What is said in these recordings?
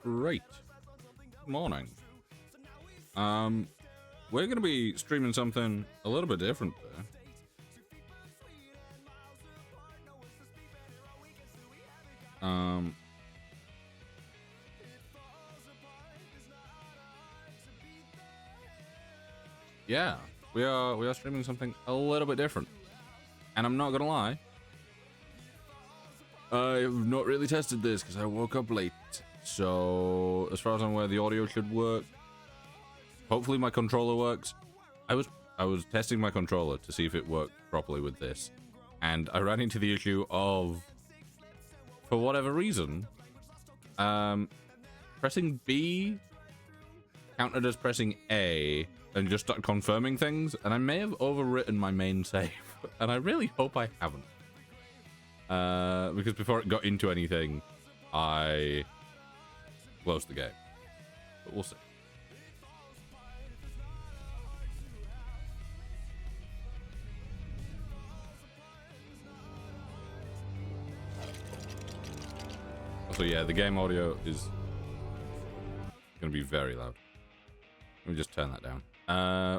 Great. Good morning. We're gonna be streaming something a little bit different there. Yeah, we are streaming something a little bit different. And I'm not gonna lie, I've not really tested this because I woke up late. So as far as I'm aware, the audio should work. Hopefully my controller works. I was testing my controller to see if it worked properly with this, and I ran into the issue of, for whatever reason, pressing B counted as pressing A and just started confirming things, and I may have overwritten my main save, and I really hope I haven't. Because before it got into anything, I closed the game. But we'll see. So yeah, the game audio is going to be very loud. Let me just turn that down.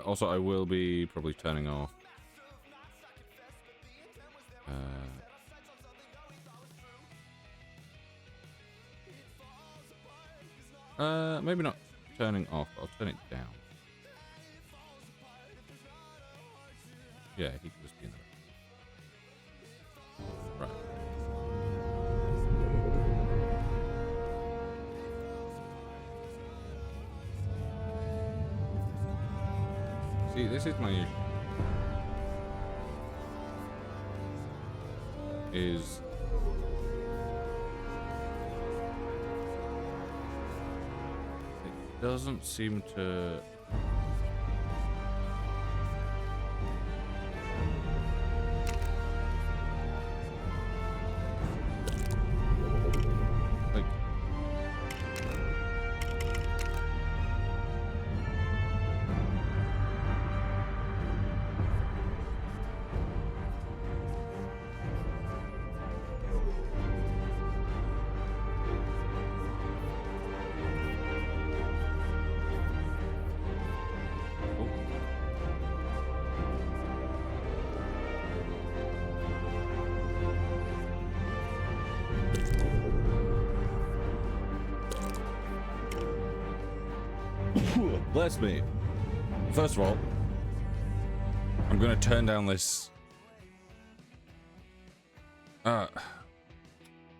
Also, I will be probably turning off. Maybe not turning off. I'll turn it down. Yeah, he can just be in there. Right. See, this is my issue. It doesn't seem to... like... Bless me. First of all, I'm gonna turn down this. I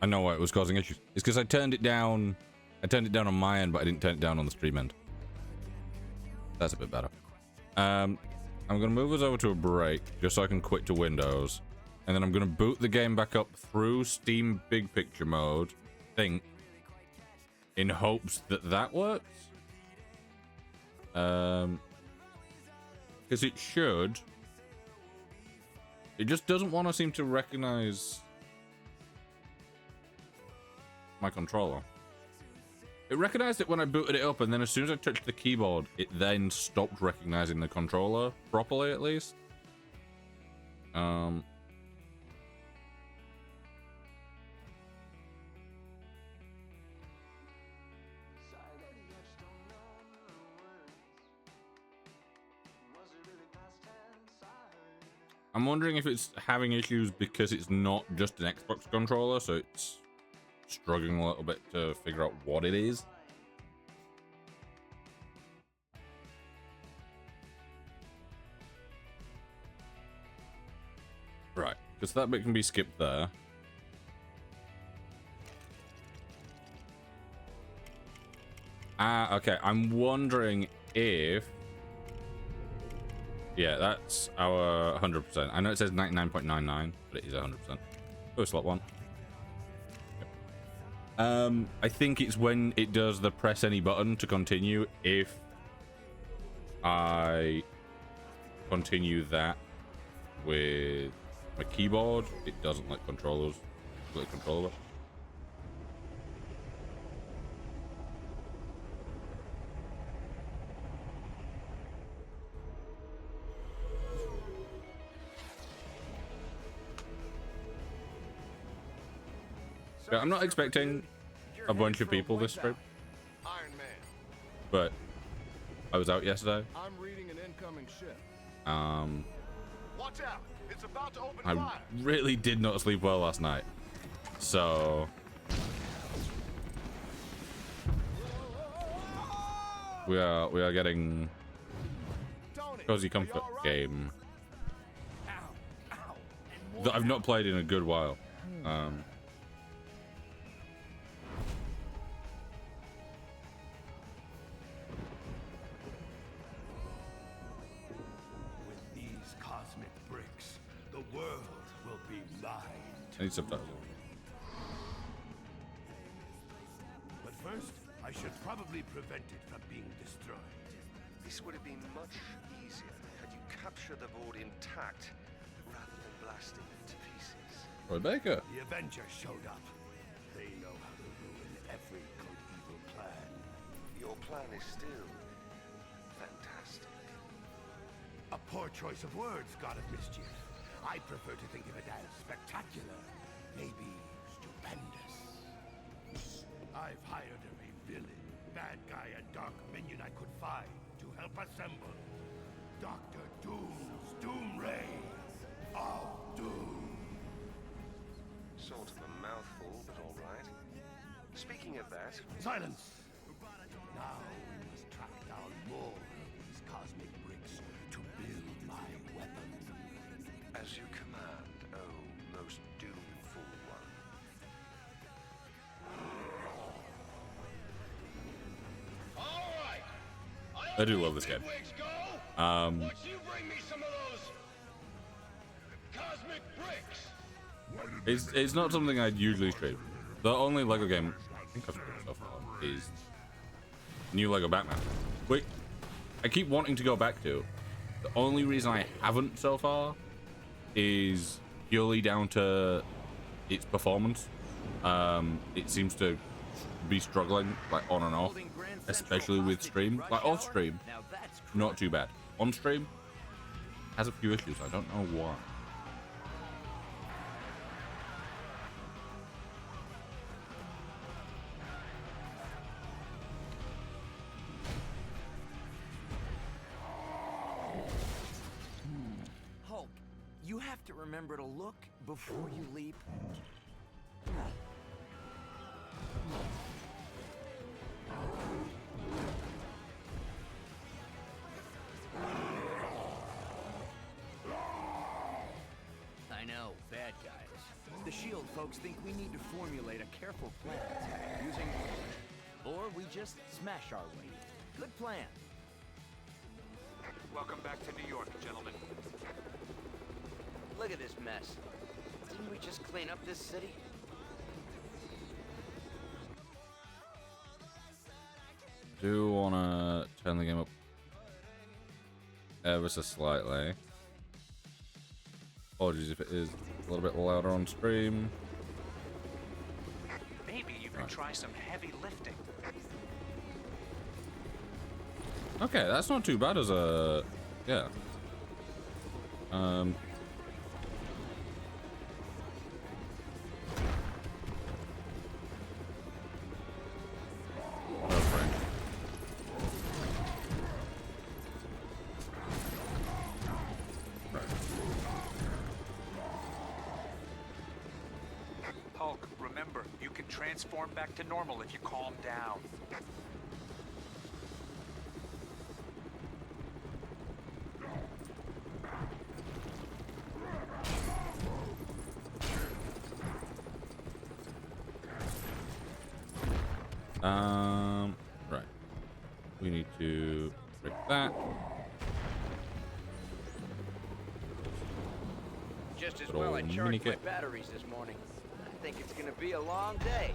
know why it was causing issues. It's because I turned it down. I turned it down on my end, but I didn't turn it down on the stream end. That's a bit better. I'm gonna move us over to a break just so I can quit to Windows, and then I'm gonna boot the game back up through Steam Big Picture mode. In hopes that that works. Because it should. It just doesn't want to seem to recognize my controller. It recognized it when I booted it up, and then as soon as I touched the keyboard, it then stopped recognizing the controller properly, at least. I'm wondering if it's having issues because it's not just an Xbox controller, so it's struggling a little bit to figure out what it is. Right, because that bit can be skipped there. Okay, I'm wondering if... Yeah, that's our 100%. I know it says 99.99, but it is 100%. Oh, slot one. Okay. I think it's when it does the press any button to continue. If I continue that with my keyboard, it doesn't let controllers split controller. Yeah, I'm not expecting a bunch of people this trip. but I was out yesterday. I'm reading an incoming ship. Watch out! It's about to open I fire. really did not sleep well last night, so we are getting cozy comfort game that I've not played in a good while. With these cosmic bricks, the world will be mine. I need subtitles. But first, I should probably prevent it from being destroyed. This would have been much easier had you captured the board intact rather than blasting it to pieces. Roy Baker. The Avengers showed up. They know how to ruin every good evil plan. Your plan is still fantastic. A poor choice of words, God of Mischief. I prefer to think of it as spectacular, maybe stupendous. I've hired every villain, bad guy, and dark minion I could find to help assemble Dr. Doom's Doom Ray of Doom. Sort of a mouthful, but all right. Speaking of that, Silence! Now we must track down more of these cosmic bricks to build my weapon. as you command, oh most doomful one. I do love this game. Watch you bring me some of those cosmic bricks. It's not something I'd usually stream. The only Lego game I think I've streamed so far is new Lego Batman. Wait, I keep wanting to go back to. The only reason I haven't so far is purely down to its performance. It seems to be struggling like on and off, especially with stream. Like off stream, not too bad. On stream, has a few issues. I don't know why. Hulk, you have to remember to look before you leap. I know, bad guys. The SHIELD folks think we need to formulate a careful plan using... Or we just smash our way. Good plan. Welcome back to New York, gentlemen. Look at this mess. Didn't we just clean up this city? Do wanna turn the game up ever so slightly. Apologies if it is a little bit louder on stream. Maybe you could try some heavy lifting. Okay, that's not too bad as a yeah. No, Frank. Right. Hulk, remember, you can transform back to normal if you calm down. Right. We need to break that. Just as Good well I old charged my mini-kit. batteries this morning. I think it's gonna be a long day.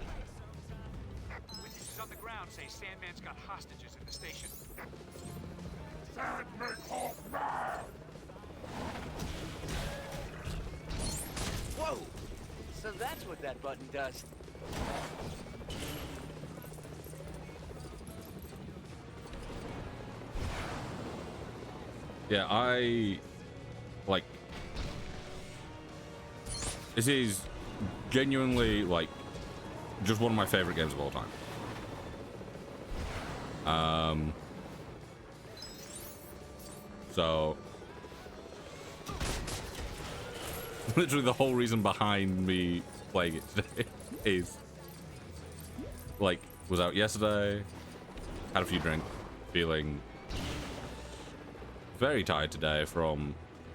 Witnesses on the ground say Sandman's got hostages in the station. Whoa! So that's what that button does. Yeah, I like this is genuinely like just one of my favorite games of all time. So literally the whole reason behind me playing it today is like was out yesterday, had a few drinks, feeling very tired today from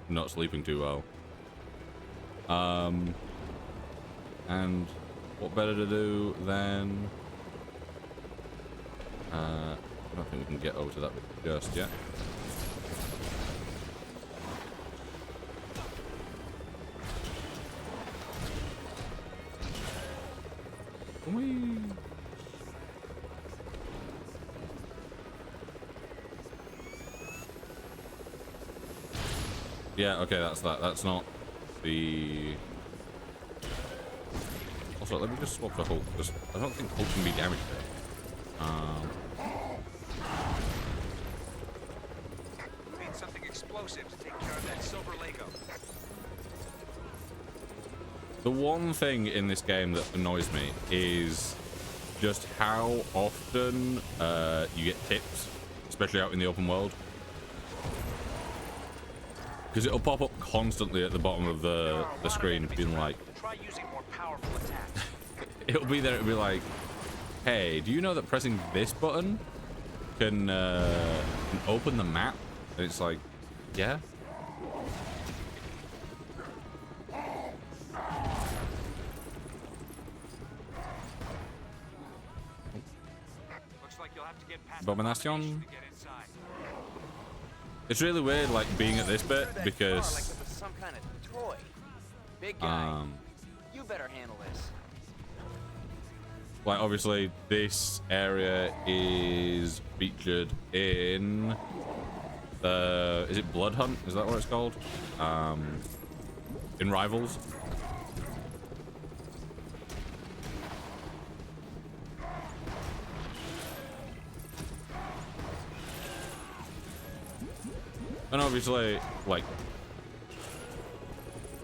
not sleeping too well. And what better to do than I don't think we can get over to that just yet. Whee! Yeah, okay, that's that. That's not the... Also, let me just swap the Hulk, because I don't think Hulk can be damaged there. We need something explosive to take care of that silver Lego. The one thing in this game that annoys me is just how often you get tips, especially out in the open world. Because it'll pop up constantly at the bottom of the screen, being like, Try using more powerful attacks. it'll be there, it'll be like, hey, do you know that pressing this button can open the map? And it's like, yeah. Looks like you'll have to get past Abomination. to get inside. It's really weird, like, being at this bit, Like because... it was some kind of toy. Big guy, you better handle this. Like, obviously, this area is featured in the... Is it Blood Hunt? Is that what it's called? In Rivals. And obviously, like...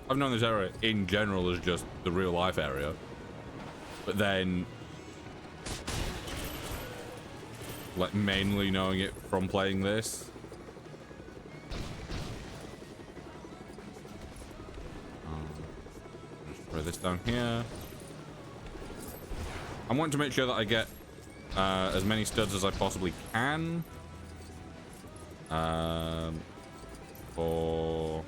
I've known this area in general as just the real life area. But then... like mainly knowing it from playing this. Just throw this down here. I want to make sure that I get as many studs as I possibly can. For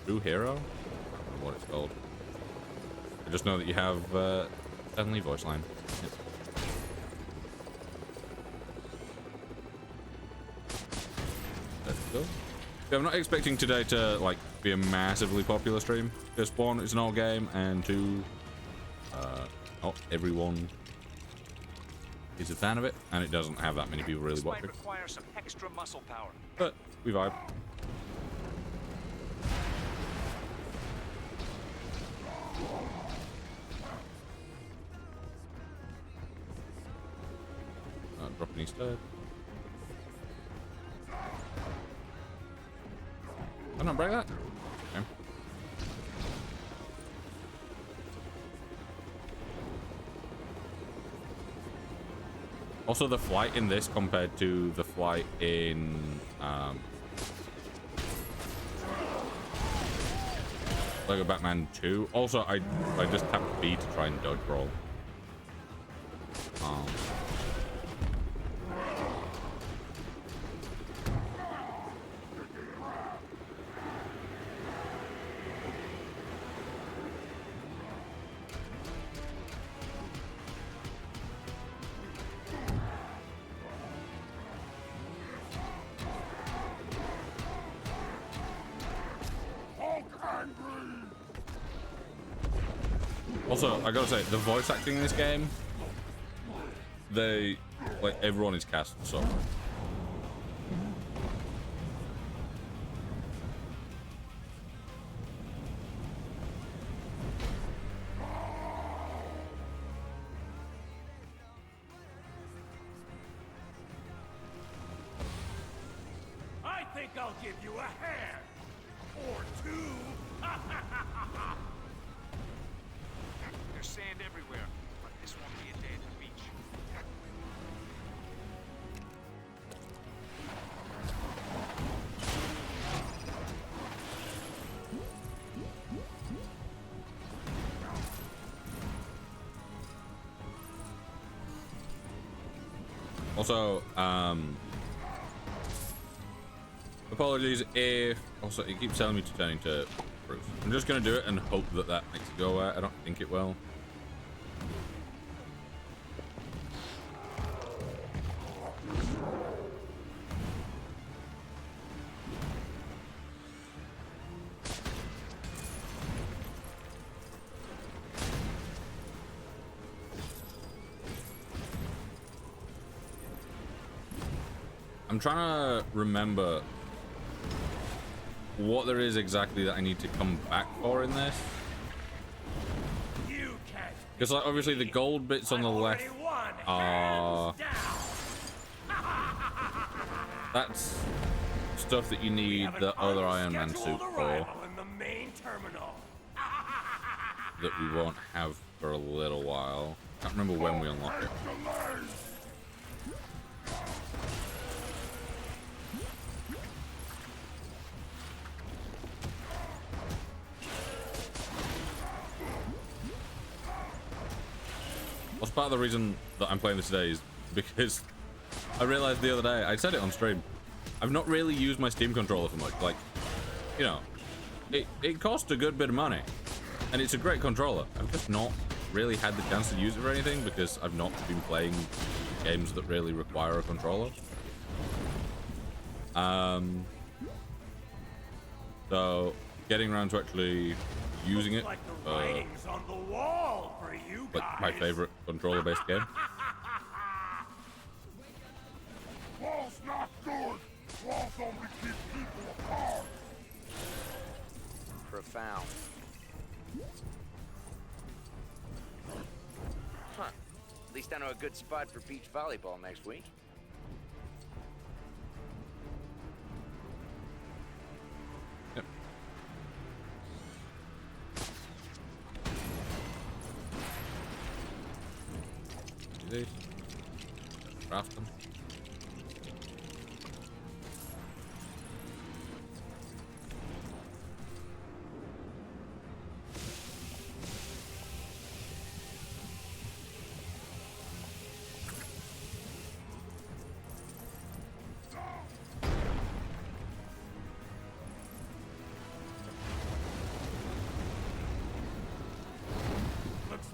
True Hero? I don't know what it's called. I just know that you have Stanley voice line. Yep. Go. Yeah, I'm not expecting today to like be a massively popular stream. Just one, it's an old game, and two, not everyone is a fan of it, and it doesn't have that many people really This might watching. require some extra muscle power. But we vibe. Drop any stud. I don't break that. Okay. Also, the flight in this compared to the flight in Lego Batman 2. Also, I just tapped B to try and dodge roll. Also, I gotta say, the voice acting in this game, like, everyone is cast so well. I think I'll give you a hand or two. There's sand everywhere, but this won't be a day at the beach. Also, apologies if also it keeps telling me to turn into proof. I'm just gonna do it and hope that that makes it go away. I don't think it will. I'm trying to remember what there is exactly that I need to come back for in this. Because like, obviously the gold bits on the left are... That's stuff that you need the other Iron Man suit for. That we won't have for a little while. I can't remember when we unlock it. What's part of the reason that I'm playing this today is because I realized the other day, I said it on stream, I've not really used my Steam controller for much. Like, you know, it costs a good bit of money and it's a great controller. I've just not really had the chance to use it for anything because I've not been playing games that really require a controller. So getting around to actually using it, like my favorite controller-based game. Wall's not good. Walls only keep people apart. Profound. Huh. At least I know a good spot for beach volleyball next week. Yep. Do these. Craft them.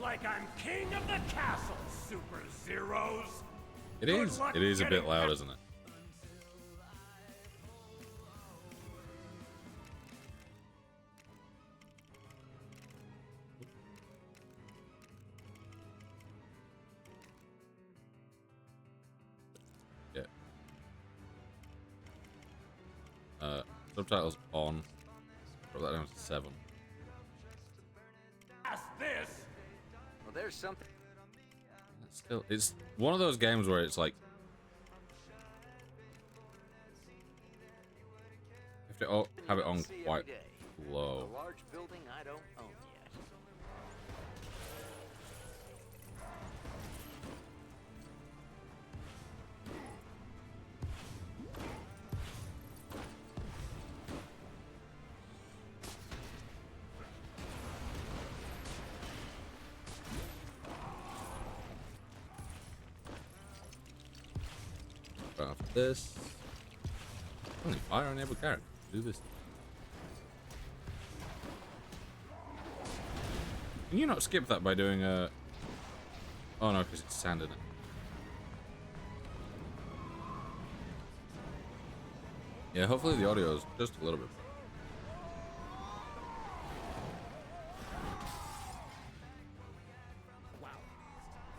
Like I'm king of the castle, Super Zeros. It is a bit loud, isn't it? Yeah. Subtitles on. Put that down to 7. This. Well, there's something. Still, it's one of those games where it's like you have to have it on quite low. A large building I don't own Craft this. Only fire enabled character. Do this. Can you not skip that by doing a... Oh no, because it's sand in it. Yeah, hopefully the audio is just a little bit better. Wow.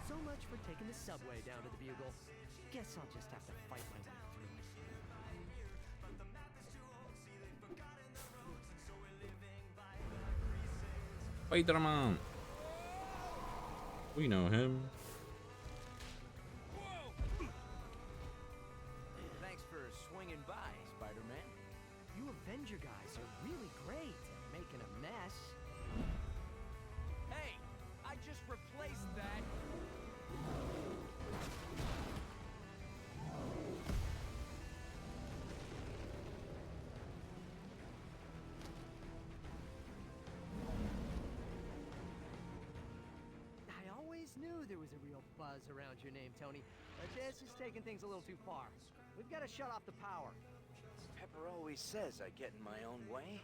So much for taking the subway down to the Bugle. Guess I'll just have to fight my way through it. Spider-Man. We know him. Thanks for swinging by, Spider-Man. You Avenger guys are really great at making a mess. Hey, I just replaced that. I always knew there was a real buzz around your name, Tony. But this is taking things a little too far. We've got to shut off the power. Pepper always says I get in my own way.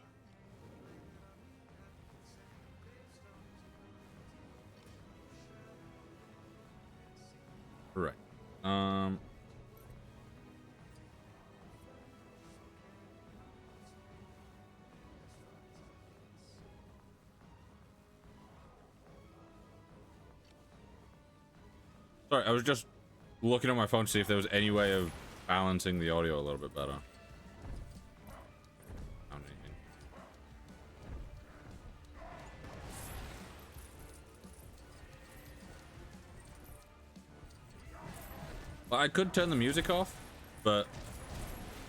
Correct. Sorry, I was just looking at my phone to see if there was any way of balancing the audio a little bit better. Found anything. Well, I could turn the music off, but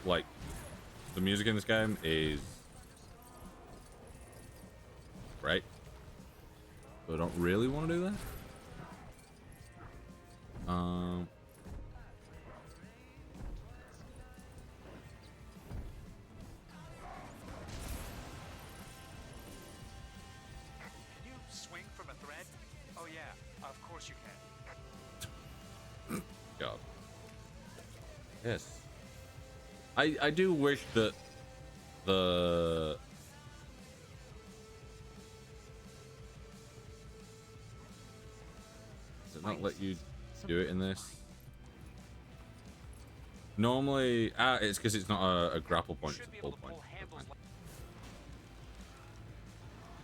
like the music in this game is great. So I don't really want to do that. Can you swing from a thread? Oh yeah, of course you can. God. Yes. I do wish that the does it not let you do it in this? Normally, it's because it's not a grapple point, it's a pull point.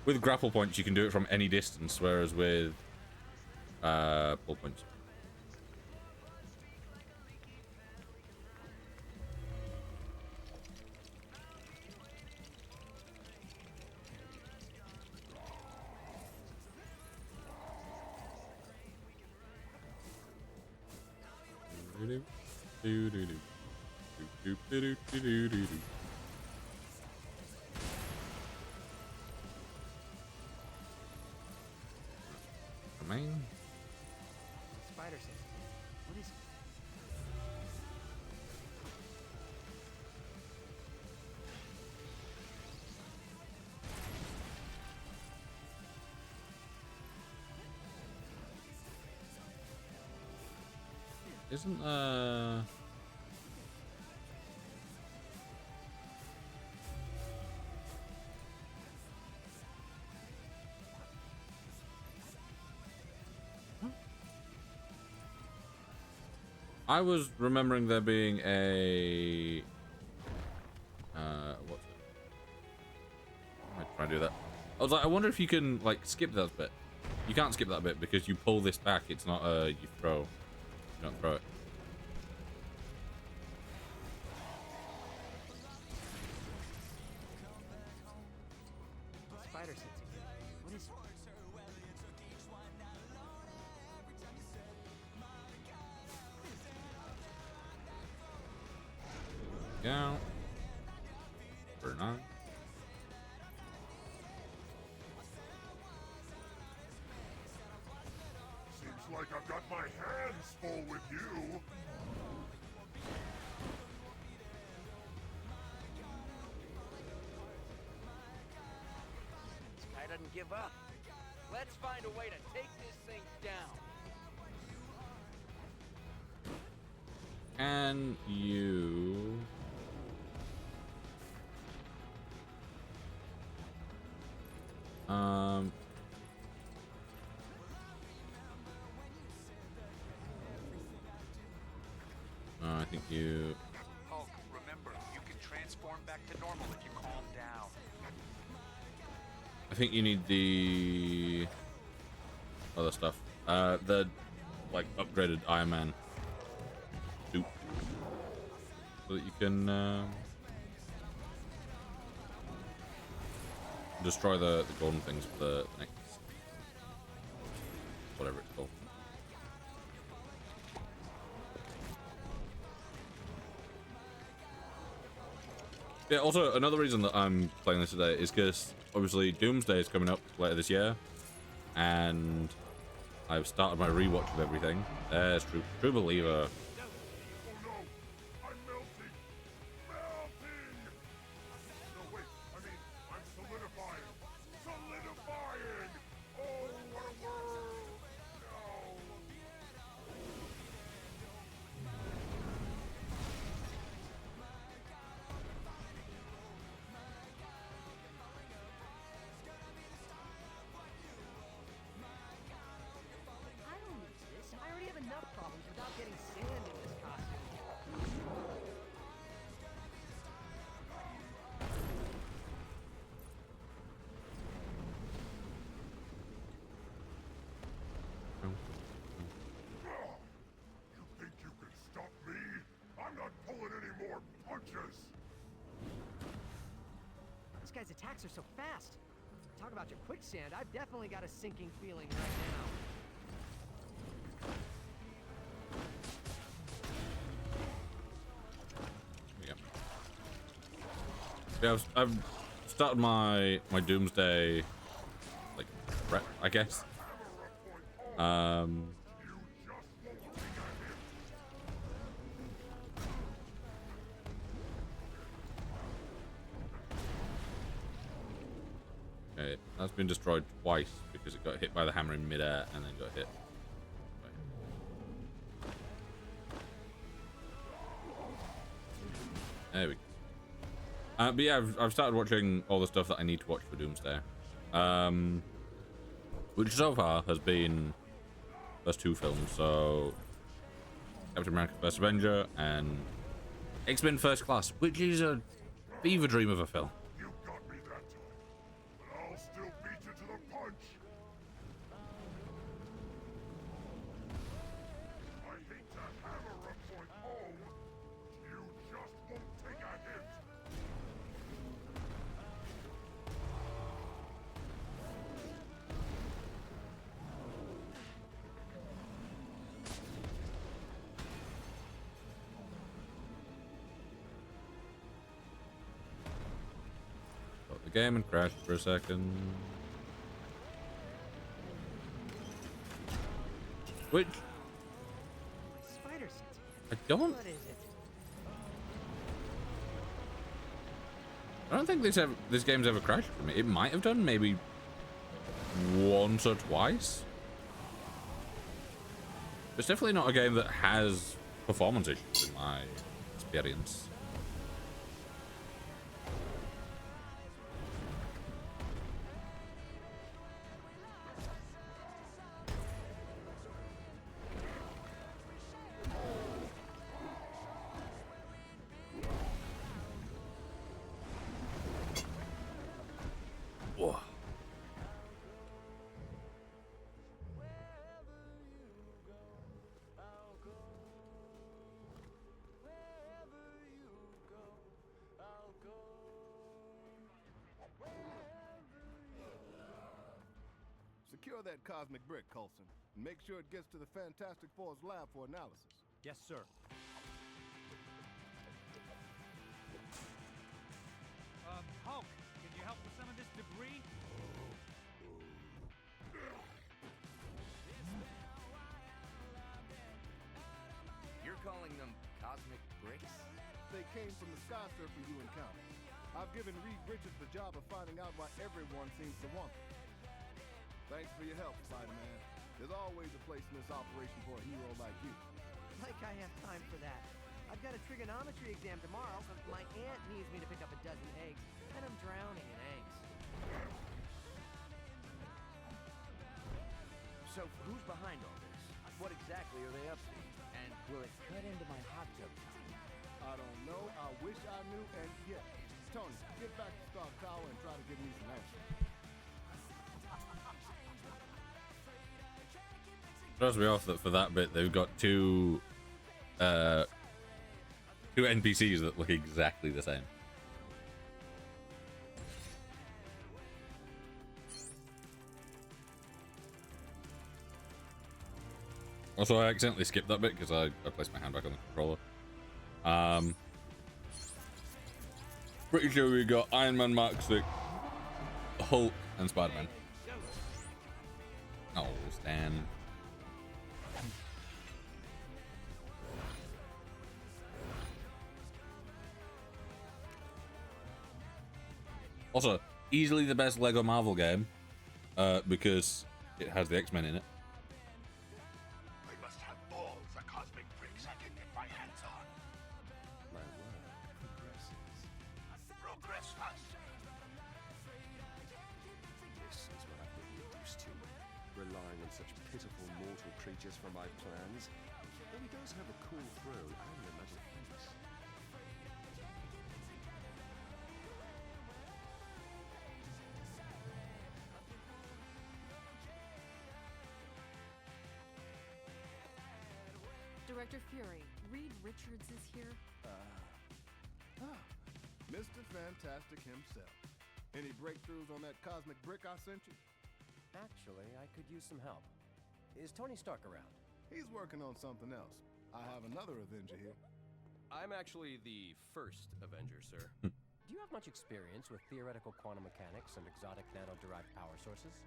With grapple points, you can do it from any distance, whereas with pull points. Man. Spider sense. What is it? Isn't I was remembering there being a what's it? I might try to do that. I was like, I wonder if you can like skip that bit. You can't skip that bit because you pull this back. It's not you throw. You don't throw it. Spider sense. What is it? Go. Or not. Seems like I've got my hands full with you. This guy doesn't give up. Let's find a way to take this thing down. Can you? I think you. Hulk, remember, you can transform back to normal if you calm down. I think you need the other stuff. The like upgraded Iron Man suit, so that you can destroy the golden things for the next whatever it's called. Yeah, also another reason that I'm playing this today is because obviously Doomsday is coming up later this year, and I've started my rewatch of everything. There's True Believer. Oh no! I'm melting! Melting! No, wait, I mean, I'm solidifying! Solidifying! Oh, what a world! No! guys' attacks are so fast. Talk about your quicksand. I've definitely got a sinking feeling right now. Yeah, I've started my Doomsday like prep, I guess. Okay, that's been destroyed twice because it got hit by the hammer in midair and then got hit. There we go. But yeah, I've started watching all the stuff that I need to watch for Doomsday. Which so far has been first two films, so Captain America First Avenger and X-Men First Class, which is a fever dream of a film. You got me that time, but I'll still beat you to the punch. I hate to hammer a point home. You just won't take a hit. Got the game and crashed for a second. Which My spider sense. I don't. What is it? I don't think this game's ever crashed for me. It might have done, maybe once or twice. It's definitely not a game that has performance issues in my experience. Whoa. Secure that cosmic brick, Coulson. And make sure it gets to the Fantastic Four's lab for analysis. Yes, sir. Hulk, can you help with some of this debris? You're calling them cosmic bricks? They came from the skyscraper you encountered. I've given Reed Richards the job of finding out why everyone seems to want them. Thanks for your help, Spider-Man. There's always a place in this operation for a hero like you. Like I have time for that. I've got a trigonometry exam tomorrow. My aunt needs me to pick up a dozen eggs, and I'm drowning in eggs. So, who's behind all this? What exactly are they up to? And will it cut into my hot tub time? I don't know. I wish I knew. And yeah, Tony, get back to Stark Tower and try to give me some answers. Throws me off that for that bit they've got two NPCs that look exactly the same. Also, I accidentally skipped that bit because I placed my hand back on the controller. Pretty sure we got Iron Man Mark 6, Hulk, and Spider-Man. Oh, Stan. Also, easily the best Lego Marvel game, because it has the X-Men in it. I must have all the cosmic bricks I can get my hands on. My work progresses. Progress faster. This is what I've been reduced to, relying on such pitiful mortal creatures for my plans. Though he does have a cool throne and a metal face. Director Fury, Reed Richards is here. Mr. Fantastic himself. Any breakthroughs on that cosmic brick I sent you? Actually, I could use some help. Is Tony Stark around? He's working on something else. I have another Avenger here. I'm actually the first Avenger, sir. Do you have much experience with theoretical quantum mechanics and exotic nano-derived power sources?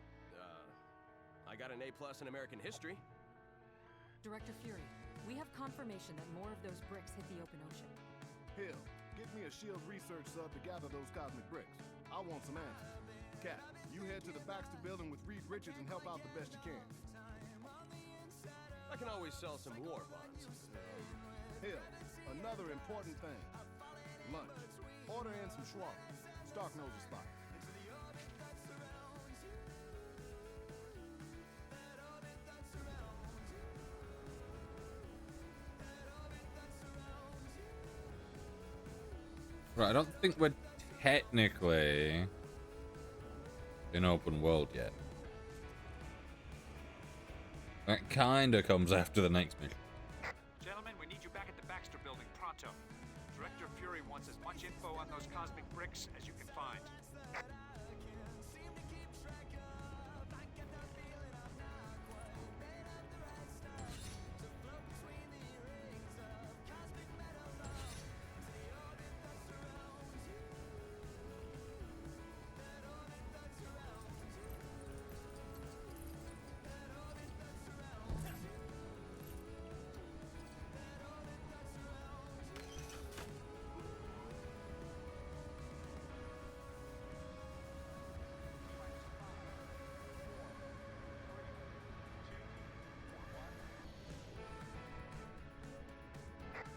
I got an A+ in American history. Director Fury, we have confirmation that more of those bricks hit the open ocean. Hill, get me a SHIELD research sub to gather those cosmic bricks. I want some answers. Cat, you head to the Baxter building with Reed Richards and help out the best you can. I can always sell some war bonds. Hill, another important thing. Lunch. Order in some shawarma. Stark knows the spot. Right, I don't think we're technically in open world yet. That kinda comes after the next mission. Gentlemen, we need you back at the Baxter building pronto. Director Fury wants as much info on those cosmic bricks as you can find.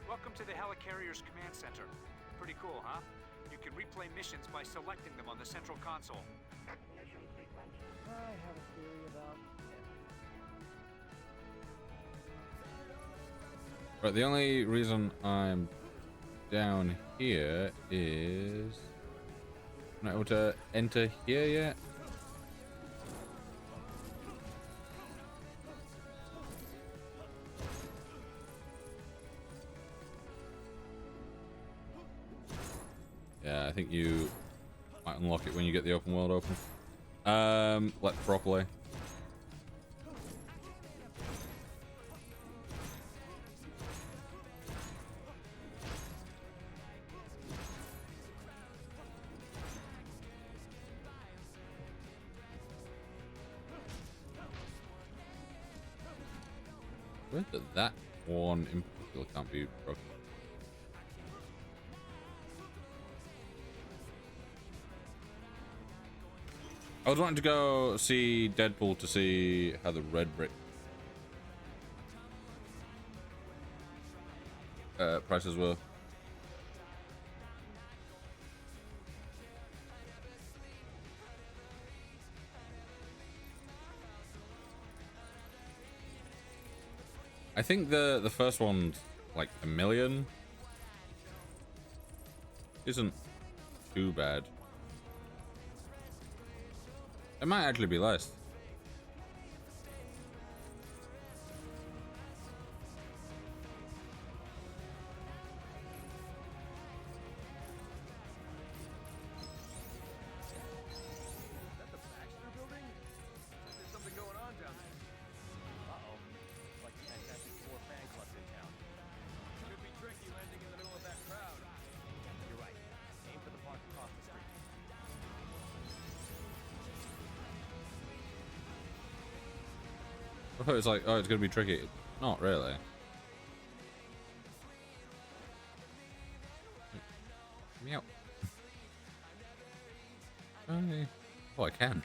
Welcome to the Helicarrier's command center. Pretty cool, huh? You can replay missions by selecting them on the central console. I have a theory about Right, the only reason I'm down here is I'm not able to enter here yet. Yeah, I think you might unlock it when you get the open world open. Like properly. Where did that one in particular can't be broken? I was wanting to go see Deadpool to see how the red brick prices were. I think the first one's like $1 million. Isn't too bad. It might actually be less. Is that the Baxter building? There's something going on down there. Uh-oh. Like the Fantastic Four fan club's in town. Could be tricky landing in the middle of that crowd. You're right. Aim for the park across the street. I thought it was like, oh, it's gonna be tricky. Not really. Meow. Oh, I can.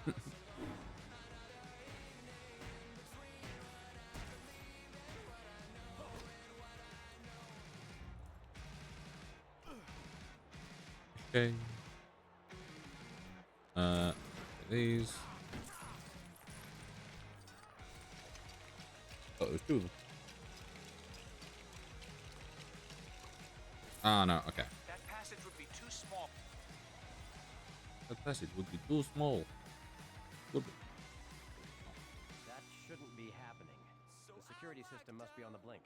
Okay. These. Oh, there's two of them. Ah, no, okay. That passage would be too small. That passage would be too small. Would be. That shouldn't be happening. The security system must be on the blink.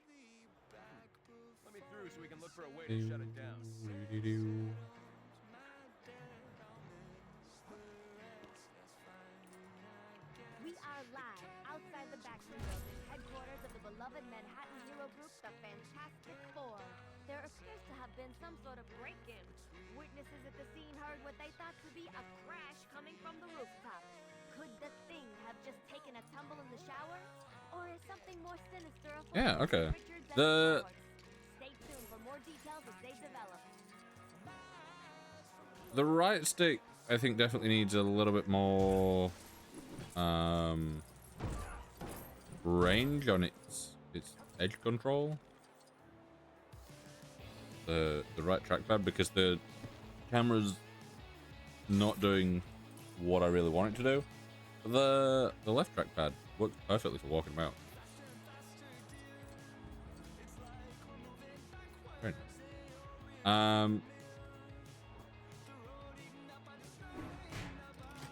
Let me through so we can look for a way to shut it down. are live outside the Baxter Building, headquarters of the beloved Manhattan hero group, the Fantastic Four. There appears to have been some sort of break-in. Witnesses at the scene heard what they thought to be a crash coming from the rooftop. Could the thing have just taken a tumble in the shower? Or is something more sinister afoot? Yeah, okay. Richards and reports. Stay tuned for more details as they develop. The right stick, I think, definitely needs a little bit more range on its edge control. The right trackpad, because the camera's not doing what I really want it to do. The left trackpad works perfectly for walking about. Very nice.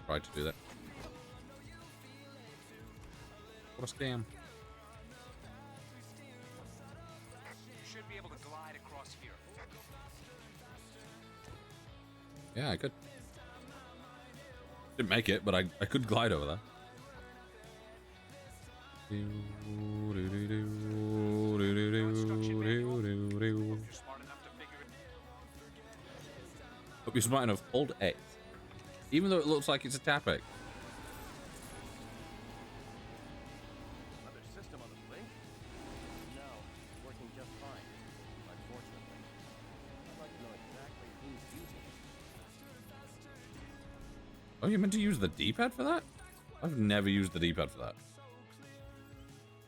Tried to do that. What a scam. You should be able to glide across here. Yeah, I could. Didn't make it, but I could glide over there. Hope you're smart enough. Hold X. Even though it looks like it's a tap X. Another system on the blink? No, working just fine. Unfortunately. I'd like to know exactly who's using it. Oh, you meant to use the D-pad for that? I've never used the D-pad for that.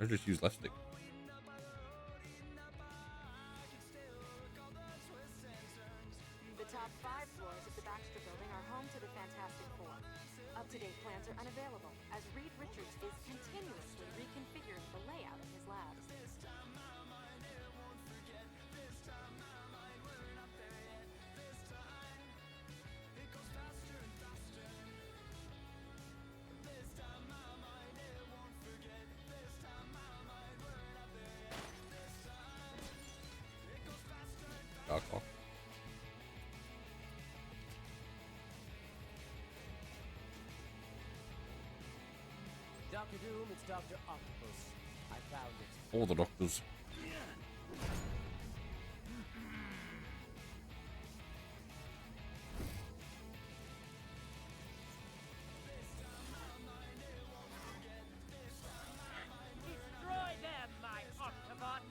I just use left stick. The top 5 floors of the Baxter Building are home to the Fantastic Four. Up-to-date plans are unavailable, as Reed Richards is continuously reconfiguring the layout of his labs. Dark Hawk. Dr. Doom, it's Dr. Octopus. I found it. All the doctors. Destroy them, my Octobot!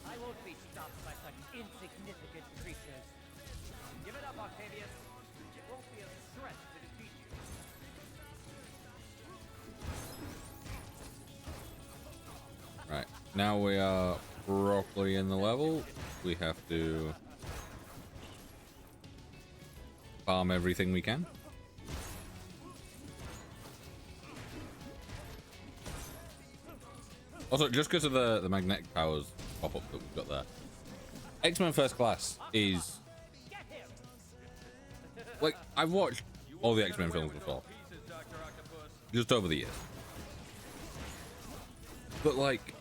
I won't be stopped by such insignificant creatures. Give it up, Octavius. It won't be a stretch to defeat you. Right. Now we are properly in the level. We have to farm everything we can. Also, just because of the magnetic powers pop-up that we've got there. X-Men First Class is... Like, I've watched all the X-Men films before. Just over the years. But, like...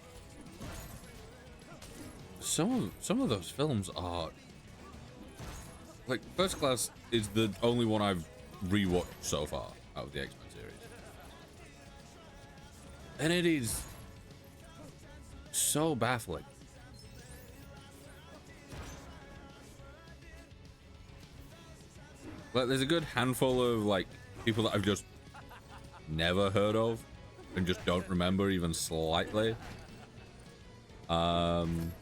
Some of those films are... Like, First Class is the only one I've rewatched so far out of the X-Men series. And it is... so baffling. Like, there's a good handful of like people that I've just never heard of and just don't remember even slightly. And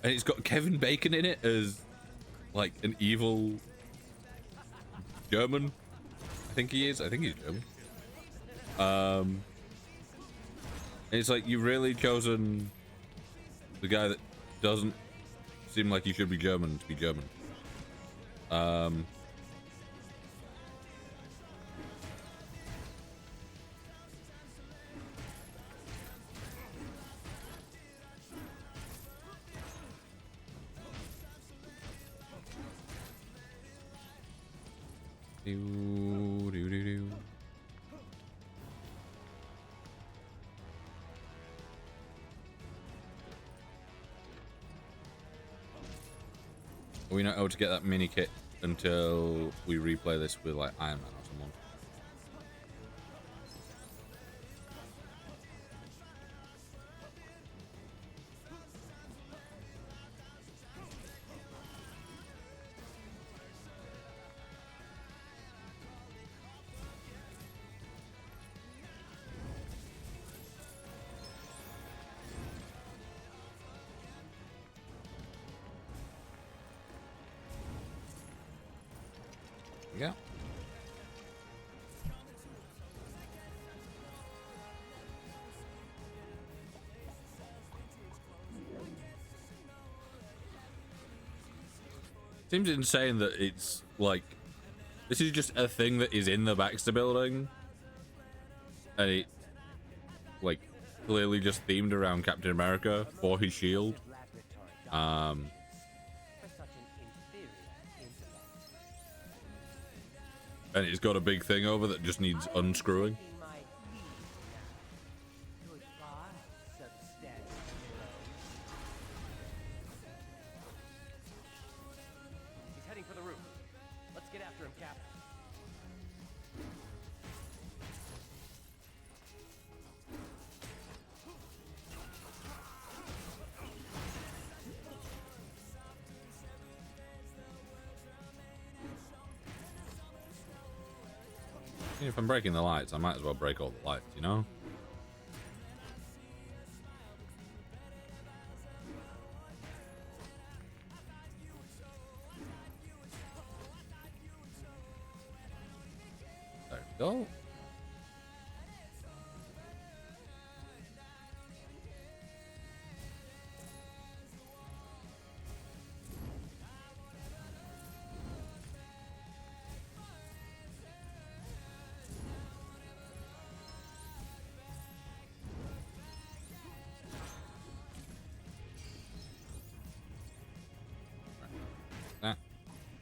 it's got Kevin Bacon in it as like an evil German. I think he is. I think he's German. And it's like you've really chosen the guy that doesn't seem like he should be German to be German. Are we not able to get that mini kit until we replay this with like Iron Man or someone? Yeah. Seems insane that it's like this is just a thing that is in the Baxter building, and it like clearly just themed around Captain America for his shield. And it's got a big thing over that just needs unscrewing. He's heading for the roof. Let's get after him, Cap. If I'm breaking the lights, I might as well break all the lights, you know? There we go.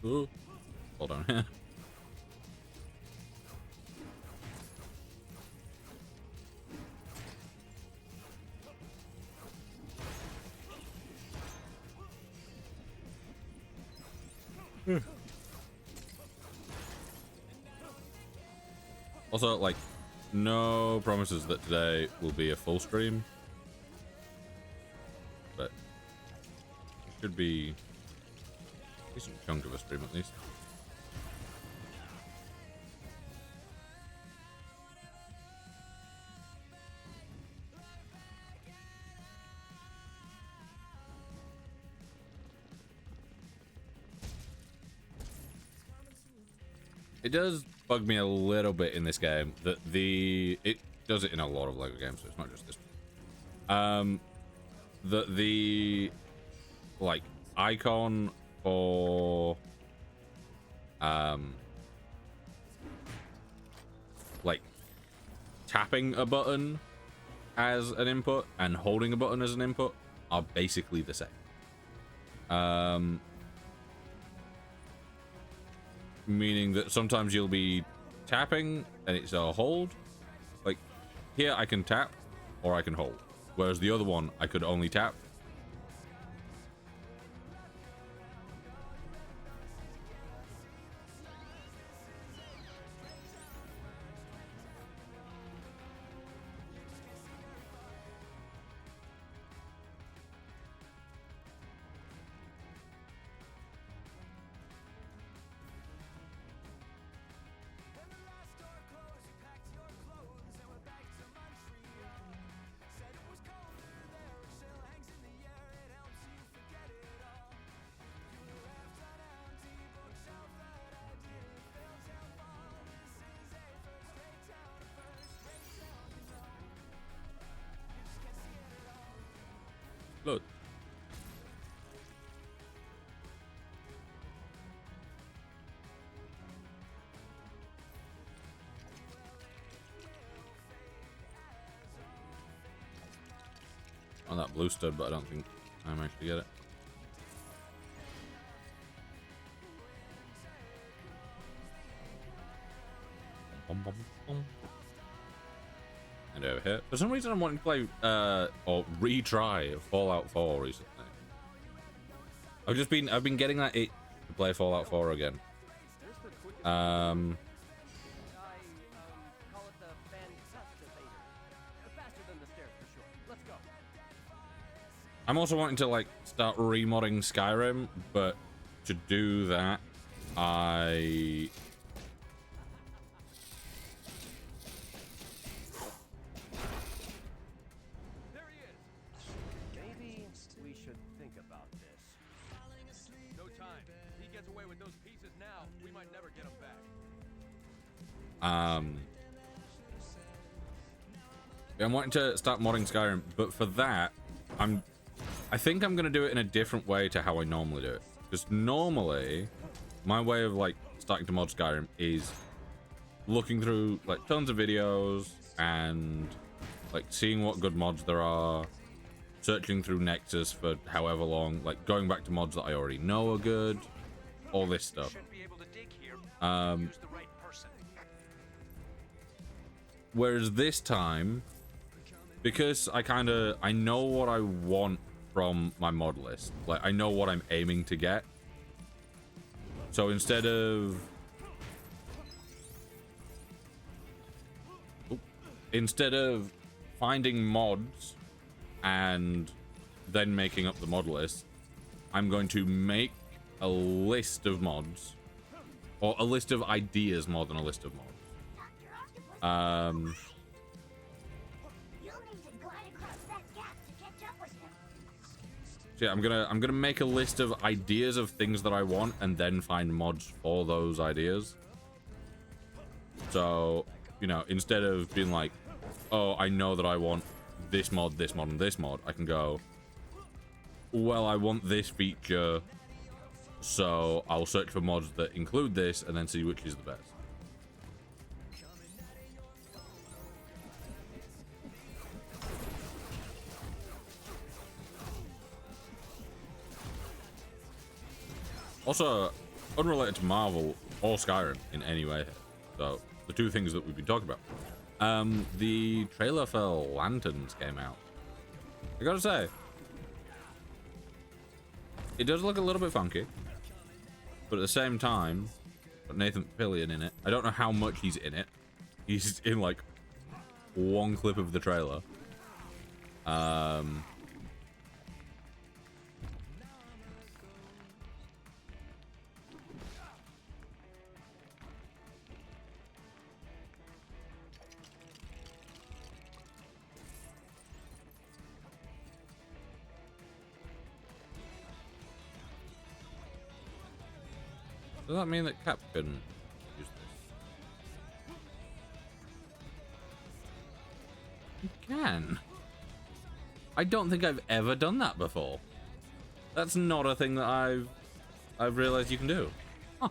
Ooh. Hold on. Also, like, no promises that today will be a full stream, but it should be a decent chunk of a stream at least. It does bug me a little bit in this game that it does it in a lot of LEGO games, so it's not just this one. That the like icon for like tapping a button as an input and holding a button as an input are basically the same. Meaning that sometimes you'll be tapping and it's a hold. Like here I can tap or I can hold, whereas the other one I could only tap. Look. On that blue stud, but I don't think I managed to get it. And over here. For some reason I'm wanting to play or retry Fallout 4 recently. I've been getting that to play Fallout 4 again. I call it the Fantastivator. Faster than the stairs for sure. Let's go. I'm also wanting to like start remodding Skyrim, but to do that, I There he is. Maybe we should think about this. No time. He gets away with those pieces now. We might never get him back. I'm wanting to start modding Skyrim, but for that, I think I'm gonna do it in a different way to how I normally do it. Because normally, my way of like starting to mod Skyrim is looking through like tons of videos and like seeing what good mods there are, searching through Nexus for however long, like going back to mods that I already know are good, all this stuff. Should be able to dig here. Use the right person. Whereas this time, because I know what I want from my mod list, like I know what I'm aiming to get. So instead of finding mods and then making up the mod list, I'm going to make a list of mods, or a list of ideas more than a list of mods. So yeah, I'm gonna make a list of ideas of things that I want and then find mods for those ideas. So, you know, instead of being like, oh, I know that I want this mod, and this mod, I can go, well, I want this feature, so I'll search for mods that include this and then see which is the best. Also, unrelated to Marvel or Skyrim in any way. So, the two things that we've been talking about. The trailer for Lanterns came out. I gotta say, it does look a little bit funky, but at the same time, got Nathan Fillion in it. I don't know how much he's in it. He's in like one clip of the trailer. Does that mean that Cap can use this? You can. I don't think I've ever done that before. That's not a thing that I've realized you can do. Huh.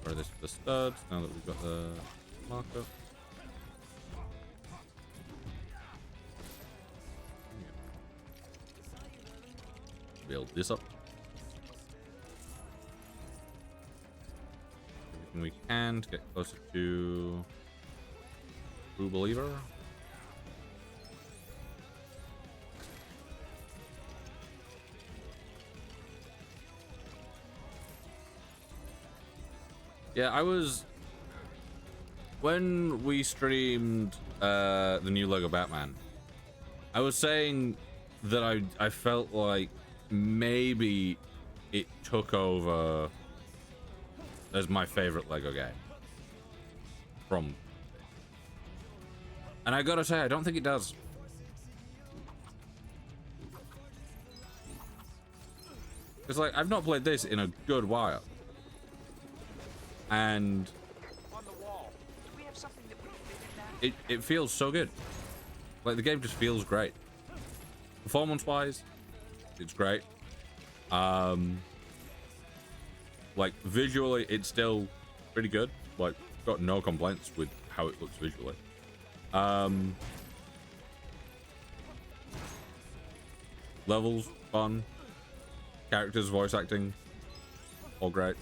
Throw this for the studs now that we've got the marker. Build this up. Everything we can to get closer to True Believer. Yeah, I was when we streamed the new Lego Batman, I was saying that I felt like maybe it took over as my favorite Lego game from, and I gotta say I don't think it does. It's like I've not played this in a good while, and On the wall. Do we have something that would fit in that? it feels so good. Like the game just feels great. Performance wise, it's great. Like visually, it's still pretty good. Like, got no complaints with how it looks visually. Levels, fun. Characters, voice acting, all great.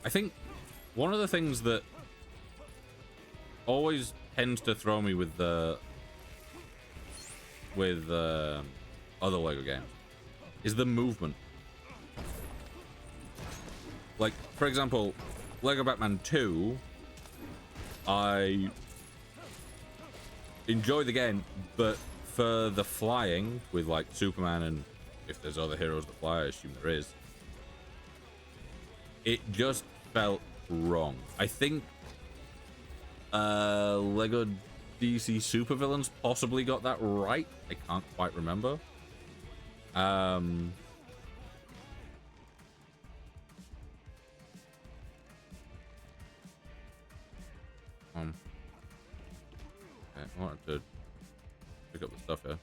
I think one of the things that always tends to throw me with the other Lego games is the movement. Like, for example, Lego Batman 2, I enjoy the game, but for the flying with like Superman, and if there's other heroes that fly, I assume there is, it just felt wrong. I think Lego DC Supervillains possibly got that right. I can't quite remember. Okay, I wanted to pick up the stuff here.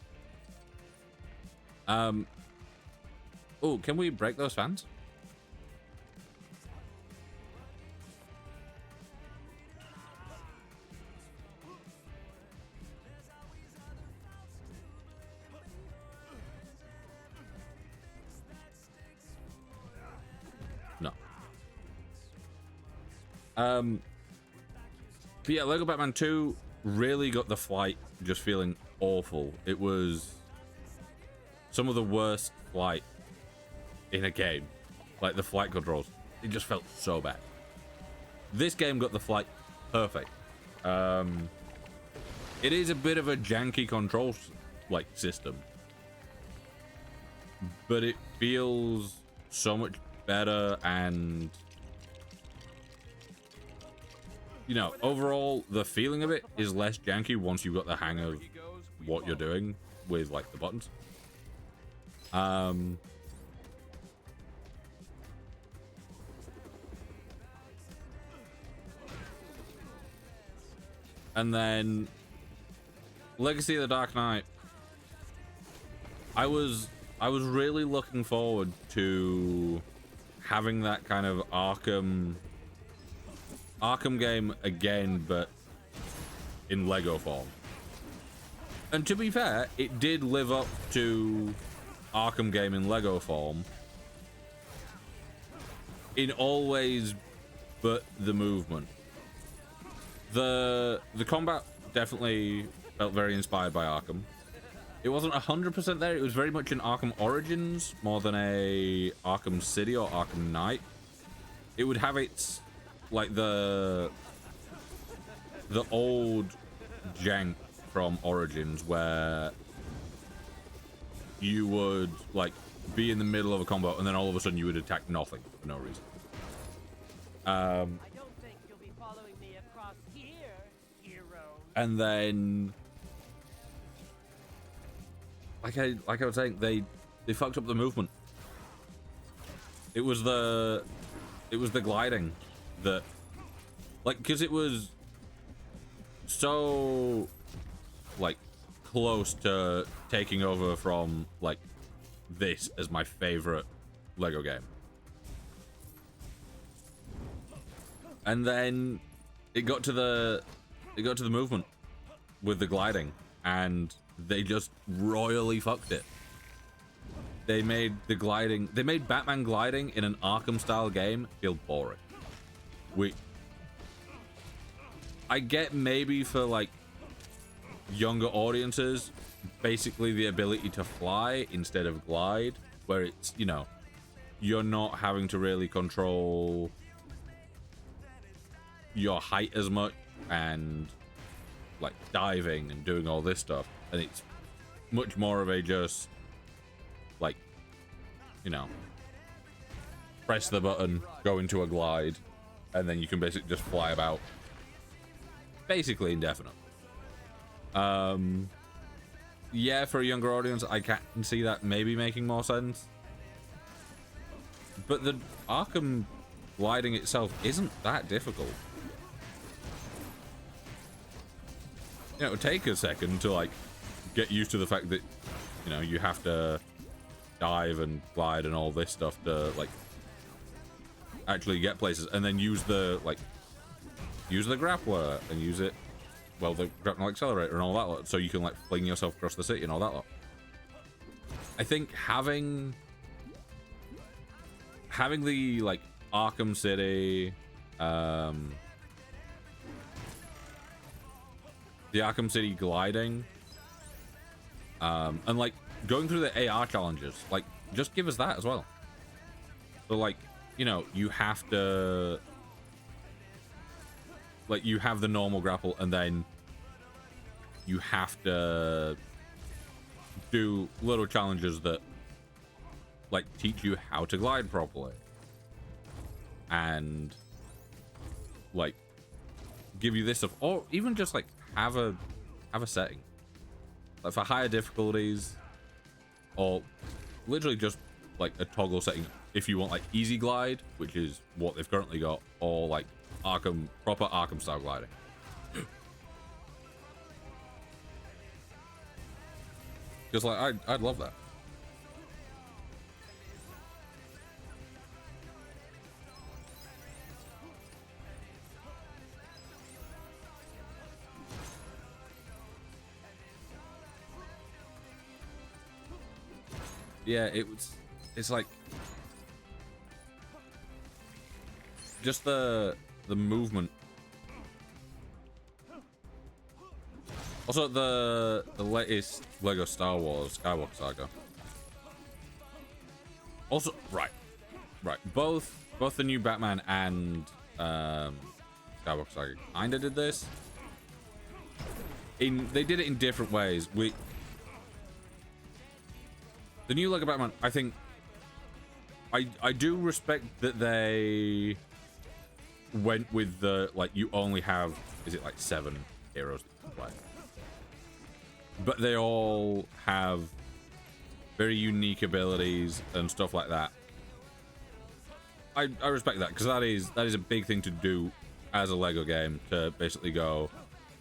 Oh, can we break those fans? No. But yeah, Lego Batman 2 really got the flight just feeling awful. It was some of the worst flight in a game. Like the flight controls, it just felt so bad. This game got the flight perfect. It is a bit of a janky control like system, but it feels so much better, and you know, overall the feeling of it is less janky once you've got the hang of what you're doing with like the buttons. And then Legacy of the Dark Knight, I was really looking forward to having that kind of Arkham game again, but in Lego form. And to be fair, it did live up to Arkham game in Lego form in all ways but the movement. The combat definitely felt very inspired by Arkham. It wasn't 100% there. It was very much an Arkham Origins more than a Arkham City or Arkham Knight. It would have its like the old jank from Origins where you would like be in the middle of a combo and then all of a sudden you would attack nothing for no reason. I don't think you'll be following me across here, hero. And then like I was saying, they fucked up the movement. It was the gliding that, like, because it was so like close to taking over from like this as my favorite Lego game, and then it got to the movement with the gliding, and they just royally fucked it. They made Batman gliding in an Arkham style game feel boring. I get maybe for like younger audiences, basically the ability to fly instead of glide, where it's, you know, you're not having to really control your height as much and like diving and doing all this stuff, and it's much more of a just like, you know, press the button, go into a glide, and then you can basically just fly about basically indefinite. Yeah, for a younger audience I can see that maybe making more sense, but the Arkham gliding itself isn't that difficult. You know, it would take a second to like get used to the fact that, you know, you have to dive and glide and all this stuff to like actually get places, and then use the grappler and use it, well, the grapnel accelerator and all that lot, so you can like fling yourself across the city and all that lot. I think having the like Arkham City the Arkham City gliding, and like going through the AR challenges, like just give us that as well. So like, you know, you have to, like, you have the normal grapple, and then you have to do little challenges that like teach you how to glide properly, and like give you this stuff, or even just like have a setting like for higher difficulties, or literally just like a toggle setting if you want like easy glide, which is what they've currently got, or like Arkham, proper Arkham style gliding. Because like I'd love that. Yeah, it's like just the movement. Also the latest Lego Star Wars Skywalker Saga. Also right. Both the new Batman and Skywalker Saga kinda did this. They did it in different ways. The new Lego Batman, I think, I do respect that they went with the, like, you only have, is it like 7 heroes that you can play? But they all have very unique abilities and stuff like that. I respect that, because that is a big thing to do as a Lego game, to basically go,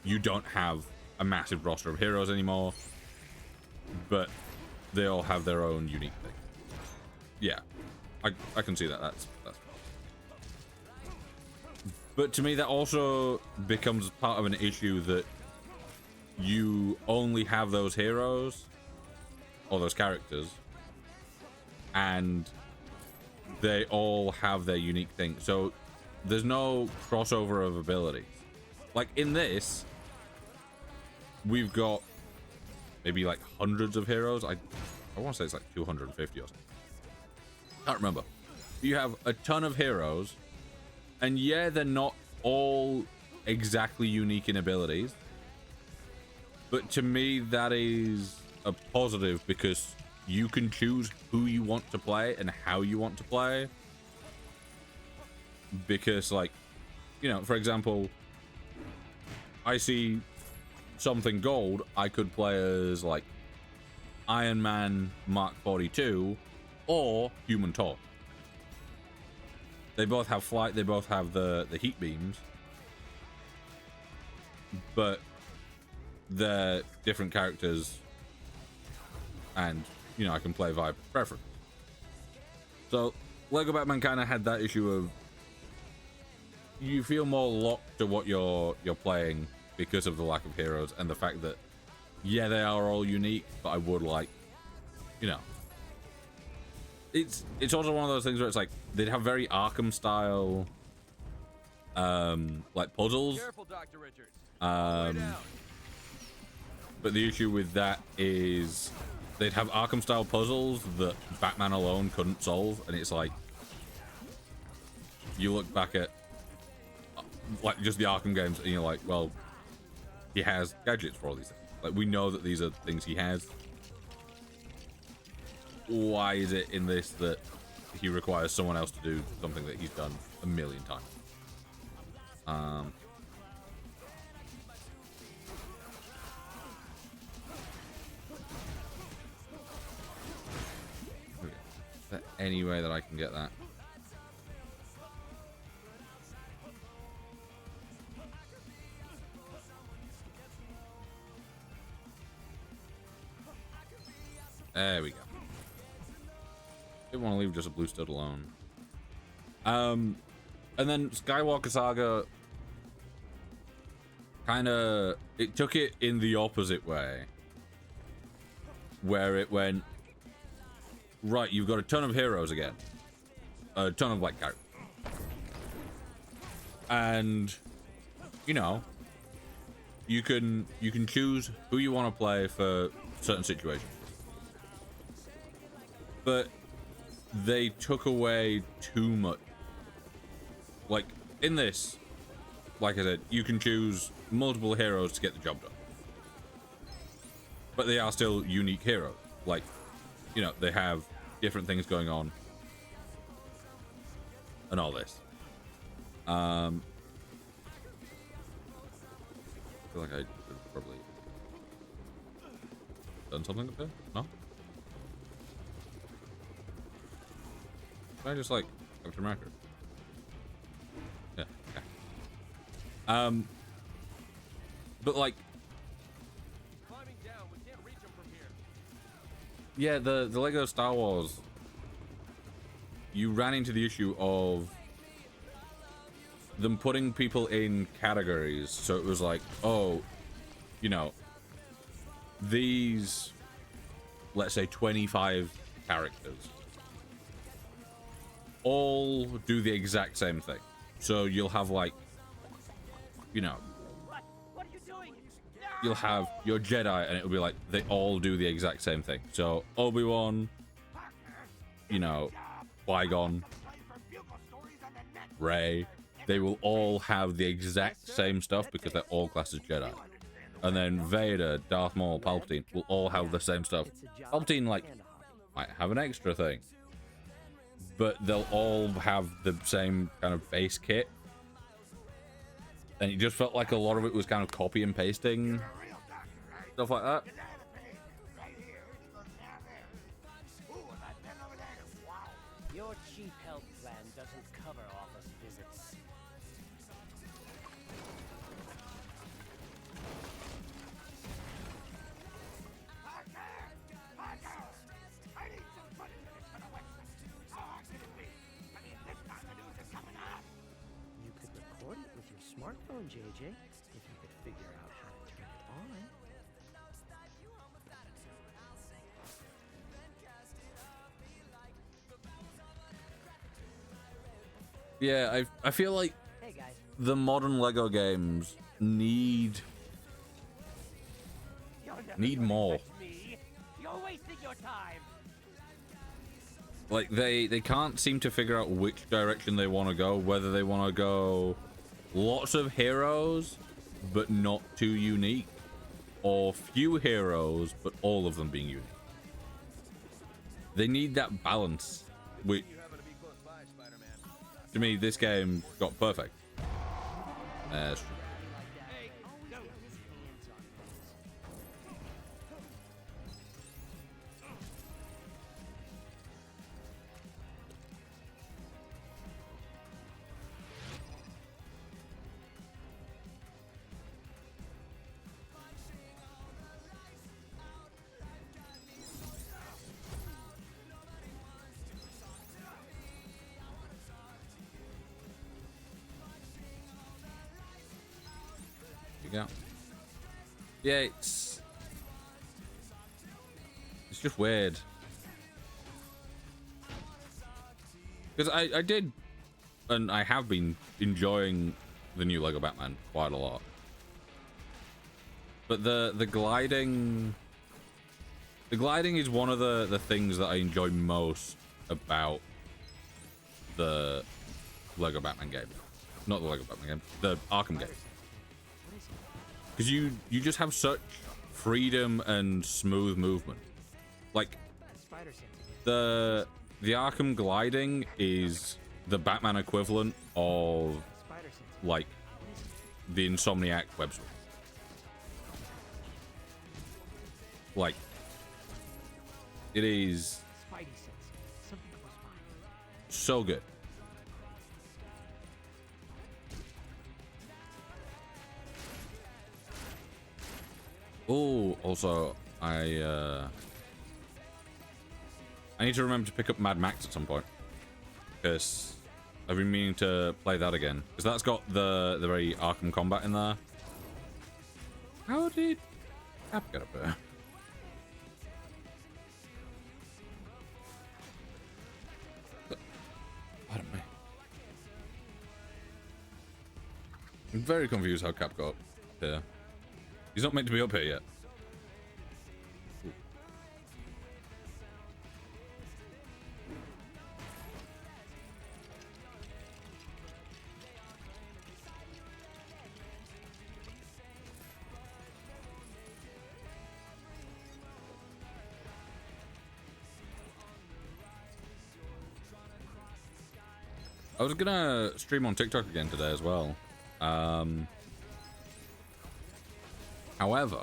you don't have a massive roster of heroes anymore, but they all have their own unique thing. Yeah, I can see that. That's but to me that also becomes part of an issue that you only have those heroes or those characters, and they all have their unique thing. So there's no crossover of abilities. Like in this, we've got maybe like hundreds of heroes. I want to say it's like 250 or something. Can't remember. You have a ton of heroes, and yeah, they're not all exactly unique in abilities, but to me that is a positive, because you can choose who you want to play and how you want to play. Because, like, you know, for example, I see something gold, I could play as like Iron Man Mark 42 or Human Torch. They both have flight, they both have the heat beams, but they're different characters, and you know, I can play via preference. So Lego Batman kind of had that issue of you feel more locked to what you're playing because of the lack of heroes, and the fact that, yeah, they are all unique, but I would like, you know, it's also one of those things where it's like they'd have very Arkham style like puzzles. Careful, Dr. Richards. But the issue with that is they'd have Arkham style puzzles that Batman alone couldn't solve, and it's like you look back at like just the Arkham games and you're like, well, he has gadgets for all these things. Like, we know that these are things he has. Why is it in this that he requires someone else to do something that he's done a million times? Okay. Is there any way that I can get that? There we go. Didn't want to leave just a blue stud alone. And then Skywalker Saga kind of, it took it in the opposite way, where it went, right, you've got a ton of heroes again, a ton of like characters, and you know, you can choose who you want to play for certain situations, but they took away too much. Like in this, like I said, you can choose multiple heroes to get the job done, but they are still unique heroes. Like, you know, they have different things going on and all this. I feel like I should have probably done something up there. No? Can I just like Captain America? Yeah. Okay. But like, Climbing down, we can't reach him from here. yeah, the Lego Star Wars, you ran into the issue of them putting people in categories. So it was like, oh, you know, these, let's say 25 characters all do the exact same thing. So you'll have like, you know, What are you doing? you'll have your Jedi and it'll be like they all do the exact same thing. So Obi-Wan, you know, Qui-Gon, Rey, they will all have the exact same stuff because they're all classed as Jedi. And then Vader, Darth Maul, Palpatine will all have the same stuff. Palpatine, like, might have an extra thing, but they'll all have the same kind of base kit. And it just felt like a lot of it was kind of copy and pasting stuff like that. Your cheap health plan doesn't cover office visits. You could record it with your smartphone, JJ, if you could figure out how to turn it on. Yeah, I feel like Hey guys. the modern Lego games need more. You're wasting your time. Like they can't seem to figure out which direction they want to go, whether they want to go lots of heroes but not too unique, or few heroes but all of them being unique. They need that balance, which to me this game got perfect. That's true. Go. Yeah, it's just weird because I did, and I have been enjoying the new Lego Batman quite a lot, but the gliding is one of the things that I enjoy most about the Lego Batman game, not the Lego Batman game, the Arkham game. Because you just have such freedom and smooth movement. Like the Arkham gliding is the Batman equivalent of like the Insomniac web swing. Like it is so good. Oh, also, I need to remember to pick up Mad Max at some point, because I've been meaning to play that again, because that's got the very Arkham combat in there. How did Cap get up there? Pardon me. I'm very confused how Cap got up here. He's not meant to be up here yet. I was gonna stream on TikTok again today as well. However,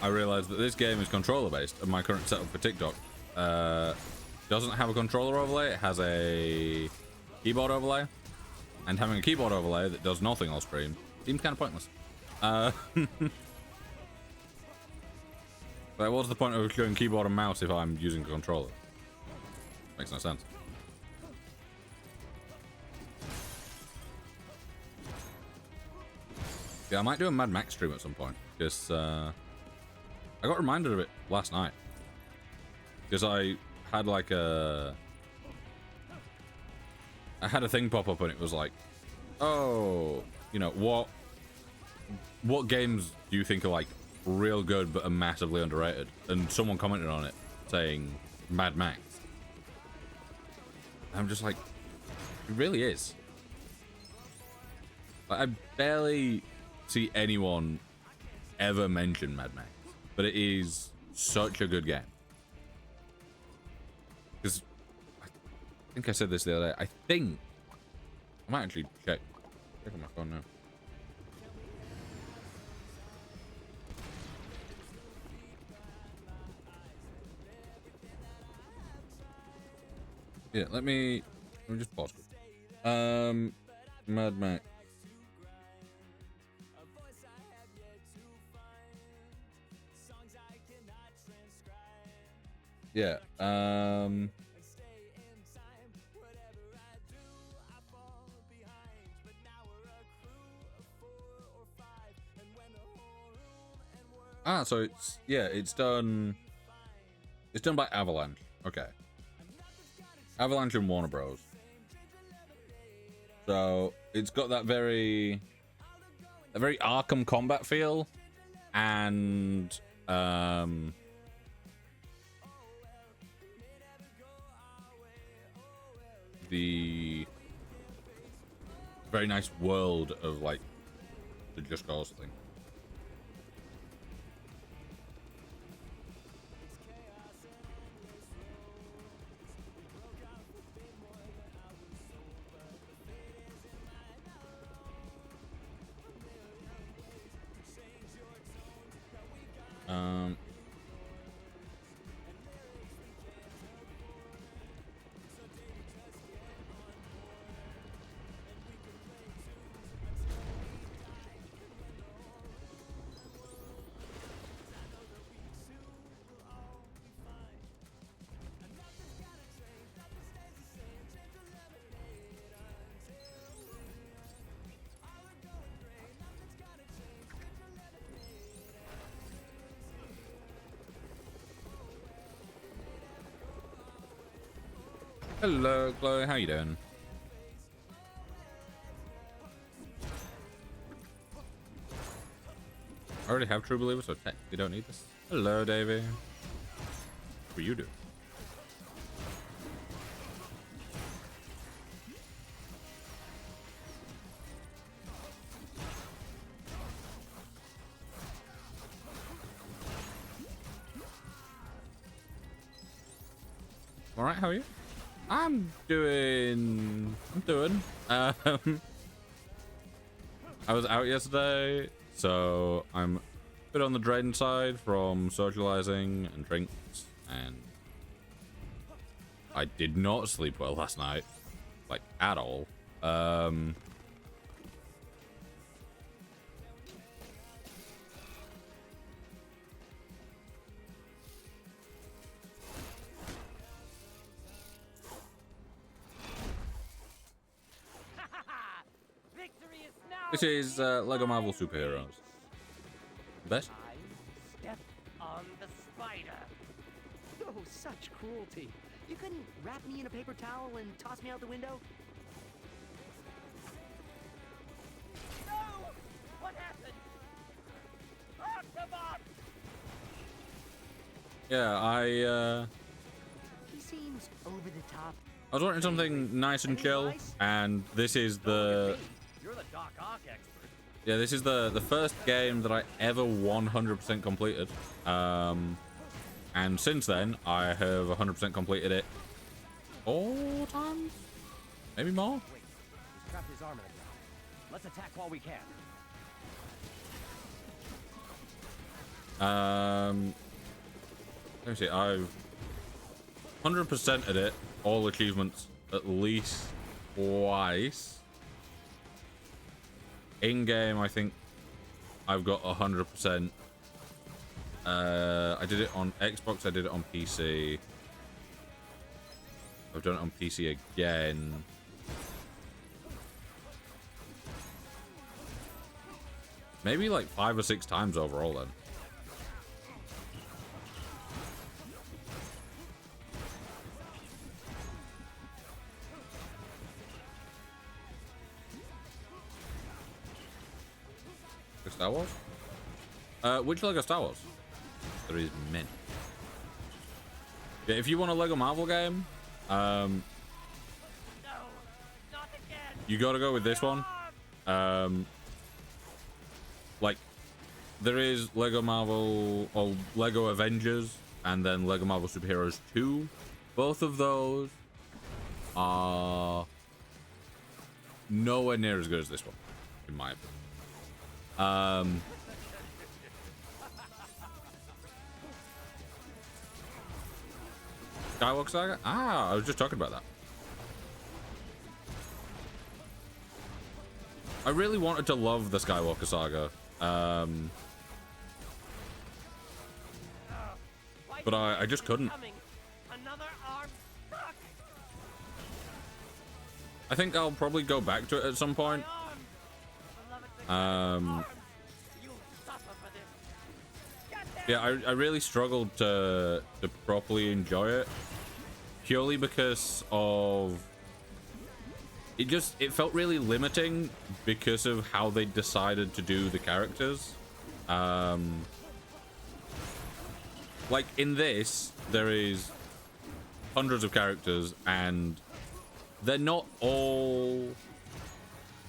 I realized that this game is controller based, and my current setup for TikTok doesn't have a controller overlay. It has a keyboard overlay, and having a keyboard overlay that does nothing on stream seems kind of pointless. But what's the point of going keyboard and mouse if I'm using a controller? Makes no sense. Yeah, I might do a Mad Max stream at some point, because I got reminded of it last night. Because I had like I had a thing pop up and it was like, oh, you know, what games do you think are like real good but are massively underrated? And someone commented on it saying Mad Max. And I'm just like, it really is. Like, I barely see anyone ever mention Mad Max, but it is such a good game. Because I think I said this the other day. I think I might actually check on my phone now. Yeah, let me just pause. Mad Max. Yeah, so it's done by Avalanche. Okay. Avalanche and Warner Bros. So it's got that very Arkham combat feel, and the very nice world of like the Just Cause thing. Hello, Chloe. How you doing? I already have True Believer, so technically don't need this. Hello, Davey. What are you doing? All right, how are you? I'm doing. I was out yesterday, so I'm a bit on the drain side from socializing and drinks, and I did not sleep well last night, like at all. This is Lego Marvel Superheroes. Best? I step on the spider. Oh, such cruelty. You couldn't wrap me in a paper towel and toss me out the window? No! What happened? Yeah, He seems over the top. I was wanting something nice and chill, and this is the You're the Doc Ock expert. yeah, this is the first game that I ever 100% completed. And since then, I have 100% completed it 4 times, maybe more. Wait, he's trapped his arm in the ground. Let's attack while we can. Let me see. I've 100%ed it, all achievements at least twice. In game, I think I've got 100%. I did it on Xbox. I did it on PC. I've done it on PC again. Maybe like 5 or 6 times overall then. Star Wars? Which Lego Star Wars? There is many. Yeah, if you want a Lego Marvel game, you gotta go with this one. Like, there is Lego Marvel or Lego Avengers and then Lego Marvel Superheroes 2. Both of those are nowhere near as good as this one, in my opinion. Skywalker Saga? Ah, I was just talking about that. I really wanted to love the Skywalker Saga. But I just couldn't. I think I'll probably go back to it at some point. Yeah, I really struggled to properly enjoy it, purely because of it felt really limiting because of how they decided to do the characters. Like in this, there is hundreds of characters and they're not all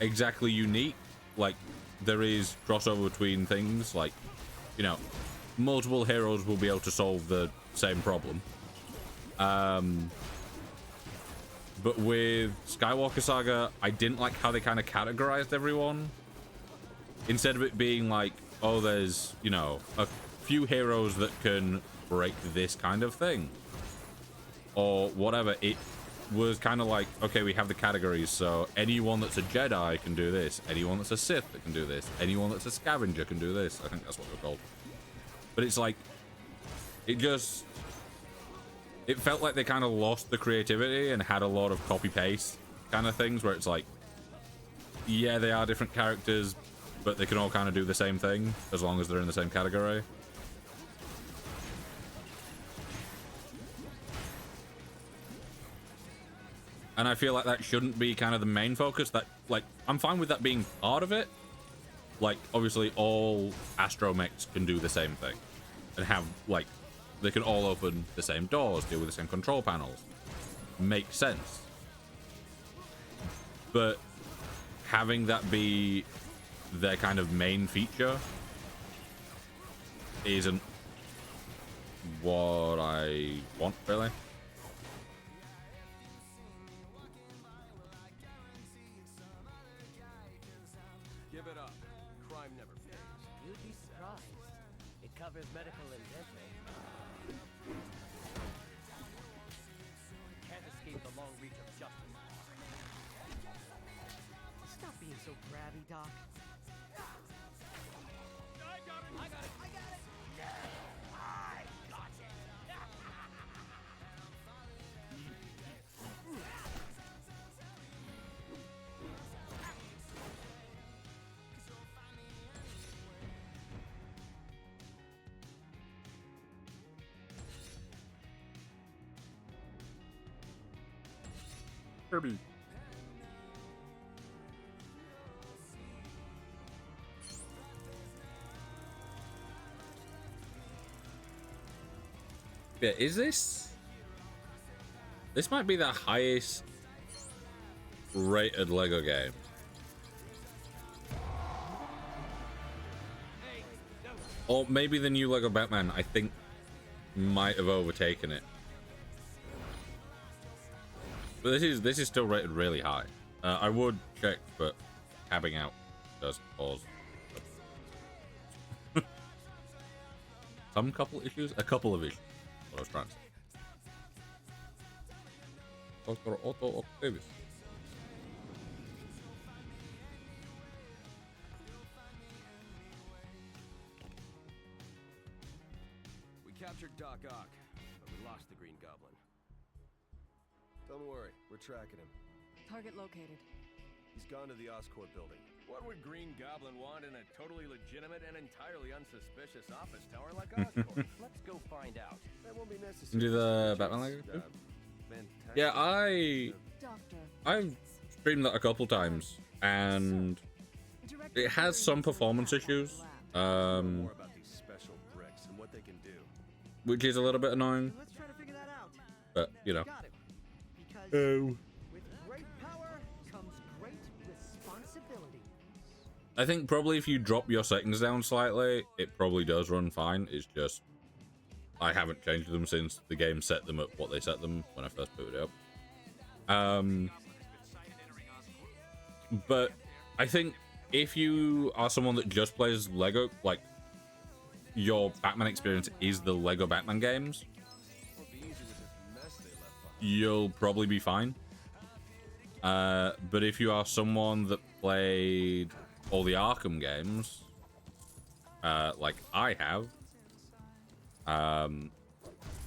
exactly unique. Like, there is crossover between things, like, you know, multiple heroes will be able to solve the same problem. But with Skywalker Saga, I didn't like how they kind of categorized everyone. Instead of it being like, oh, there's, you know, a few heroes that can break this kind of thing. Or whatever, it was kind of like, okay, we have the categories, so anyone that's a Jedi can do this, anyone that's a Sith that can do this, anyone that's a scavenger can do this. I think that's what they're called. But it's like, it felt like they kind of lost the creativity and had a lot of copy-paste kind of things where it's like, yeah, they are different characters, but they can all kind of do the same thing as long as they're in the same category. And I feel like that shouldn't be kind of the main focus. That, like, I'm fine with that being part of it. Like, obviously, all astromechs can do the same thing. And have, like, they can all open the same doors, deal with the same control panels. Makes sense. But having that be their kind of main feature isn't what I want, really. Give it up. Crime never pays. You'd be surprised. It covers medical and dental. Can't escape the long reach of justice. Stop being so grabby, Doc. I got it! I got it! I got it! No! I got it! Kirby. Yeah, is this? This might be the highest rated Lego game. Or maybe the new Lego Batman, I think, might have overtaken it. But this is still rated really high. I would check, but cabbing out does cause some couple issues, a couple of issues. What I was trying to say. Doctor Otto Octavius. We captured Doc Ock, but we lost the Green Goblin. Don't worry, we're tracking him. Target located. He's gone to the Oscorp building. What would Green Goblin want in a totally legitimate and entirely unsuspicious office tower like Oscorp? Let's go find out. That won't be necessary. Do the Batman Lego too? Yeah, I've streamed that a couple times, and it has some performance issues, which is a little bit annoying. Let's try to figure that out. But you know. Because with great power comes great responsibility. I think probably if you drop your settings down slightly, it probably does run fine. It's just I haven't changed them since the game set them at what they set them when I first booted it up. But I think if you are someone that just plays Lego, like your Batman experience is the Lego Batman games, you'll probably be fine. But if you are someone that played all the Arkham games, like I have,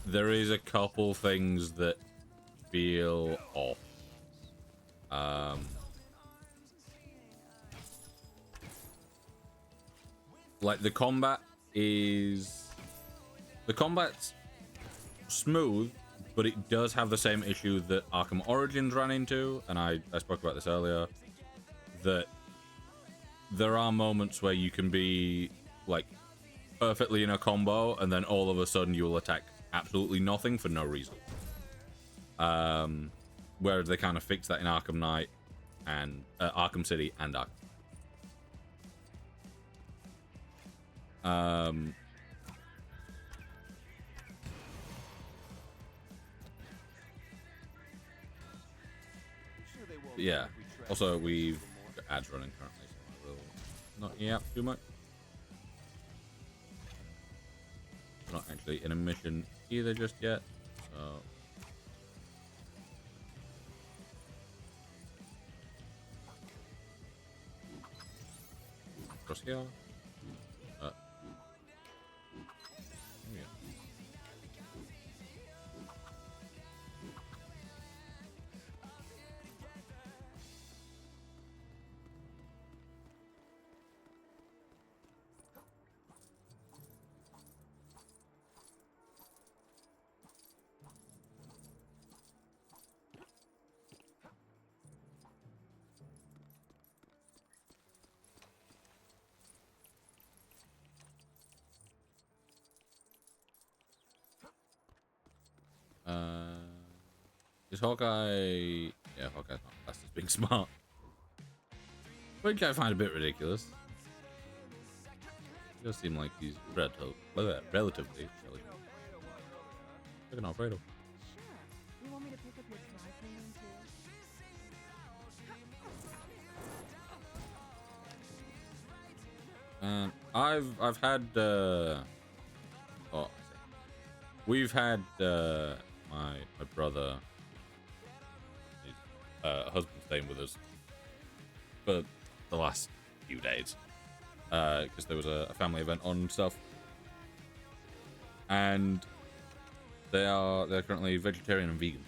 there is a couple things that feel off. Like the combat's smooth, but it does have the same issue that Arkham Origins ran into, and I spoke about this earlier, that there are moments where you can be like perfectly in a combo and then all of a sudden you will attack absolutely nothing for no reason. Whereas they kind of fixed that in Arkham Knight and Arkham City and Arkham. Yeah. Also, we've got ads running currently, so I will not yap too much. We're not actually in a mission either just yet, so. Cross here. Is Hawkeye... Yeah, Hawkeye's not classed as being smart. Which I find a bit ridiculous. It does seem like he's relatively intelligent. Look at Alfredo. Sure. You want me to pick up your dry cleaning too? And I've had we've had my brother, his husband, staying with us for the last few days because there was a family event on and stuff, and they're currently vegetarian and vegan.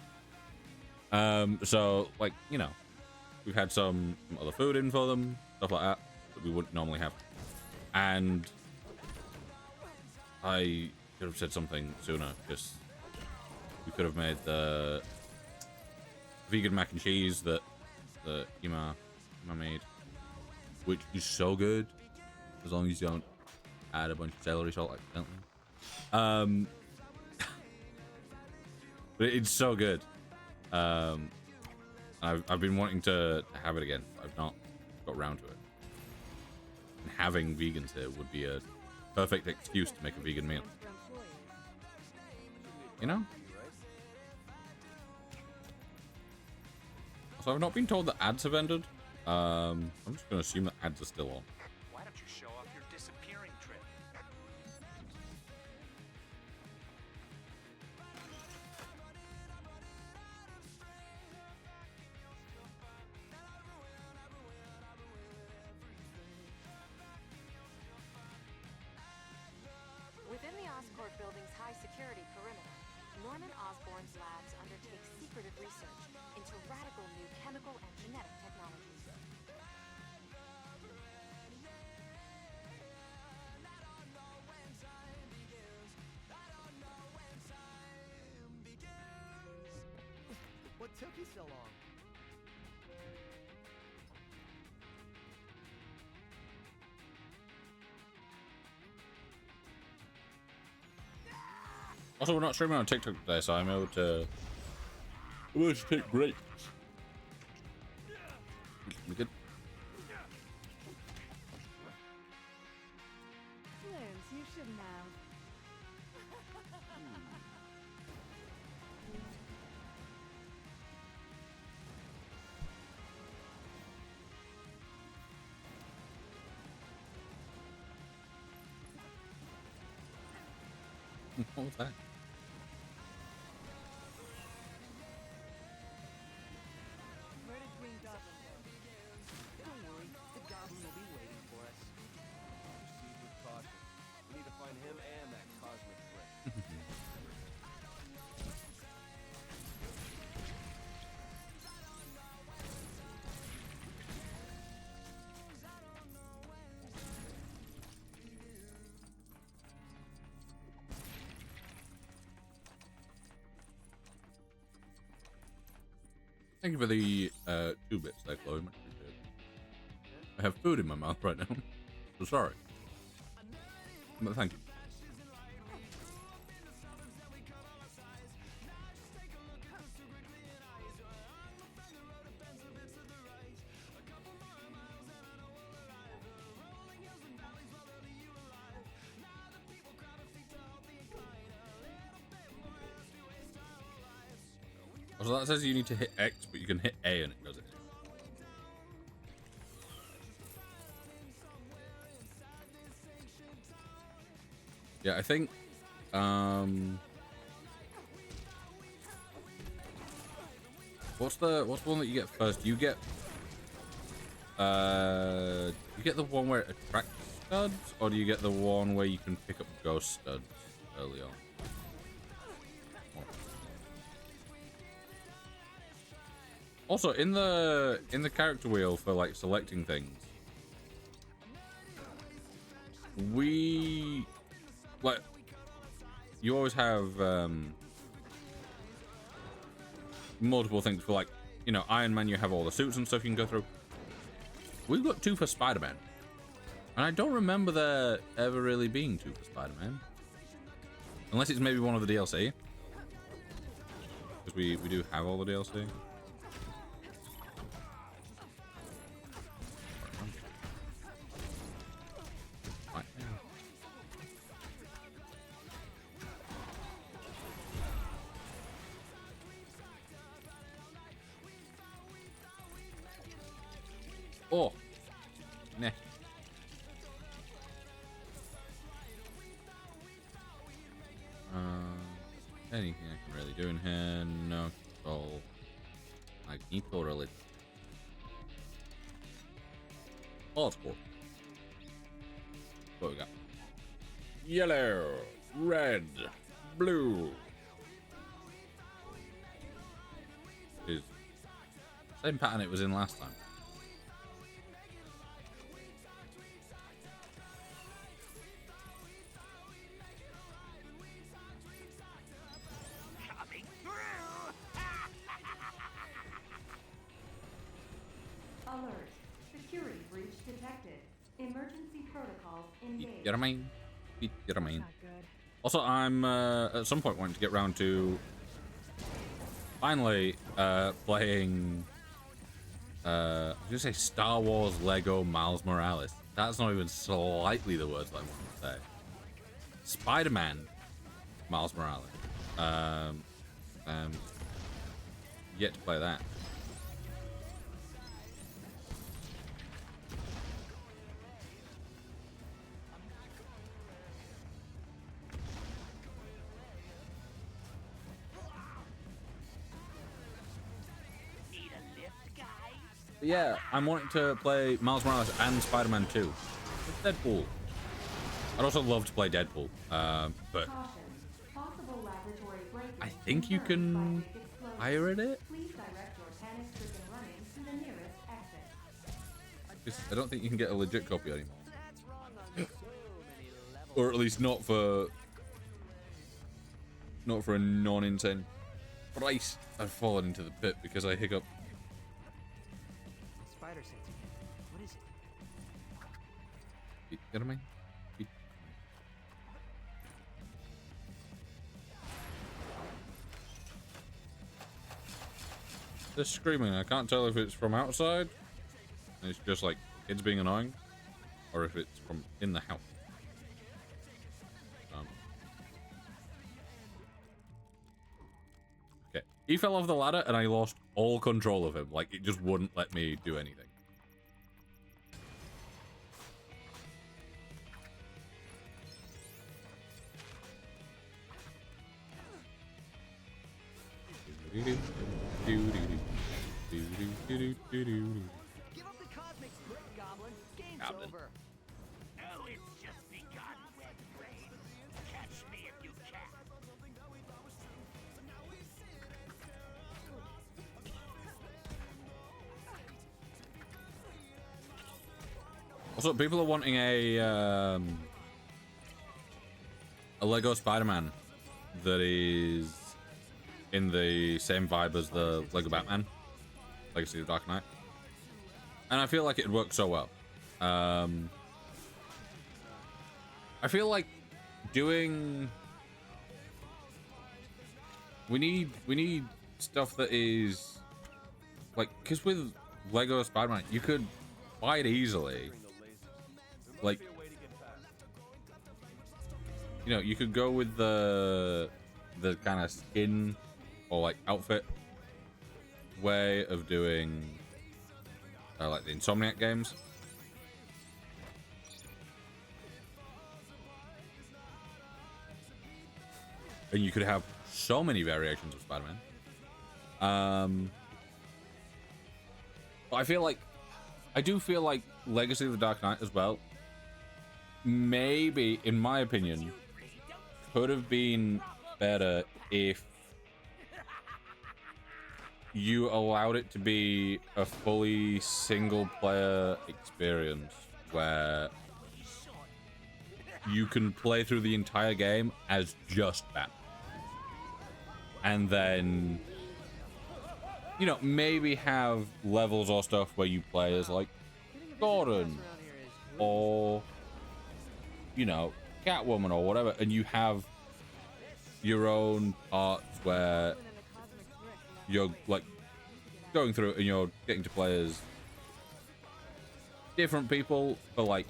So like, you know, we've had some other food in for them, stuff like that we wouldn't normally have. And I could have said something sooner, because we could have made the vegan mac and cheese that Ima made, which is so good, as long as you don't add a bunch of celery salt accidentally. But it's so good. I've been wanting to have it again. I've not got around to it. And having vegans here would be a perfect excuse to make a vegan meal. You know? So I've not been told that ads have ended. I'm just going to assume that ads are still on. Why don't you show off your disappearing trip? Within the Oscorp building's high security perimeter, Norman Osborn's labs undertake secretive research into radical new chemical and genetic technologies. What took you so long? Also, we're not streaming on TikTok today, so I'm able to take breaks. We good? Liz, you shouldn't have. What was that? Where did Green Goblin go? Don't worry, the Goblin will be waiting for us. Proceed with caution. We need to find him and that cosmic brick. Thank you for the 2 bits there, Chloe. Much appreciated. I have food in my mouth right now, so sorry. But thank you. So that says you need to hit X, but you can hit A and it does it. Yeah, I think what's the one that you get first? You get the one where it attracts studs, or do you get the one where you can pick up ghost studs early on? Also, in the character wheel for like selecting things, you always have multiple things for, like, you know, Iron Man. You have all the suits and stuff you can go through. We've got 2 for Spider-Man, and I don't remember there ever really being 2 for Spider-Man, unless it's maybe one of the DLC, because we do have all the DLC. Oh, nah. Anything I can really do in here? No. Control. Magneto related. Oh, that's cool. What we got? Yellow, red, blue. Is same pattern it was in last time. Alert. Security breach detected. Emergency protocols engaged. You know what I mean? You know what I mean? Not good. Also, I'm at some point wanting to get round to finally playing I was gonna say Star Wars Lego Miles Morales. That's not even slightly the words that I want to say. Spider-Man Miles Morales. Yet to play that. But yeah, I'm wanting to play Miles Morales and Spider-Man 2. It's Deadpool. I'd also love to play Deadpool, but I think you can pirate it. I don't think you can get a legit copy anymore, or at least not for a non-insane price. I've fallen into the pit because I hiccup. Spider sense again. What is it? Get me? They're screaming. I can't tell if it's from outside and it's just like kids being annoying, or if it's from in the house. Okay, he fell off the ladder and I lost all control of him. Like, it just wouldn't let me do anything. Give up the cosmic brick, Goblin. Game's over. Oh, it's just begun, wet brain. Catch me if you can. Also, people are wanting a Lego Spider-Man that is in the same vibe as the Lego Batman, Legacy of the Dark Knight, and I feel like it'd work so well. I feel like doing. We need stuff that is like, because with Lego Spider-Man, you could buy it easily. Like, you know, you could go with the kind of skin or like outfit way of doing like the Insomniac games. And you could have so many variations of Spider-Man. But I do feel like Legacy of the Dark Knight as well, maybe, in my opinion, could have been better if you allowed it to be a fully single-player experience where you can play through the entire game as just Batman. And then, you know, maybe have levels or stuff where you play as, like, Gordon or, you know, Catwoman or whatever, and you have your own parts where you're like going through and you're getting to play as different people, but like,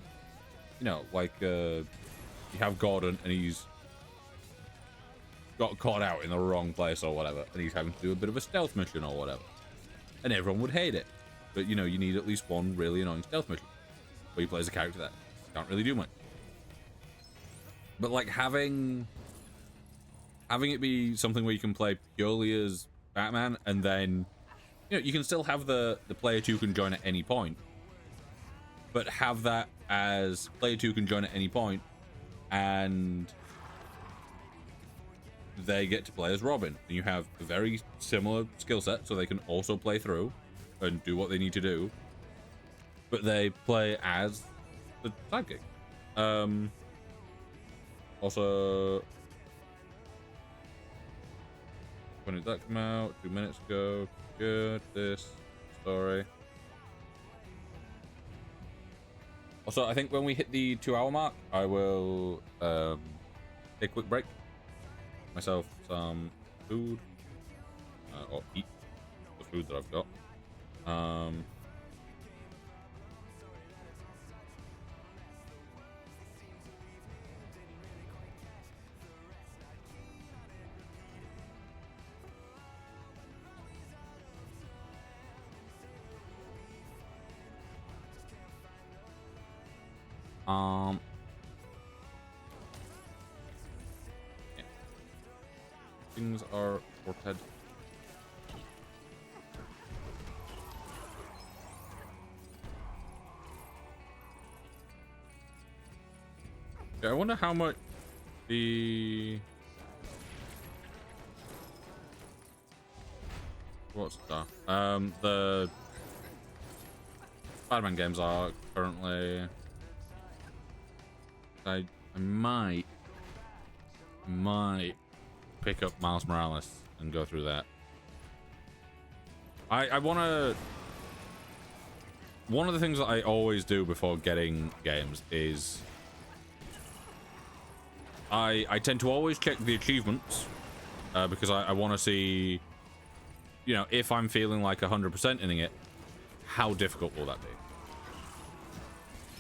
you know, like you have Gordon and he's got caught out in the wrong place or whatever, and he's having to do a bit of a stealth mission or whatever, and everyone would hate it, but you know, you need at least one really annoying stealth mission where you play as a character that can't really do much. But like having it be something where you can play purely as Batman, and then, you know, you can still have the player 2 can join at any point, but have that as player 2 can join at any point and they get to play as Robin, and you have a very similar skill set, so they can also play through and do what they need to do, but they play as the sidekick. Also, when did that come out? 2 minutes ago. Good. This story. Also, I think when we hit the 2-hour mark, I will take a quick break. Myself some food. or eat the food that I've got. Yeah. Things are sorted. Yeah, I wonder how much the what's that? The Spider-Man games are currently. I might pick up Miles Morales and go through that. I want to. One of the things that I always do before getting games is I tend to always check the achievements because I want to see, you know, if I'm feeling like 100%ing it, how difficult will that be?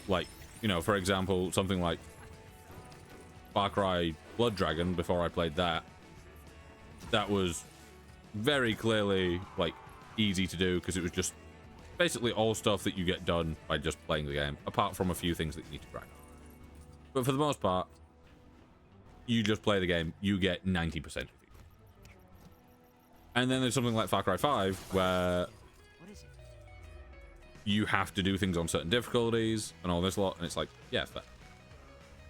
Like, you know, for example, something like Far Cry Blood Dragon, before I played that, that was very clearly, like, easy to do because it was just basically all stuff that you get done by just playing the game, apart from a few things that you need to crack. But for the most part, you just play the game, you get 90% of it. And then there's something like Far Cry 5, where you have to do things on certain difficulties and all this lot, and it's like, yeah, fair.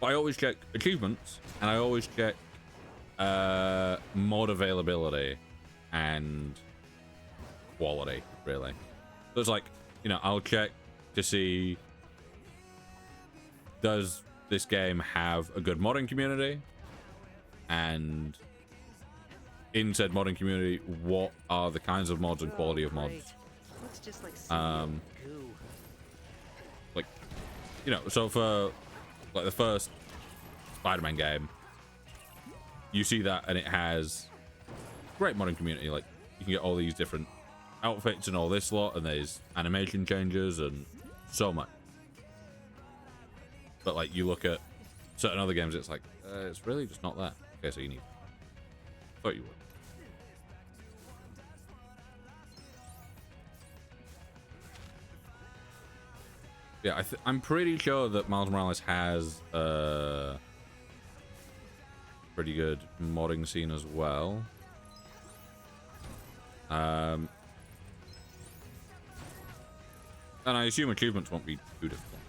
But I always check achievements, and I always check mod availability and quality, really. So it's like, you know, I'll check to see, does this game have a good modding community? And in said modding community, what are the kinds of mods and quality of mods? Like, you know, so for like the first Spider-Man game, you see that and it has great modding community. Like, you can get all these different outfits and all this lot, and there's animation changes and so much. But like, you look at certain other games, it's like, it's really just not that. Okay, so you need. Thought you would. Yeah, I'm pretty sure that Miles Morales has a pretty good modding scene as well. And I assume achievements won't be too difficult.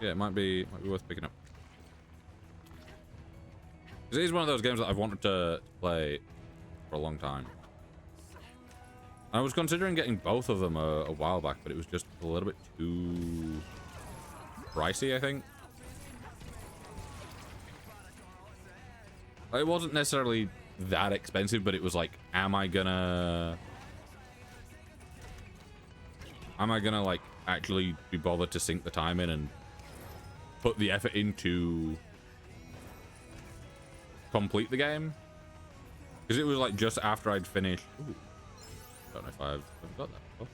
Yeah, it might be worth picking up. It is one of those games that I've wanted to play for a long time. I was considering getting both of them a while back, but it was just a little bit too pricey, I think. It wasn't necessarily that expensive, but it was like, am I gonna like actually be bothered to sink the time in and put the effort into complete the game? Because it was like just after I'd finished. Ooh, don't know if I've got that before.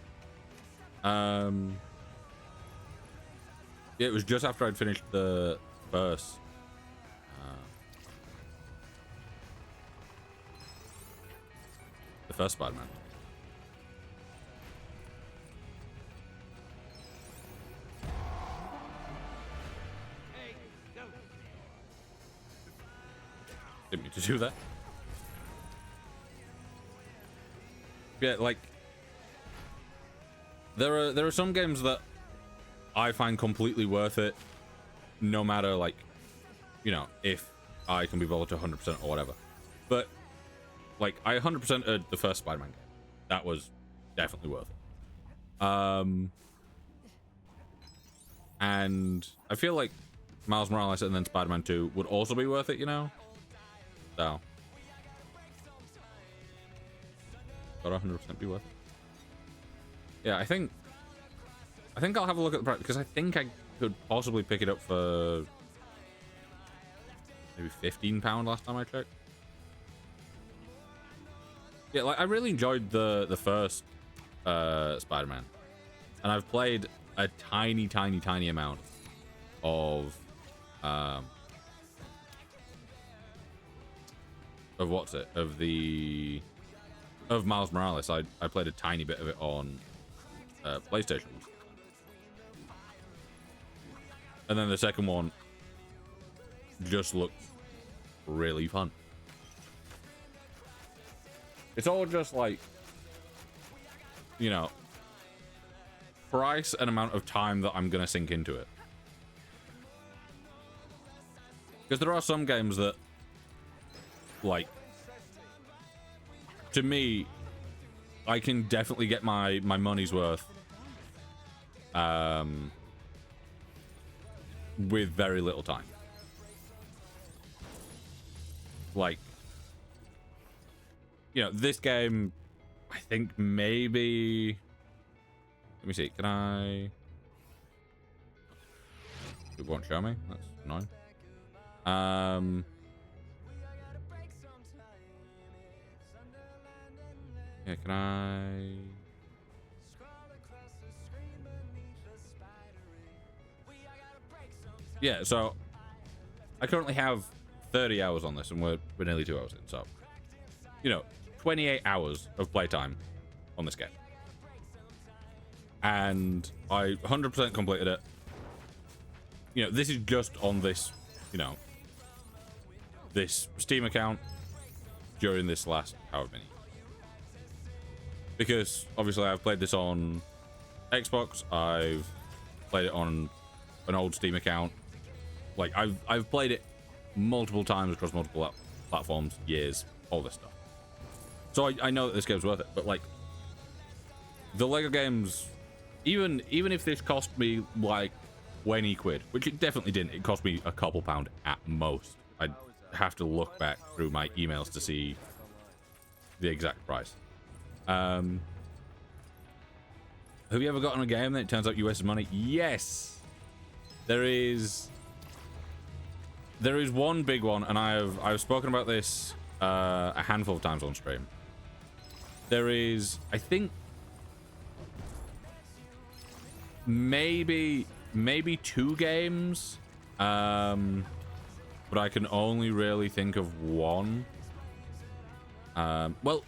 Yeah, it was just after I'd finished the first Spider-Man. Didn't mean to do that. Yeah, like there are some games that I find completely worth it, no matter, like, you know, if I can be bothered to 100% or whatever. But like, I 100%'d the first Spider-Man game. That was definitely worth it. And I feel like Miles Morales and then Spider-Man 2 would also be worth it, you know? So gotta 100% be worth it. Yeah, I think I'll have a look at the price, because I think I could possibly pick it up for maybe £15 last time I checked. Yeah, like I really enjoyed the first Spider-Man, and I've played a tiny amount of what's it of Miles Morales. I played a tiny bit of it on PlayStation, and then the second one just looked really fun. It's all just like, you know, price and amount of time that I'm gonna sink into it. Because there are some games that, like, to me, I can definitely get my money's worth with very little time. Like, you know, this game, I think maybe... Let me see, can I... It won't show me? That's annoying. Yeah, can I... Yeah, so I currently have 30 hours on this, and we're nearly 2 hours in, so, you know, 28 hours of playtime on this game. And I 100% completed it. You know, this is just on this, you know, this Steam account during this last however many. Because, obviously, I've played this on Xbox, I've played it on an old Steam account. Like, I've played it multiple times across multiple platforms, years, all this stuff. So I know that this game's worth it, but like the Lego games, even if this cost me like 20 quid, which it definitely didn't, it cost me a couple pound at most. I'd have to look back through my emails to see the exact price. Have you ever gotten a game that it turns out you wasted money? Yes, there is one big one, and I've spoken about this a handful of times on stream. There is, I think, maybe 2 games, but I can only really think of one. Well,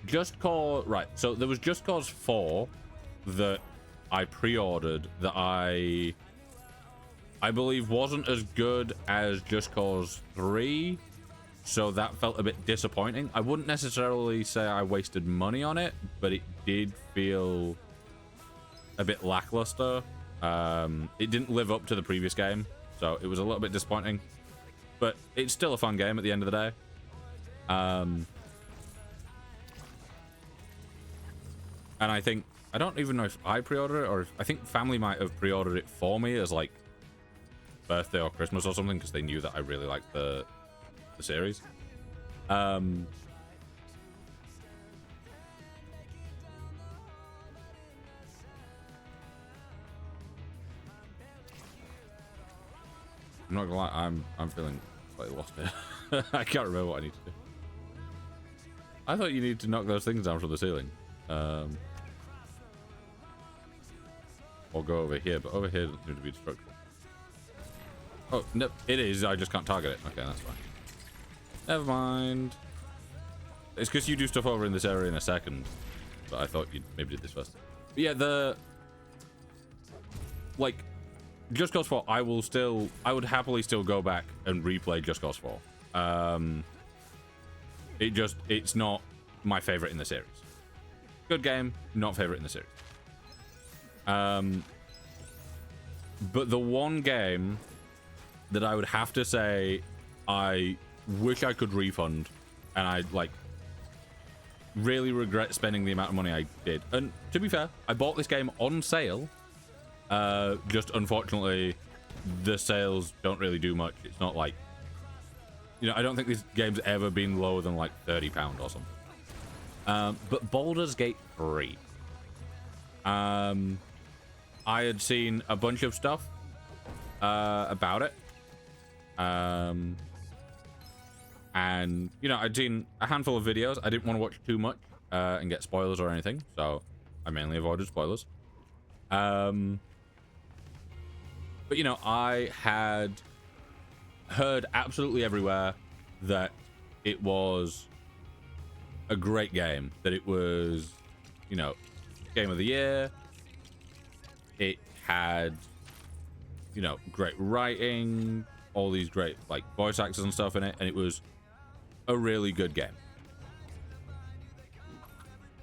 Just Cause, right, so there was Just Cause 4 that I pre-ordered that I believe wasn't as good as Just Cause 3, so that felt a bit disappointing. I wouldn't necessarily say I wasted money on it, but it did feel a bit lackluster. It didn't live up to the previous game, so it was a little bit disappointing, but it's still a fun game at the end of the day. And I think, I don't even know if I pre-ordered it, or if, I think family might have pre-ordered it for me as like birthday or Christmas or something, because they knew that I really liked the series. I'm not gonna lie, I'm feeling slightly lost here. I can't remember what I need to do. I thought you need to knock those things down from the ceiling. Or go over here, but over here doesn't seem to be destructible. Oh, no, it is. I just can't target it. Okay, that's fine. Never mind. It's because you do stuff over in this area in a second, but I thought you'd maybe did this first. But yeah, like, Just Cause 4, I would happily still go back and replay Just Cause 4. It's not my favorite in the series. Good game, not favorite in the series. But the one game that I would have to say I wish I could refund, and I like really regret spending the amount of money I did. And to be fair, I bought this game on sale. Just unfortunately, the sales don't really do much. It's not like, you know, I don't think this game's ever been lower than like £30 or something. But Baldur's Gate 3. I had seen a bunch of stuff And, you know, I'd seen a handful of videos. I didn't want to watch too much and get spoilers or anything, so I mainly avoided spoilers. But, you know, I had heard absolutely everywhere that it was a great game, that it was, you know, game of the year. It had, you know, great writing, all these great, like, voice actors and stuff in it, and it was a really good game.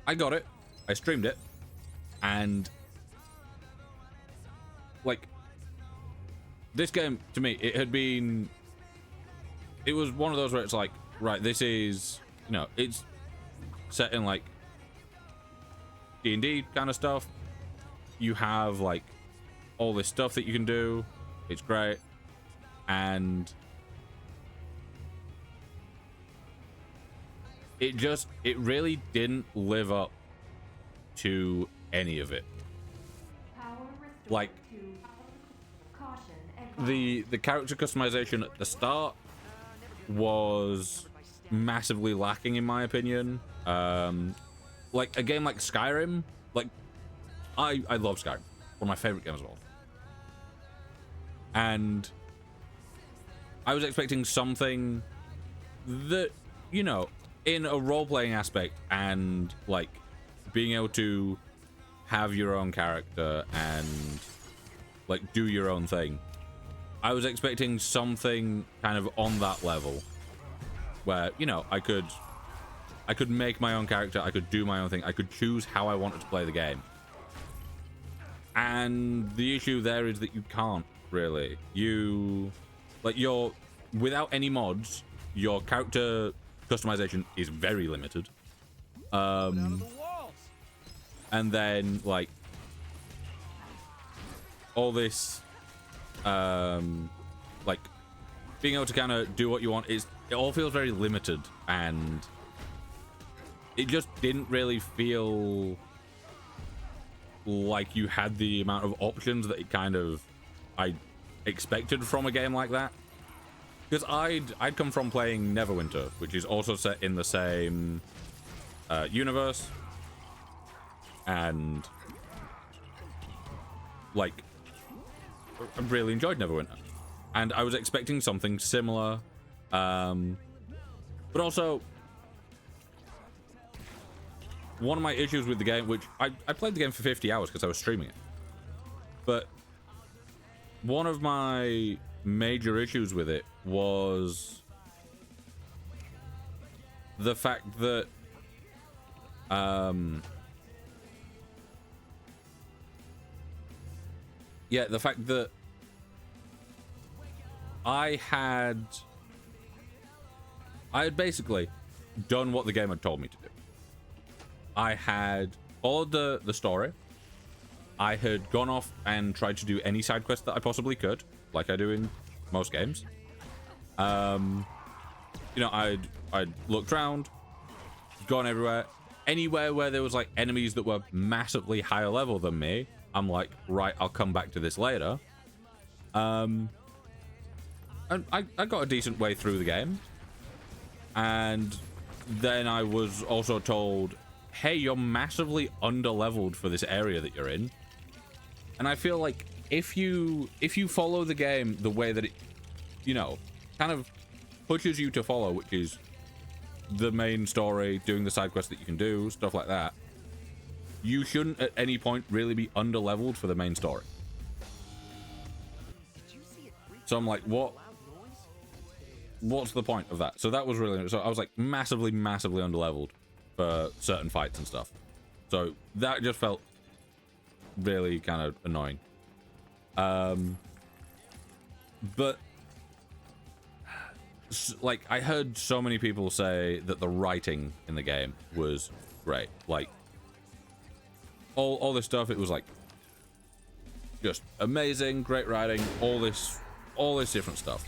I got it, I streamed it, and, like, this game, to me, it was one of those where it's like, right, this is, you know, it's set in, like, D&D kind of stuff. You have, like, all this stuff that you can do. It's great. And it really didn't live up to any of it. Like, the character customization at the start was massively lacking, in my opinion. Like a game like Skyrim, like I love Skyrim, one of my favorite games of all. And I was expecting something that, you know, in a role-playing aspect and like being able to have your own character and like do your own thing. I was expecting something kind of on that level where, you know, I could make my own character, I could do my own thing, I could choose how I wanted to play the game. And the issue there is that you can't really. Without any mods, your character customization is very limited. And then, like, all this, like, being able to kind of do what you want it all feels very limited, and it just didn't really feel like you had the amount of options that I expected from a game like that. Because I'd come from playing Neverwinter, which is also set in the same universe, and like I really enjoyed Neverwinter, and I was expecting something similar, but also one of my issues with the game, which I played the game for 50 hours because I was streaming it, but one of my major issues with it was the fact that the fact that I had basically done what the game had told me to do. I had followed the story. I had gone off and tried to do any side quest that I possibly could, like I do in most games. You know, I'd looked around, gone everywhere. Anywhere where there was like enemies that were massively higher level than me, I'm like, right, I'll come back to this later. And I got a decent way through the game. And then I was also told, hey, you're massively underleveled for this area that you're in. And I feel like if you follow the game the way that it, you know, kind of pushes you to follow, which is the main story, doing the side quests that you can do, stuff like that, you shouldn't at any point really be underleveled for the main story. So I'm like, what's the point of that? So that was really, so I was like massively underleveled for certain fights and stuff. So that just felt really kind of annoying. But like I heard so many people say that the writing in the game was great. Like all this stuff, it was like just amazing, great writing, all this different stuff.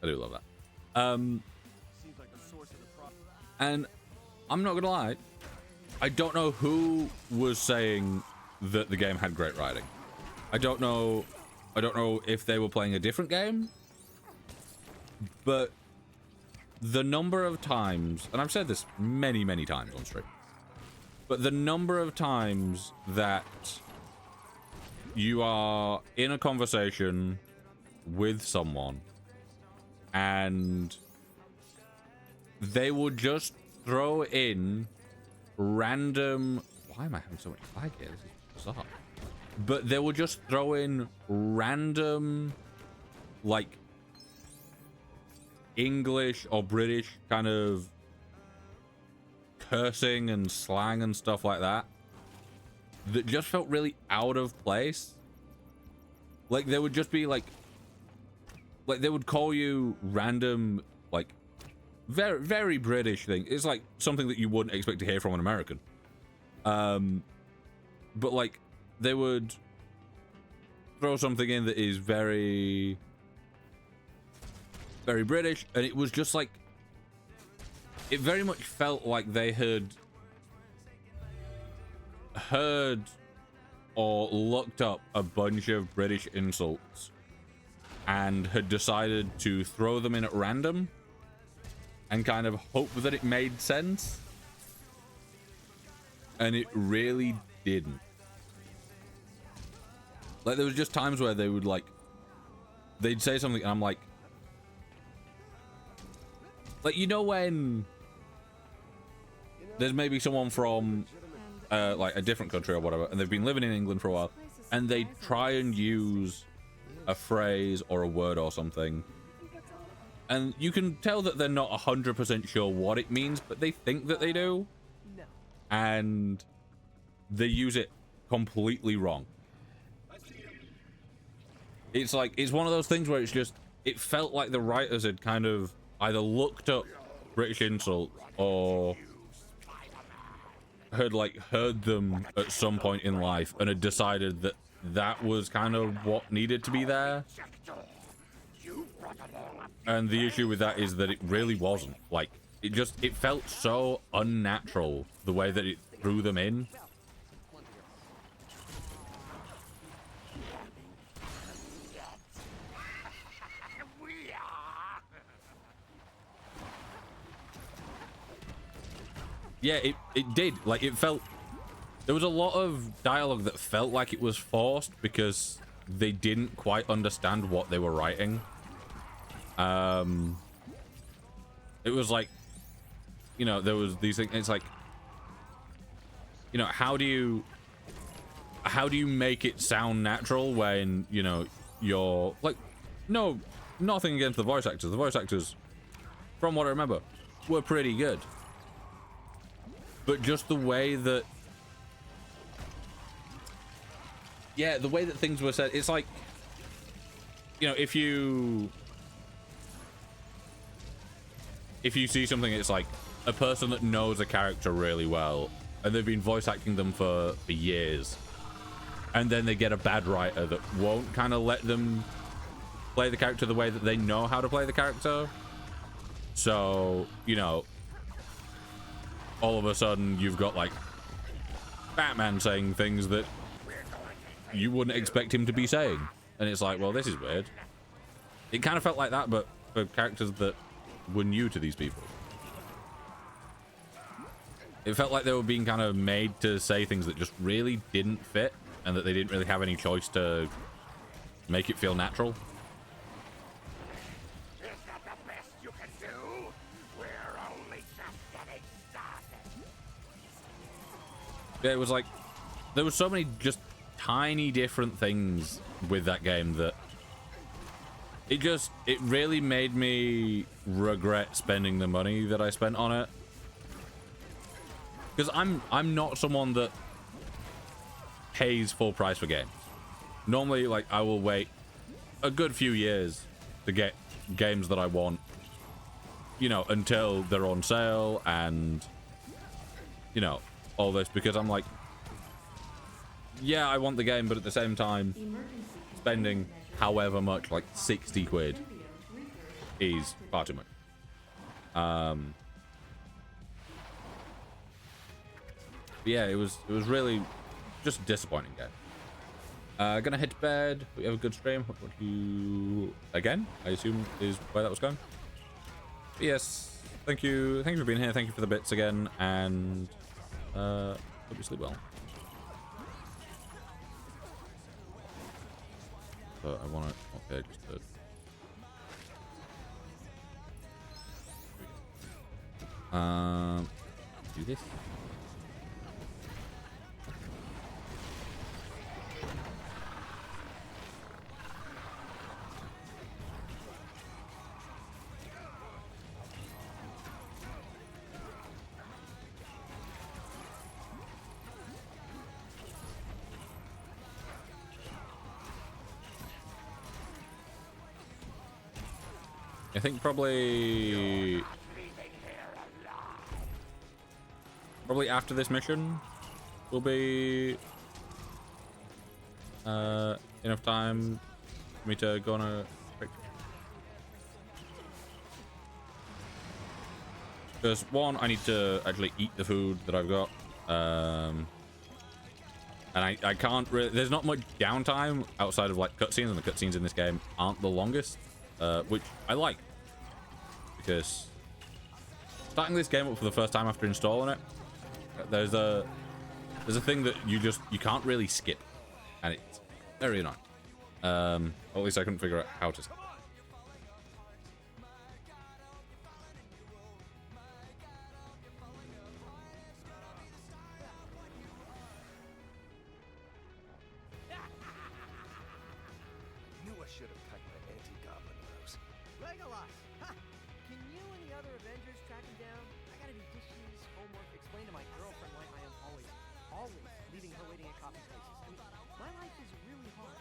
I do love that. And I'm not gonna lie, I don't know who was saying that the game had great writing. I don't know if they were playing a different game, but the number of times, and I've said this many, many times on stream, but the number of times that you are in a conversation with someone and they would just throw in random... Why am I having so much lag here? This is bizarre. But they would just throw in random, like, English or British kind of cursing and slang and stuff like that that just felt really out of place. Like, they would just be like they would call you random, like, very, very British thing. It's like something that you wouldn't expect to hear from an American. But like, they would throw something in that is very, very British, and it was just like, it very much felt like they had heard or looked up a bunch of British insults and had decided to throw them in at random and kind of hope that it made sense. And it really didn't. Like, there was just times where they would, like, they'd say something and I'm like, you know, when there's maybe someone from like a different country or whatever, and they've been living in England for a while, and they try and use a phrase or a word or something, and you can tell that they're not 100% sure what it means, but they think that they do, and they use it completely wrong. It's like, it's one of those things where it's just, it felt like the writers had kind of either looked up British insults or had, like, heard them at some point in life and had decided that that was kind of what needed to be there. And the issue with that is that it really wasn't. Like, it felt so unnatural the way that it threw them in. Yeah, it did. Like, it felt... There was a lot of dialogue that felt like it was forced because they didn't quite understand what they were writing. It was like, you know, there was these things... It's like, you know, how do you make it sound natural when, you know, you're... Like, no, nothing against the voice actors. The voice actors, from what I remember, were pretty good. But just the way that... Yeah, the way that things were said, it's like... You know, if you see something, it's like a person that knows a character really well, and they've been voice acting them for years, and then they get a bad writer that won't kind of let them play the character the way that they know how to play the character. So, you know... all of a sudden you've got like Batman saying things that you wouldn't expect him to be saying, and it's like, well, this is weird. It kind of felt like that, but for characters that were new to these people. It felt like they were being kind of made to say things that just really didn't fit, and that they didn't really have any choice to make it feel natural. Yeah, it was like, there was so many just tiny different things with that game that it really made me regret spending the money that I spent on it. Because I'm not someone that pays full price for games. Normally, like, I will wait a good few years to get games that I want, you know, until they're on sale and, you know, all this, because I'm like, yeah, I want the game, but at the same time, spending however much, like 60 quid, is far too much. But yeah, it was really just a disappointing game. Gonna head to bed. We have a good stream. What you again? I assume is where that was going. But yes, thank you for being here. Thank you for the bits again, and hope you sleep well. So I want to just to do this. I think probably after this mission will be enough time for me to go on a quick. Because one, I need to actually eat the food that I've got, and I can't really. There's not much downtime outside of like cutscenes, and the cutscenes in this game aren't the longest. Which I like, because starting this game up for the first time after installing it, there's a thing that you can't really skip, and it's very annoying. At least I couldn't figure out how to skip. Legolas! Ha! Can you and the other Avengers track him down? I gotta do dishes, homework, explain to my girlfriend why I am always leaving her waiting at coffee places. I mean, my life is really hard.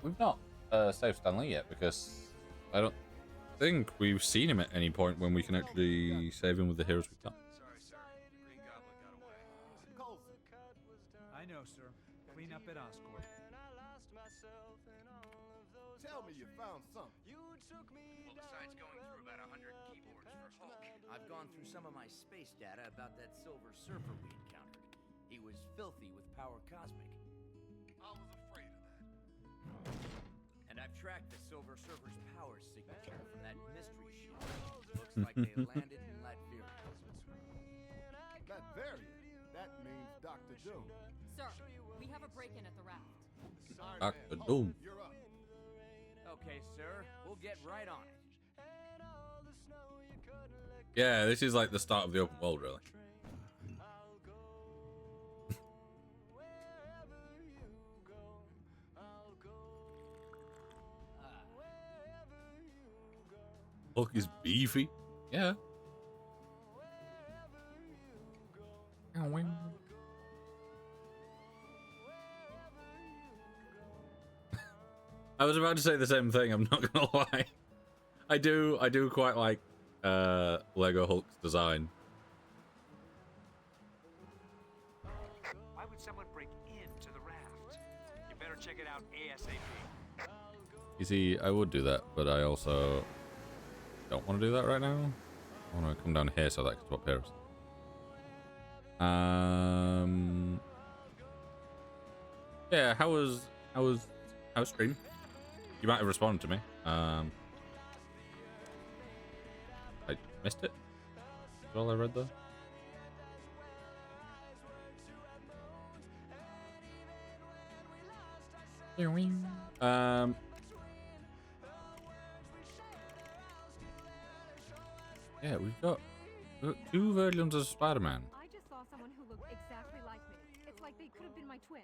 We've not saved Stanley yet, because I don't think we've seen him at any point when we can actually save him with the heroes we've got. Sorry, sir. The Green Goblin got away. I know, sir. Clean up at Oscorp. Tell me you found something. Well, besides going through about 100 keyboards for Hulk, I've gone through some of my space data about that Silver Surfer we encountered. He was filthy with power cosmic. I was afraid of that. And I've tracked the Silver Surfer's power signature from that mystery shield. Looks like they landed in Latveria. Latveria? That means Dr. Doom. Sir, we have a break-in at the raft. Dr. Doom. You're up. Okay, sir. We'll get right on it. Yeah, this is like the start of the open world, really. Hulk is beefy. Yeah. I was about to say the same thing, I'm not gonna lie. I do quite like Lego Hulk's design. Why would someone break into the raft? You better check it out ASAP. You see, I would do that, but I also don't want to do that right now. I want to come down here so that I can swap heroes. Yeah, how was stream? You might have responded to me. I missed it. That's all I read though. Yeah, we've got 2 versions of Spider-Man. I just saw someone who looked my twin.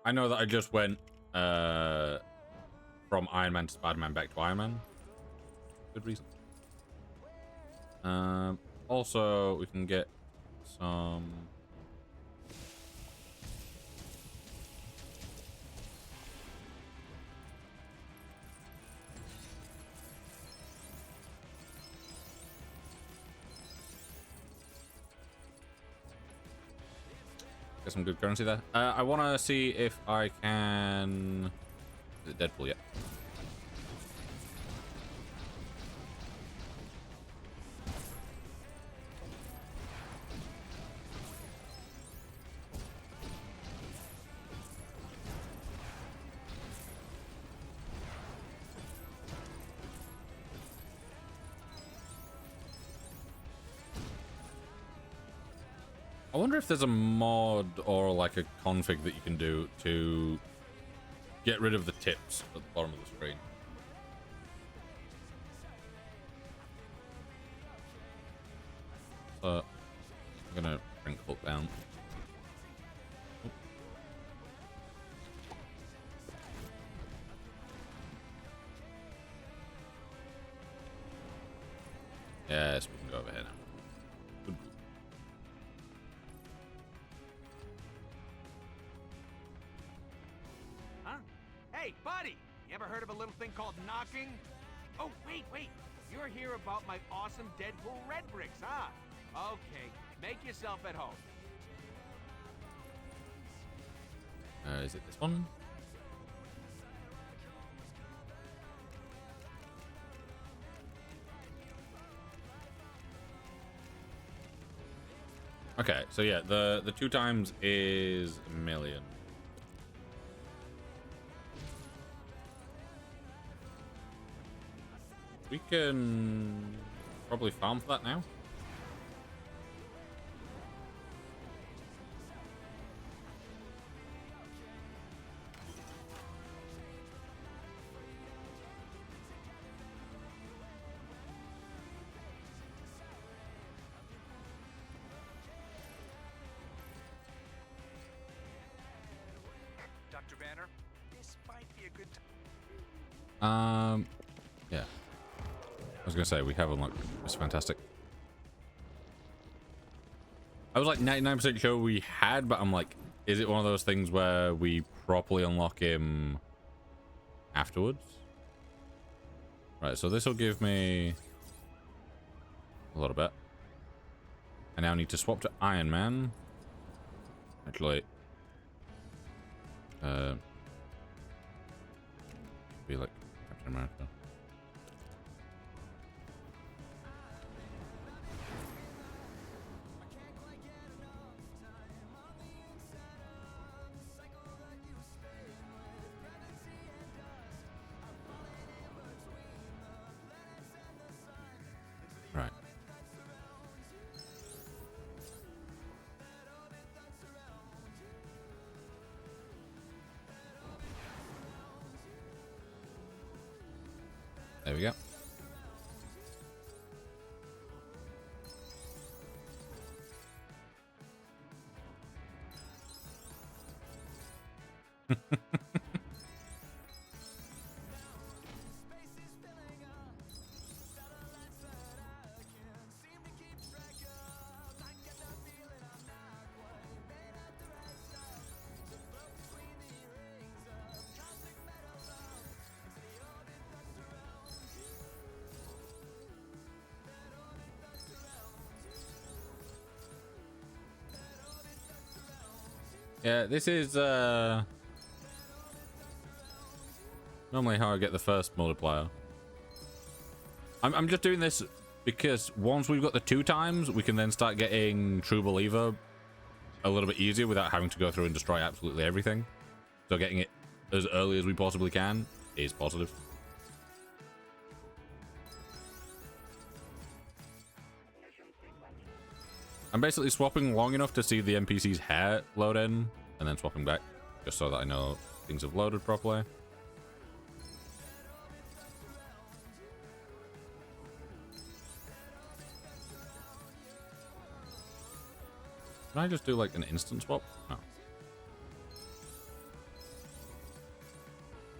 I know that I just went from Iron Man to Spider-Man back to Iron Man. Good reason. Also, we can get some... Get some good currency there. I want to see if I can... Is it Deadpool yet? I wonder if there's a mod or like a config that you can do to get rid of the tips at the bottom of the screen. So I'm gonna bring Hulk down. Yes, we can go over here now. Hey, buddy! You ever heard of a little thing called knocking? Oh, wait. You're here about my awesome Deadpool red bricks, huh? Okay, make yourself at home. Is it this one? Okay, so yeah, the 2 times is a million. We can probably farm for that now. Dr. Banner, this might be a good time. Yeah. I was gonna say we have unlocked. It's fantastic. I was like 99% sure we had, but I'm like, is it one of those things where we properly unlock him afterwards? Right, so this will give me a little bit. I now need to swap to Iron Man. Actually, be like Captain America. Right. There we go. Yeah, this is normally how I get the first multiplier. I'm just doing this because once we've got the 2 times, we can then start getting True Believer a little bit easier without having to go through and destroy absolutely everything. So getting it as early as we possibly can is positive. I'm basically swapping long enough to see the NPC's hair load in, and then swapping back, just so that I know things have loaded properly. Can I just do like an instant swap? No.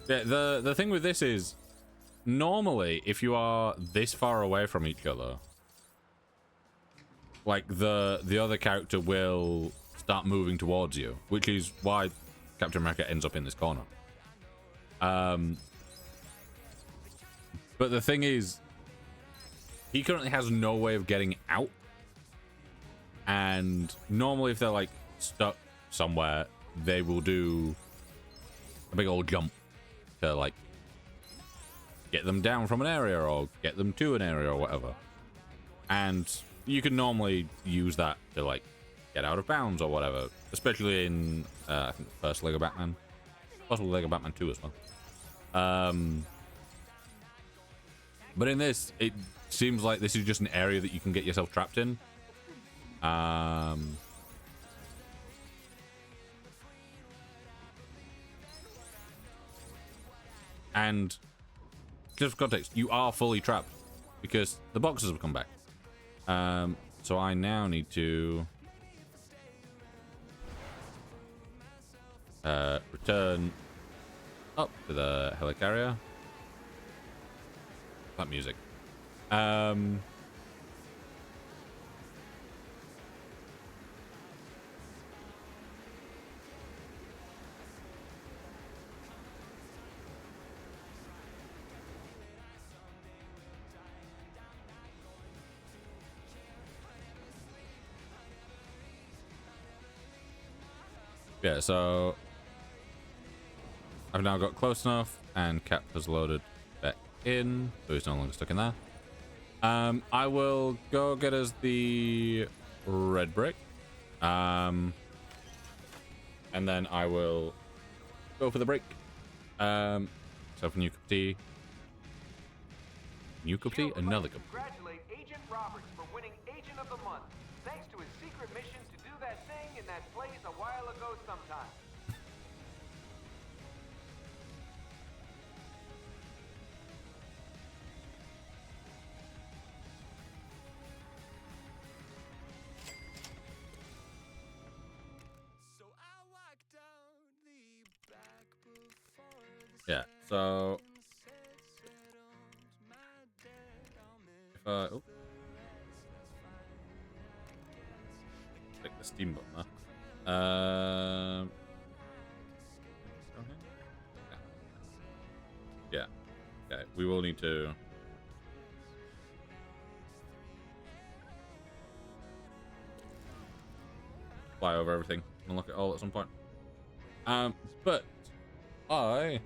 Yeah, the thing with this is, normally, if you are this far away from each other, like the other character will start moving towards you, which is why Captain America ends up in this corner. But the thing is, he currently has no way of getting out. And normally if they're like stuck somewhere, they will do a big old jump to like get them down from an area or get them to an area or whatever. And you can normally use that to like get out of bounds or whatever, especially in I think the first Lego Batman, possibly Lego Batman 2 as well. But in this, it seems like this is just an area that you can get yourself trapped in. And just for context, you are fully trapped because the boxes have come back. So I now need to return up to the helicarrier. That music. Yeah, so I've now got close enough, and Cap has loaded back in, so he's no longer stuck in there. I will go get us the red brick, and then I will go for the break. So for new cup of tea, another cup. Congratulate Agent Roberts for winning Agent of the Month, thanks to his secret mission to do that thing in that place a while ago sometime. Yeah, so if I click the Steam button there. Yeah. Okay, we will need to fly over everything and look at all at some point. But I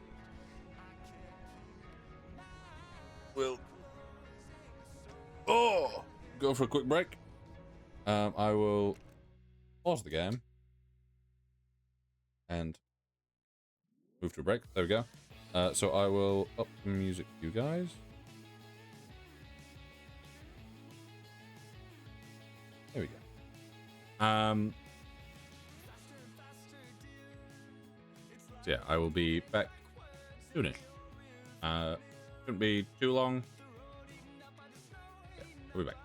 will go for a quick break. I will pause the game and move to a break. There we go. So I will up the music for you guys. There we go. So yeah, I will be back soonish. Shouldn't be too long. Yeah, we'll be back.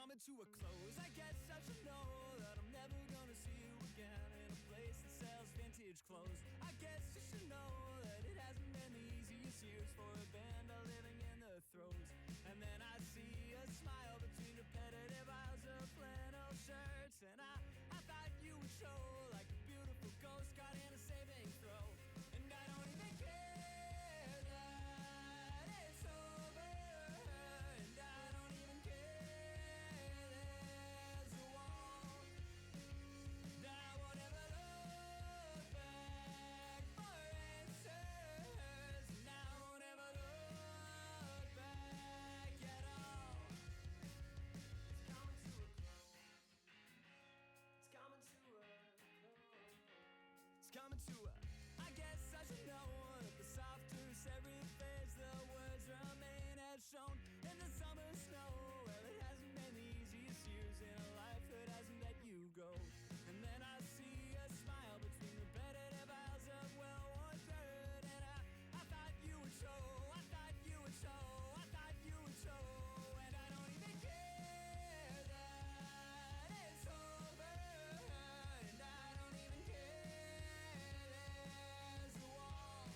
coming to a close. I guess I should know that I'm never gonna see you again in a place that sells vintage clothes. I guess you should know that it hasn't been the easiest years for a band living in the throes. And then I see a smile between repetitive aisles of flannel shirts, and I thought you would show like a beautiful ghost caught in a saving throw. And I don't even care that it's over, and I don't even care there's a wall that I won't ever look back for answers, and I won't ever look back at all. It's coming to a close. It's coming to a close. It's coming to a. I guess I should know that the softer every phase the words remain as shown in the summer snow. Well, it hasn't been the easiest years in a life that hasn't let you go. And then I see a smile between repetitive aisles of well-worn dirt, and I thought you would show, I thought you would show, I thought you would show, and I don't even care that it's over, and I don't even care there's a wall.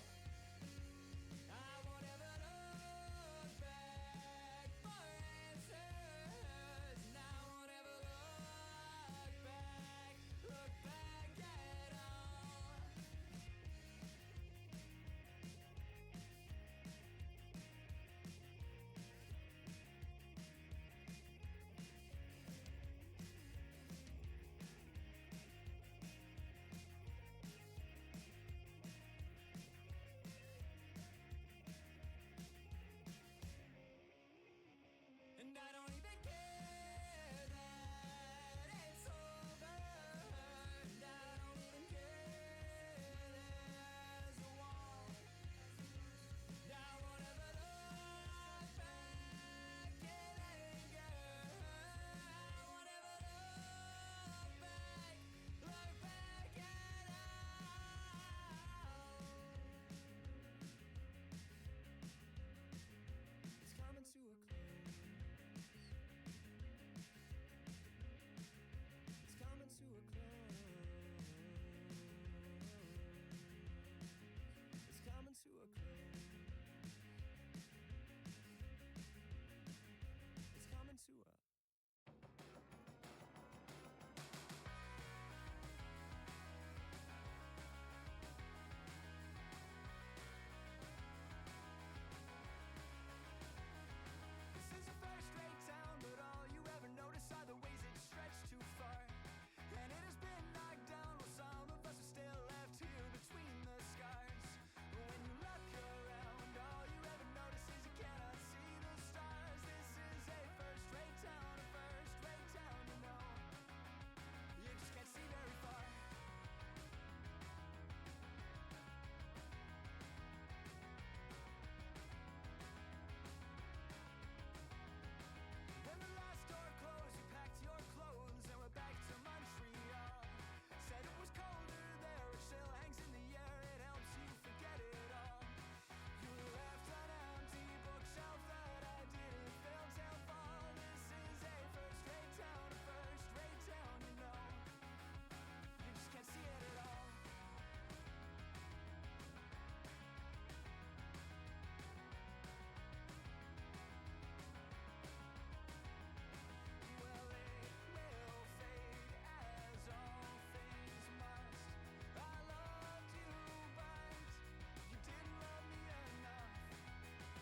I won't ever look back for answers, and I won't ever look back at all. And I don't even care that it's over, and I don't even care there's a wall. I won't ever look back in anger. I won't ever look back at all. It's coming to a close. It's coming to a close. It's coming to a close. It's coming to a. This is a first-rate town, but all you ever notice are the ways it stretched too far. And it has been knocked down, while some of us are still left here between the scars. When you look around, all you ever notice is you cannot see the stars. This is a first-rate town, you know. You just can't see very far. When the last door closed, you packed your clothes and went back to Montreal. Said it was colder there, it still hangs in the air, it helps you forget it all. You left an empty bookshelf that I didn't fill till fall. This is a first-rate town, you know. You just can't see it at all. Well, it will fade as all things must. I loved you, but you didn't love me enough.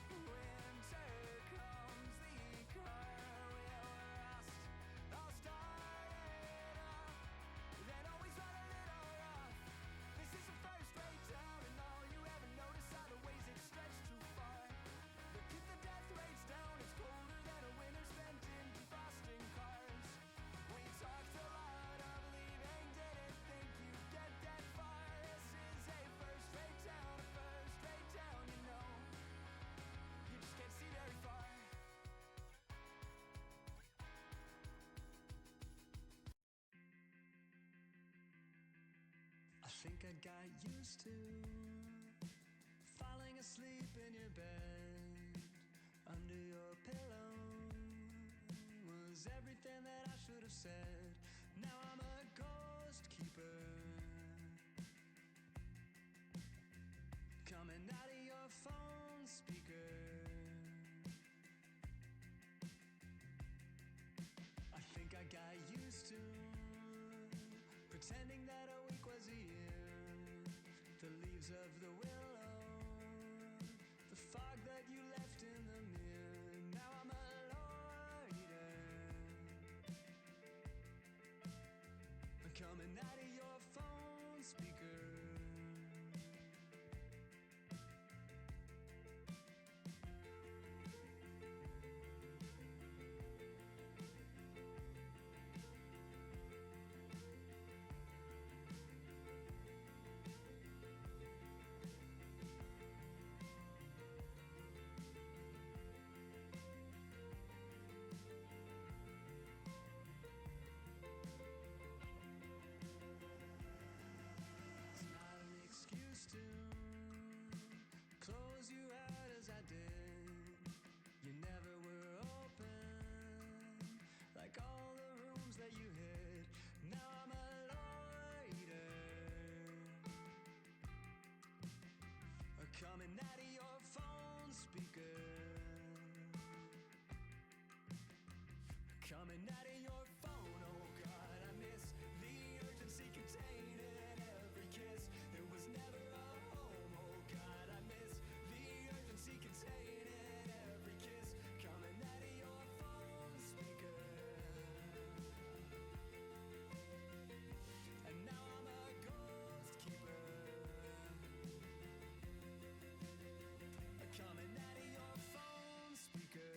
Winter comes, the car will rust. I'll start it up, then always run a little rough. This is a first-rate town, and all you ever notice are the ways it stretched too far. But keep the death rates down, it's colder than a winter spent in defrosting cars. We talked a lot of leaving, didn't think you'd get that far. This is a first-rate town, you know. You just can't see very far. I think I got used to falling asleep in your bed under your pillow. Was everything have said. Now I'm a ghost keeper, coming out of your phone speaker. I think I got used to pretending that a week was a year. The leaves of the willow, the fog that you left in the mirror. Now I'm a loiter, coming out of your phone speaker. Close you out as I did. You never were open, like all the rooms that you hid. Now I'm a loiter, coming out of your phone speaker, coming out of your phone. Oh God, I miss the urgency contained in every kiss. There was never a home. Oh God, I miss the urgency contained in every kiss, coming out of your phone speaker. And now I'm a ghost keeper, coming out of your phone speaker.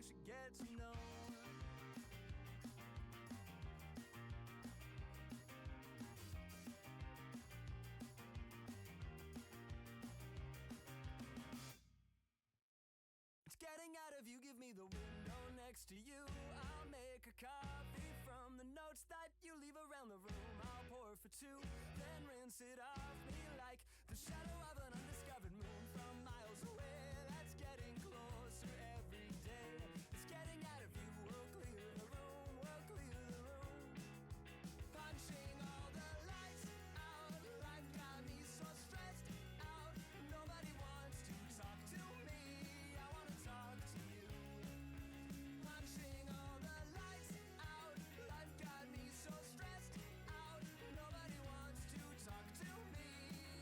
should get to know. It's getting out of you, give me the window next to you. I'll make a coffee from the notes that you leave around the room. I'll pour for two, then rinse it off me like the shadow of an undiscovered moon from miles away. That's getting closer every day. It's getting out of you, we'll clear the room, we'll clear the room. Punching all the lights out, life got me so stressed out. Nobody wants to talk to me, I wanna talk to you. Punching all the lights out, life got me so stressed out. Nobody wants to talk to me,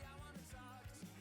I wanna talk to you.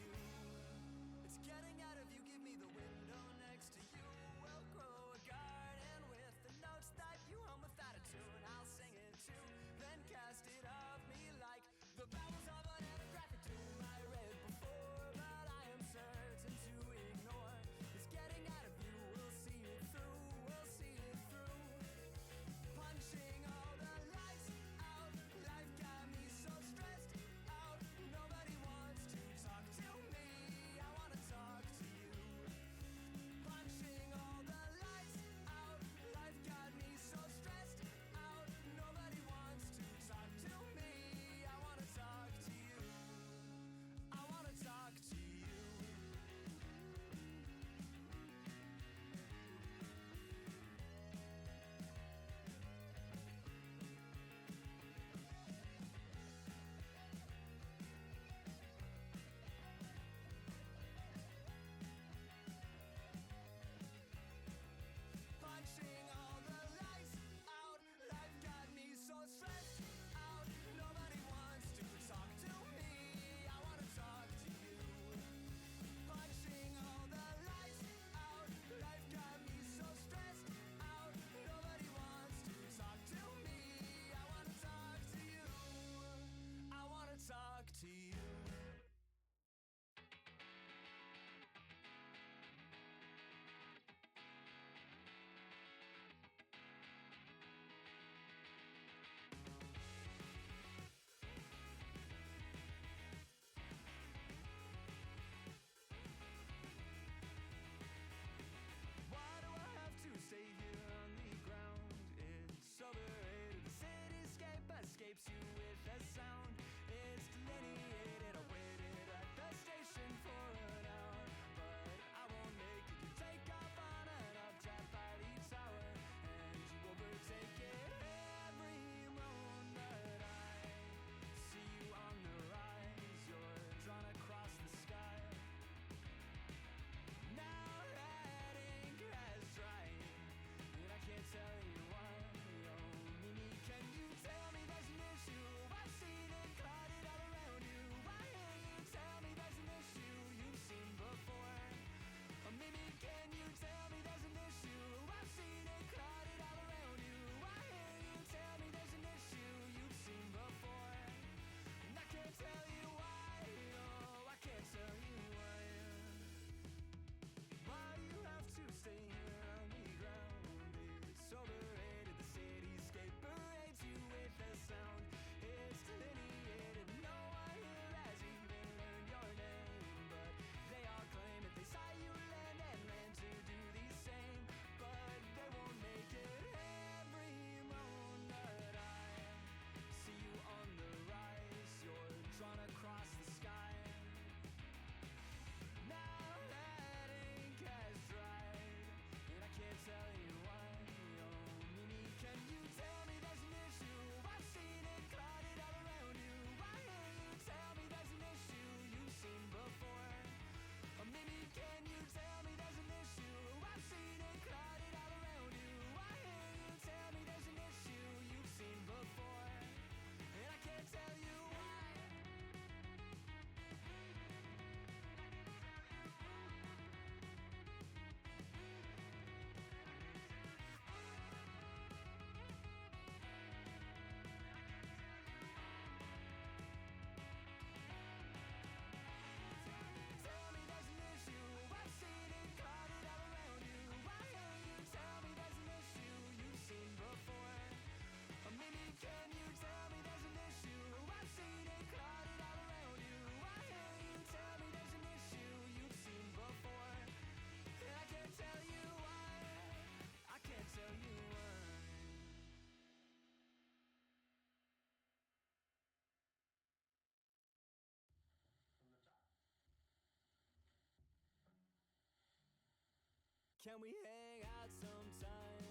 Can we hang out sometime?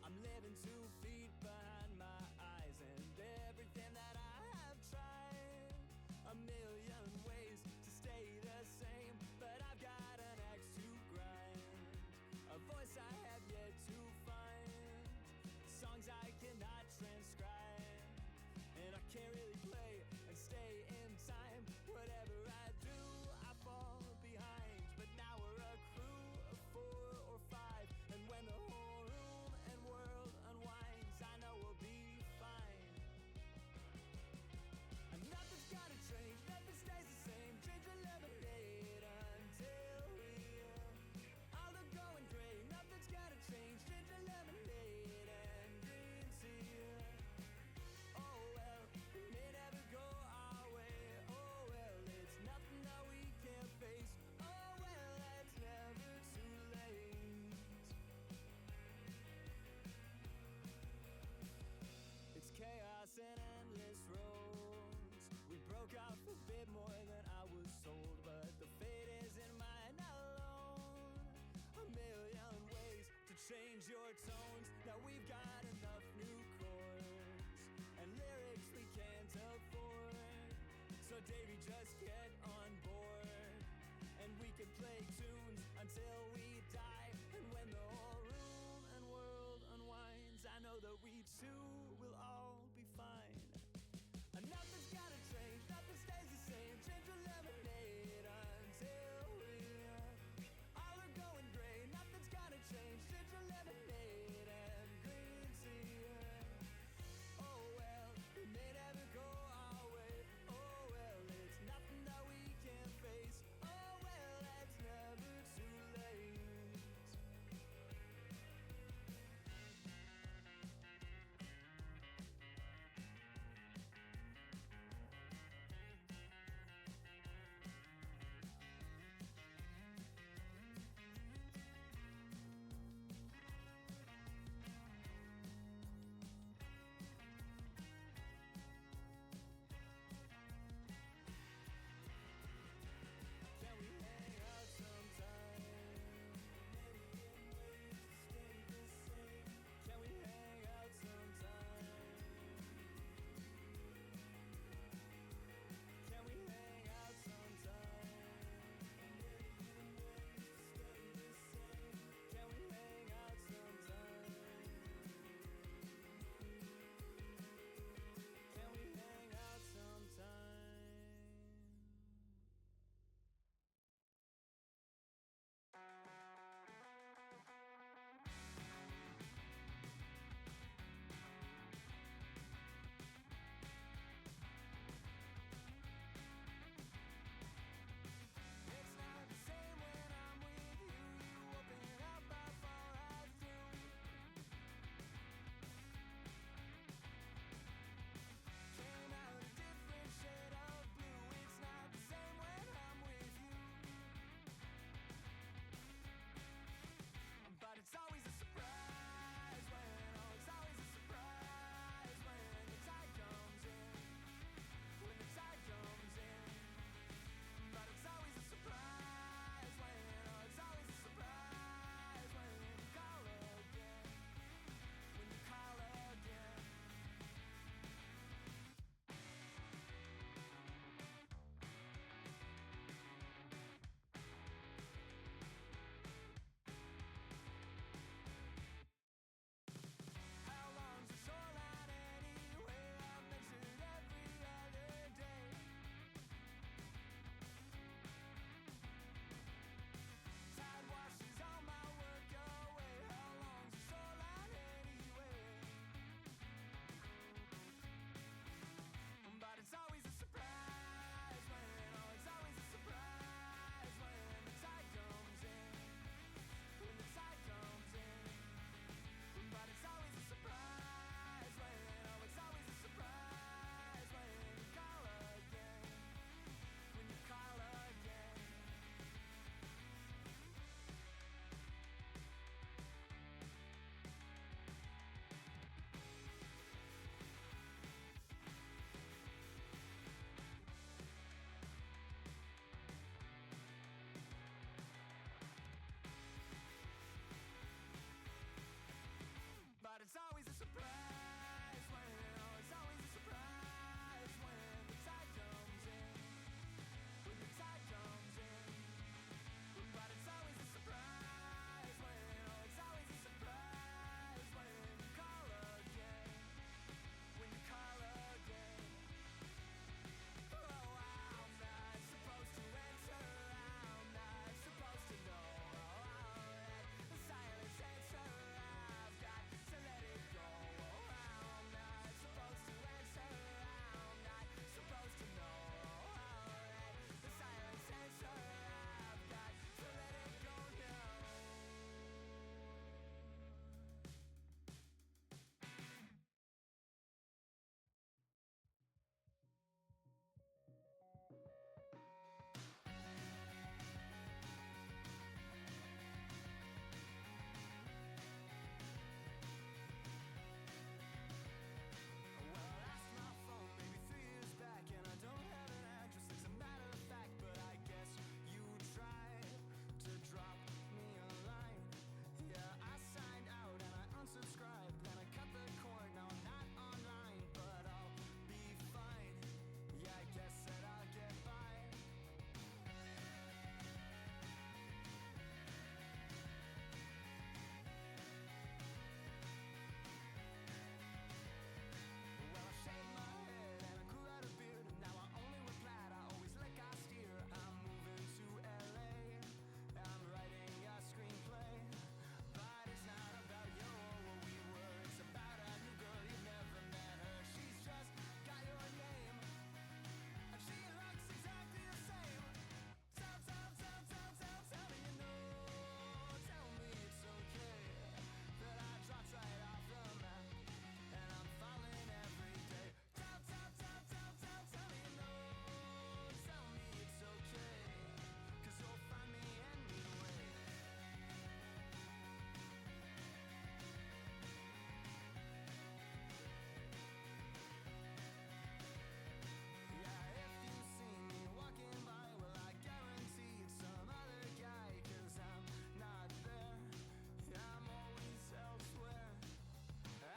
I'm living 2 feet behind my eyes, and everything that I have tried, a million ways to stay the same, but I've got an axe to grind, a voice I have yet to find, songs I cannot transcribe, and I can't really play and stay in time. Whatever I do, I fall behind, but now we're a crew of 4 or 5, and when the whole room and world unwinds, I know we'll be fine. And nothing's gotta change, nothing stays the same. Ginger lemonade until we all are going gray. Nothing's gotta change, ginger lemonade and green tea. Oh well, it may never go our way. Oh well, it's nothing that we can't face. Oh well, it's never too late. It's chaos and endless roads. We broke off a bit more than I was told, but the fate isn't mine alone. A million ways to change your tones. Now we've got enough new chords and lyrics we can't afford. So Davey, just get on board, and we can play tunes until we die. And when the whole room and world unwinds, I know that we too will all be fine. And nothing's gotta change, nothing stays the same. Ginger lemonade until we all are going gray. Nothing's gotta change, ginger lemonade and green tea. Oh well, it may never go our way. Oh well, it's nothing that we can't face. Oh well, it's never too late.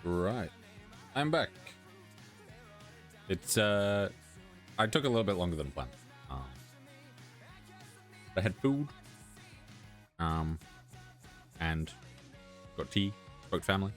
Right. I'm back. It's, I took a little bit longer than planned. I had food. And got tea, spoke to family.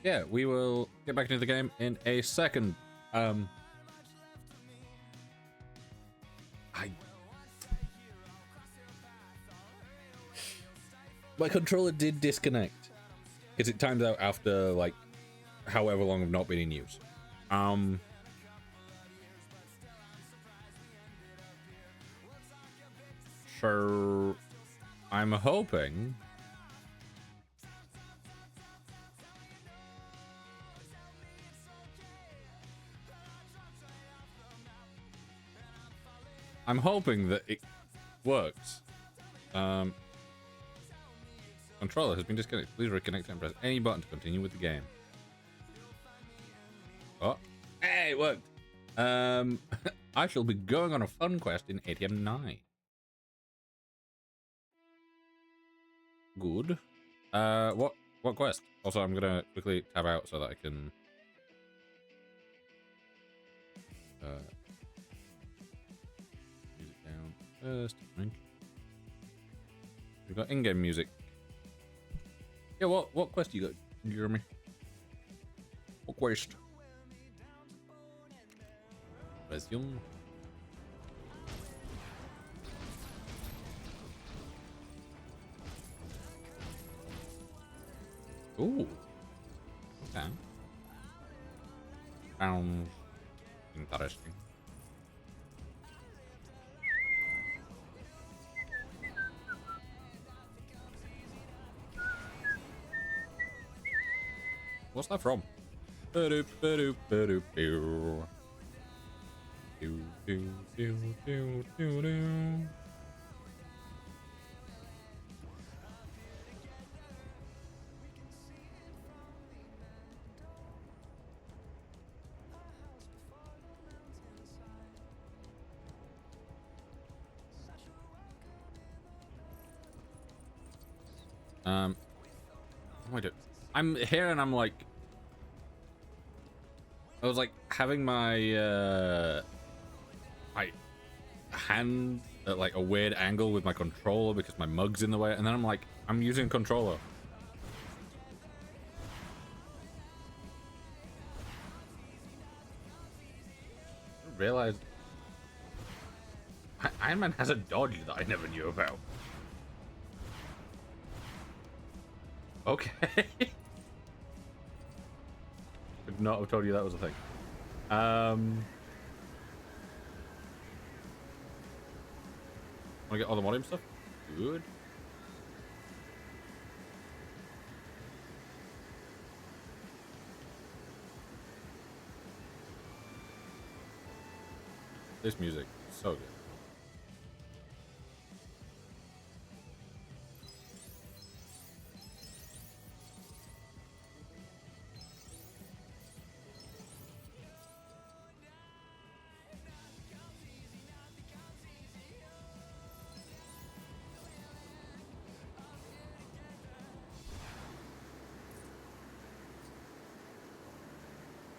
Yeah, we will get back into the game in a second. My controller did disconnect because it times out after like however long of not being in use. So I'm hoping that it works. Controller has been disconnected. Please reconnect and press any button to continue with the game. Oh, hey, it worked. I shall be going on a fun quest in ATM 9. Good. What quest? Also, I'm gonna quickly tab out so that I can. Music down first. We've got in-game music. Yeah, what quest you got, Jeremy? What quest? Resume. Ooh. Okay. Sounds interesting. What's that from? What do I do? I'm here and I'm like, I was like having my my hand at like a weird angle with my controller because my mug's in the way, and then I'm like, I'm using a controller. I realized Iron Man has a dodge that I never knew about. Okay. Could not have told you that was a thing. Want to get all the modem stuff? Good. This music is so good.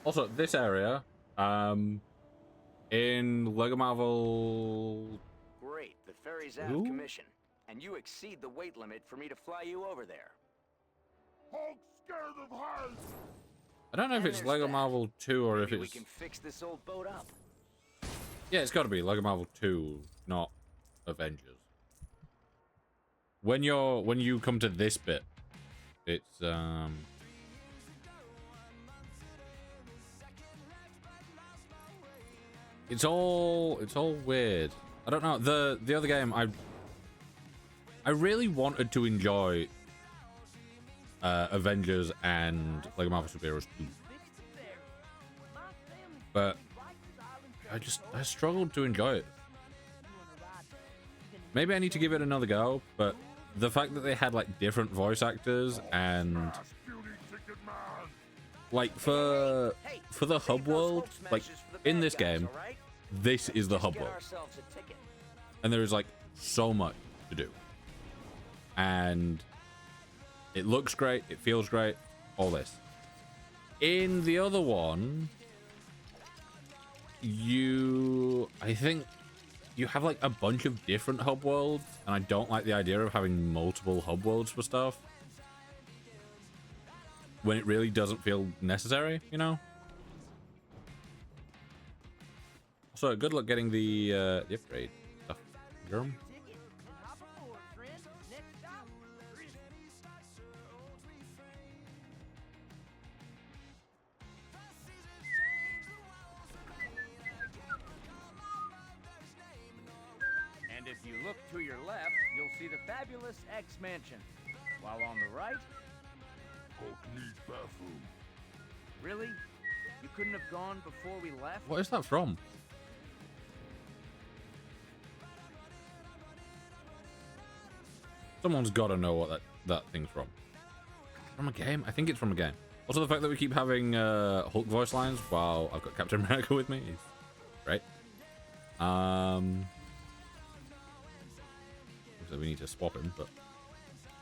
Also, this area, in Lego Marvel. Great, the ferry's out of commission, and you exceed the weight limit for me to fly you over there. Hulk scared of heights. I don't know if it's Lego Marvel 2 or if it's. We can fix this old boat up. Yeah, it's got to be Lego Marvel 2, not Avengers. When you come to this bit, it's It's all weird. I don't know. The other game I really wanted to enjoy Avengers and Lego Marvel Superheroes 2. But I struggled to enjoy it. Maybe I need to give it another go, but the fact that they had like different voice actors and like for the hub world, like in this game, this is the hub world, and there is like so much to do, and it looks great, it feels great, all this. In the other one, I think you have like a bunch of different hub worlds, and I don't like the idea of having multiple hub worlds for stuff when it really doesn't feel necessary, you know? So good luck getting the upgrade stuff. Germ. And if you look to your left, you'll see the fabulous X Mansion. While on the right... Hulk needs bathroom. Really? You couldn't have gone before we left? What is that from? Someone's got to know what that thing's from. From a game? I think it's from a game. Also, the fact that we keep having Hulk voice lines while I've got Captain America with me is great. So we need to swap him, but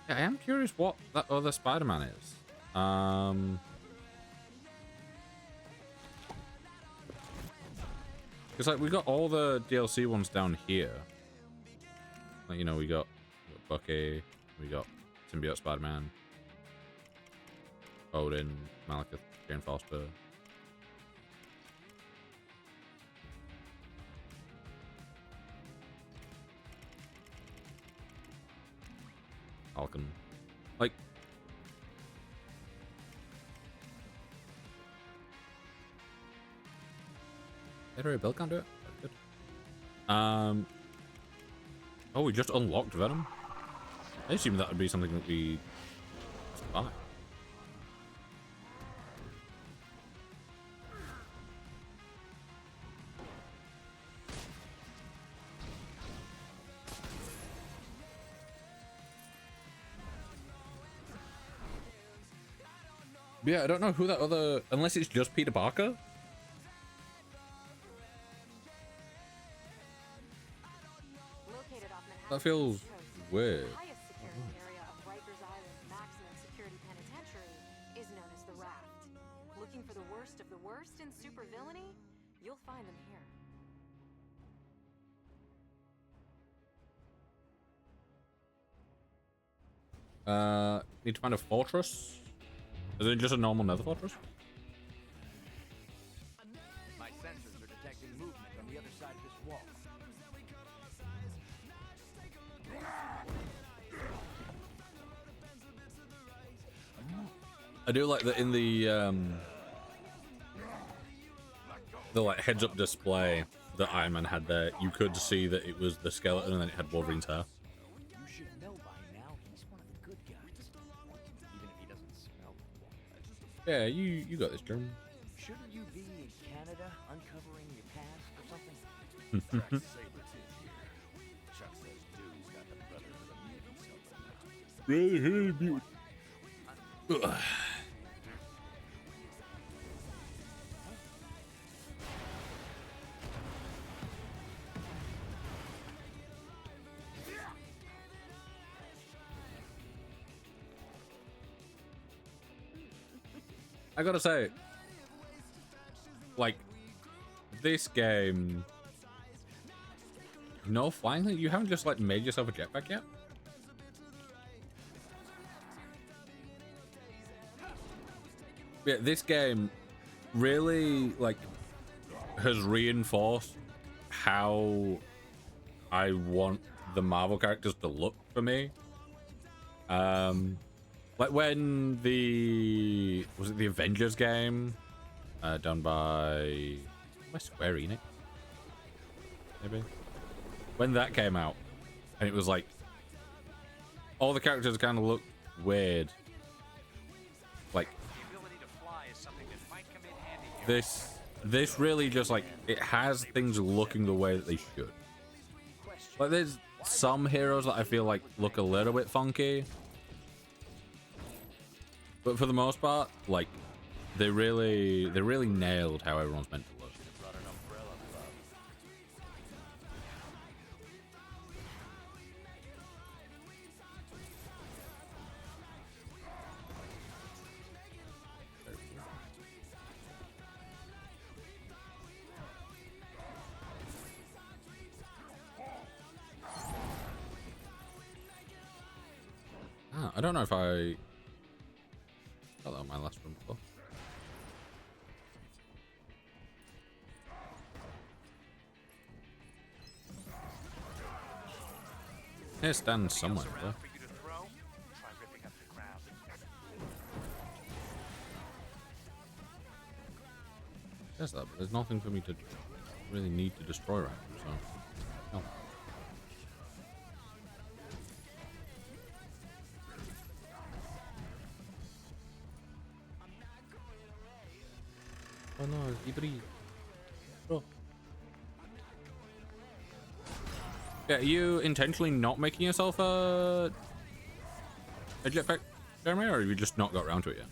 yeah, I am curious what that other Spider-Man is. Because like we got all the DLC ones down here. Like, you know, we got Bucky, we got Symbiote Spider-Man, Odin, Malekith, Jane Foster. Falcon. Like, Iterate Bill can't do it. That's good. Oh, we just unlocked Venom. I assume that would be something that we buy. Yeah, I don't know who that other... Unless it's just Peter Parker? That feels weird. The highest security area of Rikers Island Maximum Security Penitentiary is known as the Raft. Looking for the worst of the worst in supervillainy? You'll find them here. Need to find a fortress? Is it just a normal nether fortress? My sensors are detecting movement on the other side of this wall. I do like that in the like heads up display that Iron Man had there, you could see that it was the skeleton and then it had Wolverine's hair. You should know by now he's one of the good guys, even if he doesn't smell like one. Yeah, you got this, Germ. Shouldn't you be in Canada uncovering your past or something? Chuck says dude's got the brotherhood of mutants helping him out. Ugh. I gotta say, like, this game, no flying thing? You haven't just like made yourself a jetpack yet? Yeah, this game really like has reinforced how I want the Marvel characters to look for me. Like when was it the Avengers game done by Square Enix, maybe, when that came out, and it was like all the characters kind of look weird, like The ability to fly is something that might come in handy here. this this really just like it has things looking the way that they should. Like there's some heroes that I feel like look a little bit funky, but for the most part, like they really nailed how everyone's meant to look. I don't know if I got that on my last run before. Here stands somewhere. Though. There's that, but there's nothing for me to really need to destroy right now, so no. Oh no, he breathed. Bro. Yeah, are you intentionally not making yourself a jetpack, Jeremy, or have you just not got around to it yet?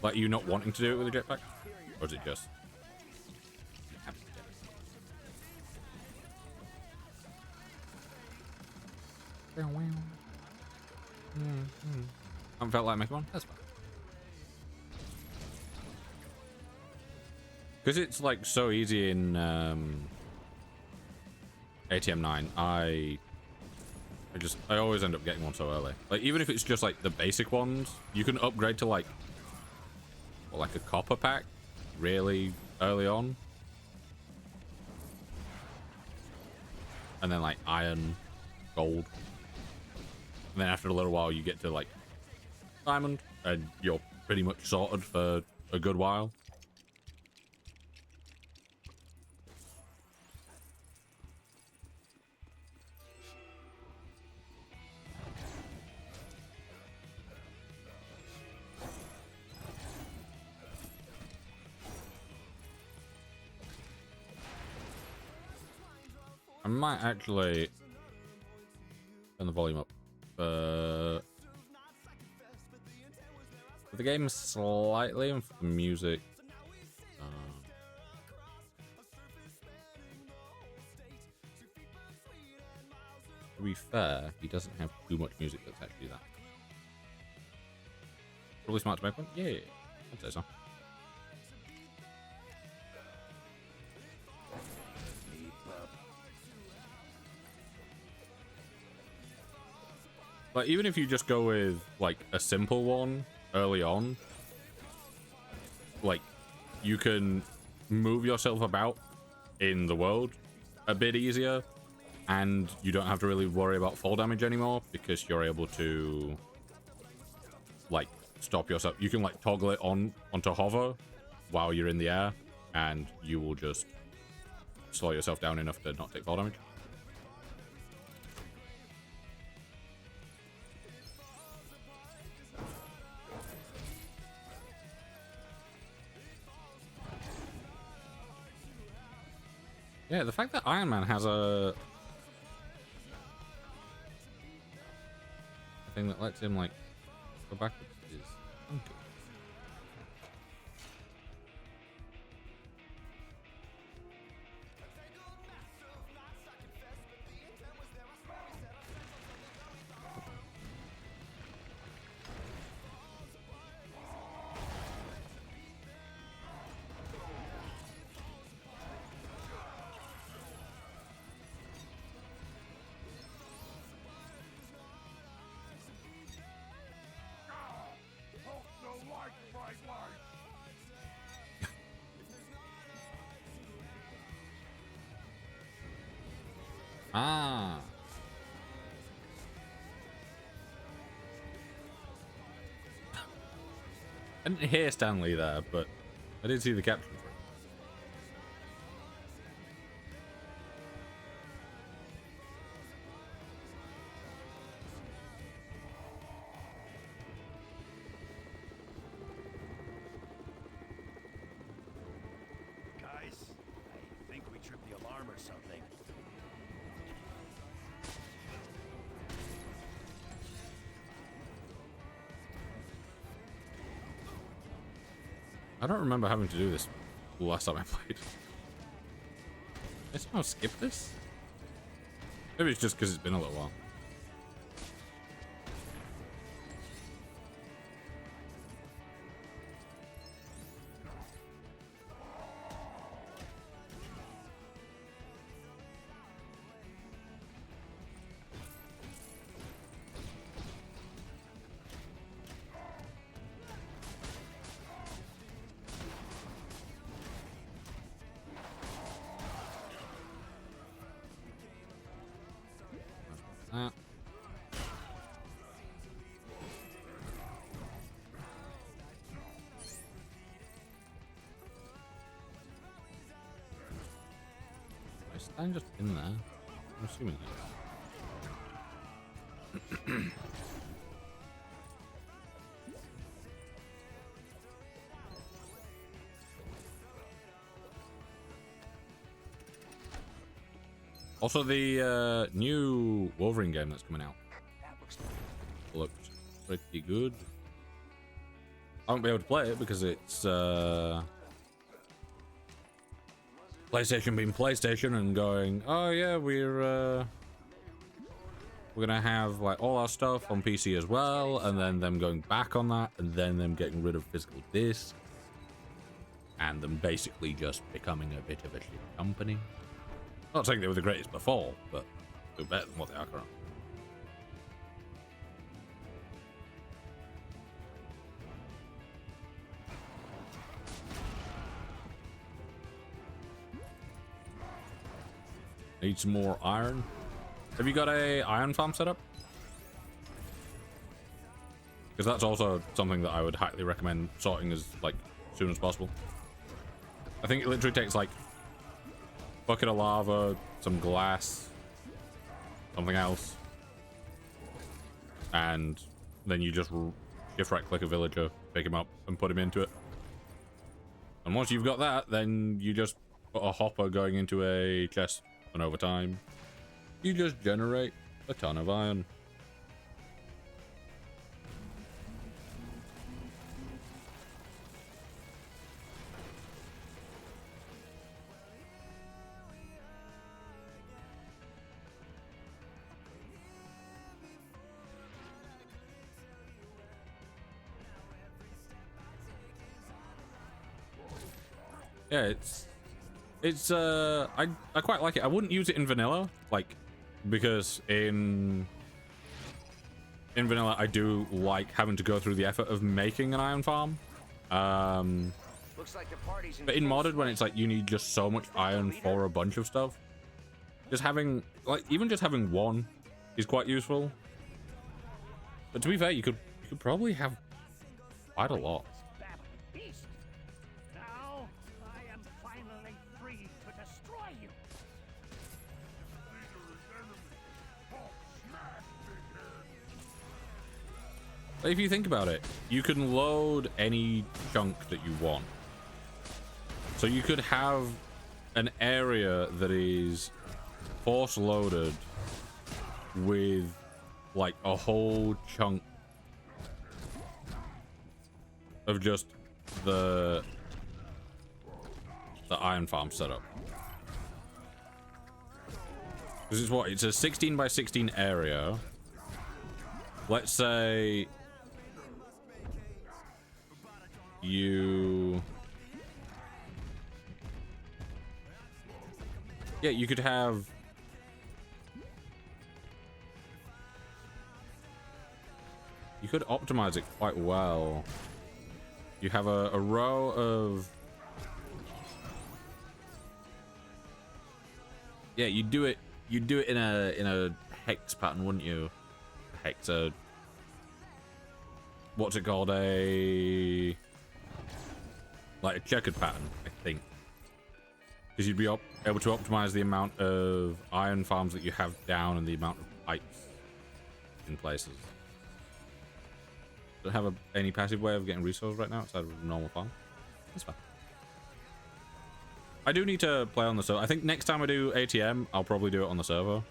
Like, you not wanting to do it with a jetpack? Or is it just... I haven't felt like making one? That's fine. Because it's like so easy in ATM 9, I always end up getting one so early. Like even if it's just like the basic ones, you can upgrade to like a copper pack really early on. And then like iron, gold. And then after a little while you get to like diamond and you're pretty much sorted for a good while. I might actually turn the volume up for the game slightly and for the music. To be fair, he doesn't have too much music that's actually that. Probably smart to make one? Yeah, I'd say so. Like, even if you just go with, like, a simple one early on, like, you can move yourself about in the world a bit easier, and you don't have to really worry about fall damage anymore, because you're able to, like, stop yourself. You can, like, toggle it onto hover while you're in the air, and you will just slow yourself down enough to not take fall damage. Yeah, the fact that Iron Man has a thing that lets him, like, go backwards is funky. Ah. I didn't hear Stanley there, but I did see the caption for it. I don't remember having to do this last time I played. Did I somehow skip this? Maybe it's just because it's been a little while. That. I stand just in there. I'm assuming that. Also, the new Wolverine game that's coming out looks pretty good. I won't be able to play it because it's PlayStation being PlayStation and going, oh yeah, we're gonna have like all our stuff on PC as well, and then them going back on that, and then them getting rid of physical discs, and them basically just becoming a bit of a shit company. Not saying they were the greatest before, but they're better than what they are currently. Need some more iron. Have you got a iron farm set up? Because that's also something that I would highly recommend sorting as like soon as possible. I think it literally takes like bucket of lava, some glass, something else, and then you just shift right click a villager, pick him up and put him into it. And once you've got that, then you just put a hopper going into a chest, and over time you just generate a ton of iron. Yeah, I quite like it. I wouldn't use it in vanilla, like, because in vanilla I do like having to go through the effort of making an iron farm. Looks like the party's But in modded, when it's like you need just so much iron for a bunch of stuff, just having like even just having one is quite useful. But to be fair, you could probably have quite a lot. Now, I am finally free to destroy you. But if you think about it, you can load any chunk that you want. So you could have an area that is force loaded with like a whole chunk of just the iron farm setup. This is what, it's a 16 by 16 area. Let's say you, yeah, you could have, you could optimize it quite well. You have a row of, yeah, you do it in a hex pattern, wouldn't you? Hex, what's it called? Like a checkered pattern, I think. Because you'd be able to optimize the amount of iron farms that you have down and the amount of pipes in places. Don't have any passive way of getting resources right now outside of a normal farm. That's fine. I do need to play on the server. I think next time I do ATM, I'll probably do it on the server.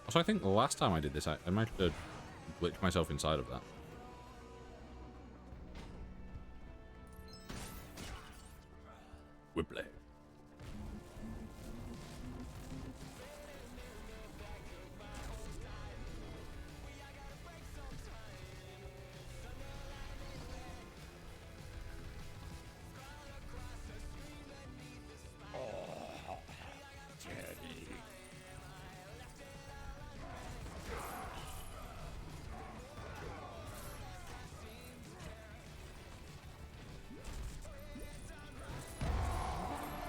Also, I think the last time I did this, I managed to glitch myself inside of that. Whipley.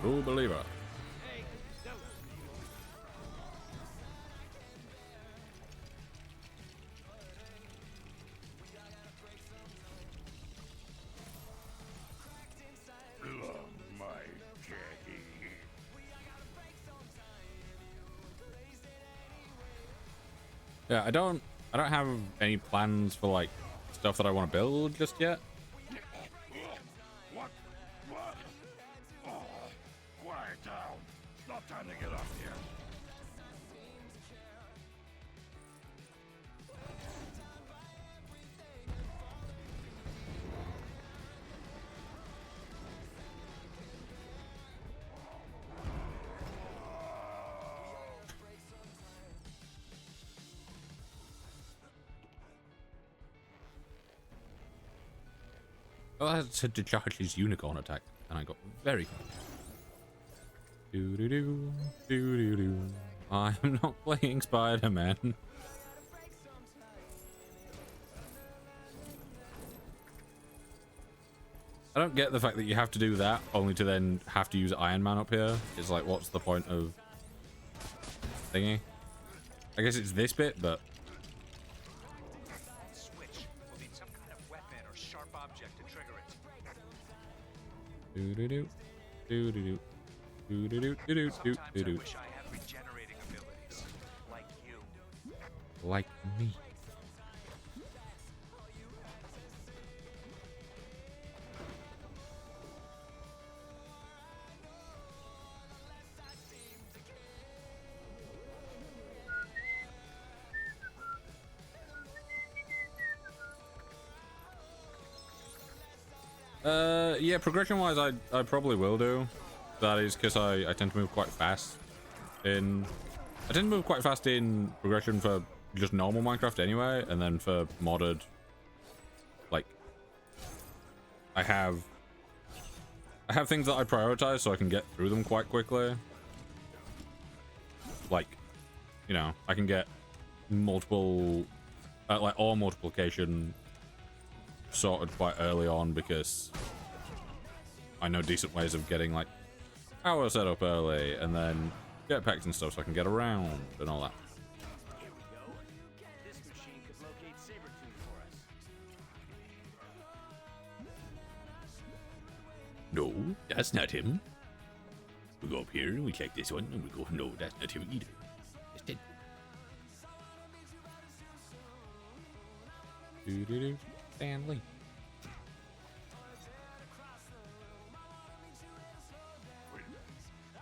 True believer. Yeah, I don't have any plans for like stuff that I want to build just yet. What? Oh, quiet down. It's not time to get up here. Oh, I said to charge his unicorn attack, and I got very confused. Do do do do do do. I'm not playing Spider-Man. I don't get the fact that you have to do that only to then have to use Iron Man up here. It's like, what's the point of thingy? I guess it's this bit, but Switch. We'll need some kind of weapon or sharp object to trigger it. do do do do do do do do do do do do do. Wish I had regenerating abilities like you. Like me. Yeah, progression-wise, I probably will do. That is because I tend to move quite fast in... I tend to move quite fast in progression for just normal Minecraft anyway, and then for modded, like, I have things that I prioritize so I can get through them quite quickly. Like, you know, I can get multiple, like, ore multiplication sorted quite early on because I know decent ways of getting like power set up early and then jetpacks and stuff so I can get around and all that. Here we go. This machine could locate Sabretooth for us. No, that's not him. We go up here and we check this one and we go, no, that's not him either. It's dead. Do-do-do. Stanley.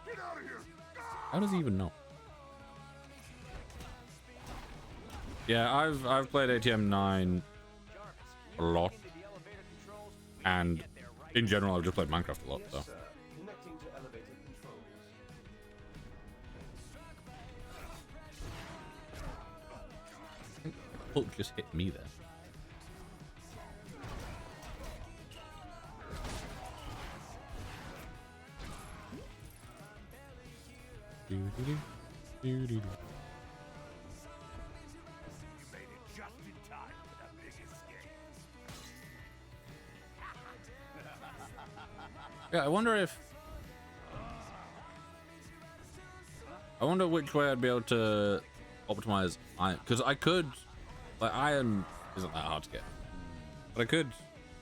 Get out of here! How does he even know? Yeah, I've played ATM9 a lot, and in general I've just played Minecraft a lot, so. Connecting to elevator controls. I think Hulk just hit me there. Do-do-do, do-do-do. You made it just in time for the big escape. Yeah, I wonder which way I'd be able to optimize iron, because I could, like, iron isn't that hard to get, but I could.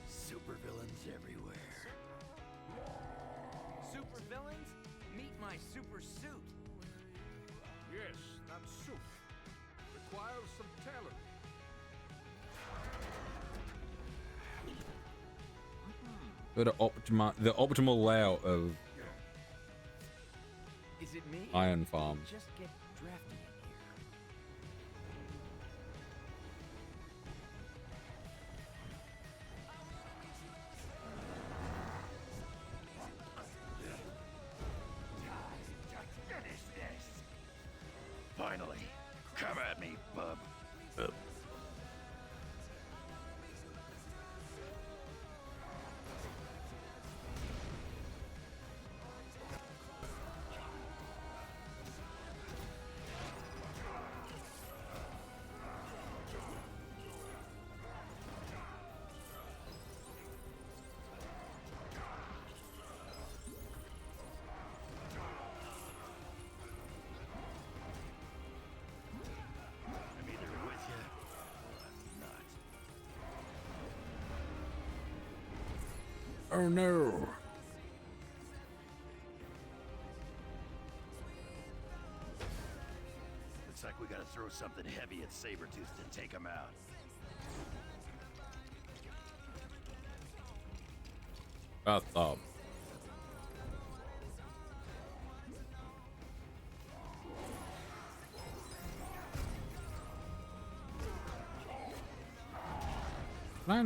Supervillains everywhere. Supervillains? Meet my super suit. Yes, that suit requires some talent. Go to optimize the optimal layout of Is it me? iron farm. Just get drafted in here. me, bub. I'm either with you or not. Oh no. Looks like we gotta throw something heavy at Sabretooth to take him out. Bathtub. Can I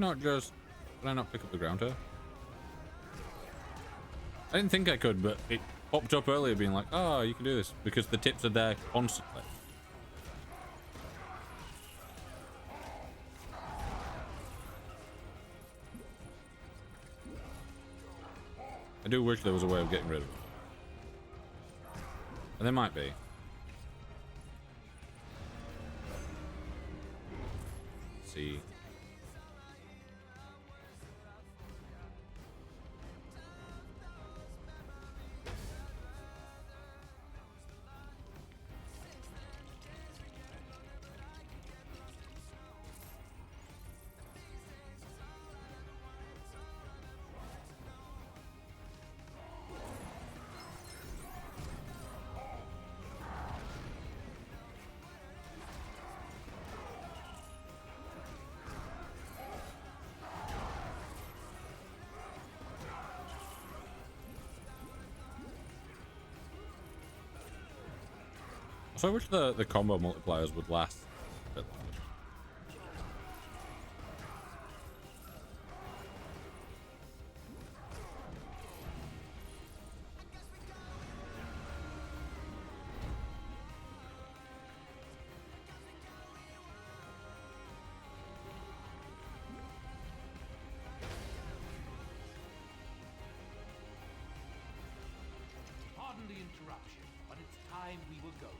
not pick up the ground here? I didn't think I could, but it popped up earlier being like, oh, you can do this because the tips are there constantly. I do wish there was a way of getting rid of it. And there might be. Let's see. So I wish the combo multipliers would last a bit longer. Pardon the interruption, but it's time we were going.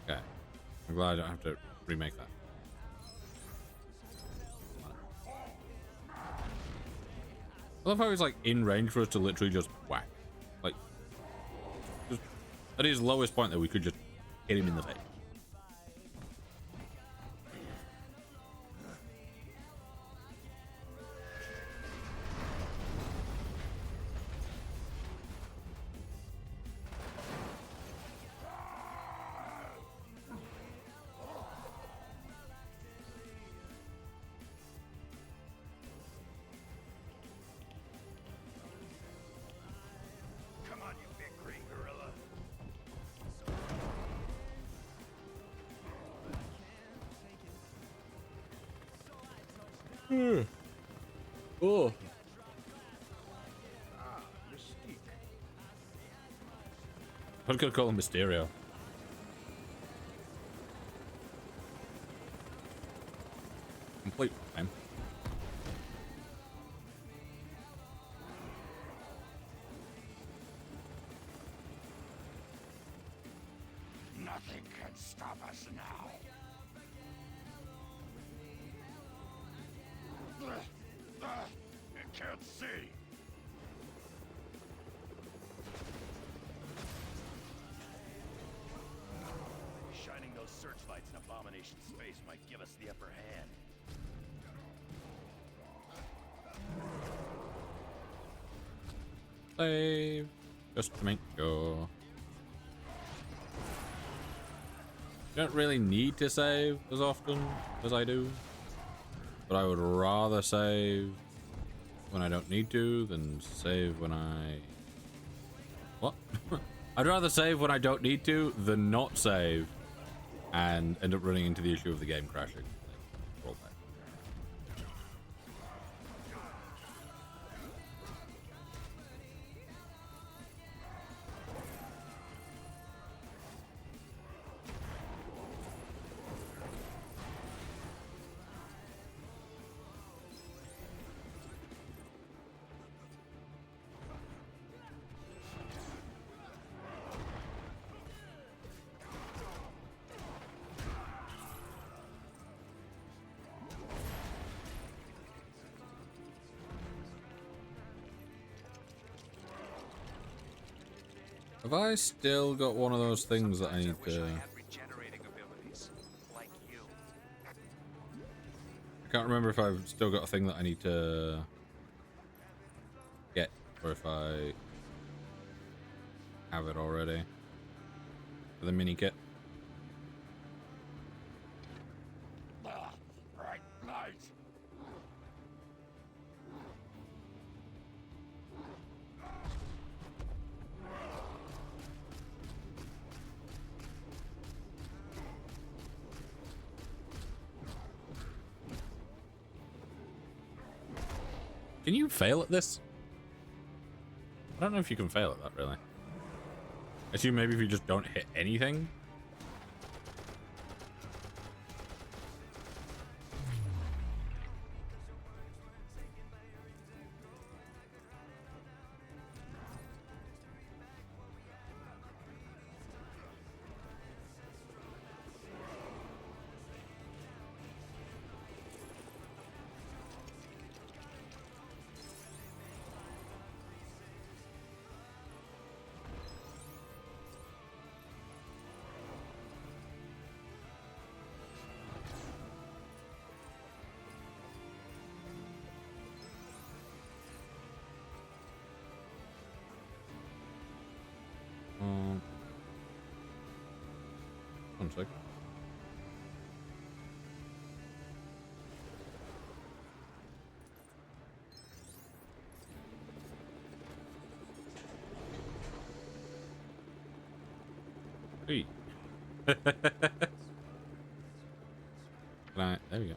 Okay. I'm glad I don't have to remake that. I love how he's like in range for us to literally just whack. Like, just at his lowest point that we could just hit him in the face. Come on, you big green gorilla. Oh. Ah, Mystique. I was gonna call him Mysterio. Complete time. Nothing can stop us now. I can't see. Shining those searchlights in Abomination's space might give us the upper hand. Save. Just to make sure. You don't really need to save as often as I do. But I would rather save when I don't need to than save when I... What? I'd rather save when I don't need to than not save and end up running into the issue of the game crashing. Roll back. Have I still got one of those things that I need to... I can't remember if I've still got a thing that I need to get, or if I have it already. For the mini kit. Bright light. Can you fail at this? I don't know if you can fail at that, really. I assume maybe if you just don't hit anything. One sec. Hey. Right, there we go.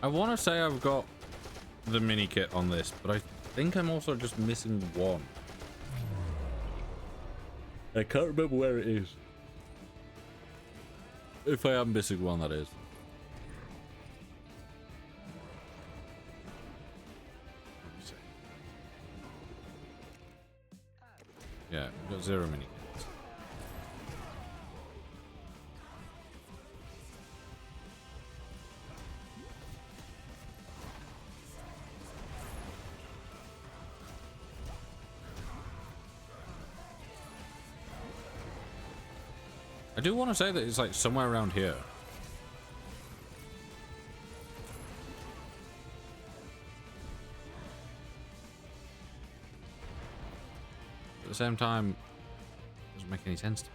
I want to say I've got the mini kit on this, but I think I'm also just missing one. I can't remember where it is. If I am missing one, that is. Yeah, we've got 0 mini kits. I do want to say that it's like somewhere around here. At the same time, it doesn't make any sense to me.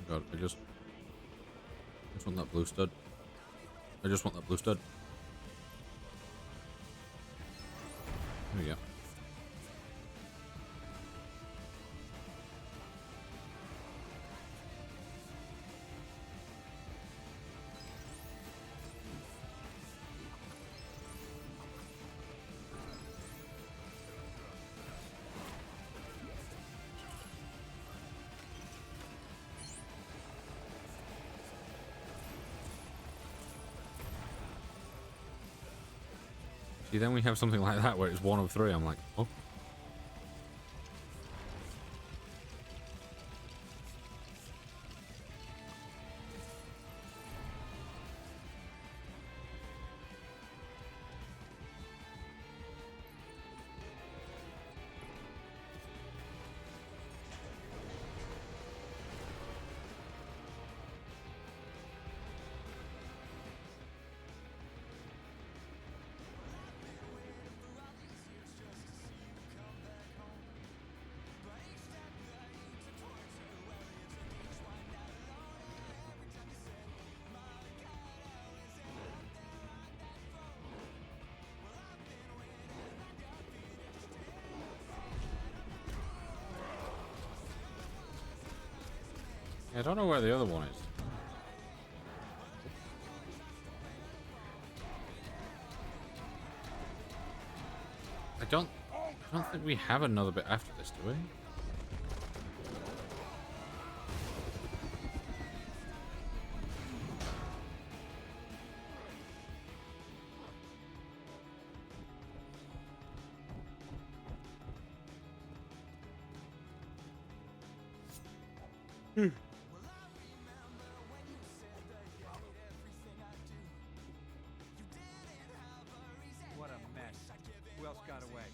God, I just want that blue stud. I just want that blue stud. There we go. See, then we have something like that where it's 1 of 3. I'm like, oh. I don't know where the other one is. I don't think we have another bit after this, do we? What a mess. Who else got away?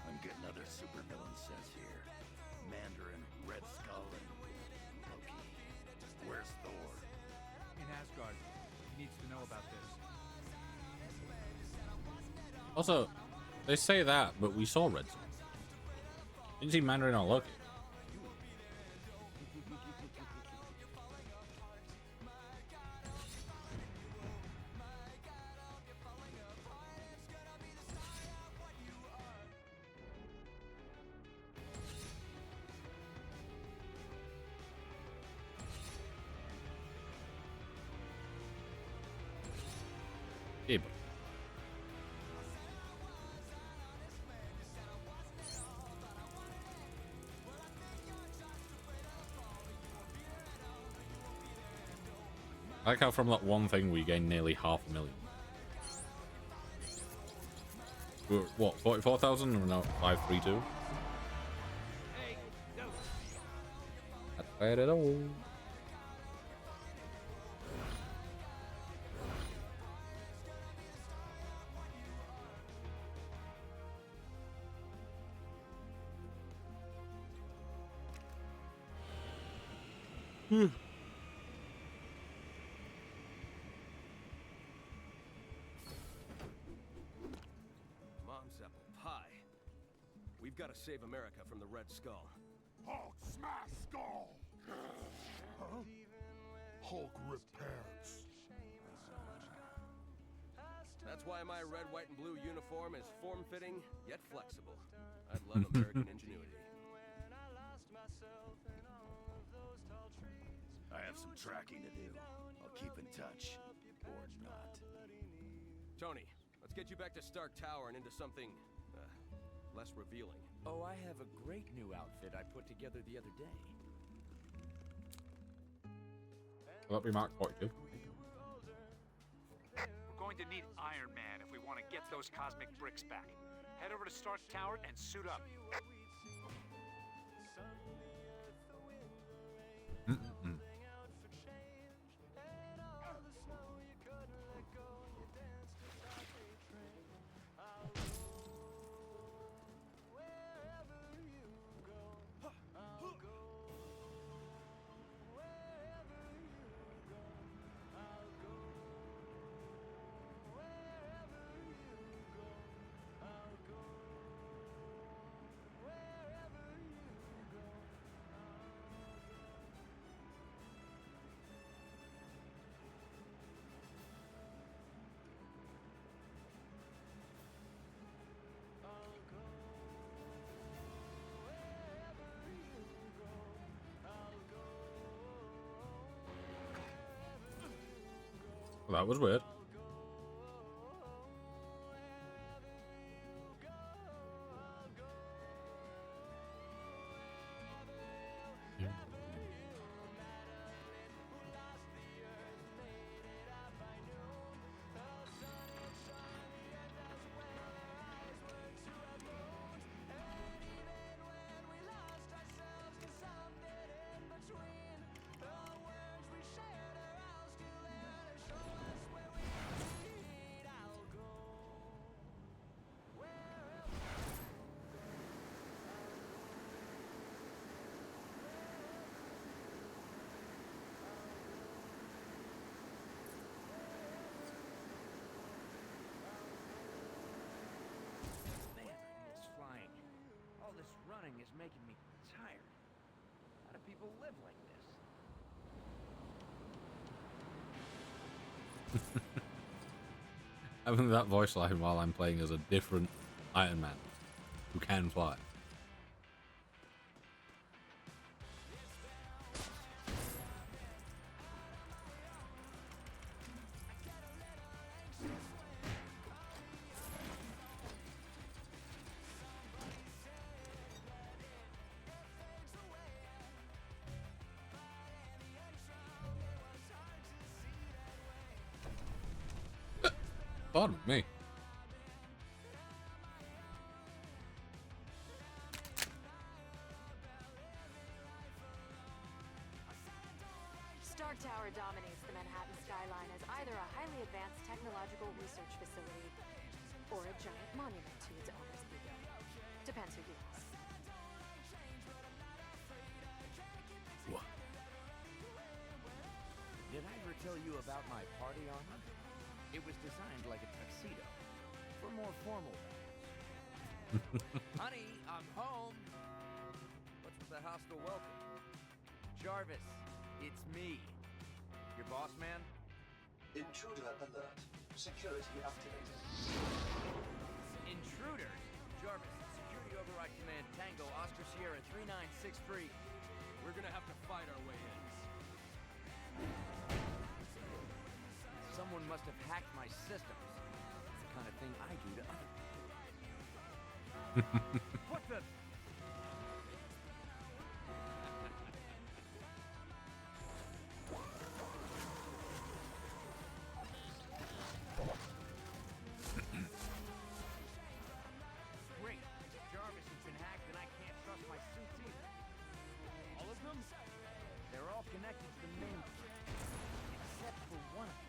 I'm getting other supervillain sets here. Mandarin, Red Skull, and Loki. Where's Thor? In Asgard. He needs to know about this. Also, they say that, but we saw Red Skull. Didn't see Mandarin or Loki. Cable. I like how from that one thing we gained nearly 500,000. We were, what, 44,000? No, 532. Hey, no. Not bad at all. Mom's apple pie. We've got to save America from the Red Skull. Hulk smash skull! Huh? Hulk rip pants. That's why my red, white, and blue uniform is form-fitting, yet flexible. I love American ingenuity. I have some tracking to do. I'll keep in touch. Or not. Tony, let's get you back to Stark Tower and into something, less revealing. Oh, I have a great new outfit I put together the other day. Will that be Mark 42? We're going to need Iron Man if we want to get those cosmic bricks back. Head over to Stark Tower and suit up. Well, that was weird. live like this. Having that voice line while I'm playing as a different Iron Man who can fly. Pardon me. Stark Tower dominates the Manhattan skyline as either a highly advanced technological research facility or a giant monument to its owner's ego. Depends who you ask. What? Did I ever tell you about my party armor? It was designed like a tuxedo, for more formal days. Honey, I'm home. What's with the hostile welcome? Jarvis, it's me. Your boss man? Intruder alert. Security activated. Intruders? Jarvis, security override command Tango Oscar Sierra 3963. We're gonna have to fight our way in. Someone must have hacked my systems. It's the kind of thing I do to other people. What the? Great. Jarvis has been hacked and I can't trust my suits either. All of them? They're all connected to the main grid, except for one of them.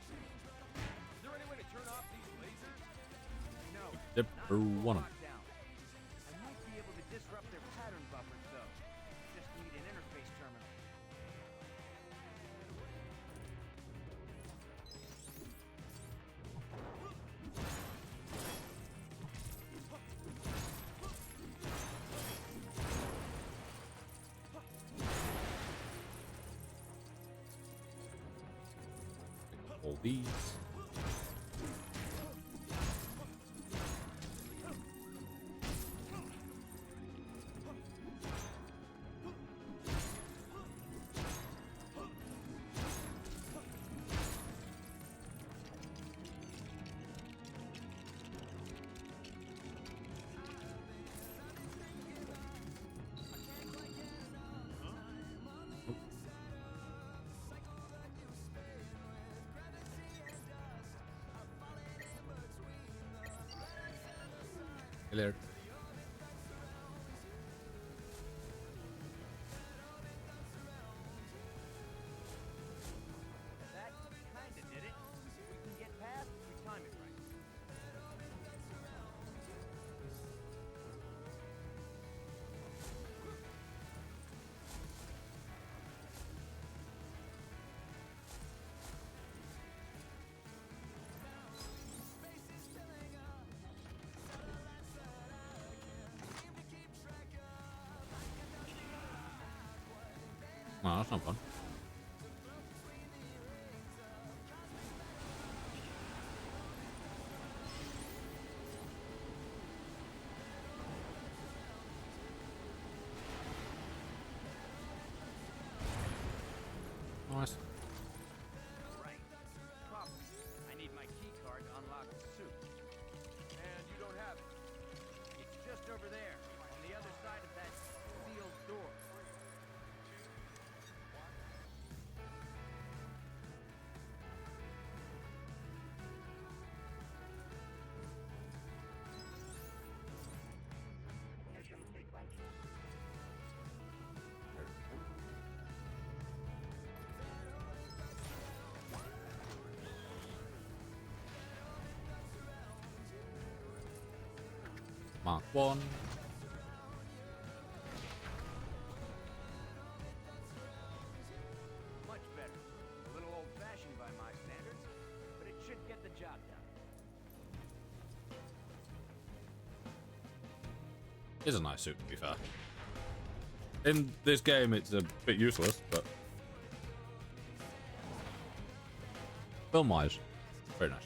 Is there any way to turn off these lasers? No. Except for one of them. Lockdown. I might be able to disrupt their pattern buffers, though. Just need an interface terminal. All these. Hello. That kinda did it. We can get past if we time it right. Oh, that's not fun. Nice. Right. Problem. I need my key card to unlock the suit. And you don't have it. It's just over there, on the other side of that sealed door. Mark 1. Much better. A little old-fashioned by my standards, but it should get the job done. Is a nice suit, to be fair. In this game, it's a bit useless, but film-wise, very nice.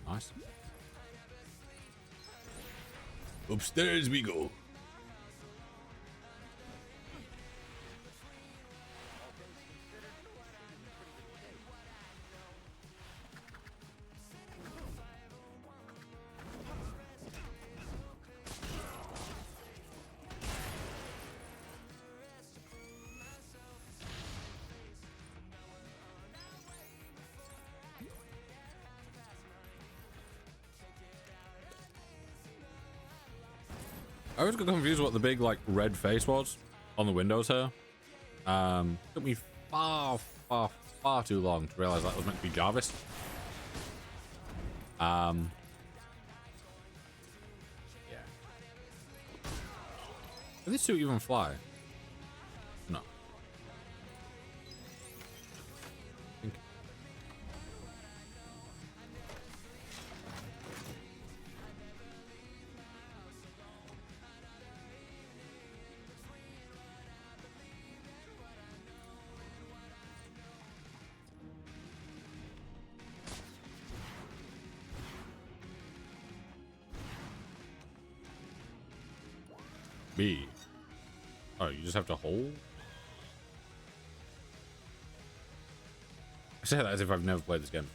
Nice. Upstairs we go. I always got confused what the big like red face was on the windows here. Took me far too long to realize that was meant to be Jarvis. Yeah. Did this suit even fly? No. B. Oh, you just have to hold? I say that as if I've never played this game.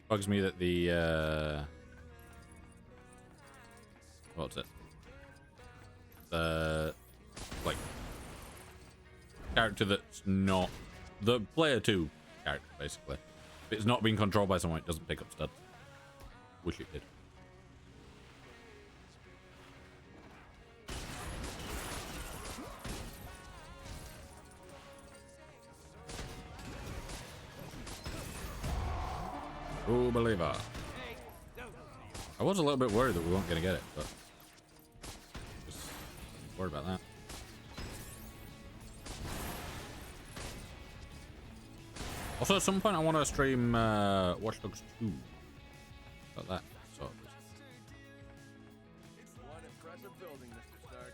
Bugs me that the what's it? The like character that's not the player 2 character, basically. If it's not being controlled by someone, it doesn't pick up studs. Wish it did. True believer. I was a little bit worried that we weren't going to get it, but just worried about that. Also, at some point, I want to stream Watch Dogs 2. About that sort of. One impressive building, Mr. Stark.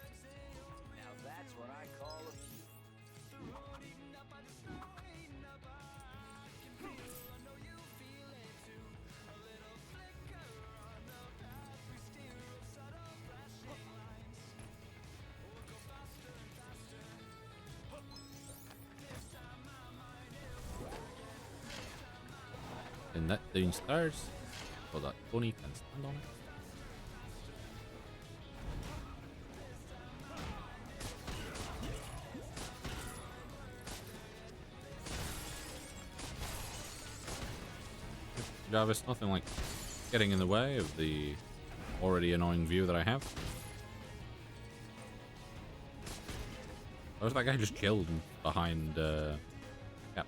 Now that's what I call a view. And that doing stars so that Tony can stand on it. Jarvis, nothing like getting in the way of the already annoying view that I have. Why was that guy just killed behind Cap?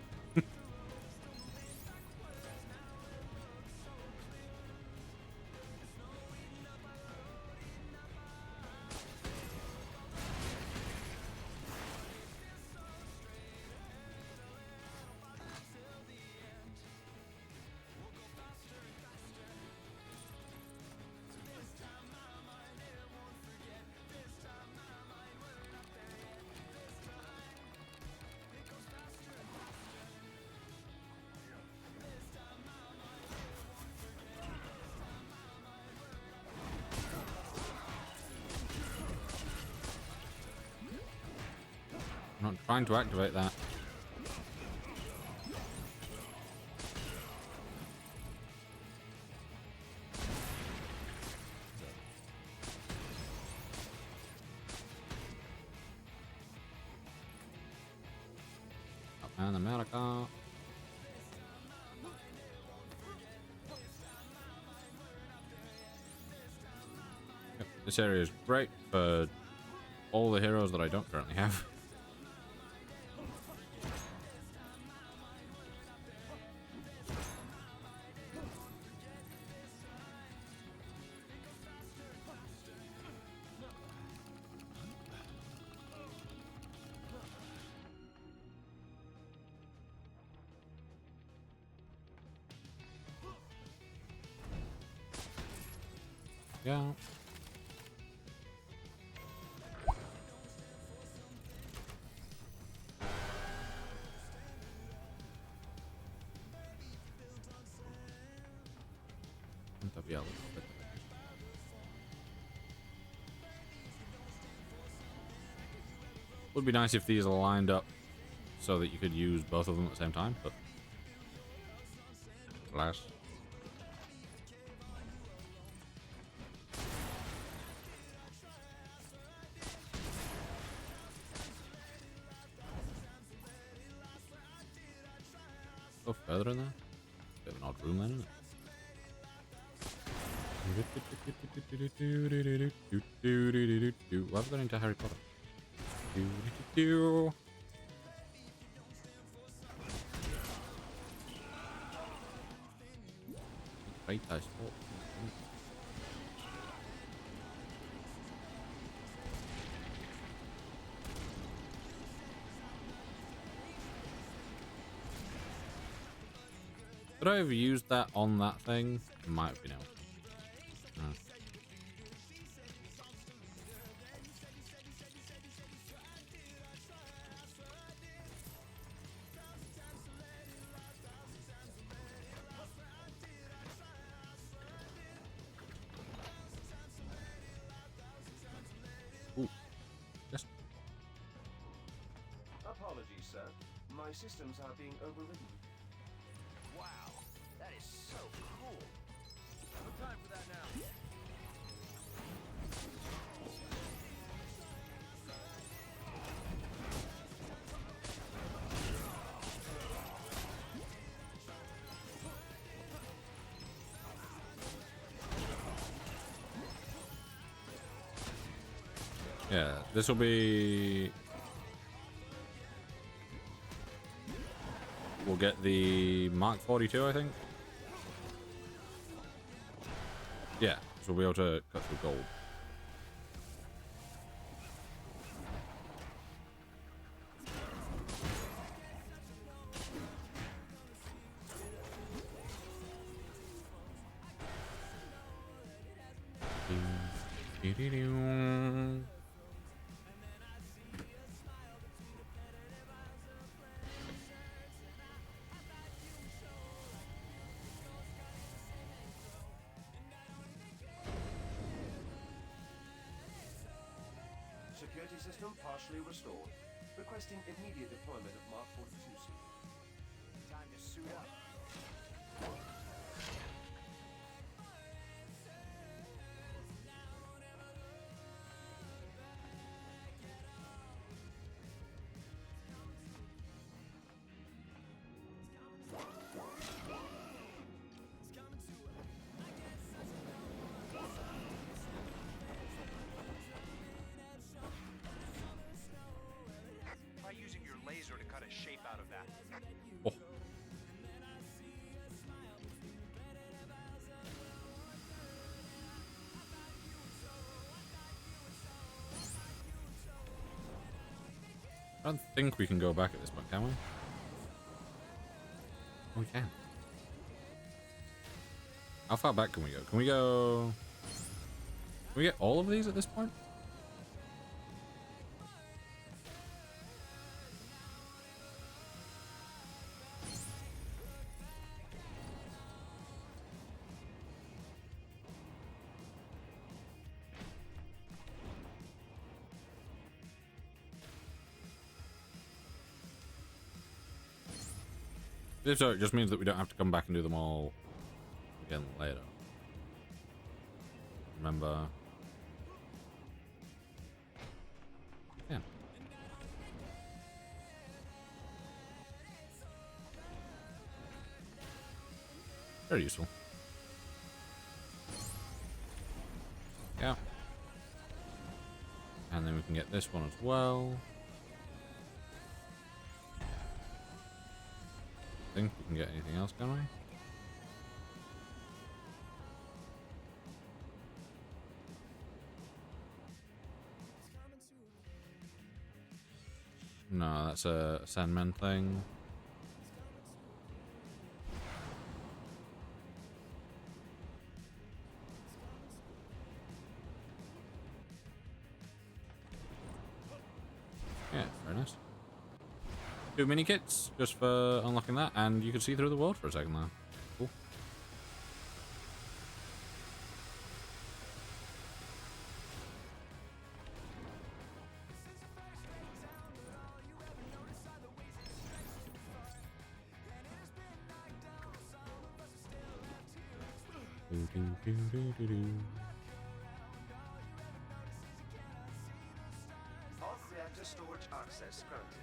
I'm not trying to activate that. in America. Yep, this area is great for all the heroes that I don't currently have. Yeah. Yeah, would be nice if these are lined up so that you could use both of them at the same time, but alas. Go further in there. Bit of an odd room then, isn't it? Why have I got into Harry Potter? Great dice. Could I have used that on that thing? Might have been able to. No. Ooh. Yes. Apologies, sir. My systems are being overridden. Wow, that is so cool. No time for that now. Yeah, this will be... We'll get the Mark 42, I think. Yeah, so we'll be able to cut through gold. Security system partially restored. Requesting immediate deployment of Mark 42C. Time to suit up. Try using your laser to cut a shape out of that. Oh. I don't think we can go back at this point, can we? Oh, we can. How far back can we go? Can we go... Can we get all of these at this point? If so, it just means that we don't have to come back and do them all again later. Remember... Yeah. Very useful. Yeah. And then we can get this one as well. I think we can get anything else, can we? No, that's a Sandman thing. Yeah, very nice. 2 mini kits just for unlocking that, and you can see through the world for a second there. Cool. Off-reactor storage access granted.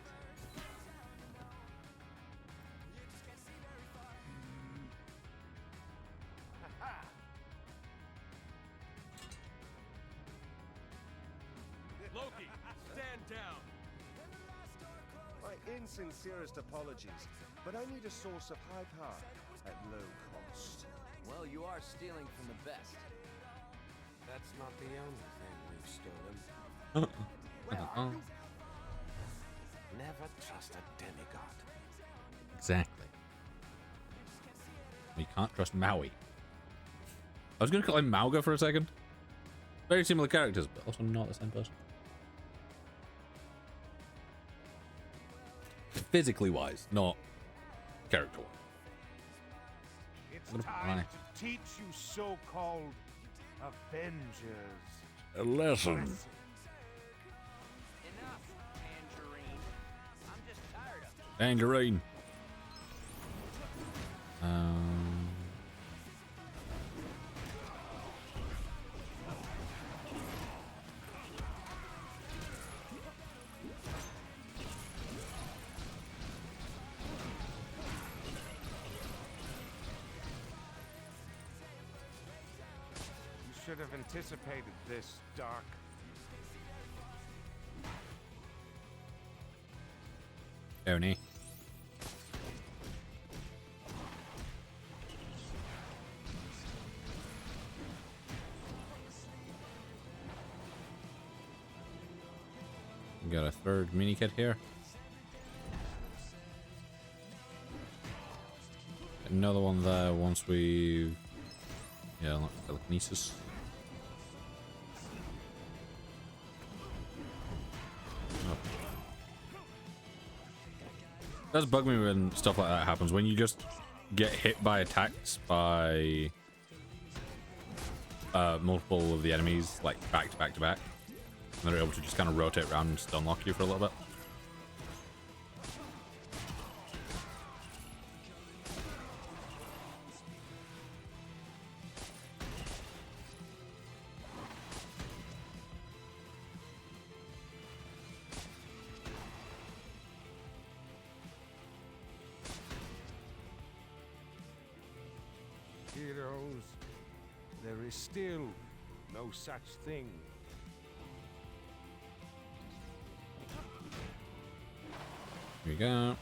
Loki, stand down. My insincerest apologies, but I need a source of high power at low cost. Well, you are stealing from the best. That's not the only thing we've stolen. Where are you? Never trust a demigod. Exactly. You can't trust Maui. I was going to call him Mauga for a second. Very similar characters, but also not the same person. Physically wise, not character wise. It's time to teach you so-called Avengers A lesson. Enough, Tangerine. I'm just tired of it. Tangerine. You should have anticipated this, Dark. Tony. Got a third mini kit here. Another one there once we unlock telekinesis. Oh. Does bug me when stuff like that happens, when you just get hit by attacks by multiple of the enemies, like back to back to back. And they're able to just kind of rotate around and just unlock you for a little bit. Heroes, there is still no such thing. Here we go.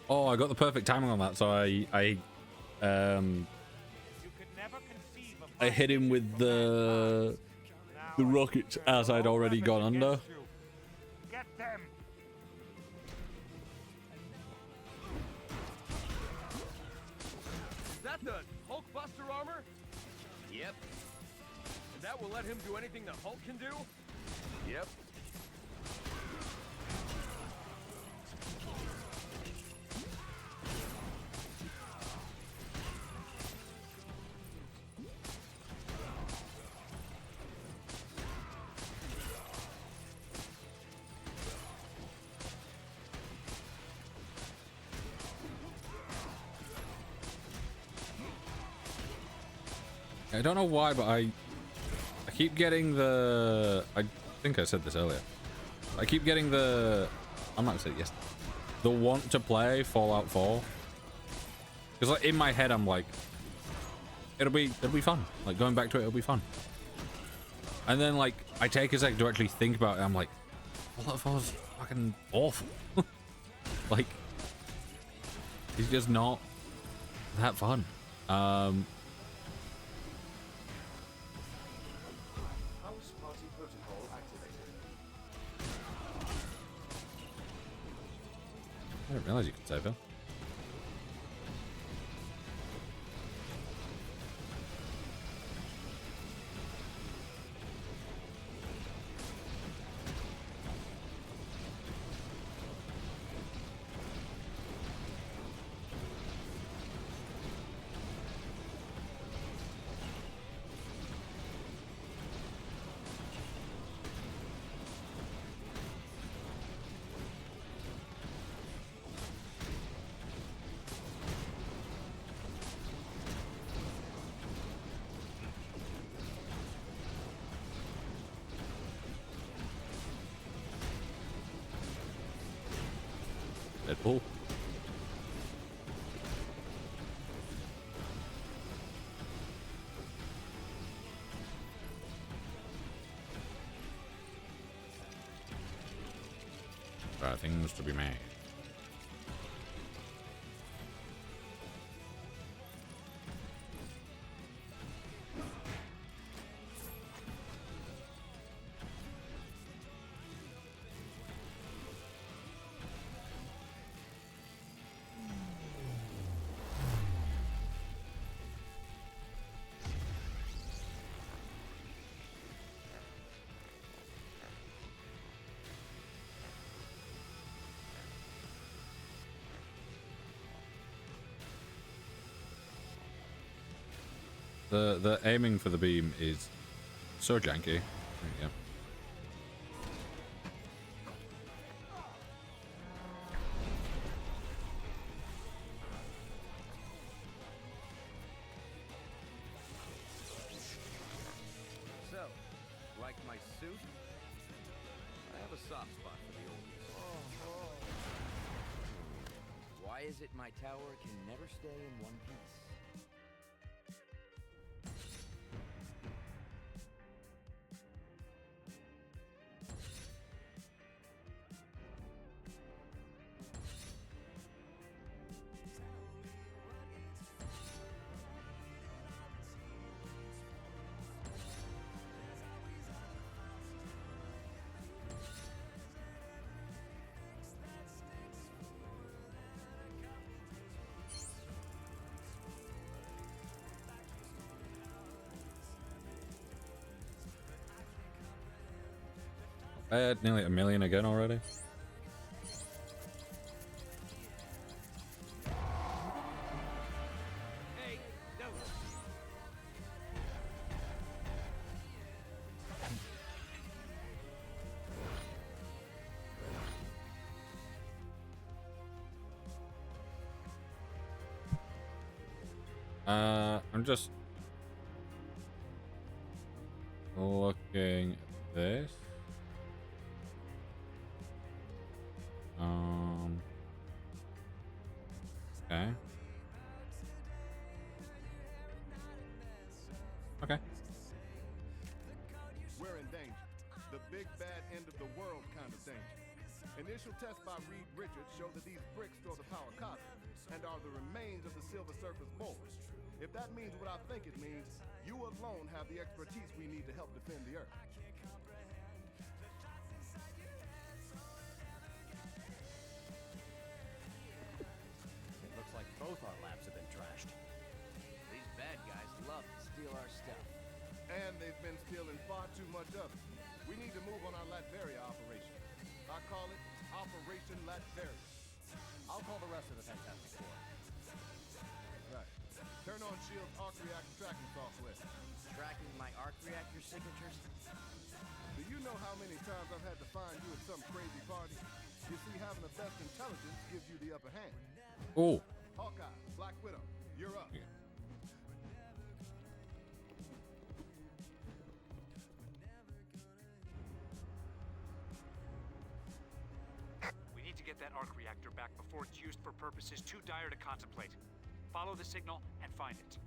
Oh, I got the perfect timing on that, so I hit him with the rockets as I'd already gone under. Get them. Is that the Hulkbuster armor? Yep. And that will let him do anything the Hulk can do? Yep. I don't know why, but I keep getting the... I think I said this earlier. I keep getting the... I'm not gonna say yes. The want to play Fallout 4. Because like in my head, I'm like, it'll be fun. Like going back to it'll be fun. And then like I take a second to actually think about it. I'm like, Fallout 4 is fucking awful. Like, it's just not that fun. House party protocol activated. I didn't realize you could save it. Deadpool. There are things to be made. The aiming for the beam is so janky. Yeah. So, like my suit? I have a soft spot for the oldies. Why is it my tower can never stay in one piece? I had nearly 1 million again already. Hey, no. I'm just looking at this. Okay. Okay. We're in danger. The big bad end of the world kind of danger. Initial tests by Reed Richards show that these bricks store the power cosmic and are the remains of the Silver Surface Bowl. If that means what I think it means, you alone have the expertise we need to help defend the Earth. It looks like both our labs have been trashed. These bad guys love to steal our stuff. And they've been stealing far too much of it. We need to move on our Latveria operation. I call it Operation Latveria. I'll call the rest of the Fantastic Four. Right. Turn on S.H.I.E.L.D.'s arc reactor tracking software. Tracking my arc reactor signatures? Do you know how many times I've had to find you at some crazy party? You see, having the best intelligence gives you the upper hand. Oh. Hawkeye, Black Widow, you're up. Yeah. get that arc reactor back before it's used for purposes too dire to contemplate. Follow the signal and find it.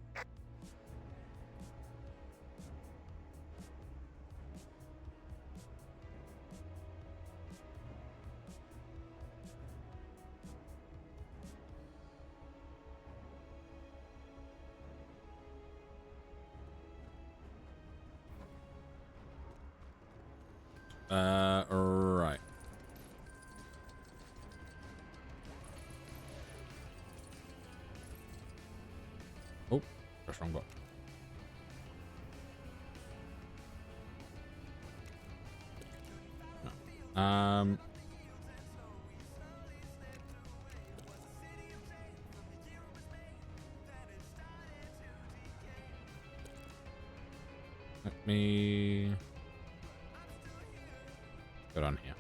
Right. Oh, press wrong button. No. Let me go down here.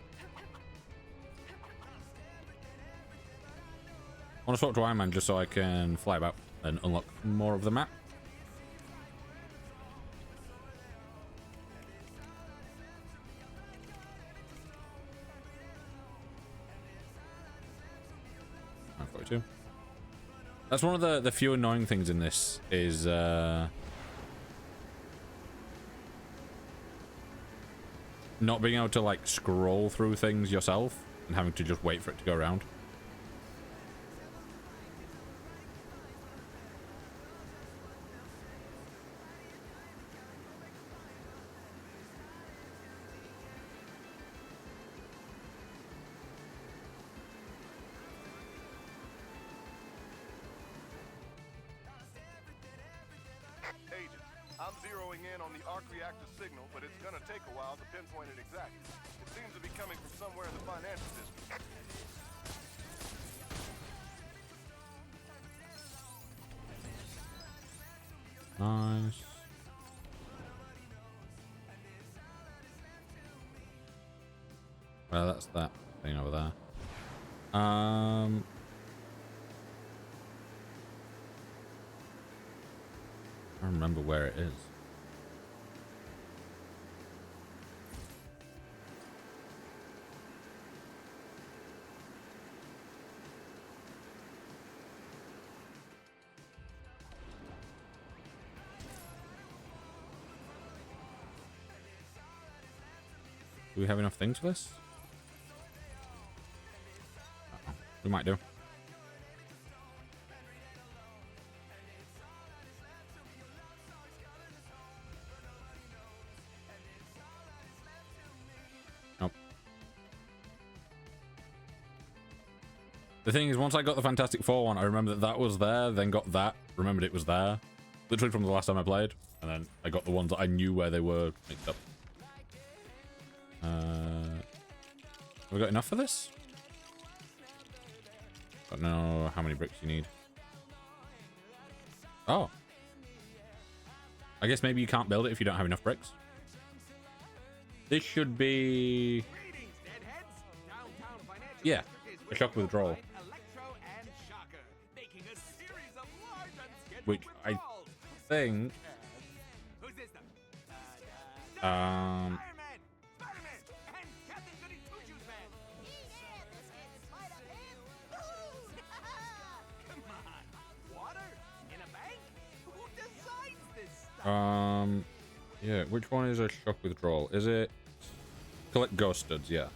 I want to talk to Iron Man just so I can fly about and unlock more of the map. That's one of the few annoying things in this is not being able to like scroll through things yourself and having to just wait for it to go around. Agent, I'm zeroing in on the arc reactor signal, but it's gonna take a while to pinpoint it exactly. It seems to be coming from somewhere in the financial district. Nice. Well, that's that thing over there. I don't remember where it is. Do we have enough things for this? Uh-oh. We might do. Nope. The thing is, once I got the Fantastic Four one, I remember that was there, then got that, remembered it was there. Literally from the last time I played. And then I got the ones that I knew where they were mixed up. Have we got enough for this? Don't know how many bricks you need. Oh. I guess maybe you can't build it if you don't have enough bricks. This should be... Yeah, a shock withdrawal. Which I think... Yeah, which one is a shock withdrawal? Is it collect ghost studs? Yeah.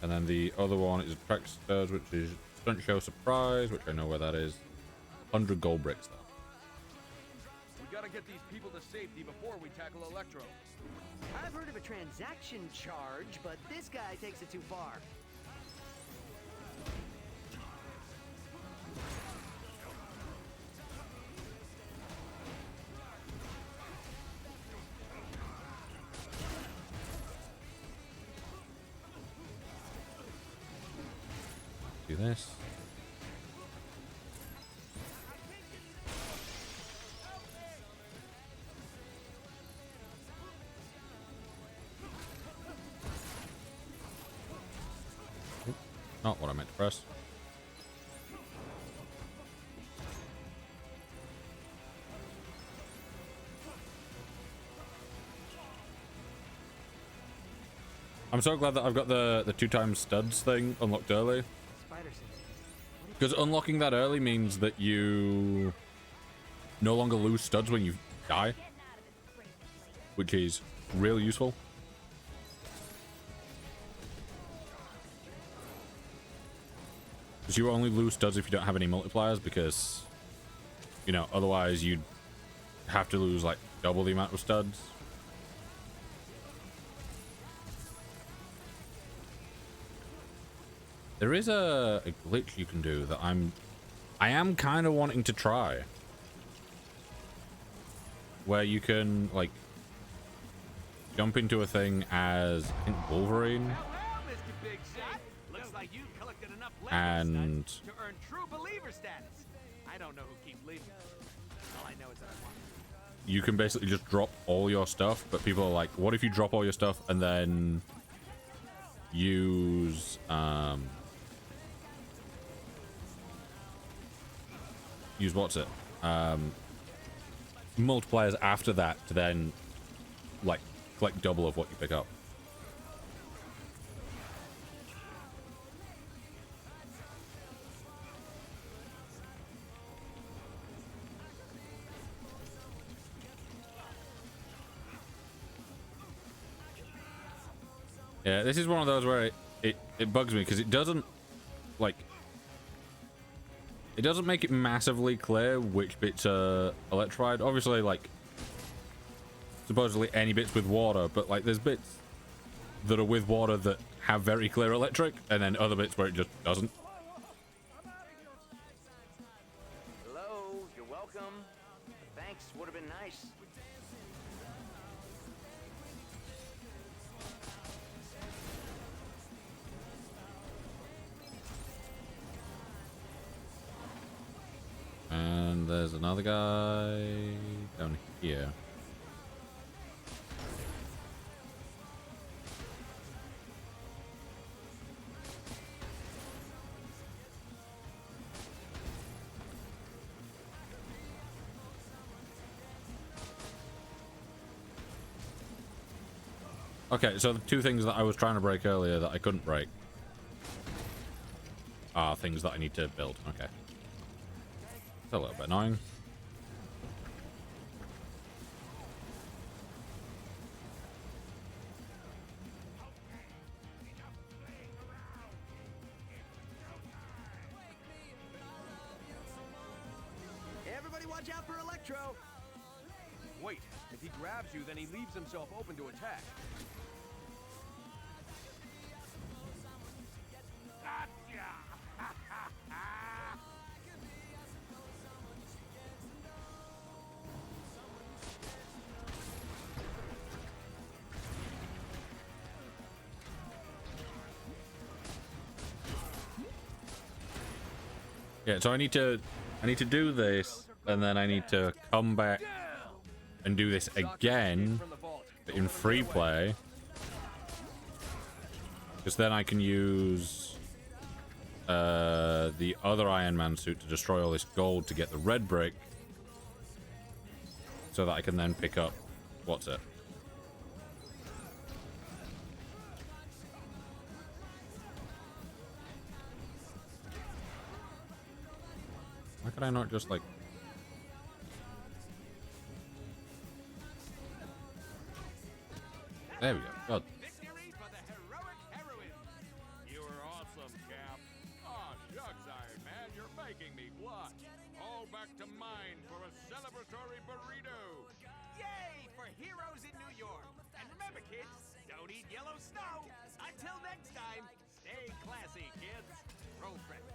And then the other one is attract studs, which is stunt show surprise, which I know where that is. 100 gold bricks though. We gotta get these people to safety before we tackle Electro. I've heard of a transaction charge, but this guy takes it too far. Do this. Oop, not what I meant to press. I'm so glad that I've got the 2x studs thing unlocked early. Spider sense. Because unlocking that early means that you no longer lose studs when you die, which is real useful. Because you only lose studs if you don't have any multipliers, because, you know, otherwise you'd have to lose like double the amount of studs. There is a glitch you can do that I am kind of wanting to try, where you can like jump into a thing as I think Wolverine, Looks like you collected enough and to earn true believer status. I don't know who keeps leaving. All I know is that I want. you can basically just drop all your stuff, but people are like, what if you drop all your stuff and then use what's it, multipliers after that to then like collect double of what you pick up. Yeah, this is one of those where it bugs me because it doesn't like, it doesn't make it massively clear which bits are electrified. Obviously, like, supposedly any bits with water, but like there's bits that are with water that have very clear electric, and then other bits where it just doesn't. Hello, you're welcome. Thanks, would have been nice. And there's another guy down here. Okay, so the two things that I was trying to break earlier that I couldn't break are things that I need to build. Okay. It's a little bit annoying. Everybody watch out for Electro! Wait, if he grabs you, then he leaves himself open to attack. Yeah, so I need to do this, and then I need to come back and do this again in free play, because then I can use the other Iron Man suit to destroy all this gold to get the red brick, so that I can then pick up what's it. Why could I not just like... There we go. God. Victory for the heroic heroine! You were awesome, Cap. Aw, shucks, Iron Man, you're making me blush. All back to mine for a celebratory burrito. Yay for heroes in New York. And remember, kids, don't eat yellow snow. Until next time, stay classy, kids. Roll credits.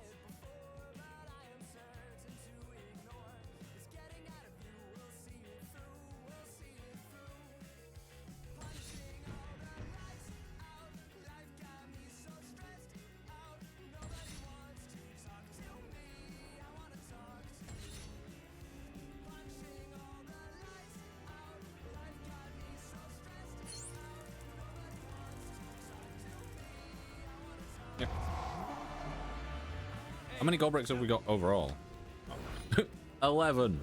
How many gold bricks have we got overall? 11.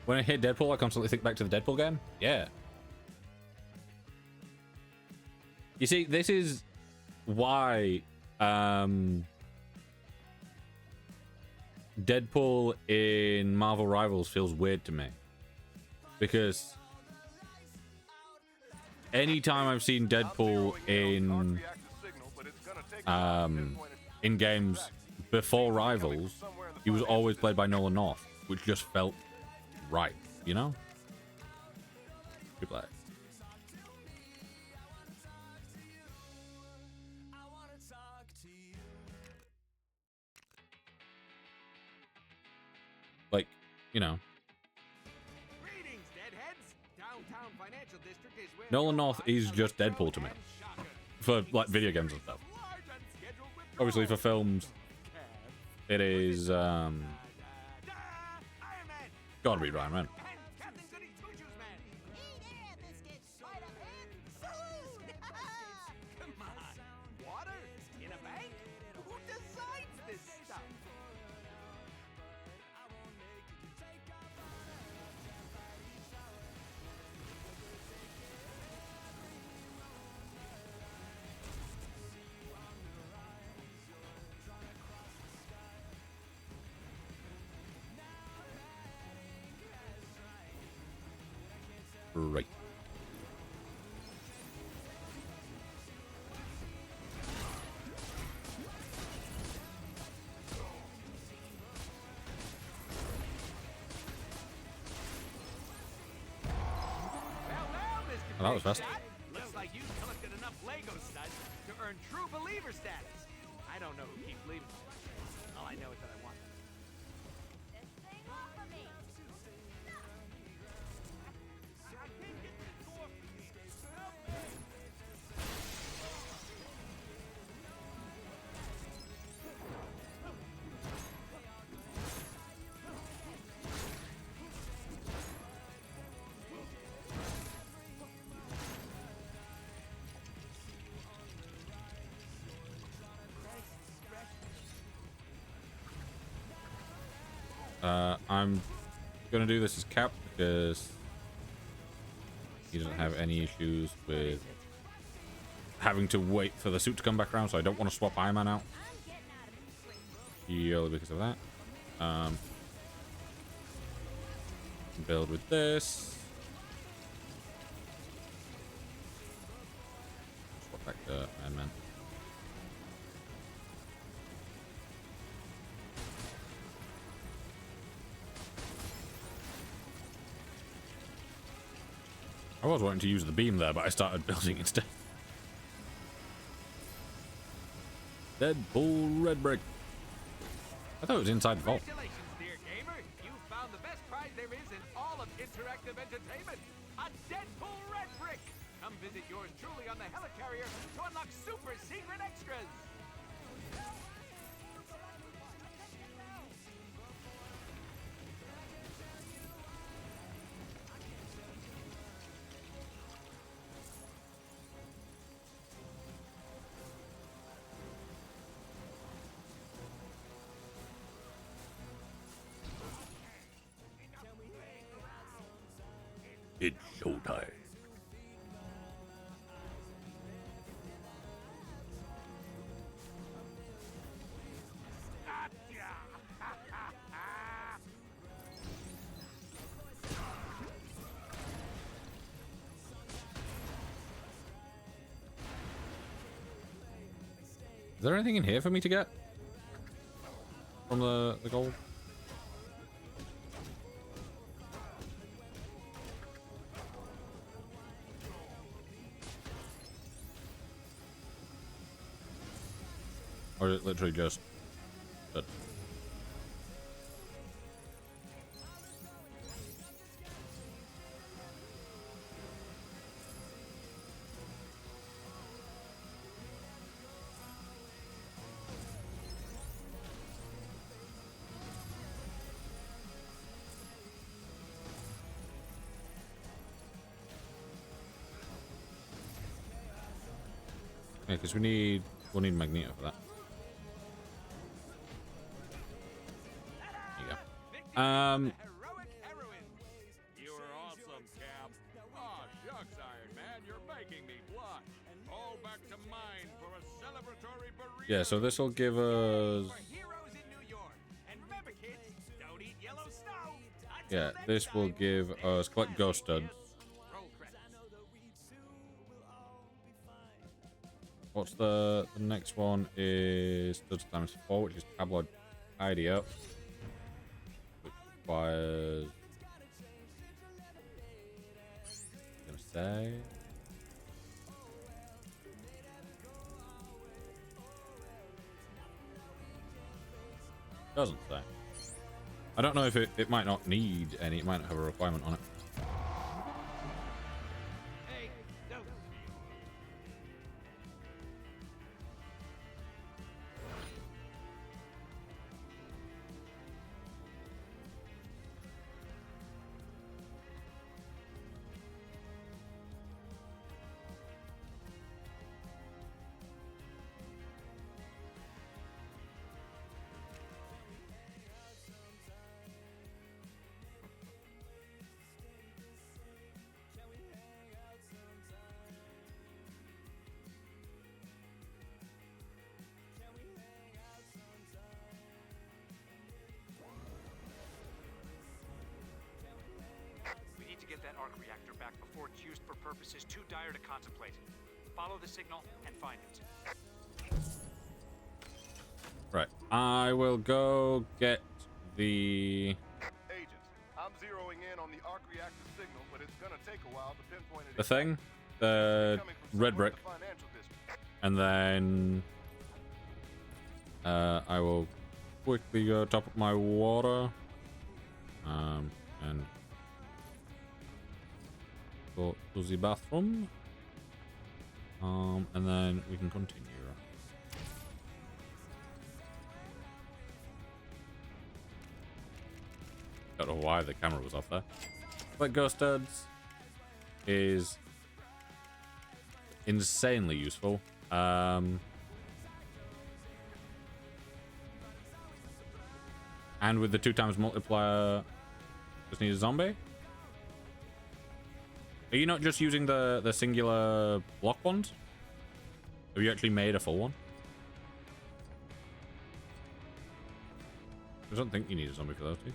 When I hit Deadpool, I constantly think back to the Deadpool game. Yeah. You see, this is why Deadpool in Marvel Rivals feels weird to me. Because anytime I've seen Deadpool in games before Rivals, he was always played by Nolan North, which just felt right, you know? Good play. Like, you know. Greetings, deadheads. Downtown Financial District is where Nolan North is just Deadpool to me. For, like, video games and stuff. Obviously, for films, it is, gotta be Ryan Man. Come on. Water? In a bank? Who designs this stuff? Right. Oh, that was fast. Looks like you collected enough Lego studs to earn true believer status. I don't know who keeps leaving. All I know is that I want them. I'm gonna do this as Cap because he doesn't have any issues with having to wait for the suit to come back around, so I don't want to swap Iron Man out purely because of that. Build with this. Swap back to Iron Man. I was wanting to use the beam there, but I started building instead. Deadpool red brick. I thought it was inside the vault. Congratulations, dear gamer. You found the best prize there is in all of interactive entertainment. A Deadpool red brick. Come visit yours truly on the helicarrier to unlock super secret extras. It's showtime. Is there anything in here for me to get from the gold? Or is it literally just... But yeah, because we'll need Magneto for that. There you go. Heroic heroines. You are awesome, Cap. Aw, shucks, Iron Man, you're making me blush. All back to mine for a celebratory burrito. Yeah, so this will give us. Heroes in New York. And remember, kids, don't eat yellow snow. Yeah, this will give us collect ghost studs. Roll credits. What's the next one is studs times 4, which is tabloid tidy up. Which requires. I'm gonna say. Doesn't say. I don't know if it might not need any. It might not have a requirement on it. Hey, don't. We need to get that arc reactor back before it's used for purposes too dire to contemplate. Follow the signal and find it. Right. I will go get the. Agents, I'm zeroing in on the arc reactor signal, but it's gonna take a while to pinpoint it. The thing, the red brick, and then I will quickly go top up my water, and go to the bathroom, and then we can continue. Don't know why the camera was off there. But ghost studs is insanely useful. And with the 2 times multiplier, just need a zombie. Are you not just using the singular block ones? Have you actually made a full one? I don't think you need a zombie for those two.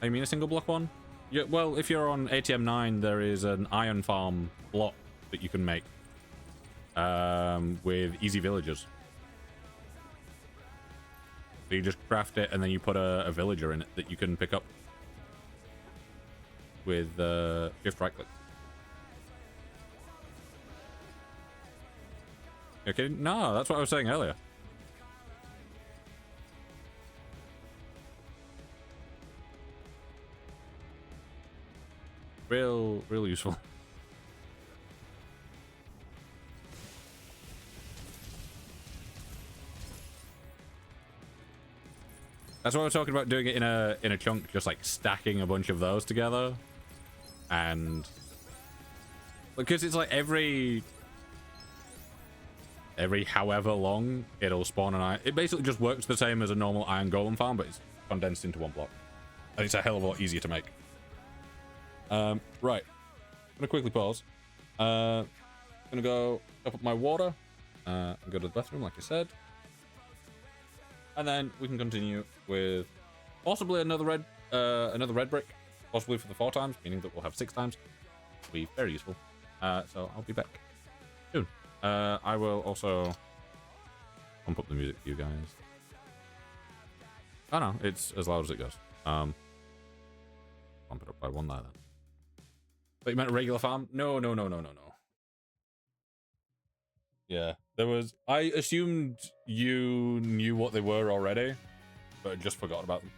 I mean a single block one? Yeah, well, if you're on ATM 9, there is an iron farm block that you can make with easy villagers. So you just craft it and then you put a villager in it that you can pick up with shift right click. Okay, no, that's what I was saying earlier. Real useful. That's why we're talking about doing it in a chunk, just like stacking a bunch of those together, and because it's like every however long it'll spawn an iron. It basically just works the same as a normal iron golem farm, but it's condensed into one block, and it's a hell of a lot easier to make. Right. I'm gonna quickly pause. Gonna go top up my water. And go to the bathroom, like I said. And then we can continue with possibly another red brick, possibly for the 4 times, meaning that we'll have 6 times. It'll be very useful. So I'll be back soon. I will also pump up the music for you guys. Oh no, it's as loud as it goes. Bump it up by 1 there then. But you meant a regular farm? No. Yeah, there was. I assumed you knew what they were already, but I just forgot about them.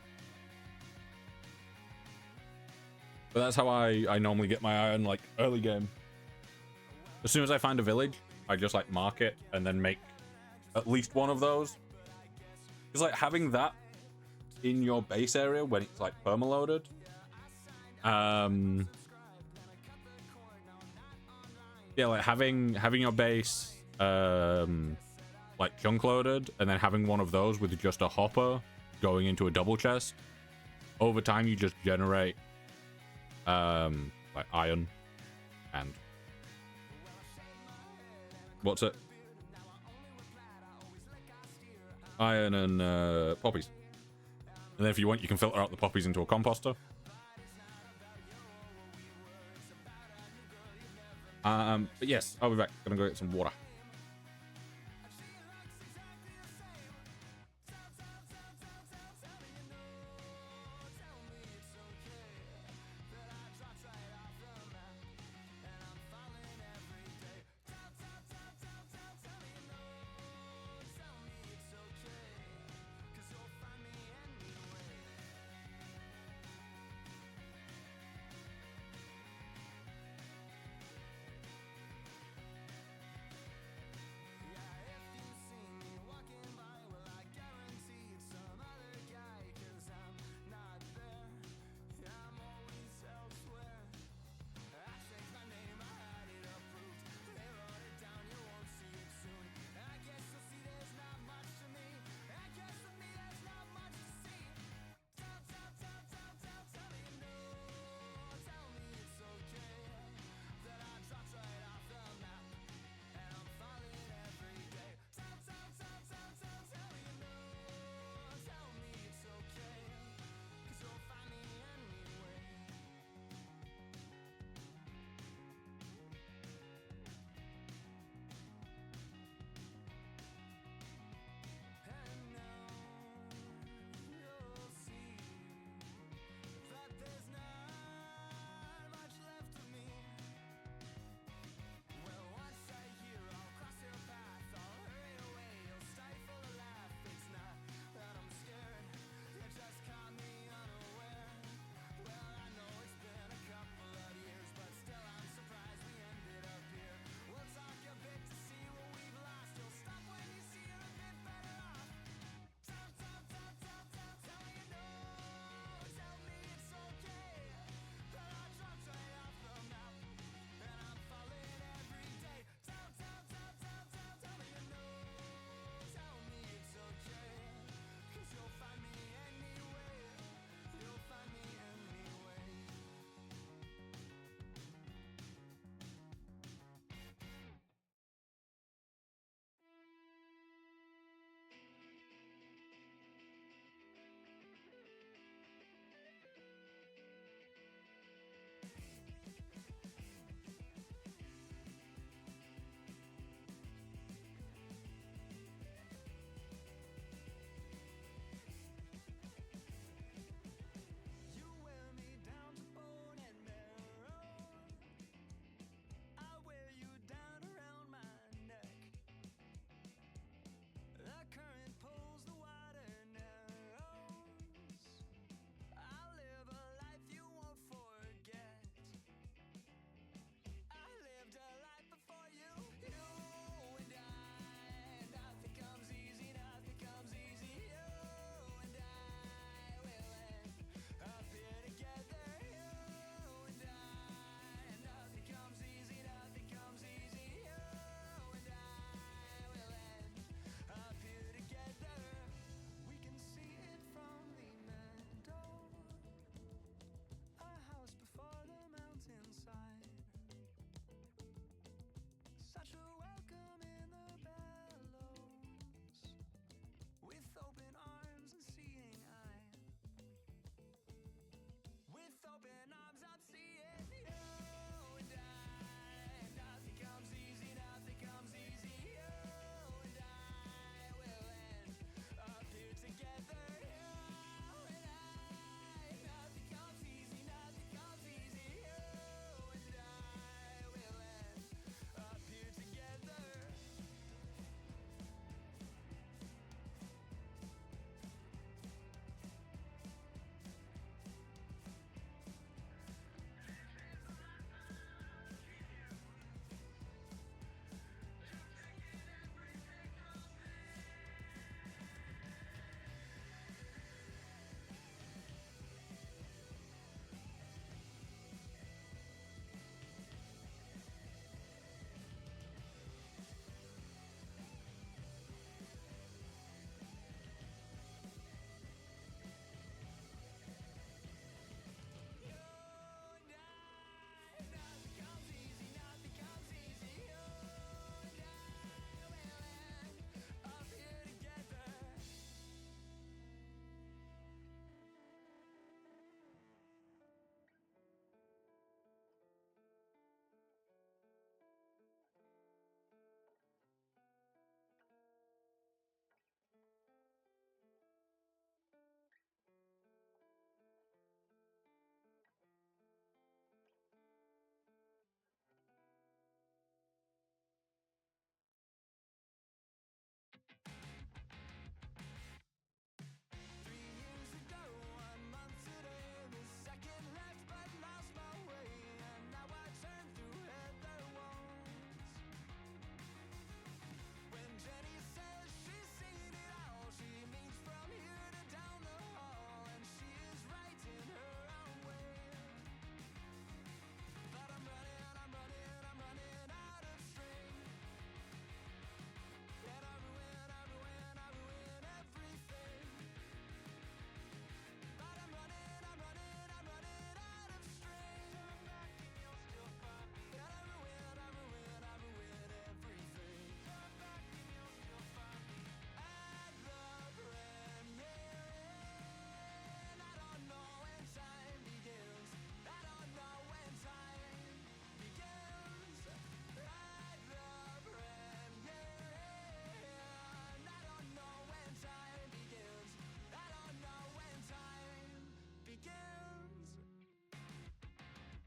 But that's how I normally get my iron, like, early game. As soon as I find a village, I just, like, mark it and then make at least one of those. It's like having that in your base area when it's, like, perma-loaded. Yeah, like having your base like chunk loaded, and then having one of those with just a hopper going into a double chest. Over time, you just generate like iron and what's it? Iron and poppies. And then if you want, you can filter out the poppies into a composter. But yes, I'll be back. Gonna go get some water.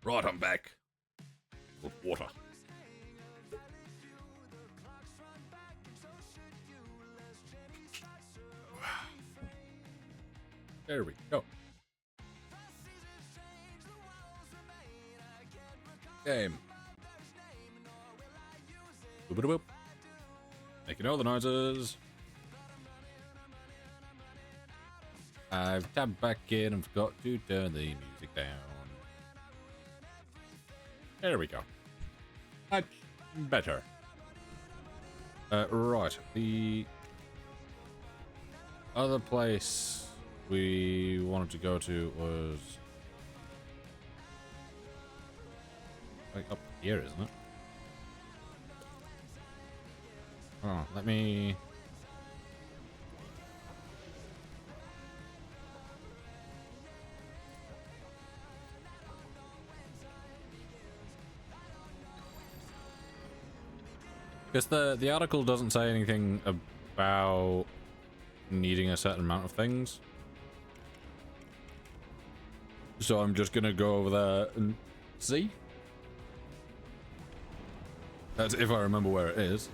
Right, I'm back. With water. There we go. Game. Boop, boop, boop. Making all the noises. I've tabbed back in and forgot to turn the music down. There we go. Much better. Right. The other place we wanted to go to was like up here, isn't it? Oh, let me... Because the article doesn't say anything about needing a certain amount of things. So I'm just gonna go over there and see. That's if I remember where it is.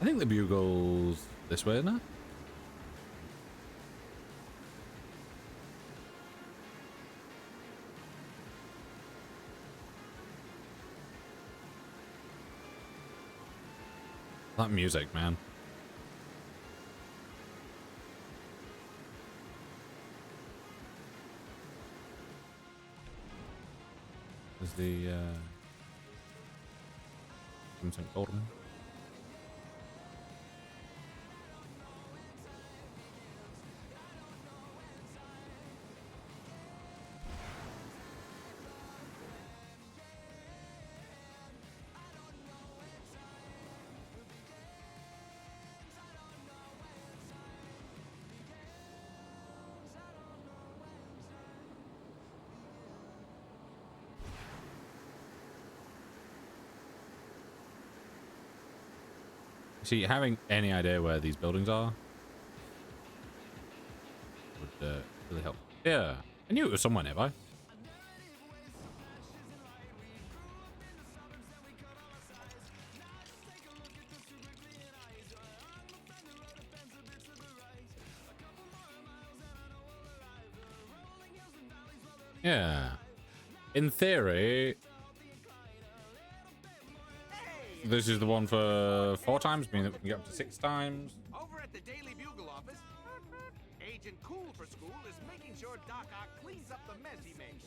I think the bugle's this way, isn't it? That music, man. There's the Vincent Golden. See, having any idea where these buildings are would really help. Yeah, I knew it was somewhere nearby. Yeah. In theory, this is the one for 4 times, meaning that we can get up to 6 times. Over at the Daily Bugle office, Agent Cool for School is making sure Doc Ock cleans up the mess he made.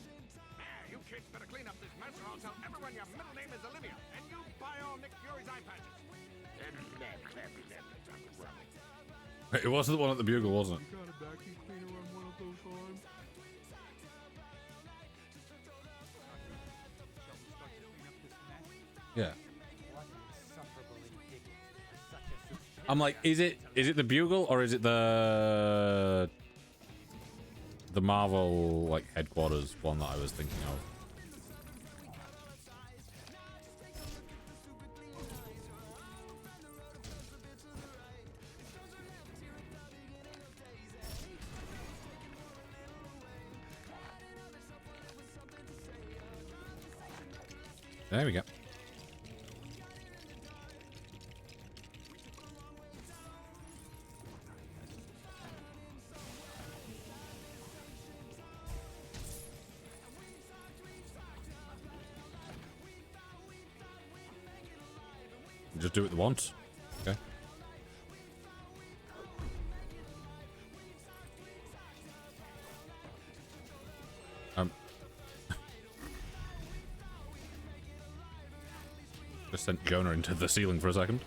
You kids better clean up this mess or I'll tell everyone your middle name is Olivia, and you buy all Nick Fury's eye patches. It was the one at the Bugle, wasn't it? You got a vacuum cleaner on one of those arms? Yeah. I'm like, is it the Bugle or is it the Marvel like headquarters one that I was thinking of? There we go. Just do it once. Okay. Just sent Jonah into the ceiling for a second.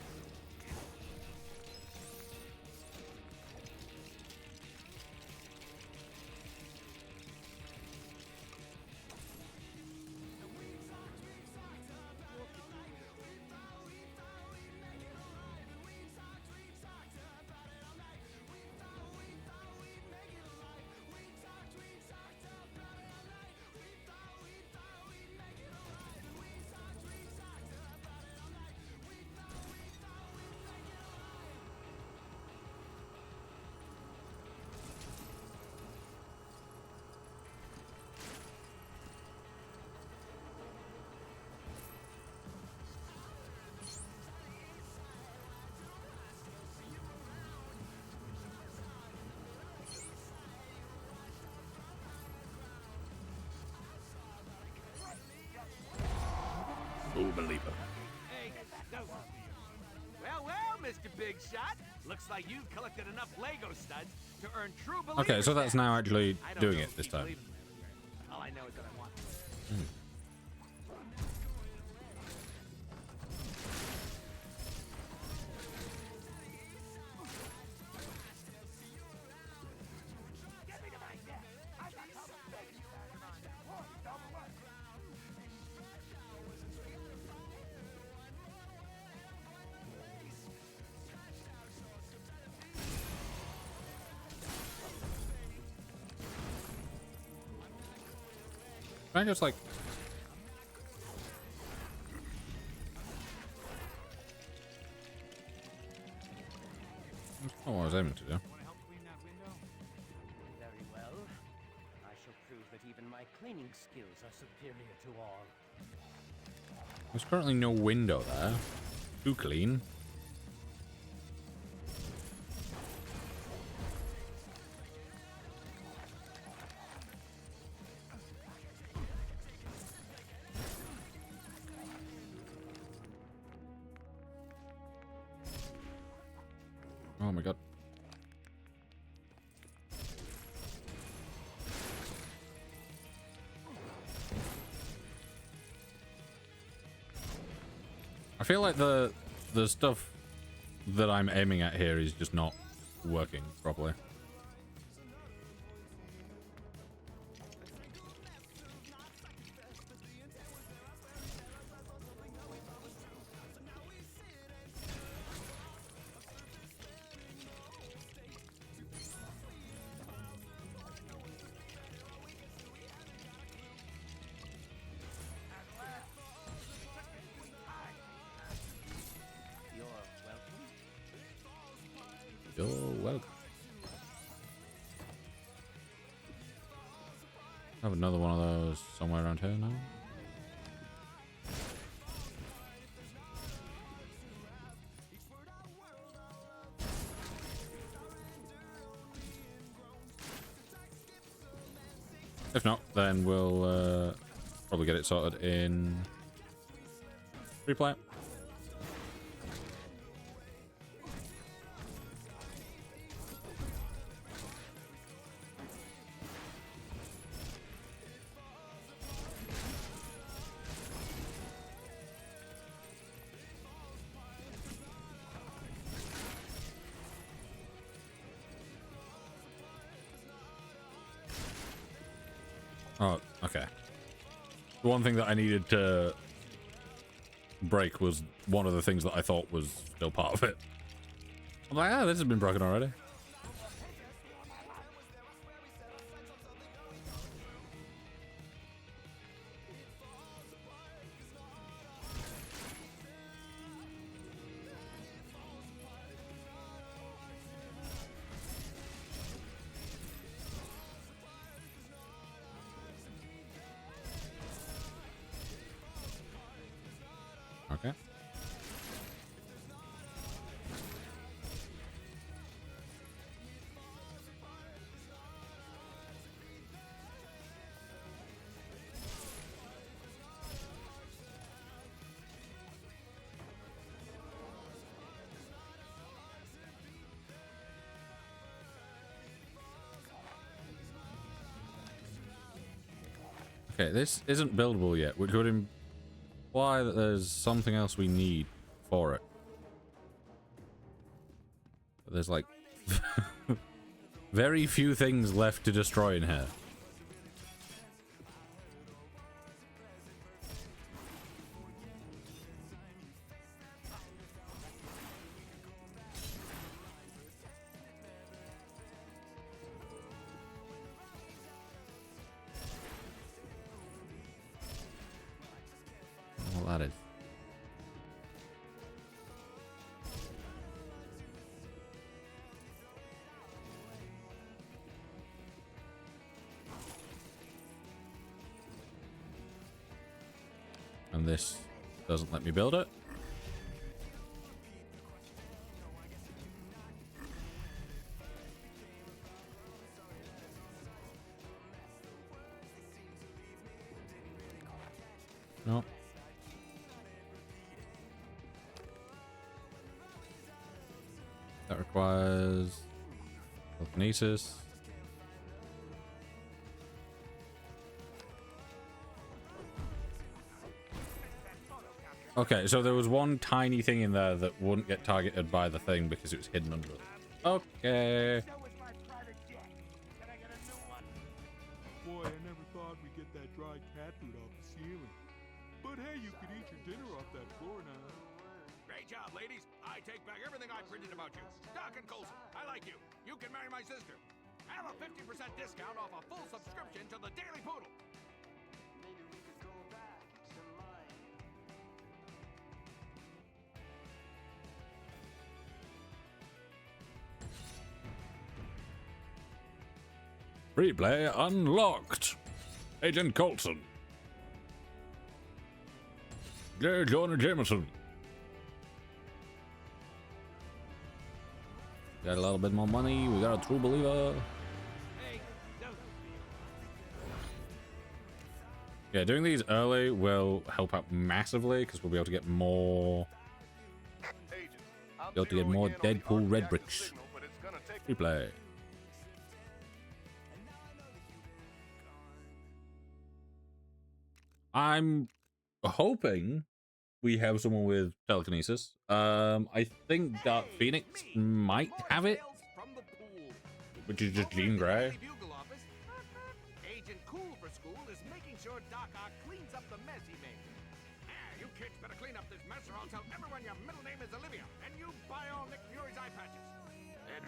believer. Hey, no. Well, Mr. Big Shot. Looks like you've collected enough Lego studs to earn true believer Okay, so that's status. now actually I don't doing know it if this he time. believes in me. All I know is that I want Mm. Can I just like... That's not what I was aiming to do. Want to help clean that window? Very well. I shall prove that even my cleaning skills are superior to all. There's currently no window there. Too clean. Oh my god. I feel like the stuff that I'm aiming at here is just not working properly. You're welcome. You're welcome. I have another one of those somewhere around here now. If not, then we'll probably get it sorted in replay. Oh, okay. The one thing that I needed to break was one of the things that I thought was still part of it. I'm like, ah, this has been broken already. Okay. Okay, this isn't buildable yet, which would imply that there's something else we need for it. But there's like very few things left to destroy in here. Well, that is. And this doesn't let me build it. No. That requires telekinesis. Okay, so there was one tiny thing in there that wouldn't get targeted by the thing because it was hidden under it. Okay. Boy, I never thought we'd get that dry cat food off the ceiling. But hey, you could eat your dinner off that floor now. Great job, ladies. I take back everything I printed about you. Doc and Coulson, I like you. You can marry my sister. Have a 50% discount off a full subscription to the Daily Poodle. Free play unlocked. Agent Coulson. J. Jonah Jameson. Got a little bit more money. We got a true believer. Yeah, doing these early will help out massively because we'll be able to get more. Be able to get more Deadpool red bricks. Free play. I'm hoping we have someone with telekinesis. I think Dark Phoenix might have it, which is just Jean Grey. Agent Cool for School is making sure Doc Ock cleans up the mess he made. You kids better clean up this mess or I'll tell everyone your middle name is Olivia, and you buy all Nick Fury's eye patches. Hey,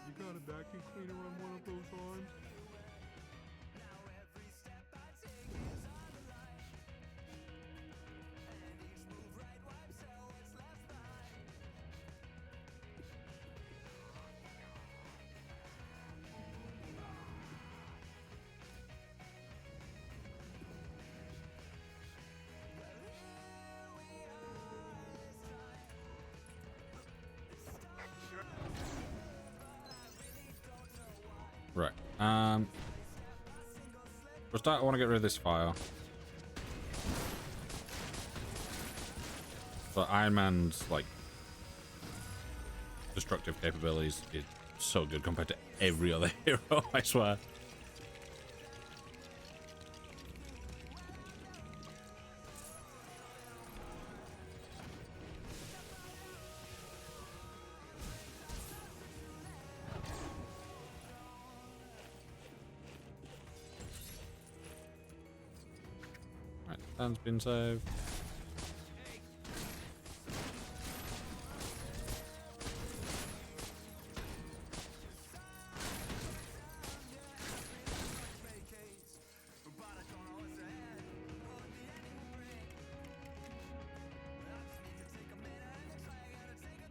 you got a vacuum cleaner on one of those arms? Right. For a start, I want to get rid of this fire. So Iron Man's like destructive capabilities is so good compared to every other hero, I swear. Right, that's been saved.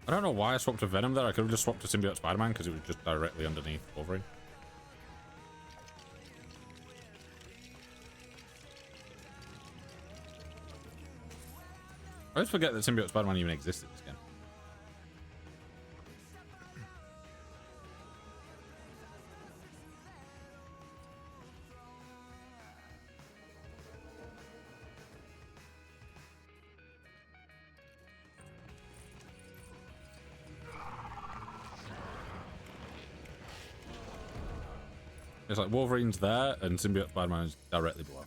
I don't know why I swapped to Venom there. I could have just swapped to Symbiote Spider-Man because it was just directly underneath Wolverine. I always forget that Symbiote Spider-Man even exists in this game. It's like Wolverine's there and Symbiote Spider-Man is directly below.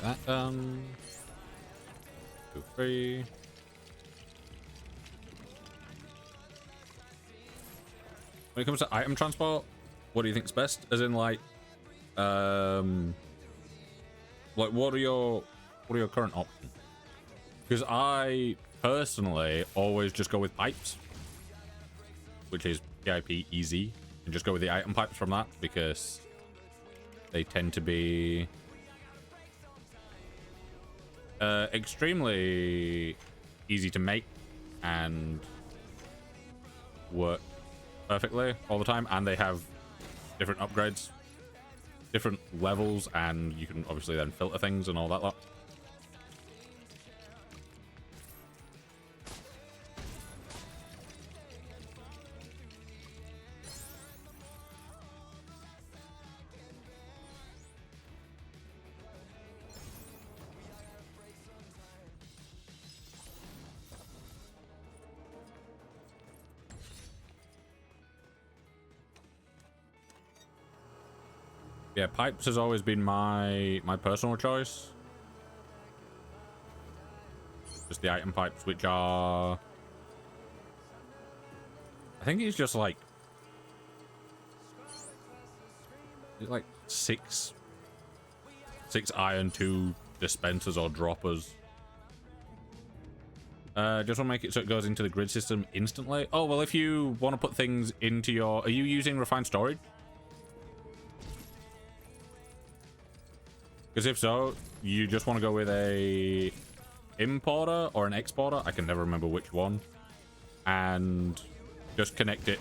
That done. 2, 3. When it comes to item transport, what do you think is best? As in, like what are your current options? Because I personally always just go with pipes, which is PIP easy, and just go with the item pipes from that, because they tend to be extremely easy to make and work perfectly all the time, and they have different upgrades, different levels, and you can obviously then filter things and all that lot. Yeah, pipes has always been my personal choice. Just the item pipes, which are, I think it's just like, it's like six iron, 2 dispensers or droppers. Just want to make it so it goes into the grid system instantly. Oh, well, if you want to put things into your, are you using refined storage? Because if so, you just want to go with a importer or an exporter. I can never remember which one. And just connect it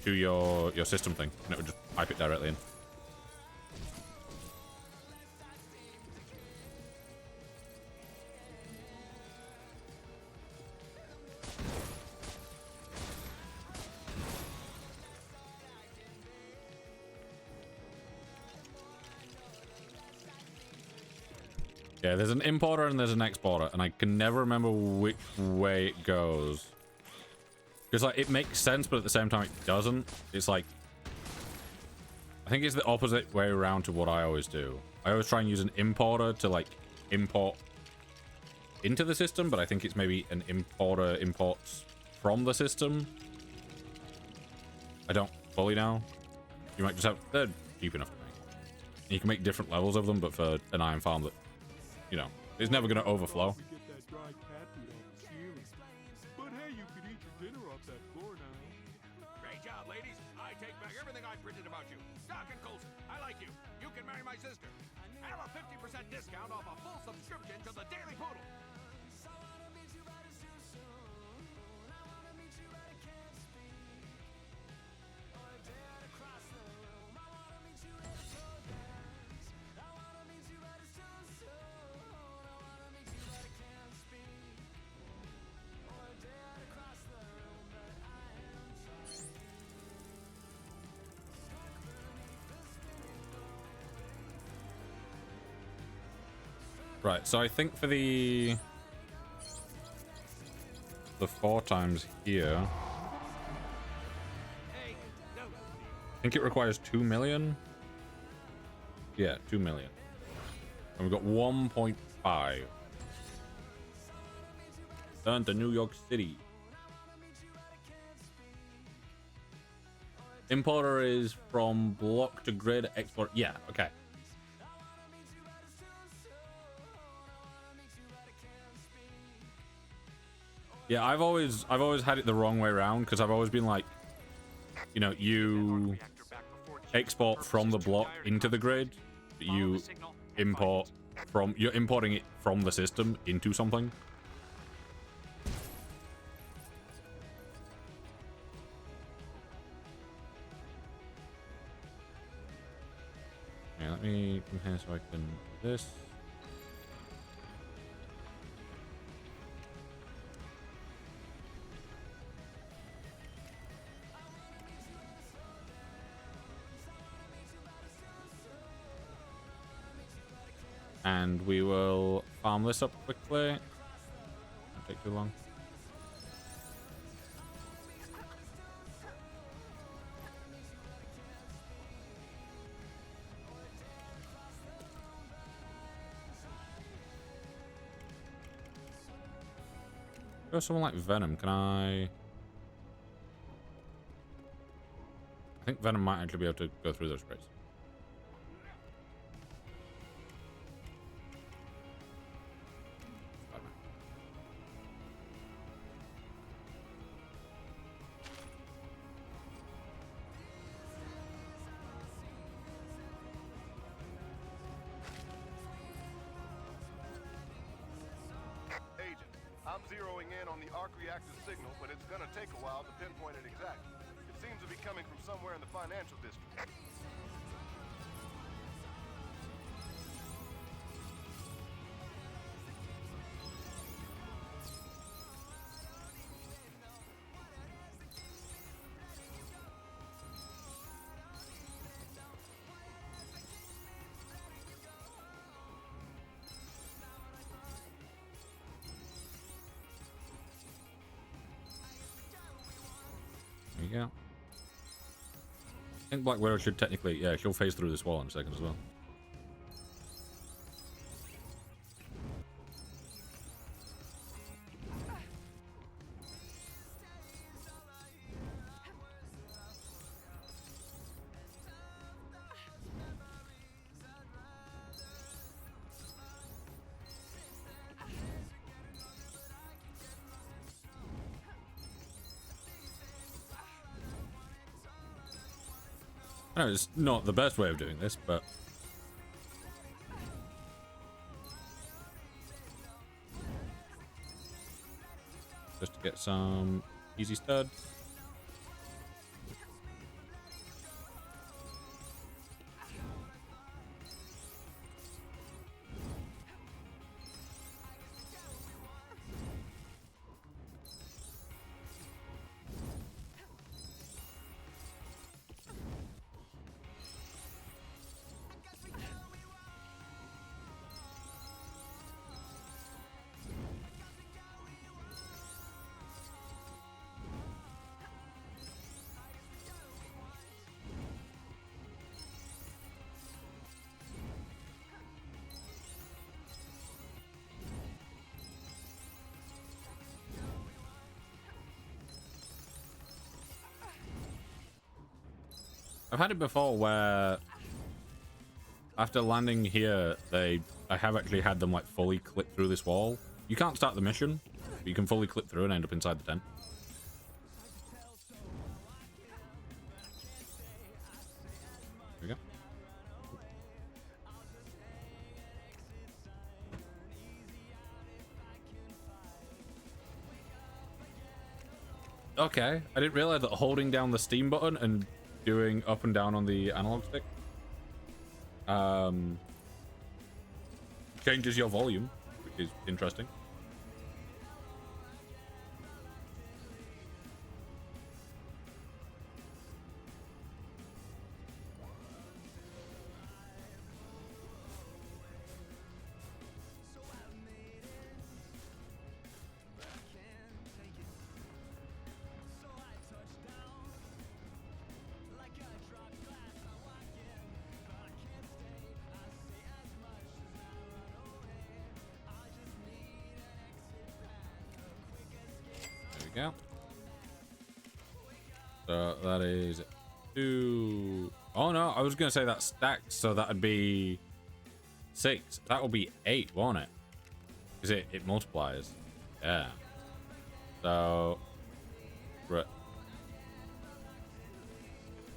to your system thing, and it would just pipe it directly in. Yeah, there's an importer and there's an exporter, and I can never remember which way it goes. Because, like, it makes sense, but at the same time it doesn't. It's like, I think it's the opposite way around to what I always do. I always try and use an importer to, like, import into the system, but I think it's maybe an importer imports from the system. I don't fully know. You might just have, they're cheap enough to make. And you can make different levels of them, but for an iron farm that, you know, it's never going to overflow. But hey, you could eat your dinner off that floor now. Great job, ladies. I take back everything I printed about you. Doc and Colson, I like you. You can marry my sister. Have a 50% discount off a full subscription to the Daily Poodle. Right, so I think for the 4 times here, I think it requires 2 million. Yeah, 2 million. And we've got 1.5. Turn to New York City. Importer is from block to grid, export. Yeah, okay. Yeah, I've always had it the wrong way around, because I've always been like, you know, you export from the block into the grid, but you import from, you're importing it from the system into something. Yeah, let me come here so I can do this. And we will farm this up quickly. Won't take too long. Go someone like Venom. Can I think Venom might actually be able to go through those crates. zeroing in on the arc reactor signal, but it's gonna take a while to pinpoint it exactly. It seems to be coming from somewhere in the financial district. There you go. I think Black Widow should technically, yeah, she'll phase through this wall in a second as well. I know it's not the best way of doing this, but just to get some easy studs. I've had it before where after landing here, I have actually had them like fully clip through this wall. You can't start the mission, but you can fully clip through and end up inside the tent. There we go. Okay, I didn't realize that holding down the Steam button and doing up and down on the analog stick changes your volume, which is interesting. Go. So that is 2. Oh no, I was gonna say that stacked, so that'd be 6. That would be 8, won't it? Because it multiplies. Yeah. So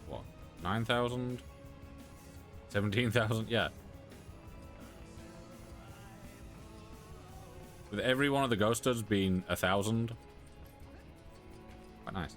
what? 9,000? 17,000? Yeah. With every one of the ghost studs being 1,000. Quite nice.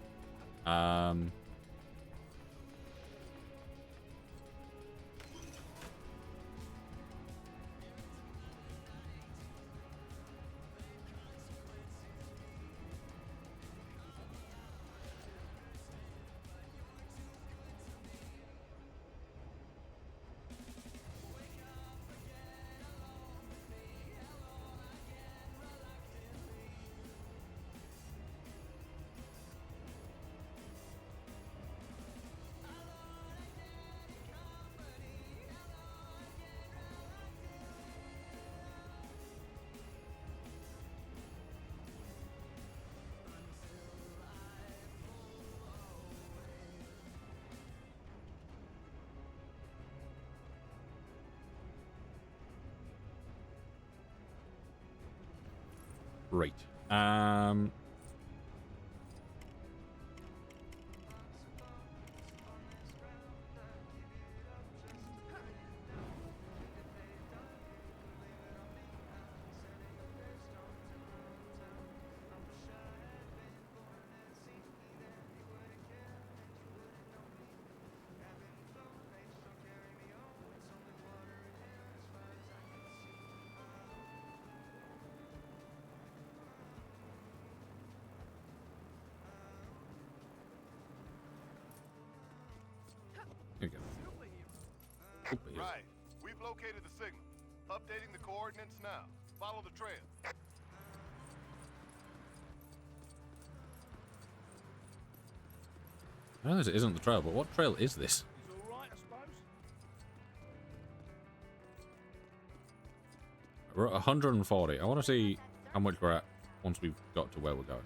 Great. Right. We've located the signal. Updating the coordinates now. Follow the trail. I know this isn't the trail, but what trail is this? He's all right, I suppose. We're at 140. I want to see how much we're at once we've got to where we're going.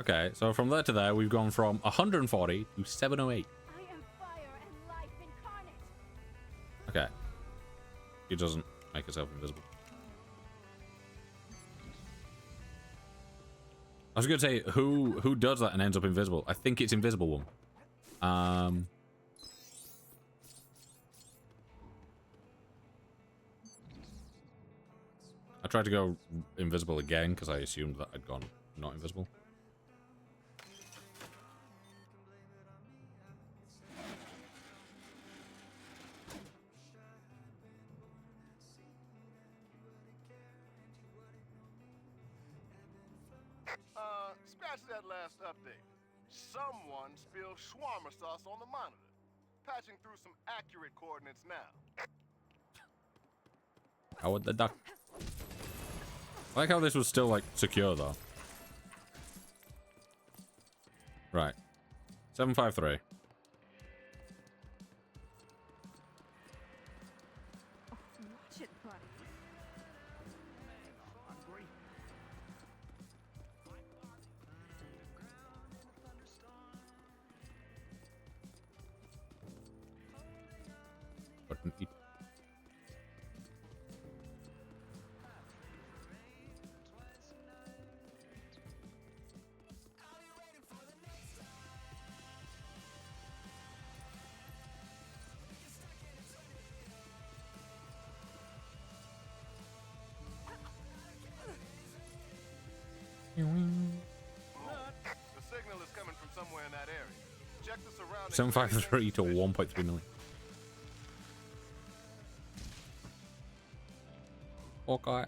Okay, so from there to there, we've gone from 140 to 708. I am fire and life incarnate. Okay. She doesn't make herself invisible. I was going to say, who does that and ends up invisible? I think it's Invisible Woman. I tried to go invisible again because I assumed that I'd gone not invisible. Scratch that last update. Someone spilled shawarma sauce on the monitor. Patching through some accurate coordinates now. How would the duck? I like how this was still like secure though. Right. 753. Watch it, buddy. Hungry? Button eat. The signal is coming from somewhere in that area. Check the surroundings. 753 to 1.3 million. Okay.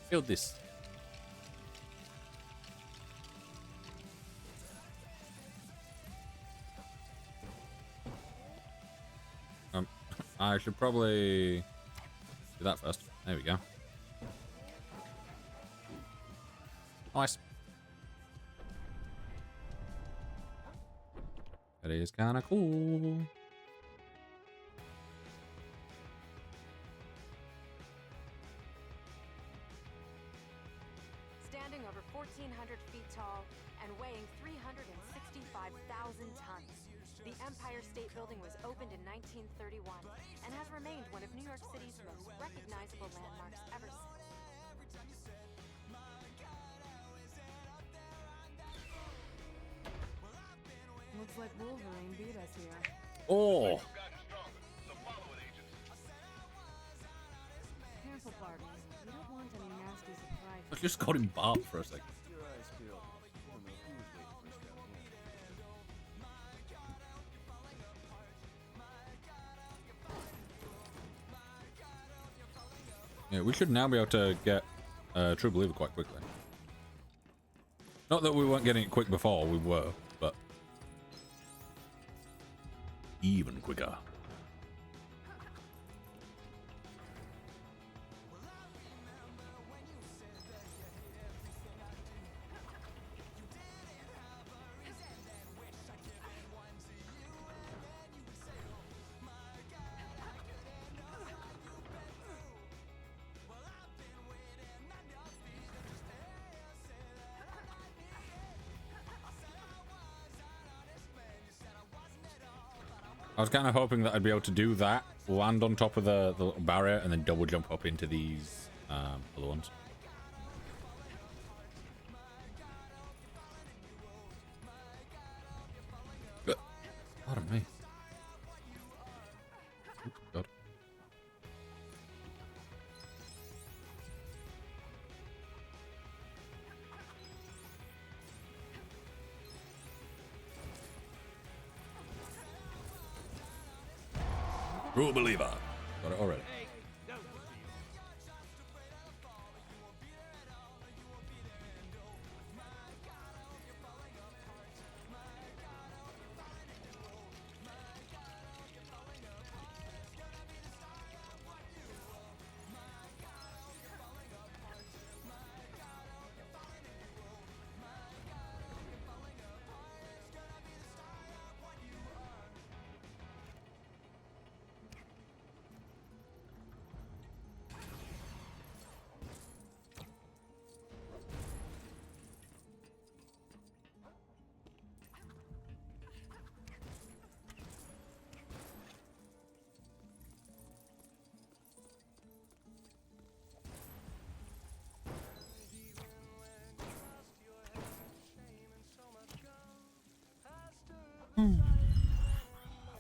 Build this. I should probably do that first. There we go. Nice. That is kind of cool. Standing over 1,400 feet tall and weighing 365,000 tons, the Empire State Building was opened in 1931 and has remained one of New York City's most recognizable landmarks ever since. Looks like Wolverine beat us here. Oh! Careful, partner. You don't want any nasty surprises. I just got him barb for a second. Your eyes peeled. I don't know who was waiting for us down here. Yeah, we should now be able to get True Believer quite quickly. Not that we weren't getting it quick before, we were, but even quicker. I was kind of hoping that I'd be able to do that, land on top of the little barrier, and then double jump up into these other ones. Pardon me. Oh, God. True Believer. Got it already.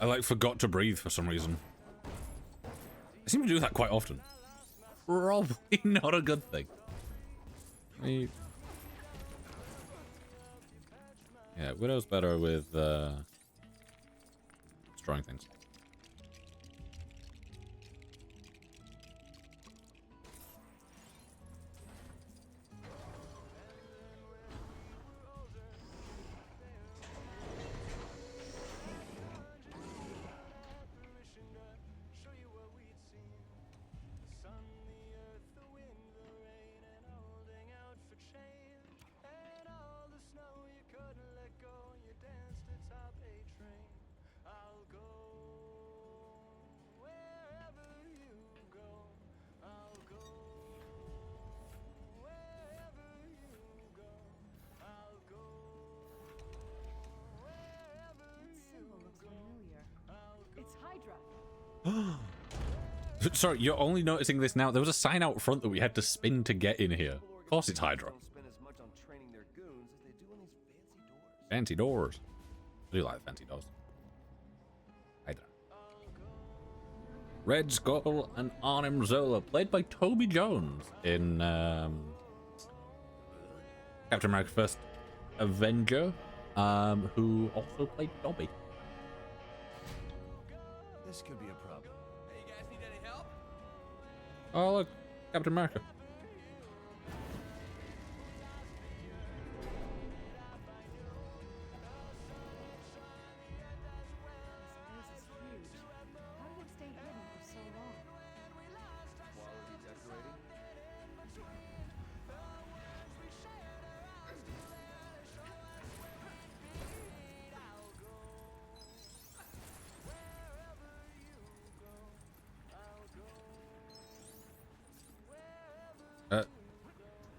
I like forgot to breathe for some reason. I seem to do that quite often. Probably not a good thing. Yeah, Widow's better with destroying things. Sorry, you're only noticing this now. There was a sign out front that we had to spin to get in here. Of course it's Hydra. Fancy doors. I do like fancy doors. Hydra. Red Skull and Arnim Zola, played by Toby Jones in Captain America First Avenger, who also played Dobby. This could be a problem. Hey, you guys need any help? Oh, look, Captain America.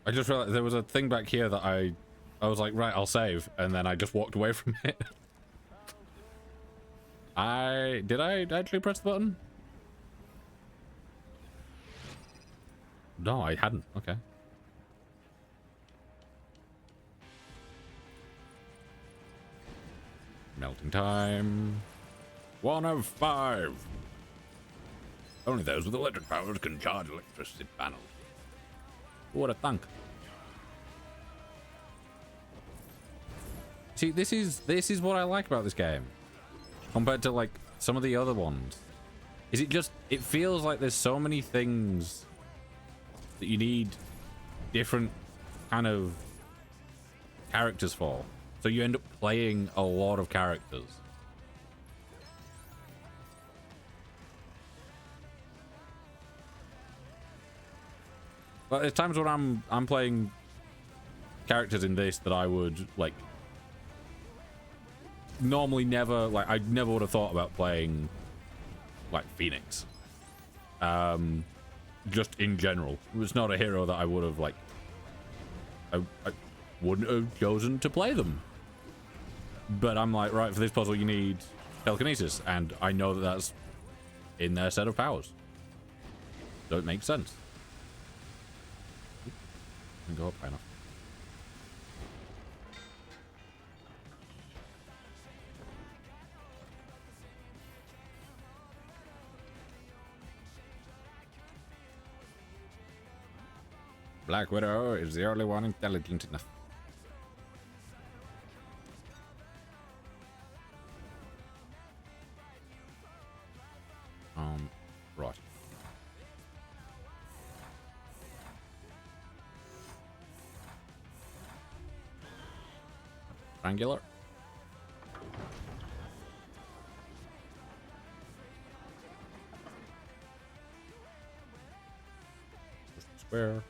I just realized there was a thing back here that I was like, right, I'll save, and then I just walked away from it. Did I actually press the button? No, I hadn't. Okay. Melting time. 1 of 5. Only those with electric powers can charge electricity panels. What a thunk. See, this is what I like about this game compared to like some of the other ones. Is it feels like there's so many things that you need different kind of characters for. So you end up playing a lot of characters. But there's times when I'm playing characters in this that I would like normally never, like I never would have thought about playing, like Phoenix. Just in general, it's not a hero that I would have like. I wouldn't have chosen to play them. But I'm like, right, for this puzzle you need telekinesis, and I know that that's in their set of powers, so it makes sense. Can go up high enough. Black Widow is the only one intelligent enough. Right. Triangular. Square.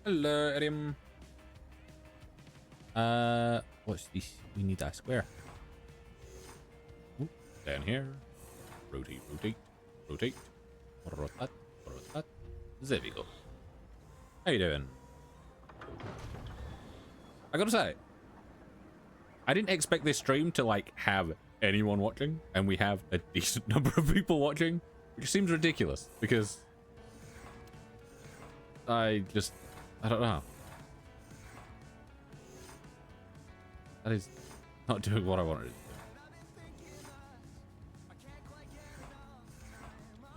Hello, Erim. What's this? We need that square. Ooh, down here. Rotate, rotate, rotate. Rotate, rotate. There we go. How you doing? I gotta say, I didn't expect this stream to like have anyone watching, and we have a decent number of people watching, which seems ridiculous because I don't know. That is not doing what I wanted it to do.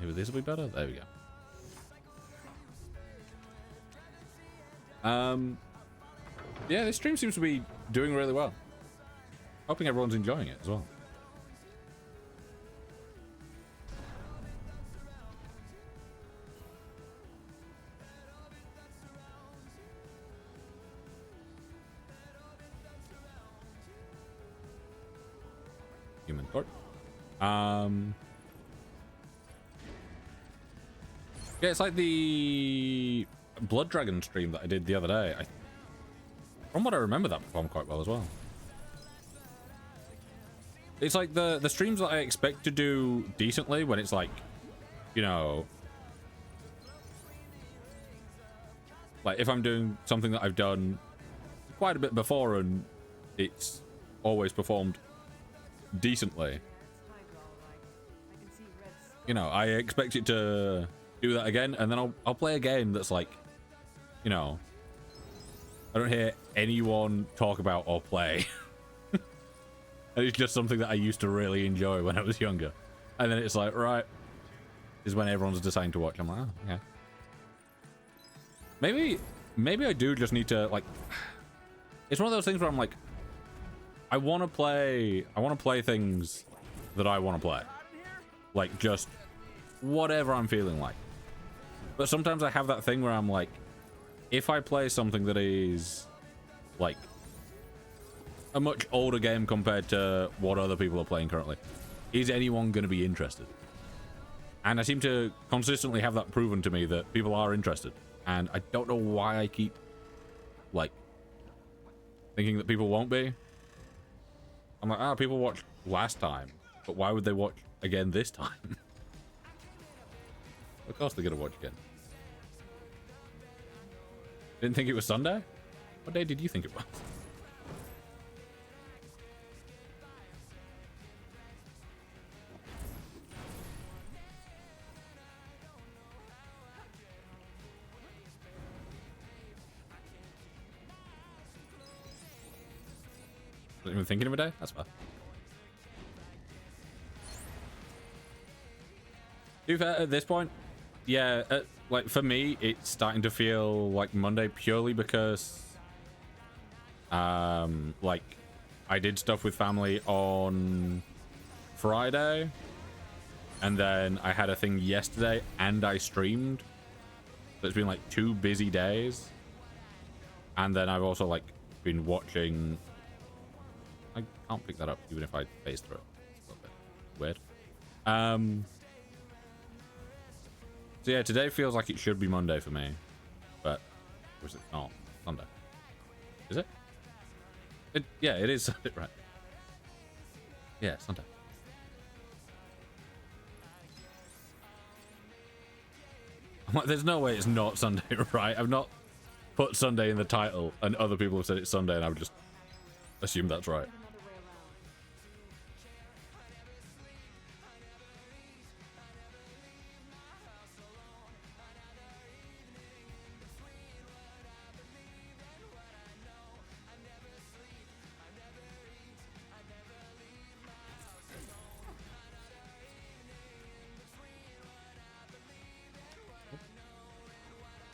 Maybe this will be better. There we go. Yeah, this stream seems to be doing really well. Hoping everyone's enjoying it as well. Human Torch. Yeah, it's like the Blood Dragon stream that I did the other day. From what I remember, that performed quite well as well. It's like the streams that I expect to do decently when it's like, you know, like if I'm doing something that I've done quite a bit before and it's always performed decently. You know, I expect it to do that again, and then I'll play a game that's like, you know, I don't hear anyone talk about or play. And it's just something that I used to really enjoy when I was younger. And then it's like, right, this is when everyone's deciding to watch. I'm like, oh, okay. Maybe I do just need to, like, it's one of those things where I'm like, I want to play things that I want to play. Like, just whatever I'm feeling like. But sometimes I have that thing where I'm like, if I play something that is, like, a much older game compared to what other people are playing currently, is anyone going to be interested? And I seem to consistently have that proven to me that people are interested. And I don't know why I keep, like, thinking that people won't be. I'm like, people watched last time, but why would they watch again this time? Of course they're gonna watch again. Didn't think it was Sunday? What day did you think it was? Wasn't even thinking of a day? That's fine. To be fair, at this point, yeah, like for me, it's starting to feel like Monday purely because, like, I did stuff with family on Friday, and then I had a thing yesterday, and I streamed. So it's been like 2 busy days, and then I've also like been watching. I can't pick that up even if I phase through it. It's a little bit weird. So yeah, today feels like it should be Monday for me, but was it not? Sunday. Is it? Yeah, it is Sunday, right? Yeah, Sunday. I'm like, there's no way it's not Sunday, right? I've not put Sunday in the title, and other people have said it's Sunday, and I would just assume that's right.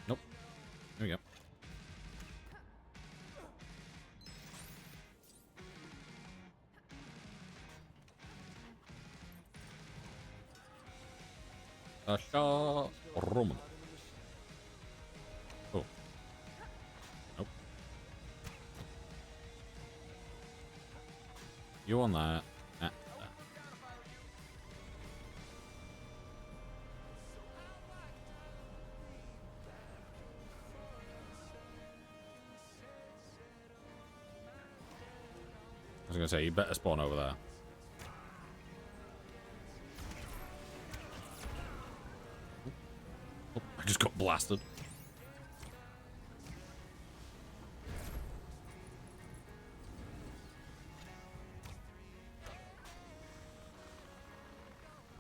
Nope. There we go. Sasha Roman. Oh. Nope. You on that. Nah. I was gonna say, you better spawn over there. Oh, I just got blasted.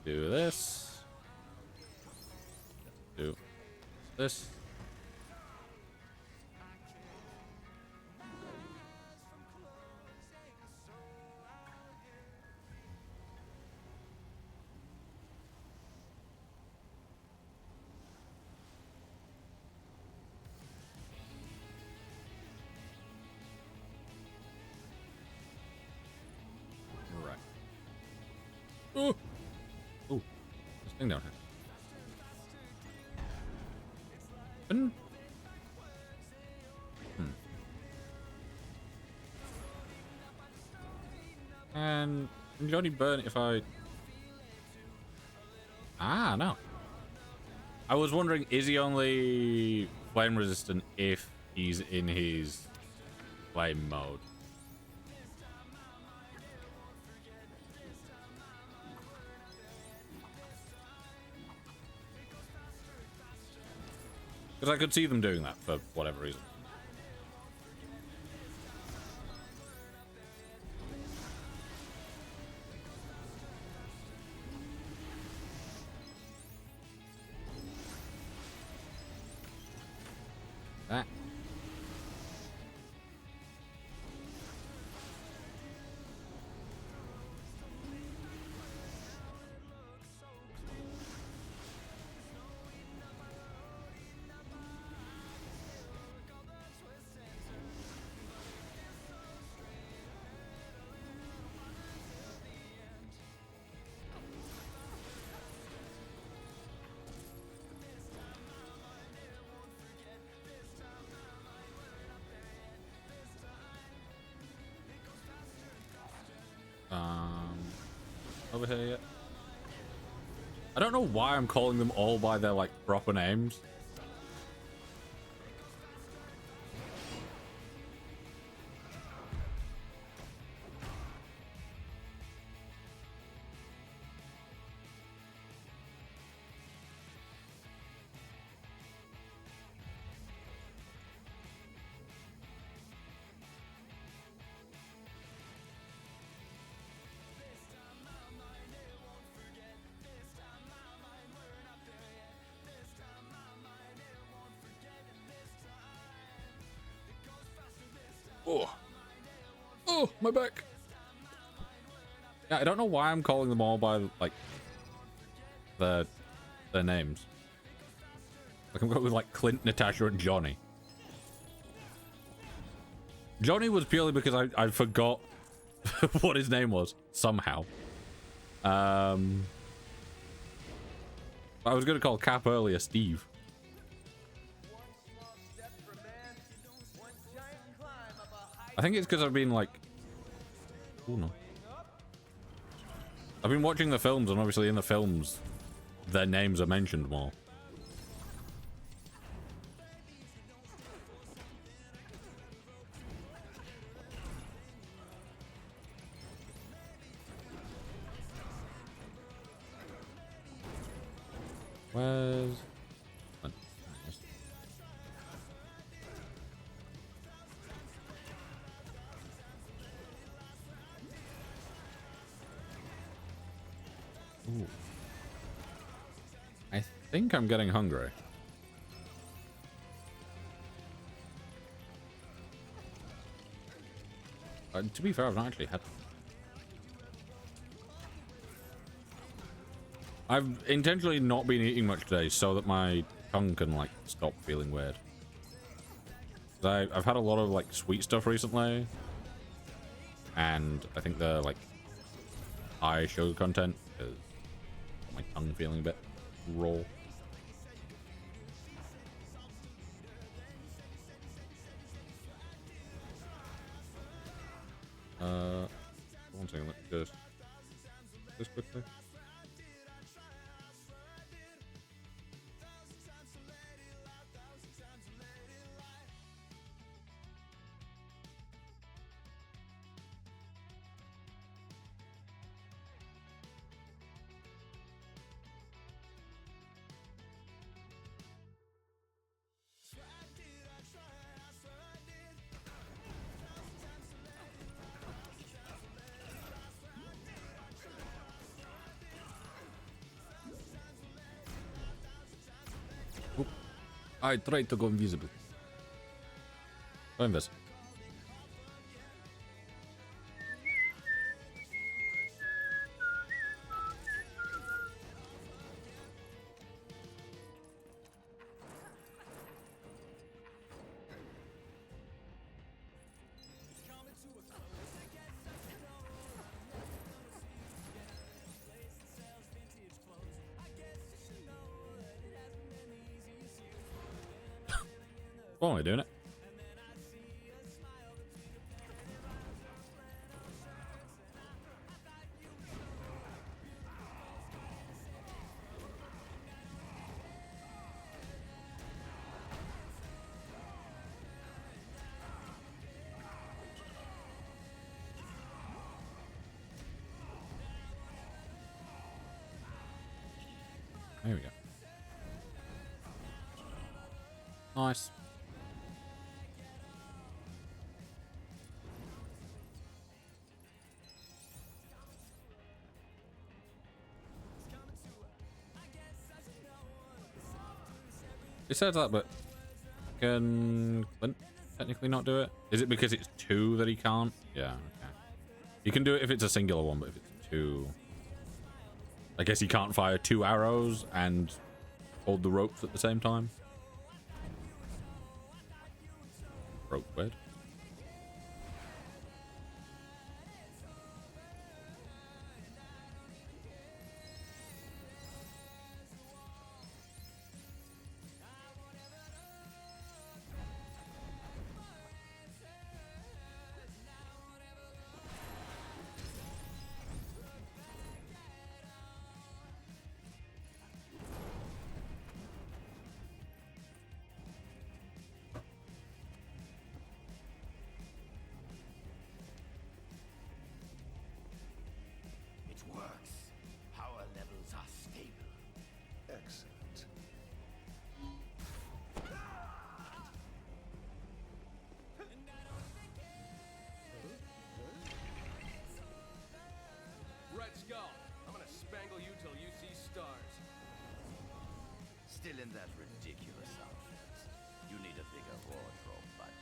Do this. Do this. Right. Ooh. Ooh. This thing down here. And you only burn it if I... Ah, no. I was wondering, is he only flame resistant if he's in his flame mode? Because I could see them doing that for whatever reason. That. Over here yet? I don't know why I'm calling them all by their like proper names. Oh. Oh, my back. Yeah, I don't know why I'm calling them all by, like, the their names. Like I'm going with like Clint, Natasha, and Johnny. Johnny was purely because I forgot what his name was somehow. I was going to call Cap earlier Steve. I think it's because I've been like... Oh no. I've been watching the films, and obviously in the films, their names are mentioned more. Where's... Ooh. I think I'm getting hungry. To be fair, I've not actually had... I've intentionally not been eating much today so that my tongue can, like, stop feeling weird. I've had a lot of, like, sweet stuff recently. And I think the, like, high sugar content is my tongue feeling a bit raw. One second, let me just this quickly. I tried to go invisible. Go invisible. Why am I doing it? There we go. Nice. It says that, but can Clint technically not do it? Is it because it's 2 that he can't? Yeah, okay. You can do it if it's a singular one, but if it's 2... I guess he can't fire 2 arrows and hold the ropes at the same time. Rope weird. Still in that ridiculous outfit. You need a bigger wardrobe budget.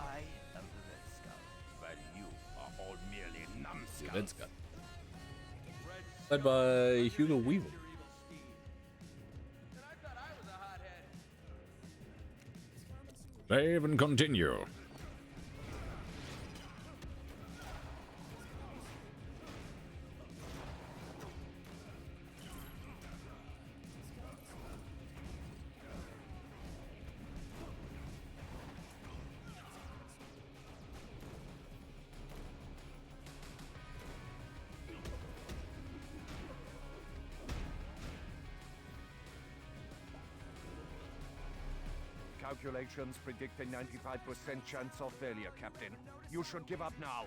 I am the Red Skull, while you are all merely numbskulls. Red Skull. Led by Hugo Weevil. Save and continue. Calculations predict a 95% chance of failure, Captain. You should give up now.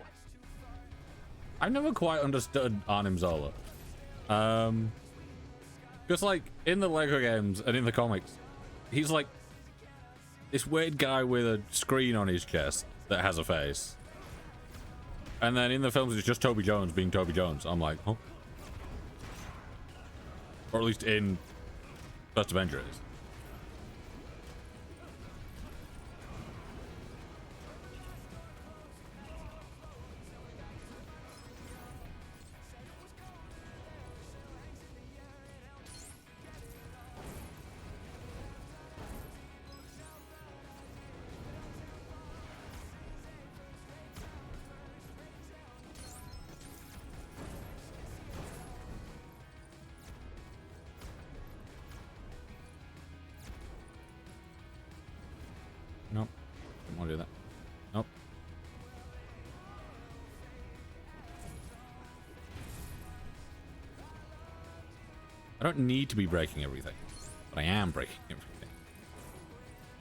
I never quite understood Arnim Zola. Because like in the Lego games and in the comics, he's like this weird guy with a screen on his chest that has a face. And then in the films, it's just Toby Jones being Toby Jones. I'm like, huh? Or at least in First Avengers. Nope. Don't want to do that. Nope. I don't need to be breaking everything, but I am breaking everything.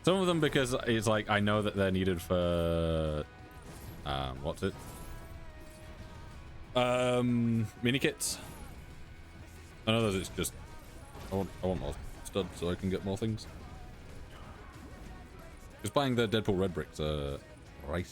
Some of them because it's like I know that they're needed for what's it? Mini kits. And others it's just I want more studs so I can get more things. Just buying the Deadpool red bricks, right?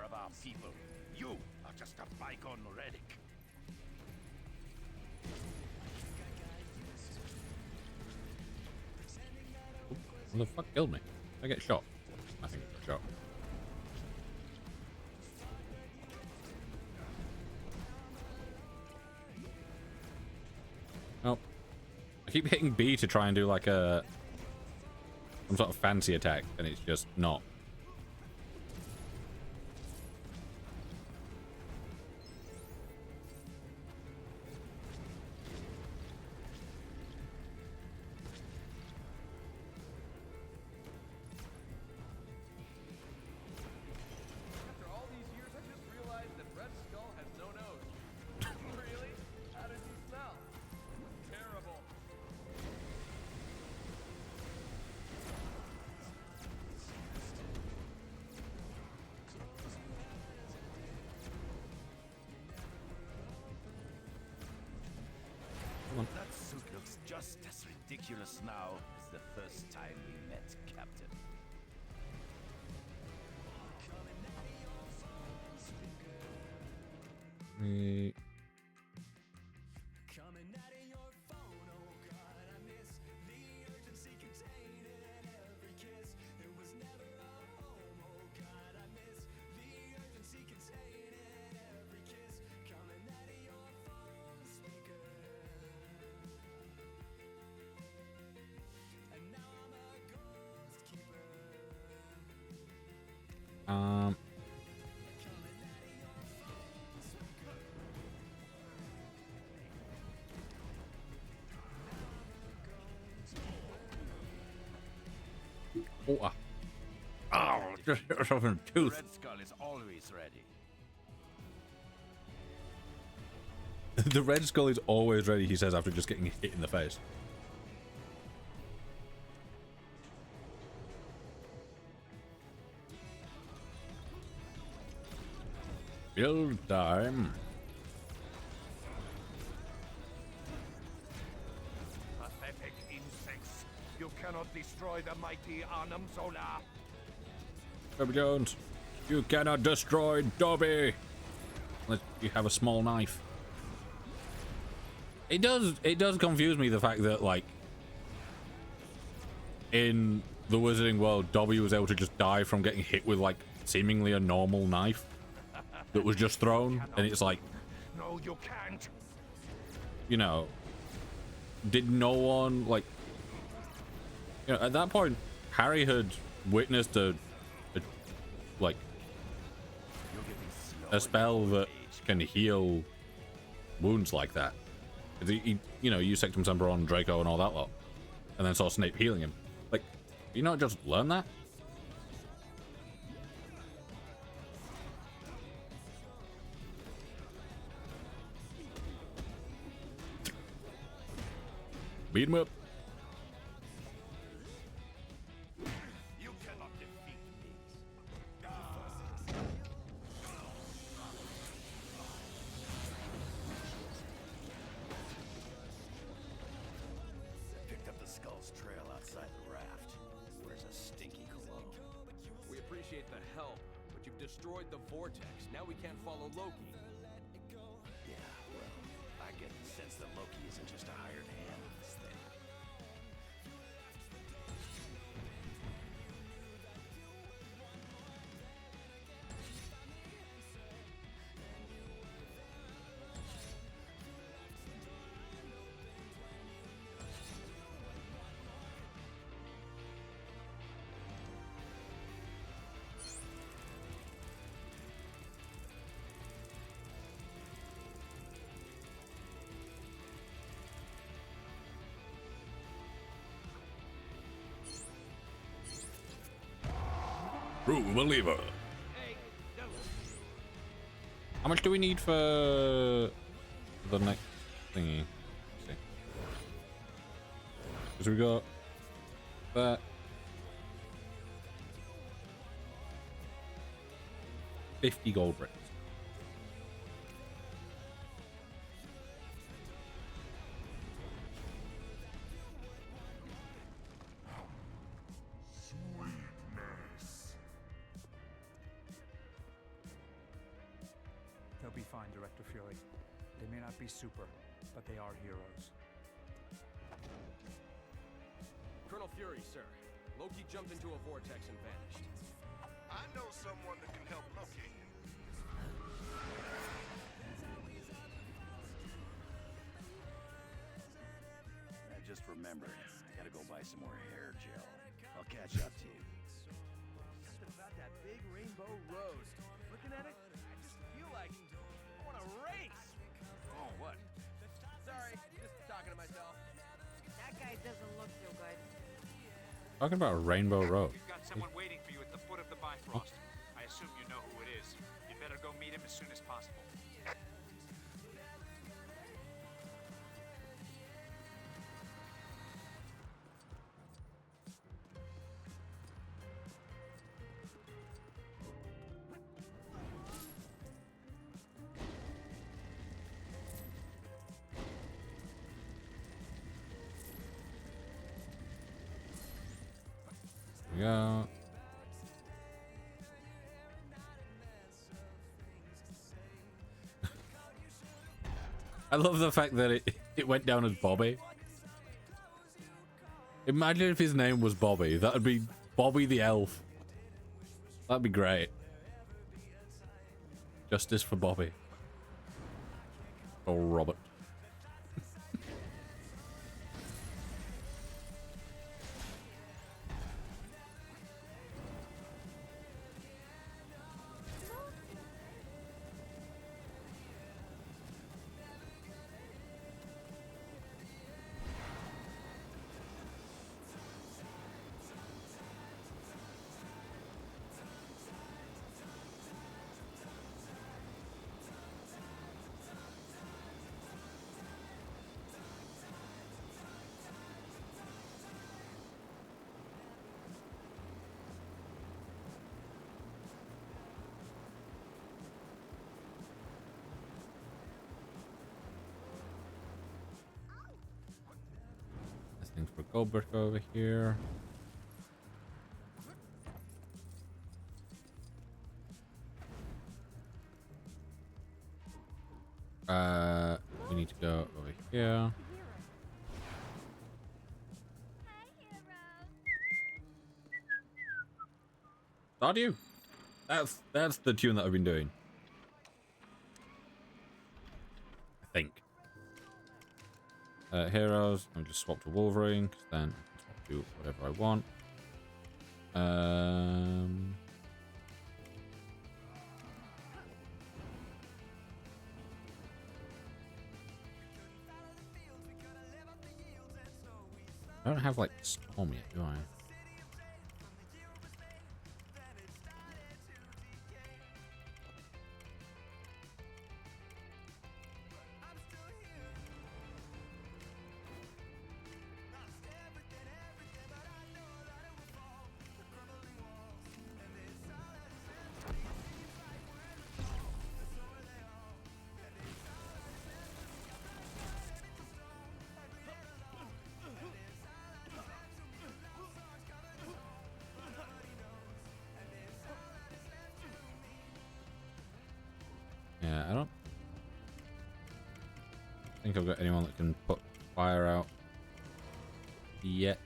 Of our people. You are just a bygone relic. What the fuck killed me? Did I get shot? I think I got shot. Oh. I keep hitting B to try and do like some sort of fancy attack, and it's just not. That suit looks just as ridiculous now as the first time we met, Captain. Me. Oh, just hit yourself in the tooth. Red Skull is always ready. The Red Skull is always ready, he says after just getting hit in the face. Build time. destroy the mighty Arnhem Solar. Dobby Jones, you cannot destroy Dobby unless you have a small knife. It does confuse me, the fact that, like, in the Wizarding world, Dobby was able to just die from getting hit with, like, seemingly a normal knife that was just thrown, and it's like, No, you can't. you know, did no one, like, you know, at that point, Harry had witnessed like, a spell that can heal wounds like that. He you know, used Sectum Sempra on Draco and all that lot, and then saw Snape healing him. Like, you not just learn that? Beat him up. You cannot defeat me. Picked up the skull's trail outside the raft. Where's a stinky cologne? We appreciate the help, but you've destroyed the vortex. Now we can't follow Loki. Yeah, well, I get the sense that Loki isn't just a hired hand in this thing. True believer. How much do we need for the next thingy? Let's see. Because we got that. 50 gold bricks. They'll be fine, Director Fury. They may not be super, but they are heroes. Colonel Fury, sir. Loki jumped into a vortex and vanished. I know someone that can help locate him. I just remembered. I gotta go buy some more hair gel. I'll catch up to you. Something about that big rainbow road. Looking at it, I just feel like I want to race. Oh, what? Sorry, just talking to myself. That guy doesn't look so good. Talking about Rainbow Road. We've got someone waiting for you at the foot of the Bifrost. I assume you know who it is. You'd better go meet him as soon as possible. Yeah. I love the fact that it went down as Bobby. Imagine if his name was Bobby. That would be Bobby the Elf. That'd be great. Justice for Bobby. Or Robert. Things for Goldberg over here. We need to go over here. Stardew. That's the tune that I've been doing. I think. Heroes. I'll just swap to Wolverine, because then I can do whatever I want. I don't have like Storm yet, do I? Yeah, I don't think I've got anyone that can put fire out yet.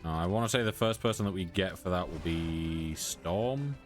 No, I want to say the first person that we get for that will be Storm.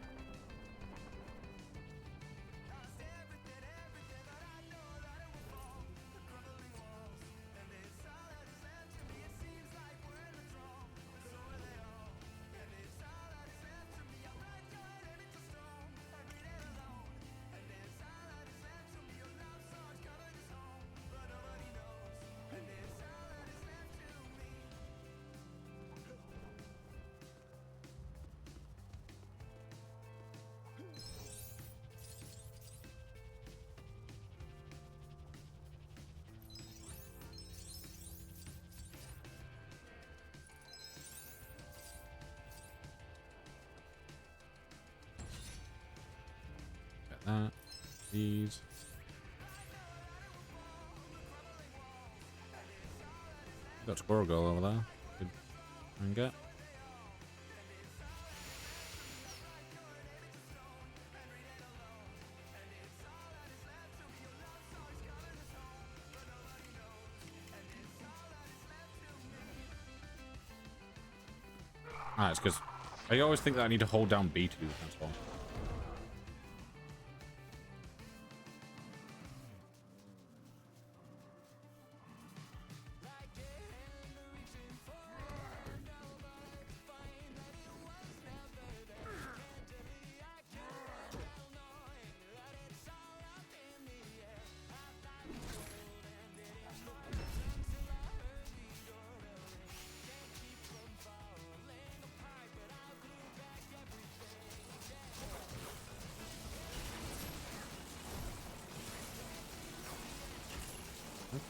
That, these. Got Squirrel Girl over there. Good. And get. Ah, it's because I always think that I need to hold down B to do the transform.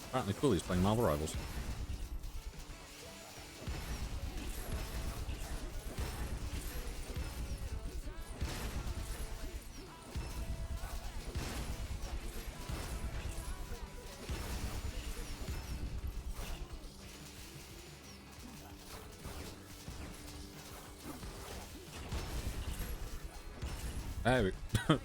Apparently cool, he's playing Marvel Rivals. There we go.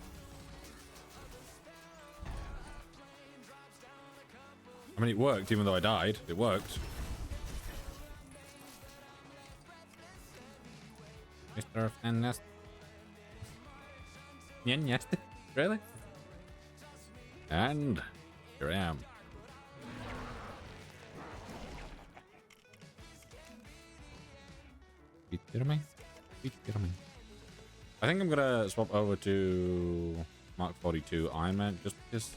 I mean, it worked, even though I died. It worked. Mr. Fantastic. Yes, really? And here I am. Are you kidding me? Are you kidding me? I think I'm gonna swap over to Mark 42 Iron Man just because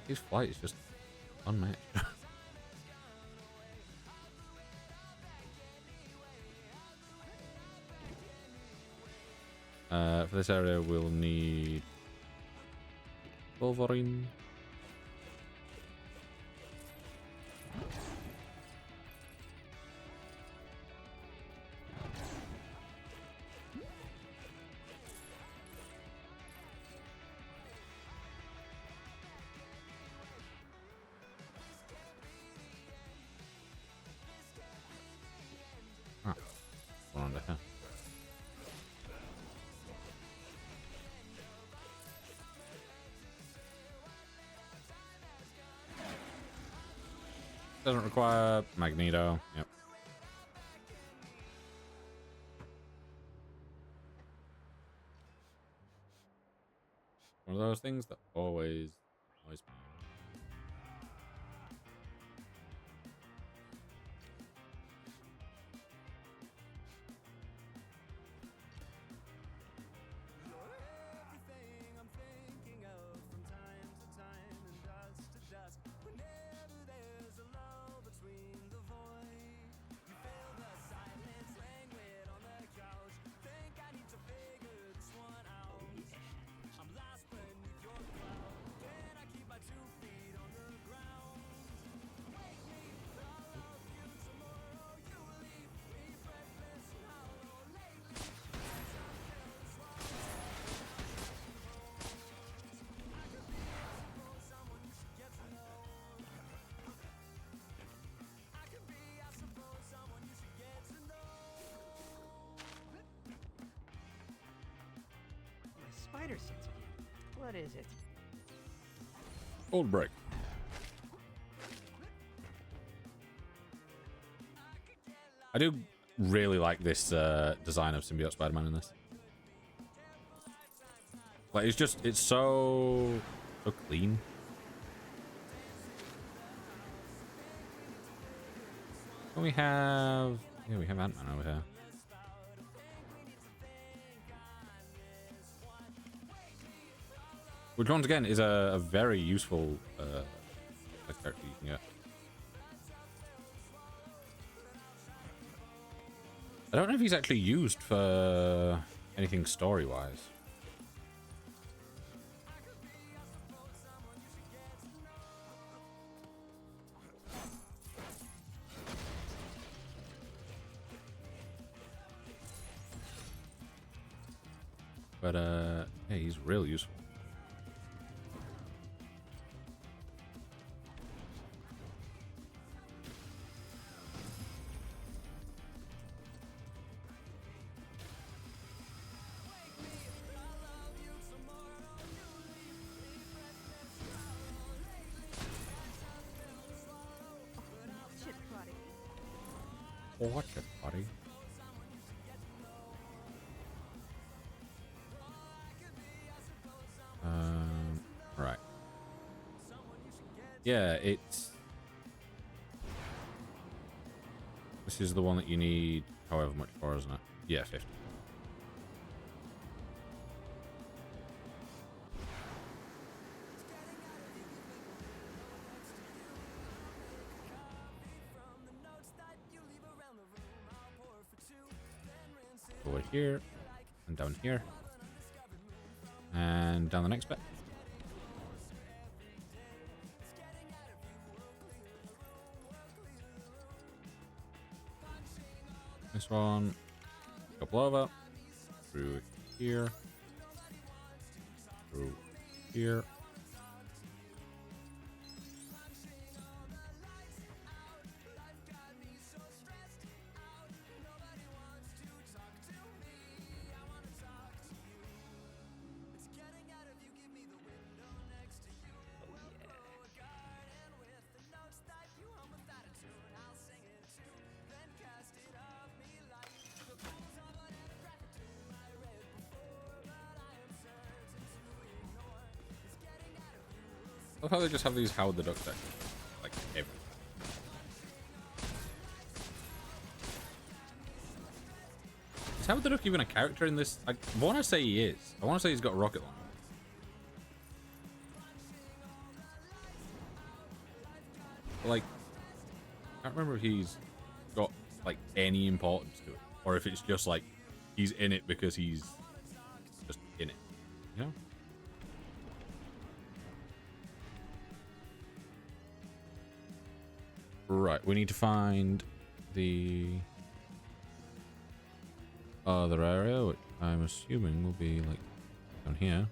his flight is just unmatched. For this area, we'll need Wolverine. over here. Doesn't require Magneto. Yep. One of those things that always. Spider sense again. What is it? Old break. I do really like this design of Symbiote Spider-Man in this. Like, it's so clean. Don't we have... Yeah, we have Ant-Man over here. Which, once again, is a very useful character you can get. I don't know if he's actually used for anything story-wise. But, yeah, he's real useful. Watch it, buddy. Right. Yeah, it's... This is the one that you need however much for, isn't it? Yeah, 50. Over here, and down here, and down the next bit. This one, couple over, through here, through here. I love how they just have these Howard the Duck sections, like, everywhere. Is Howard the Duck even a character in this? I want to say he is. I want to say he's got a rocket launcher. But, like, I can't remember if he's got, like, any importance to it. Or if it's just, like, he's in it because he's just in it. You know? Right, we need to find the other area, which I'm assuming will be like down here.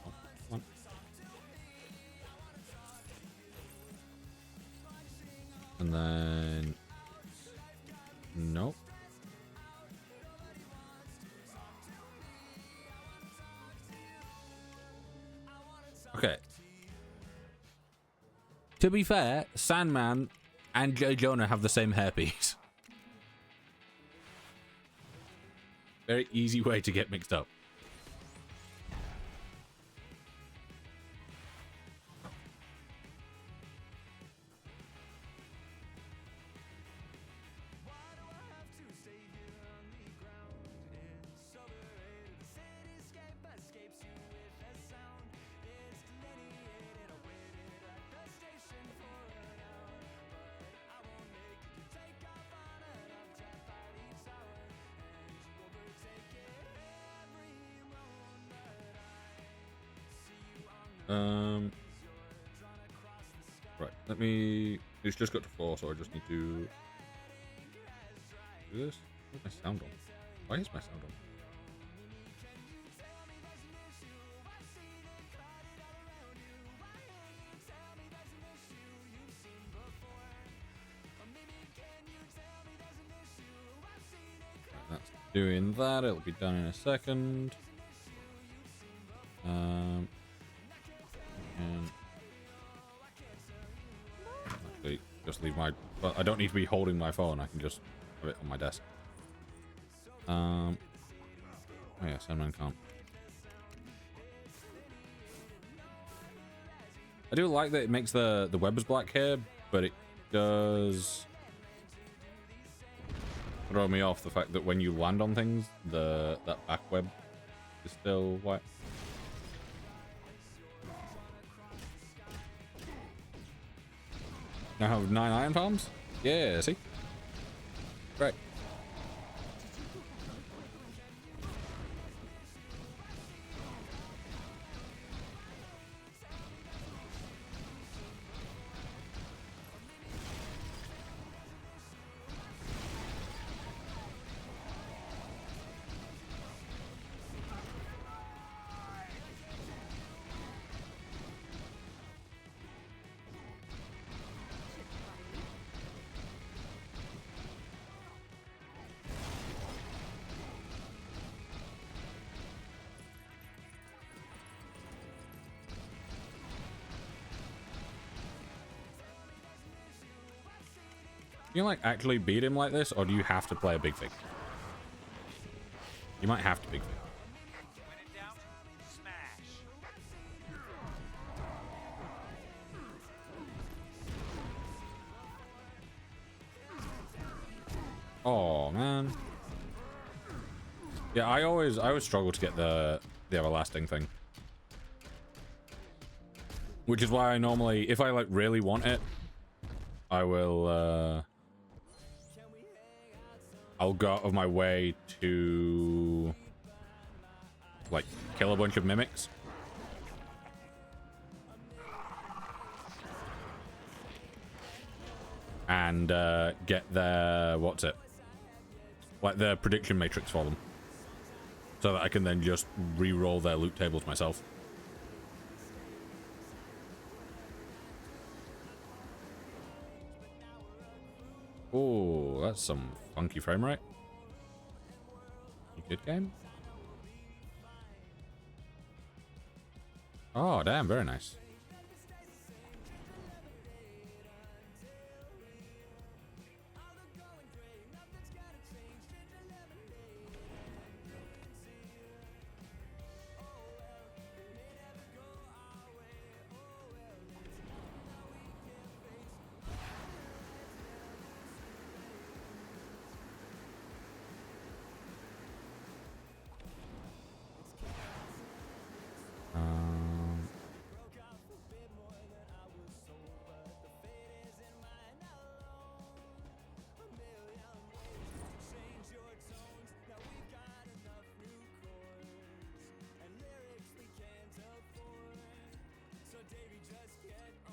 Oh, come on. then... Nope. Okay. To be fair, Sandman and Joe Jonah have the same hairpiece. Very easy way to get mixed up. Right, let me... It's just got to 4, so I just need to... Do this? Where's my sound on? Why is my sound on? Right, that's doing that. It'll be done in a second. And actually, just leave my... Well, I don't need to be holding my phone. I can just have it on my desk. Oh yeah, Sandman can't. I do like that it makes the webs black here, but it does throw me off the fact that when you land on things, that back web is still white. Now have 9 iron palms? Yeah, see? Right. You can like actually beat him like this, or do you have to play a big fig? You might have to big fig. When in doubt, smash. Oh man. Yeah, I always struggle to get the everlasting thing. Which is why I normally, if I like really want it, I will I'll go out of my way to like kill a bunch of mimics. And get their, what's it? Like the prediction matrix for them. So that I can then just re-roll their loot tables myself. Oh, that's some funky frame rate. Good game. Oh, damn, very nice.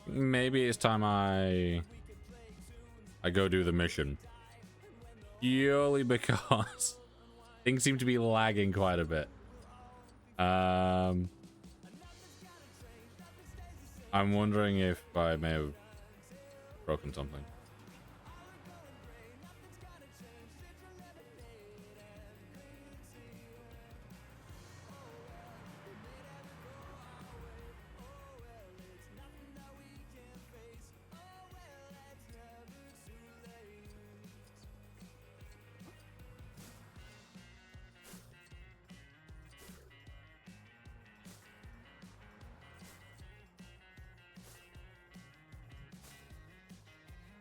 Maybe it's time I go do the mission. Purely because things seem to be lagging quite a bit. I'm wondering if I may have broken something.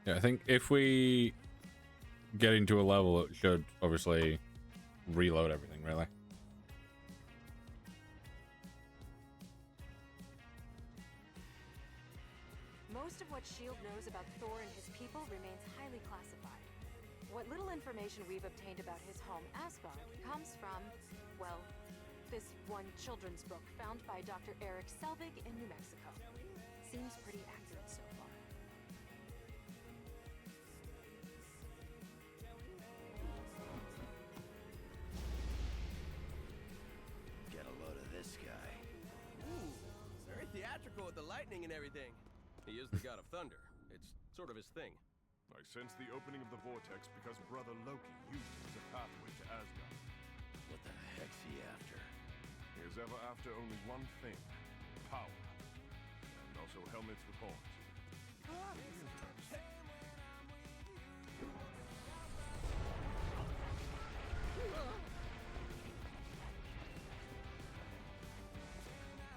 Yeah, I think if we get into a level, it should obviously reload everything, really. Most of what S.H.I.E.L.D. knows about Thor and his people remains highly classified. What little information we've obtained about his home, Asgard, comes from, well, this one children's book found by Dr. Eric Selvig in New Mexico. Seems pretty accurate so far. Get a load of this guy. Ooh, very theatrical with the lightning and everything. He is the god of thunder. It's sort of his thing. I sense the opening of the vortex because Brother Loki used it as a pathway to Asgard. What the heck's he after? He is ever after only one thing: power. And also helmets with horns.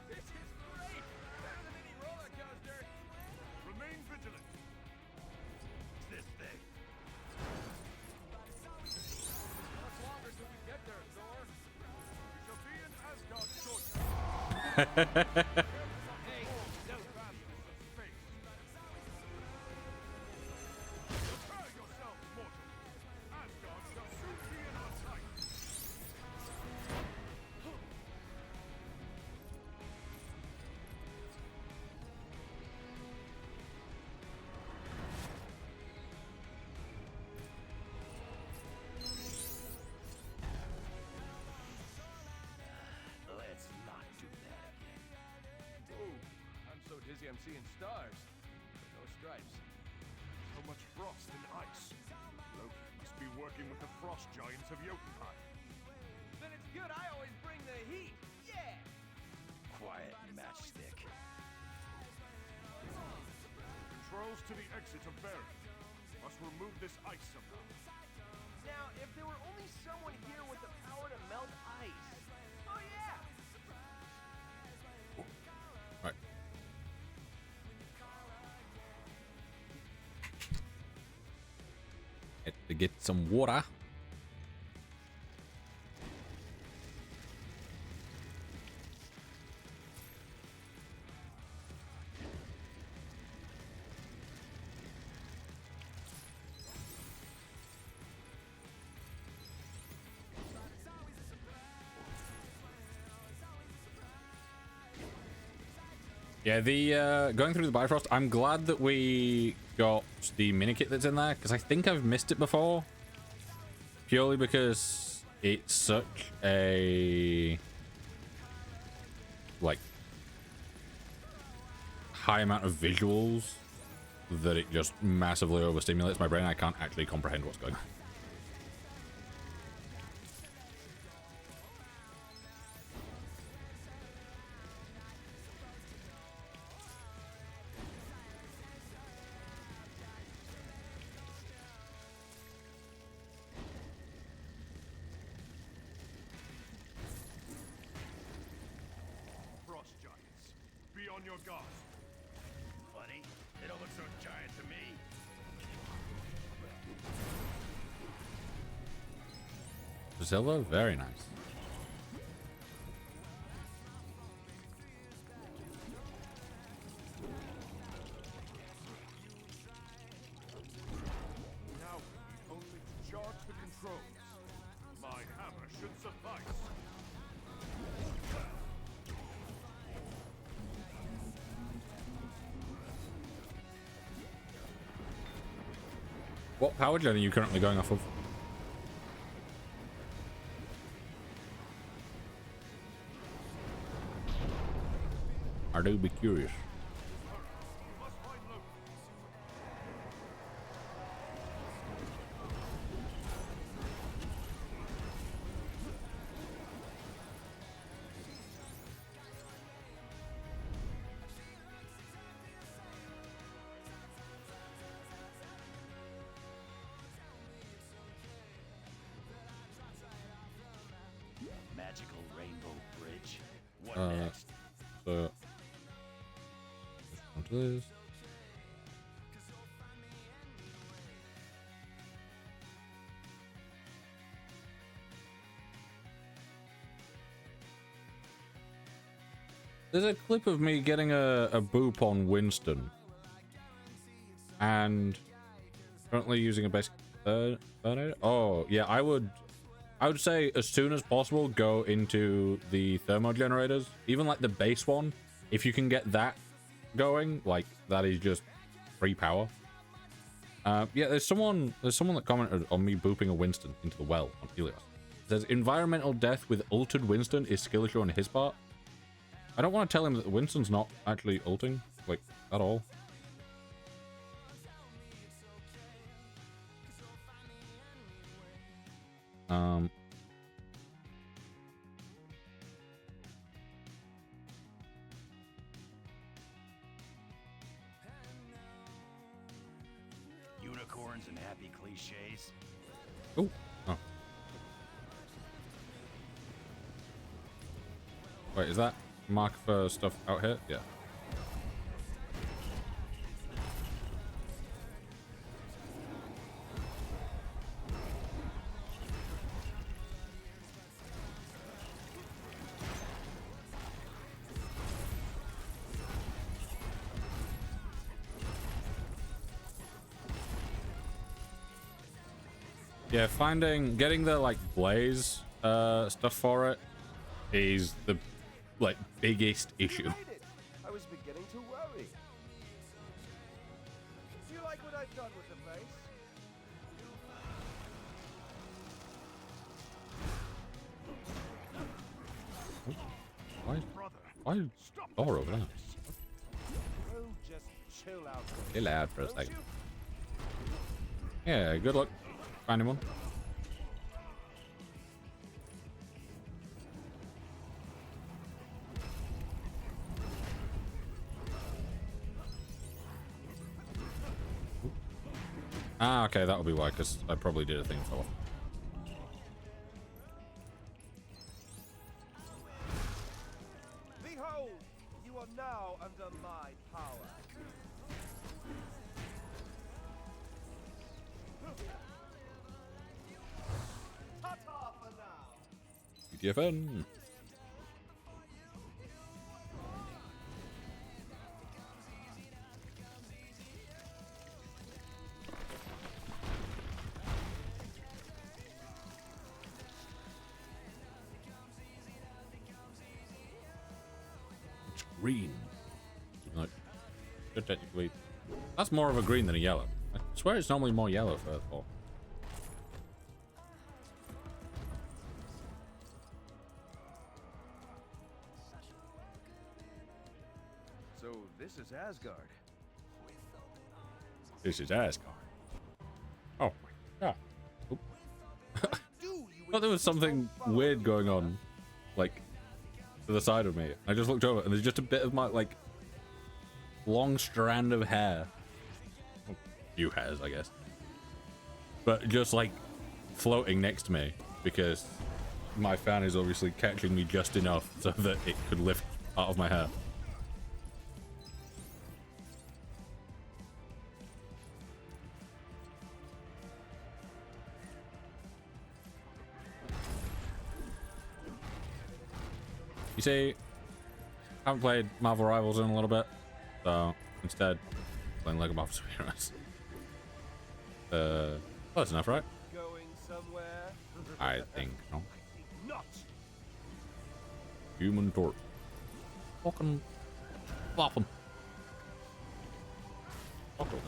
This is great! Better than any roller coaster! Remain vigilant. This thing. Much longer till we get there, Thor. We shall be in Asgard shortly. Hey, no. Prepare yourself, mortal. Asgard shall soon be in our sight. Let's not do that again. Ooh, I'm so dizzy I'm seeing stars. But no stripes. So much frost and ice. Loki must be working with the frost giants of Jotunheim. Then it's good I always bring the heat! Yeah! Quiet, matchstick. Controls to the exit of Barry. Must remove this ice somehow. Now, if there were only someone here with the power to melt ice. Oh yeah! Right. Had to get some water. Yeah, the going through the Bifrost, I'm glad that we got the mini kit that's in there, because I think I've missed it before. Purely because it's such a like high amount of visuals that it just massively overstimulates my brain. I can't actually comprehend what's going on. Frost giants. Be on your guard. Funny, they don't look so giant to me. Priscilla, very nice. Now we need only to charge the controls. My hammer should suffice. What power gen are you currently going off of? I do be curious. Magical rainbow bridge. What Uh, next? So, onto this. There's a clip of me getting a boop on Winston. And currently using a basic third aid. Oh, yeah, I would say as soon as possible go into the thermo generators. Even like the base one. If you can get that going, like that is just free power. Yeah, there's someone that commented on me booping a Winston into the well on Helios. It says environmental death with ulted Winston is skill issue on his part. I don't want to tell him that the Winston's not actually ulting, like, at all. Unicorns and happy cliches. Oh. Wait, is that mark for stuff out here? Yeah. Yeah, getting the like blaze stuff for it is the like biggest issue. I was beginning to worry. Do you like what I've done with the place? Why door over there? Oh, just chill out. Chill out for a second. Yeah, good luck finding one. Ah, okay, that'll be why, because I probably did a thing and fell off. Behold, you are now under my power. Ta-ta for now. TWEN7YSEVEN. Green. Like, technically, that's more of a green than a yellow. I swear it's normally more yellow for Earthfall. So this is Asgard. This is Asgard. Oh my god. Oop. Thought there was something weird going on, like, to the side of me. I just looked over and there's just a bit of my, like, long strand of hair. Well, few hairs, I guess. But just, like, floating next to me because my fan is obviously catching me just enough so that it could lift part of my hair. You see, I haven't played Marvel Rivals in a little bit, so instead, playing Lego Marvel Superheroes. Close enough, right? Going somewhere? I think so. Not. Human Torch. Fucking flop 'em. Fuck 'em.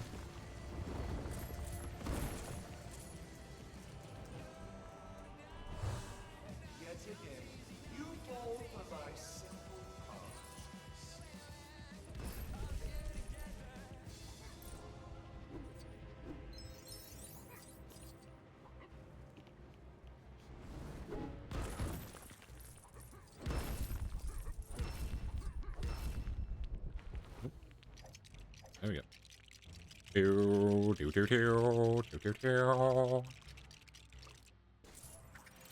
Yet again, you fall for my simple cards. There we go.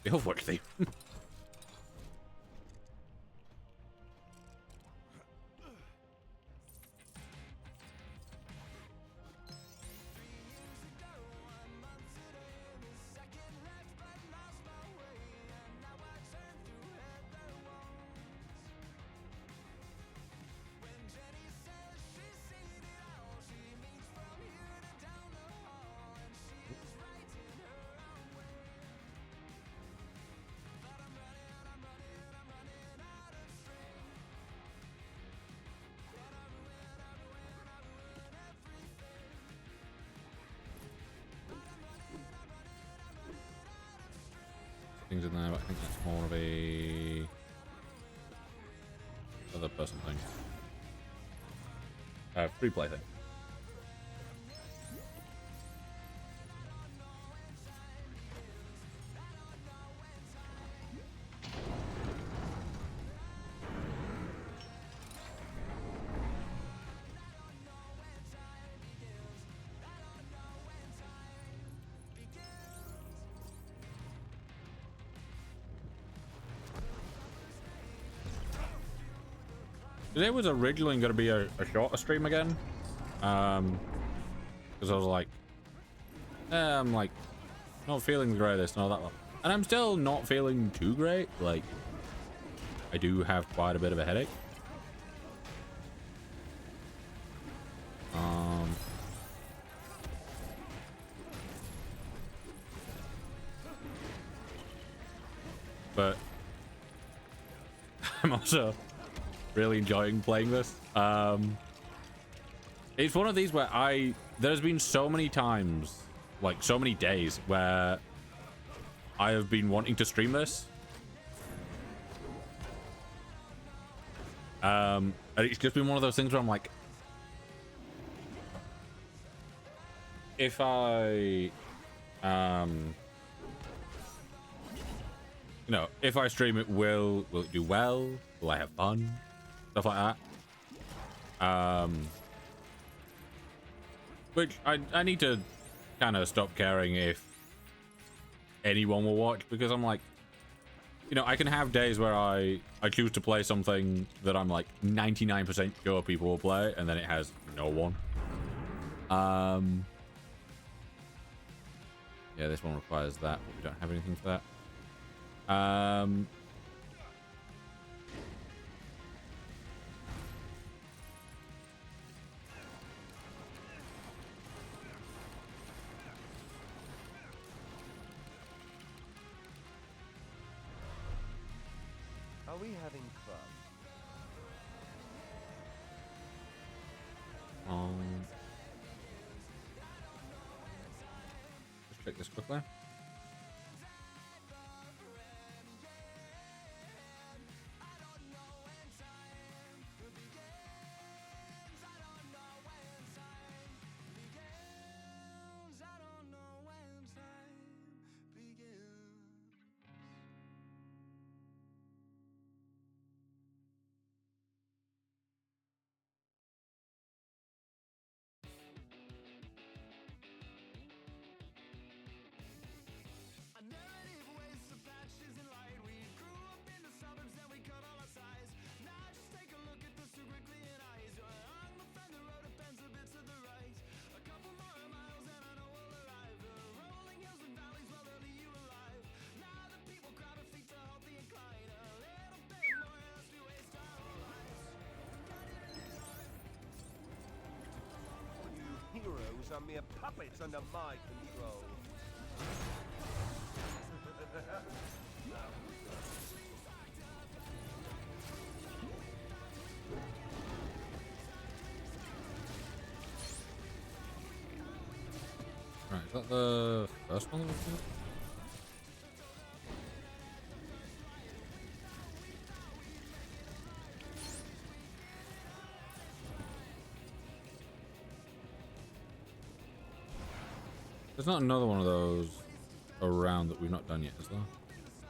Feel worthy. things in there, but I think that's more of a other person thing. Free play thing. Today was originally going to be a shorter stream again, because I was like, I'm like not feeling the greatest and all that one, and I'm still not feeling too great. Like, I do have quite a bit of a headache. But I'm also really enjoying playing this. It's one of these where there's been so many times, like so many days, where I have been wanting to stream this. And it's just been one of those things where I'm like, if I you know, if I stream it, will it do well? Will I have fun? Stuff like that. Which I need to kind of stop caring if anyone will watch, because I'm like, you know, I can have days where I choose to play something that I'm like 99% sure people will play, and then it has no one. Yeah, this one requires that, but we don't have anything for that. Are we having fun? Let's check this quickly. Heroes are mere puppets under my control. Right, is that the first one that we've got? There's not another one of those around that we've not done yet, is there?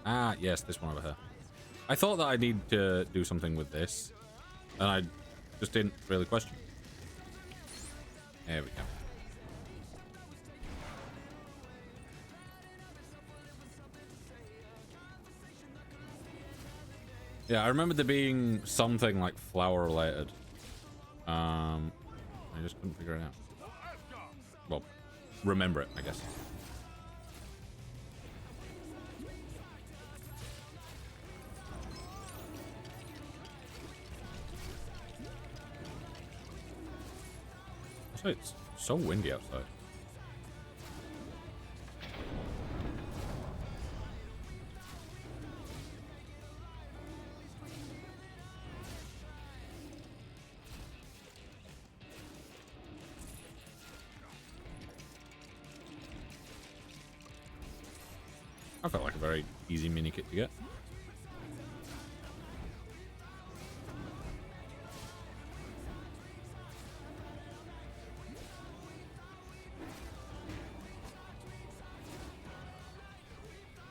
Ah, yes, this one over here. I thought that I need to do something with this, and I just didn't really question. There we go. Yeah, I remember there being something like flower related. I just couldn't figure it out. Well, remember it, I guess. Also, it's so windy outside. I felt like a very easy mini kit to get.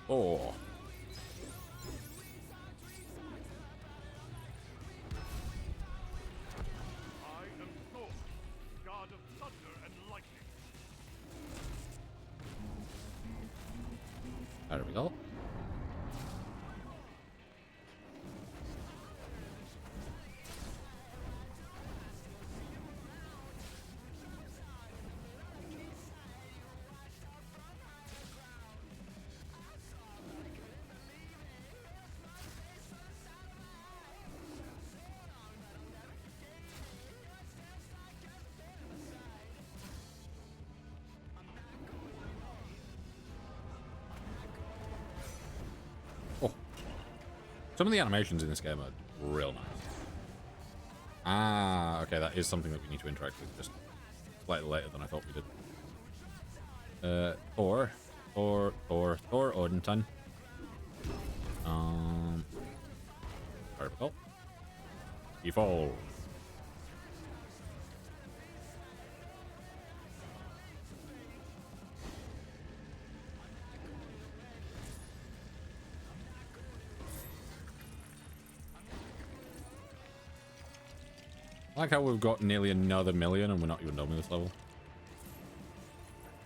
Oh. I am Thor, god of thunder and lightning. There we go. Some of the animations in this game are real nice. Ah, okay, that is something that we need to interact with just slightly later than I thought we did. Thor, Odinton. Purple. He falls. I like how we've got nearly another million and we're not even done with this level.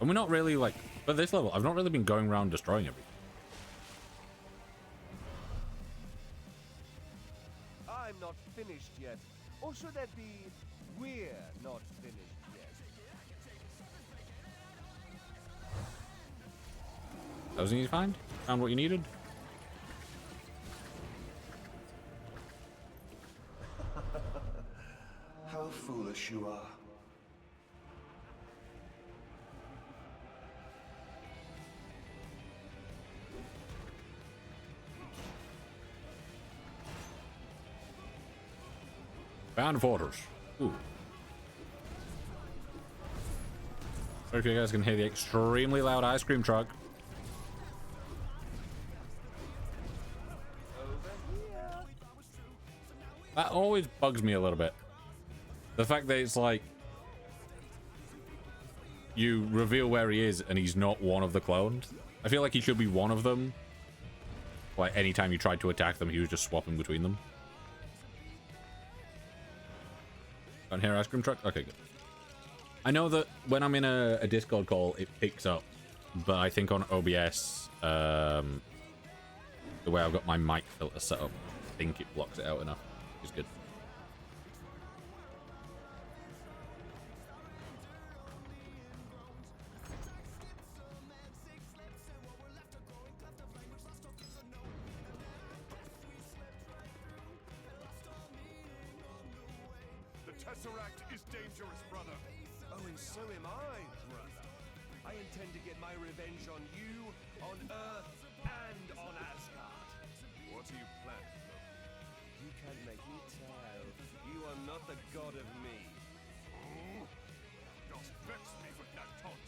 And we're not really like, but this level, I've not really been going around destroying everything. I'm not finished yet. Or should that be, we're not finished yet? That was easy to find? Found what you needed? How foolish you are. Found fortress. Ooh. So if you guys can hear the extremely loud ice cream truck. That always bugs me a little bit. The fact that it's like you reveal where he is and he's not one of the clones. I feel like he should be one of them. Like anytime you tried to attack them, he was just swapping between them. Can't hear ice cream truck? Okay, good. I know that when I'm in a Discord call, it picks up, but I think on OBS, the way I've got my mic filter set up, I think it blocks it out enough, which is good. The Tesseract is dangerous, brother. Oh, and so am I, brother. I intend to get my revenge on you, on Earth, and on Asgard. What are you planning, Loki? You can't make me tell. You are not the god of me. Dost vex me with that taunt.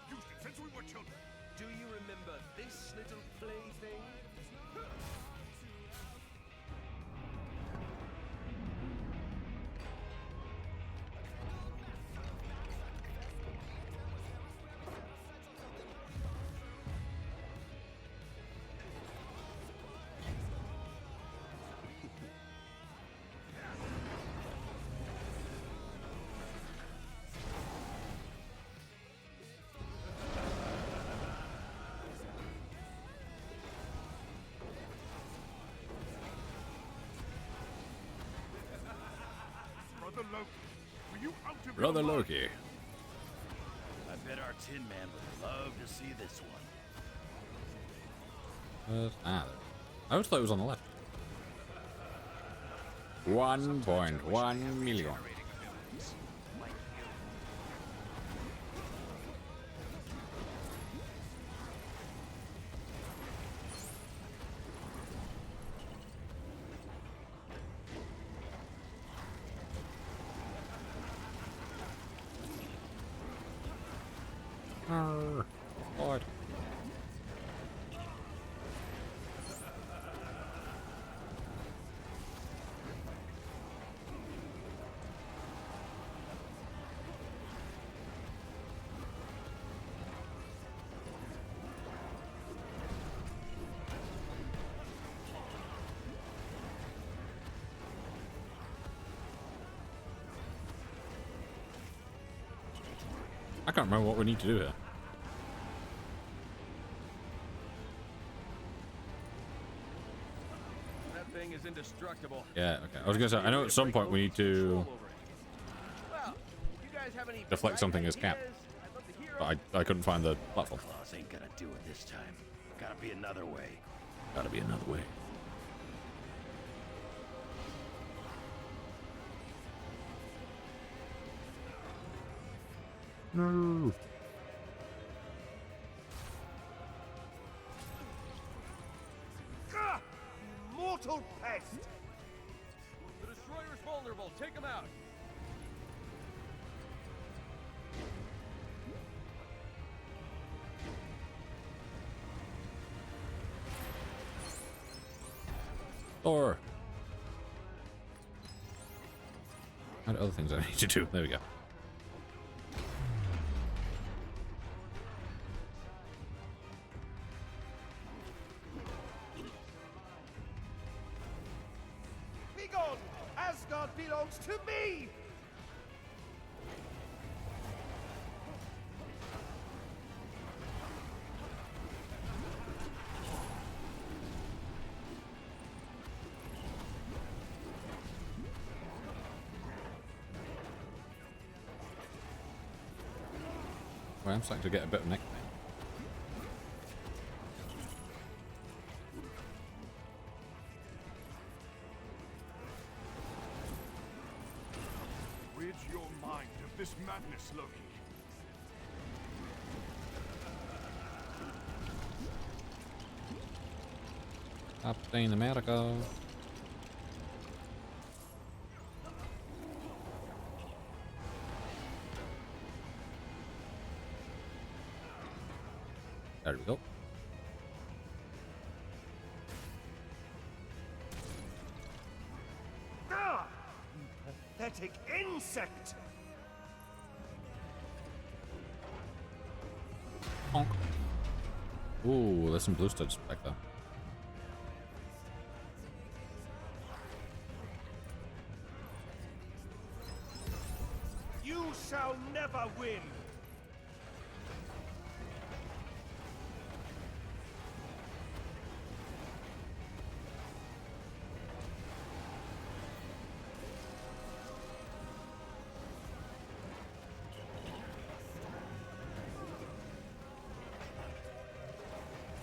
Used it since we were children. Do you remember this little plaything? Brother Loki, were you out of Brother your mind? Loki. I bet our Tin Man would love to see this one. I always thought it was on the left. 1.1 million. Lord. I can't remember what we need to do here. That thing is indestructible. Yeah, okay. I was gonna say, I know at some point we need to Well, you guys have any deflect something as cap. But I couldn't find the platform. Claws ain't gonna do it this time. Gotta be another way. Gotta be another way. No. Gah! Mortal pest! The destroyer's vulnerable. Take him out. Or and other things I need to do. There we go. Begone! Asgard belongs to me! Well, I'm starting to get a bit of neck pain. Rid your mind of this madness, Loki. Captain America. There we go. Ah! You pathetic insect! Honk. Ooh, there's some blue studs back there. You shall never win!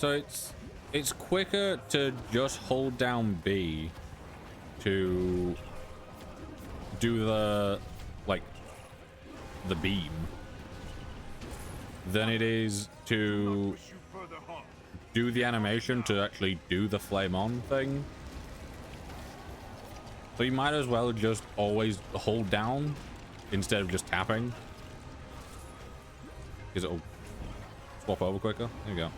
So it's quicker to just hold down B to do the the beam than it is to do the animation to actually do the flame on thing. So you might as well just always hold down instead of just tapping, because it'll swap over quicker. There you go.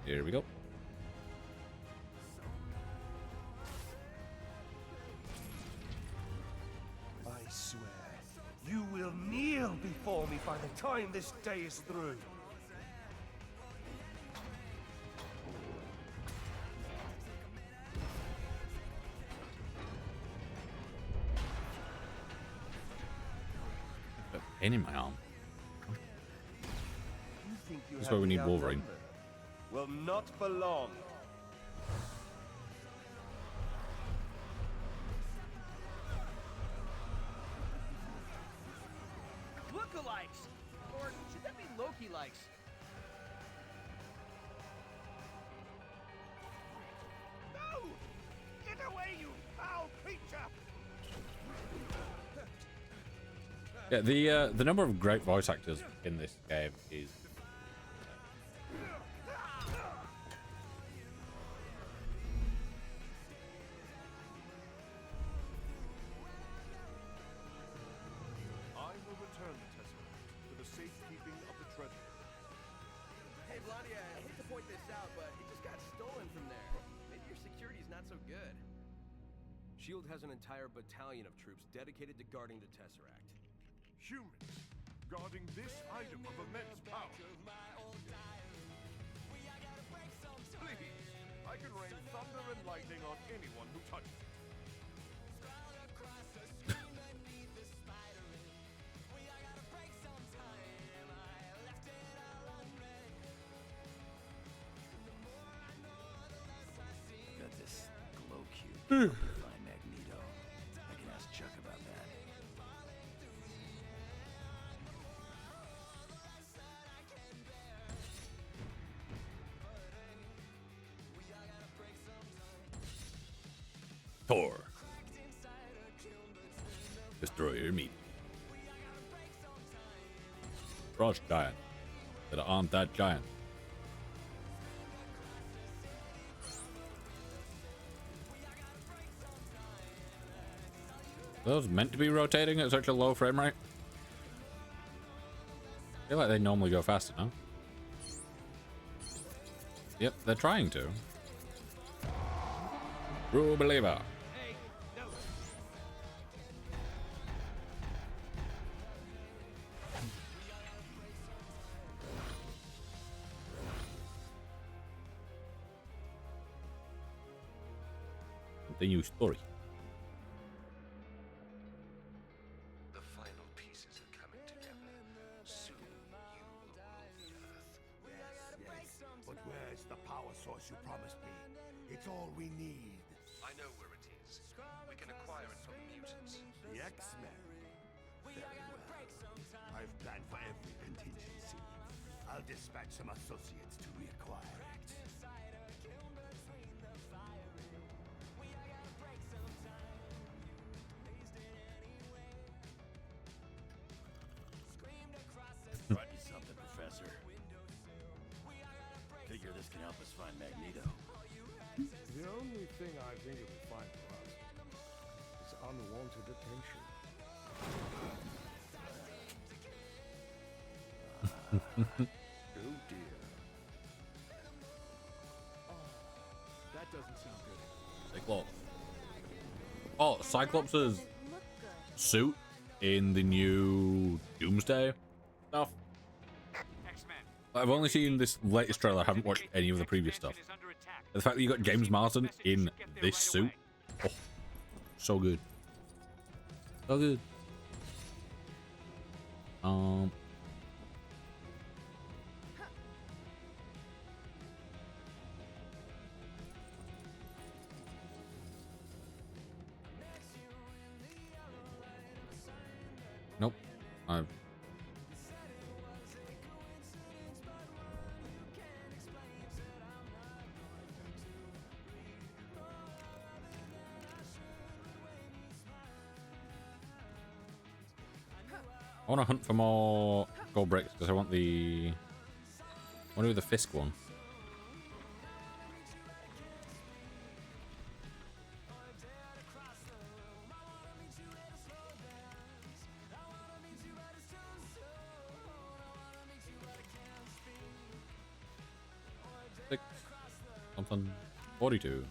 Here we go. I swear, you will kneel before me by the time this day is through. Pain in my arm. You think you That's have why we me need Wolverine. outnumbered? Well, not for long. Lookalikes! Or should that be Loki-likes? No! Get away, you foul creature! Yeah, the number of great voice actors in this game is I will return the Tesseract to the safekeeping of the treasure. Hey, Blondie, I hate to point this out, but it just got stolen from there. Maybe your security's not so good. S.H.I.E.L.D. has an entire battalion of troops dedicated to guarding the Tesseract. Humans guarding this item of immense power. Please, I can rain thunder and lightning on anyone who touches it. Find Magneto. I can ask Chuck about that. Thor. Destroyer meat. Frost giant. That aren't that giant. Are those meant to be rotating at such a low frame rate? I feel like they normally go faster, no? Yep, they're trying to. True believer. Continue story. The final pieces are coming together. Soon you will rule the Earth. Yes, but where's the power source you promised me? It's all we need. I know where it is. We can acquire it from the mutants. The X-Men. Very well. I've planned for every contingency. I'll dispatch some associates to reacquire it. Brought you something, Professor. Figure this can help us find Magneto. The only thing I think it will find for us is unwanted attention. Oh dear. That doesn't sound good. Cyclops. Oh, Cyclops' suit in the new Doomsday stuff. I've only seen this latest trailer. I haven't watched any of the previous stuff. The fact that you got James Marsden in this suit, oh, so good, so good. Nope. I've. I want to hunt for more gold bricks because I want the. I want to do the Fisk one. Six, something 42.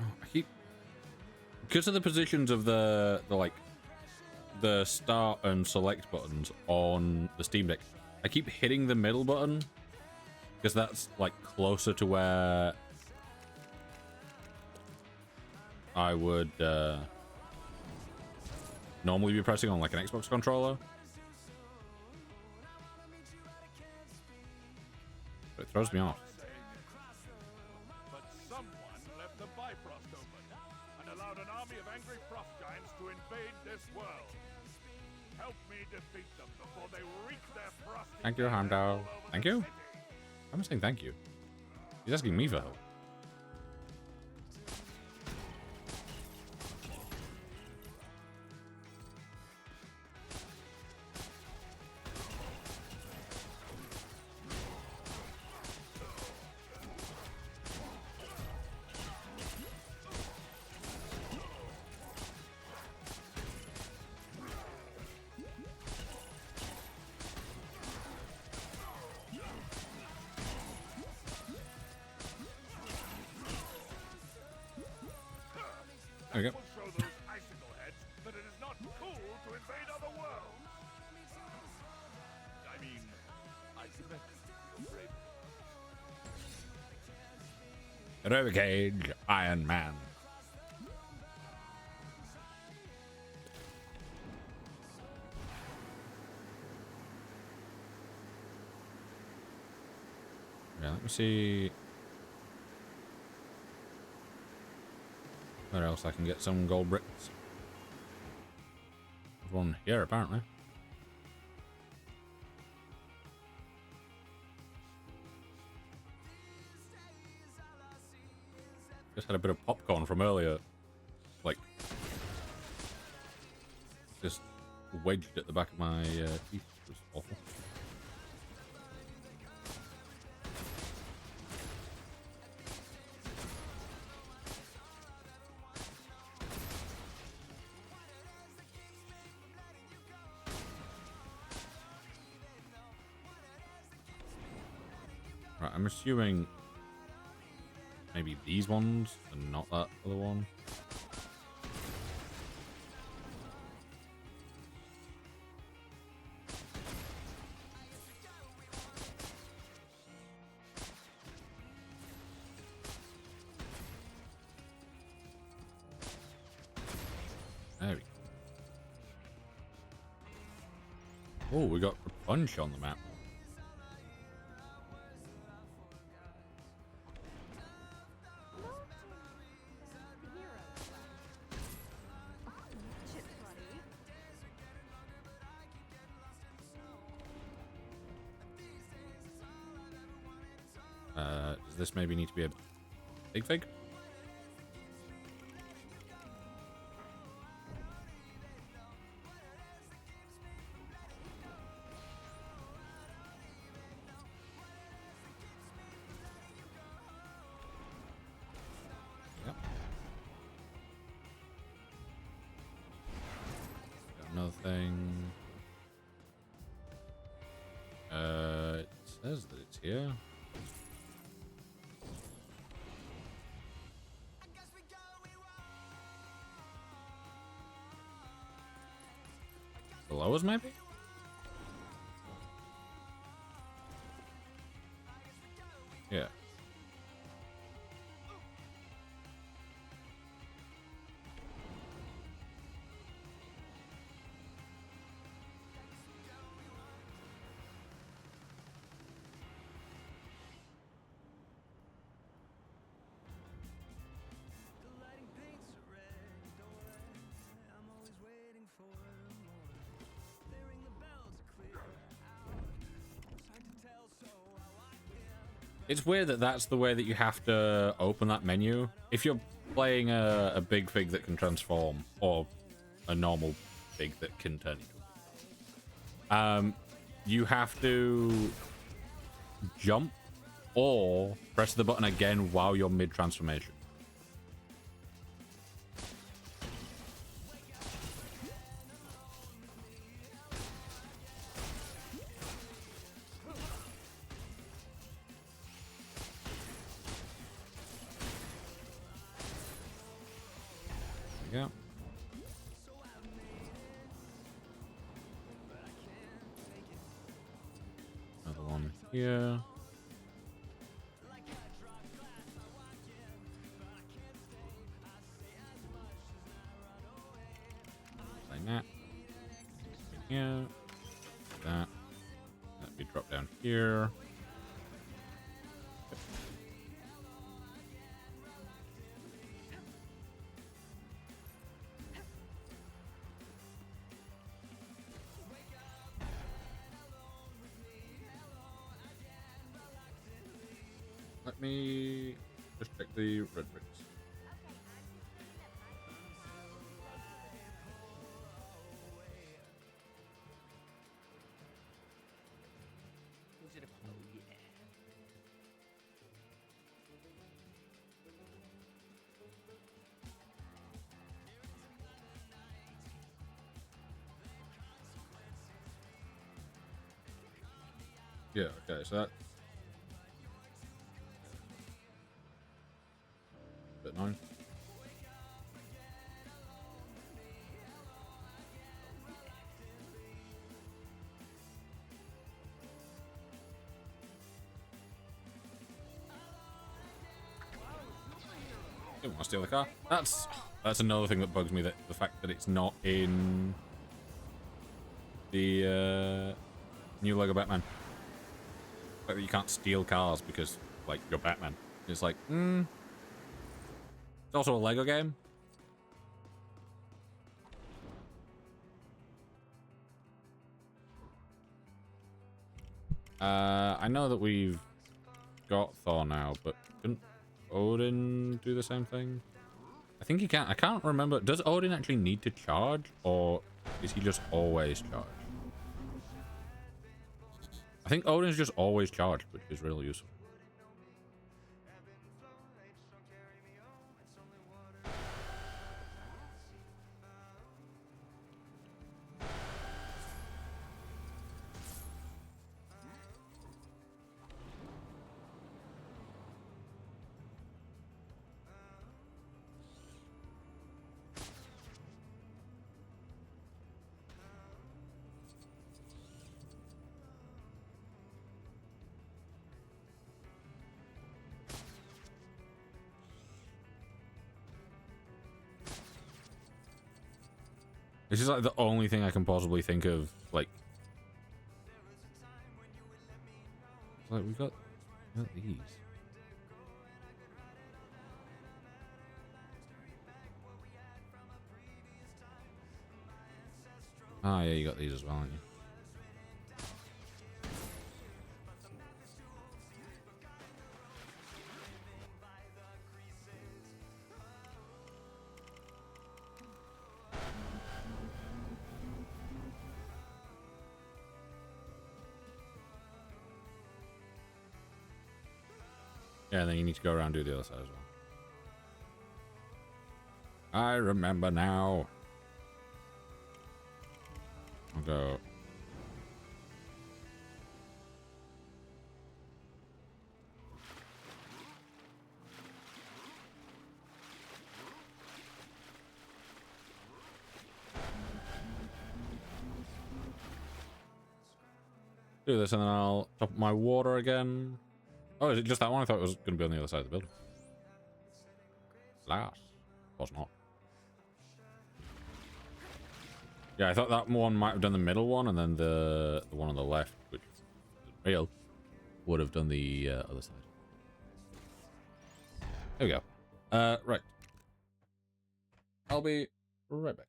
Oh, I keep. Because of the positions of the like the start and select buttons on the Steam Deck, I keep hitting the middle button because that's like closer to where I would normally be pressing on like an Xbox controller. But it throws me off. But someone left the Bifrost open and allowed an army of angry frost giants to invade this world. Help me defeat them before they wreak their frosty. Thank you, Heimdall. Thank you? I'm saying thank you. He's asking me for help. There we go. Show those icicle heads that it is not cool to invade other worlds. I mean, I commend your bravery. Heroic Age, Iron Man. Really? Let me see where else I can get some gold bricks. There's one here, apparently. Just had a bit of popcorn from earlier. Like, just wedged at the back of my teeth. It was awful. Right, I'm assuming maybe these ones and not that other one. There we go. Oh, we got a bunch on the map. Does this maybe need to be a big fig? Yep. Got another thing. It says that it's here. Below us, maybe? Yeah. It's weird that that's the way that you have to open that menu. If you're playing a big fig that can transform, or a normal fig that can turn into a you have to jump or press the button again while you're mid-transformation. Yeah. Another one here. Like that. Here. That. Let me drop down here. Let me just check the red bricks. Yeah, okay, so that bit annoying. Didn't want to steal the car. That's another thing that bugs me, that the fact that it's not in the new Lego Batman. The fact that you can't steal cars because like you're Batman. It's like, it's also a Lego game. I know that we've got Thor now, but couldn't Odin do the same thing? I think he can. I can't remember. Does Odin actually need to charge, or is he just always charged? I think Odin's just always charged, which is really useful. This is like the only thing I can possibly think of, like we got these. Ah, yeah, you got these as well, haven't you? Yeah, and then you need to go around and do the other side as well. I remember now. I'll go. Do this and then I'll top up my water again. Oh, is it just that one? I thought it was going to be on the other side of the building. Alas, was not. Yeah, I thought that one might have done the middle one, and then the one on the left, which is real, would have done the other side. There we go. Right. I'll be right back.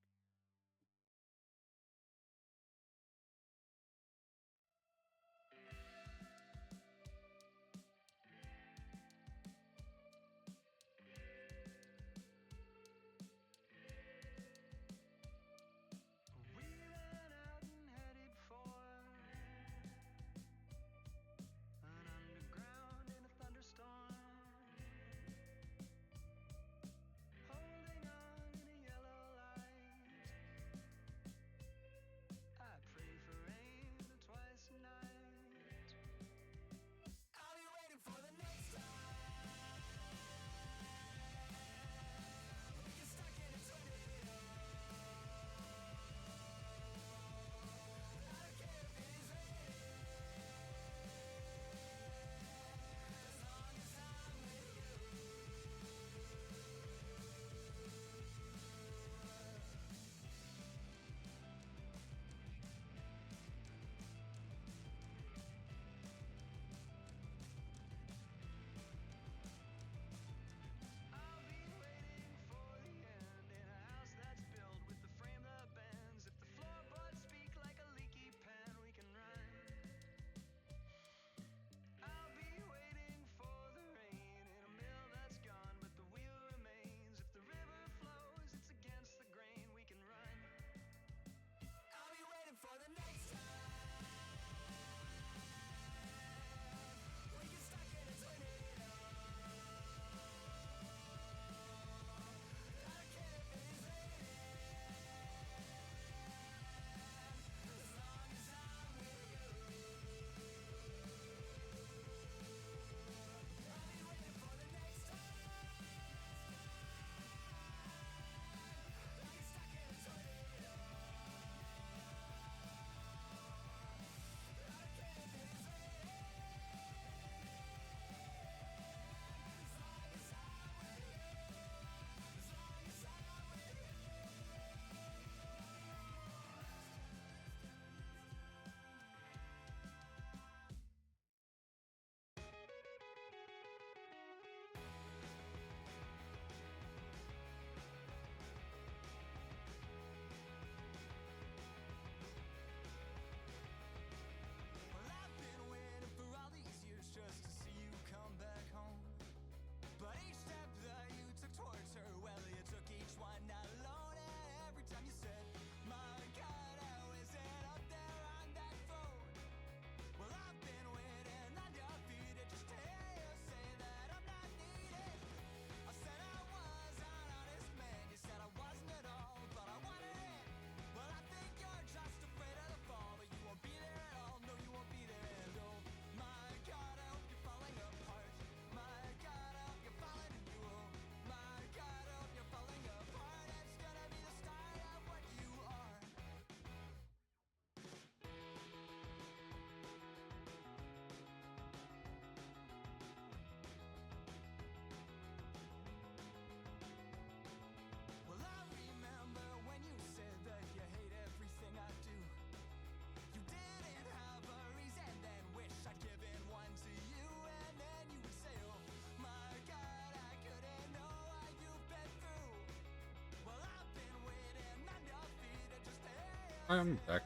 I'm back.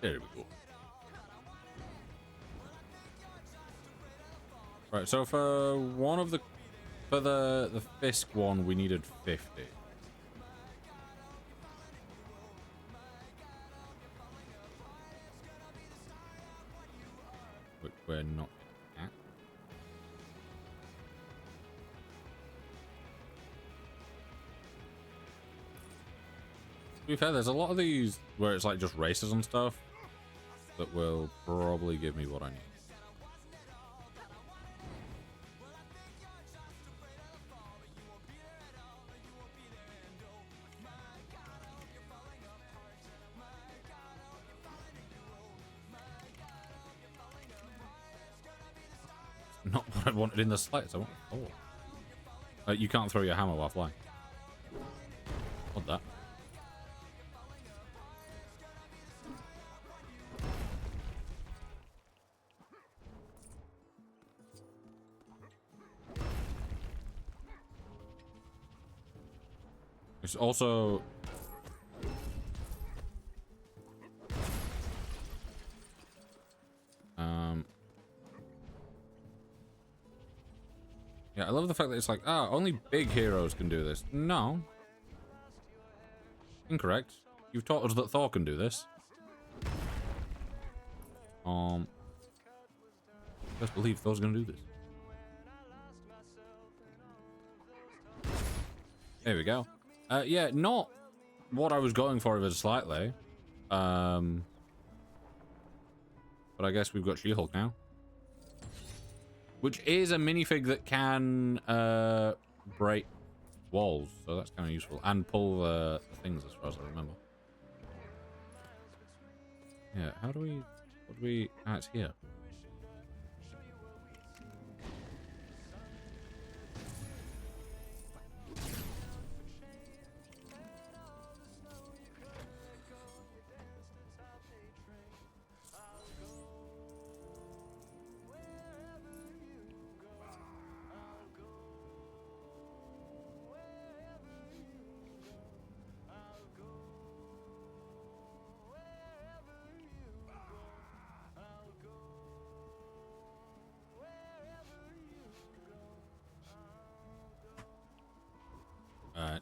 There we go. Right, so for the Fisk one, we needed 50. Which we're not at. To be fair, there's a lot of these where it's like just races and stuff that will probably give me what I need. Not what I wanted in the slightest. I want you can't throw your hammer while flying. What that? It's also yeah, I love the fact that it's like, only big heroes can do this. No. Incorrect. You've taught us that Thor can do this. Best believe Thor's gonna do this. There we go. Yeah, not what I was going for even slightly. But I guess we've got She-Hulk now. Which is a minifig that can break walls, so that's kind of useful. And pull the things, as far as I remember. Yeah, how do we... What do we... Ah, it's here.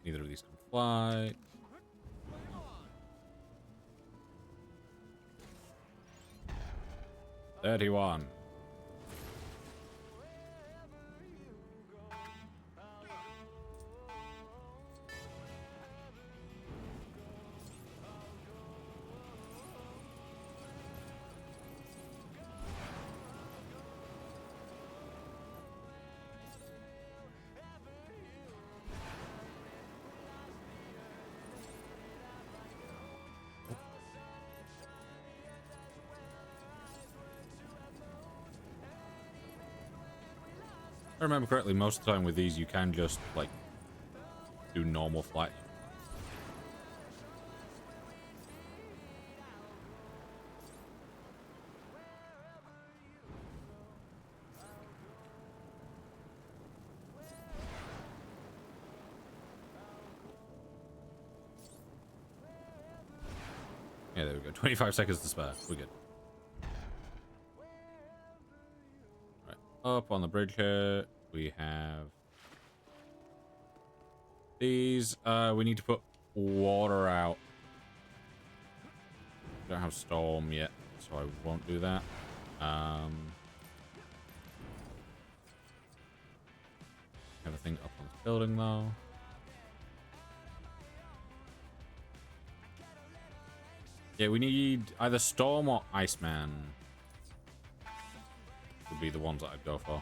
Neither of these can fly. $31. If I remember correctly, most of the time with these, you can just, like, do normal flight. Yeah, there we go. 25 seconds to spare. We're good. Up on the bridge here, we have these. We need to put water out. We don't have storm yet, so I won't do that. Everything up on this building though. Yeah, we need either Storm or Iceman. Would be the ones that I'd go for.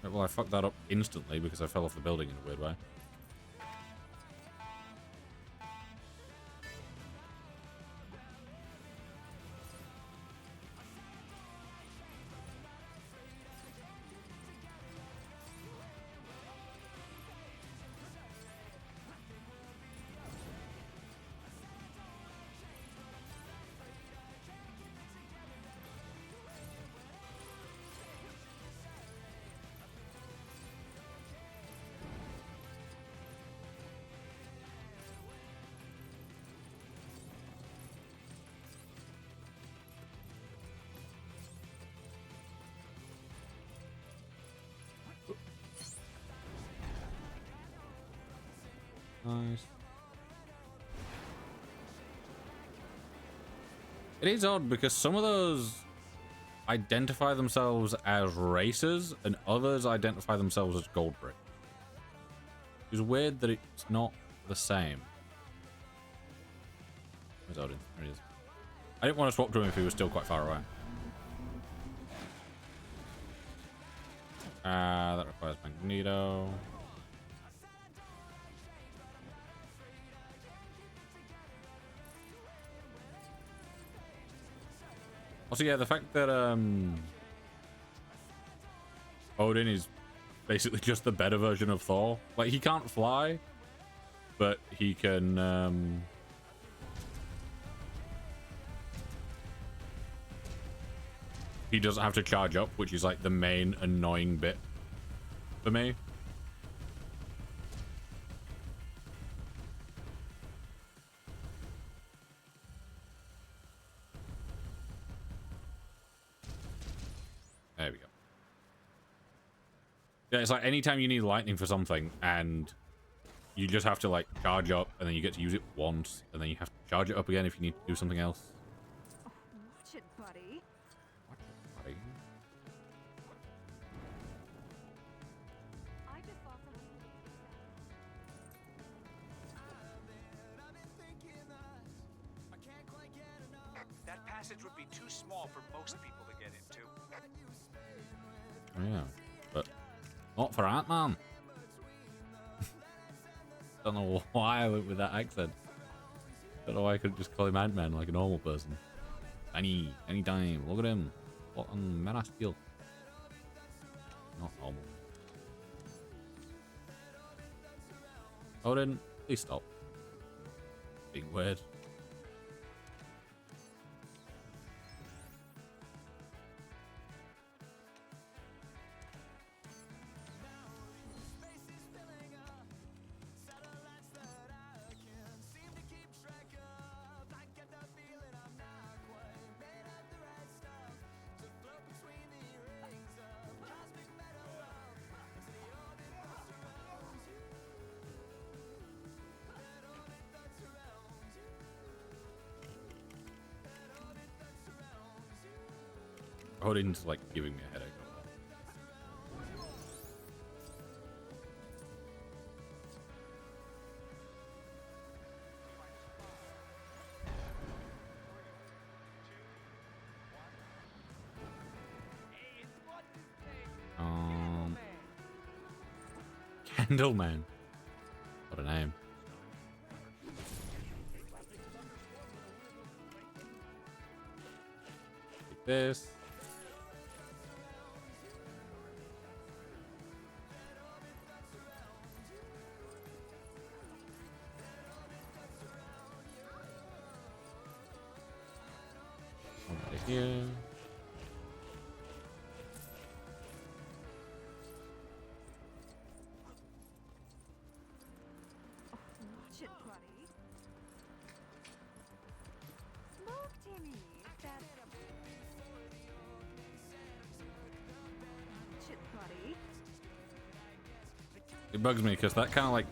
Right, well, I fucked that up instantly because I fell off the building in a weird way. Nice. It is odd because some of those identify themselves as racers and others identify themselves as gold brick. It's weird that it's not the same. Where's Odin? There he is. I didn't want to swap to him if he was still quite far away. That requires Magneto. Also, yeah, the fact that Odin is basically just the better version of Thor. Like, he can't fly, but he can he doesn't have to charge up, which is like the main annoying bit for me. There we go. Yeah, it's like anytime you need lightning for something and you just have to like charge up and then you get to use it once and then you have to charge it up again if you need to do something else. Watch it, buddy. Buddy. I just saw someone. That passage would be too small for most people to get into. Oh, yeah, but not for Ant-Man. Don't know why I went with that accent. Don't know why I couldn't just call him Ant-Man like a normal person. Anytime. Look at him. What on Man of Steel? Not normal. Odin, please stop. Being weird. Odin's like giving me a headache. Candleman. What a name. Take this. Over here. Watch it, buddy. Smoke, Timmy. Watch it, buddy. It bugs me because that kind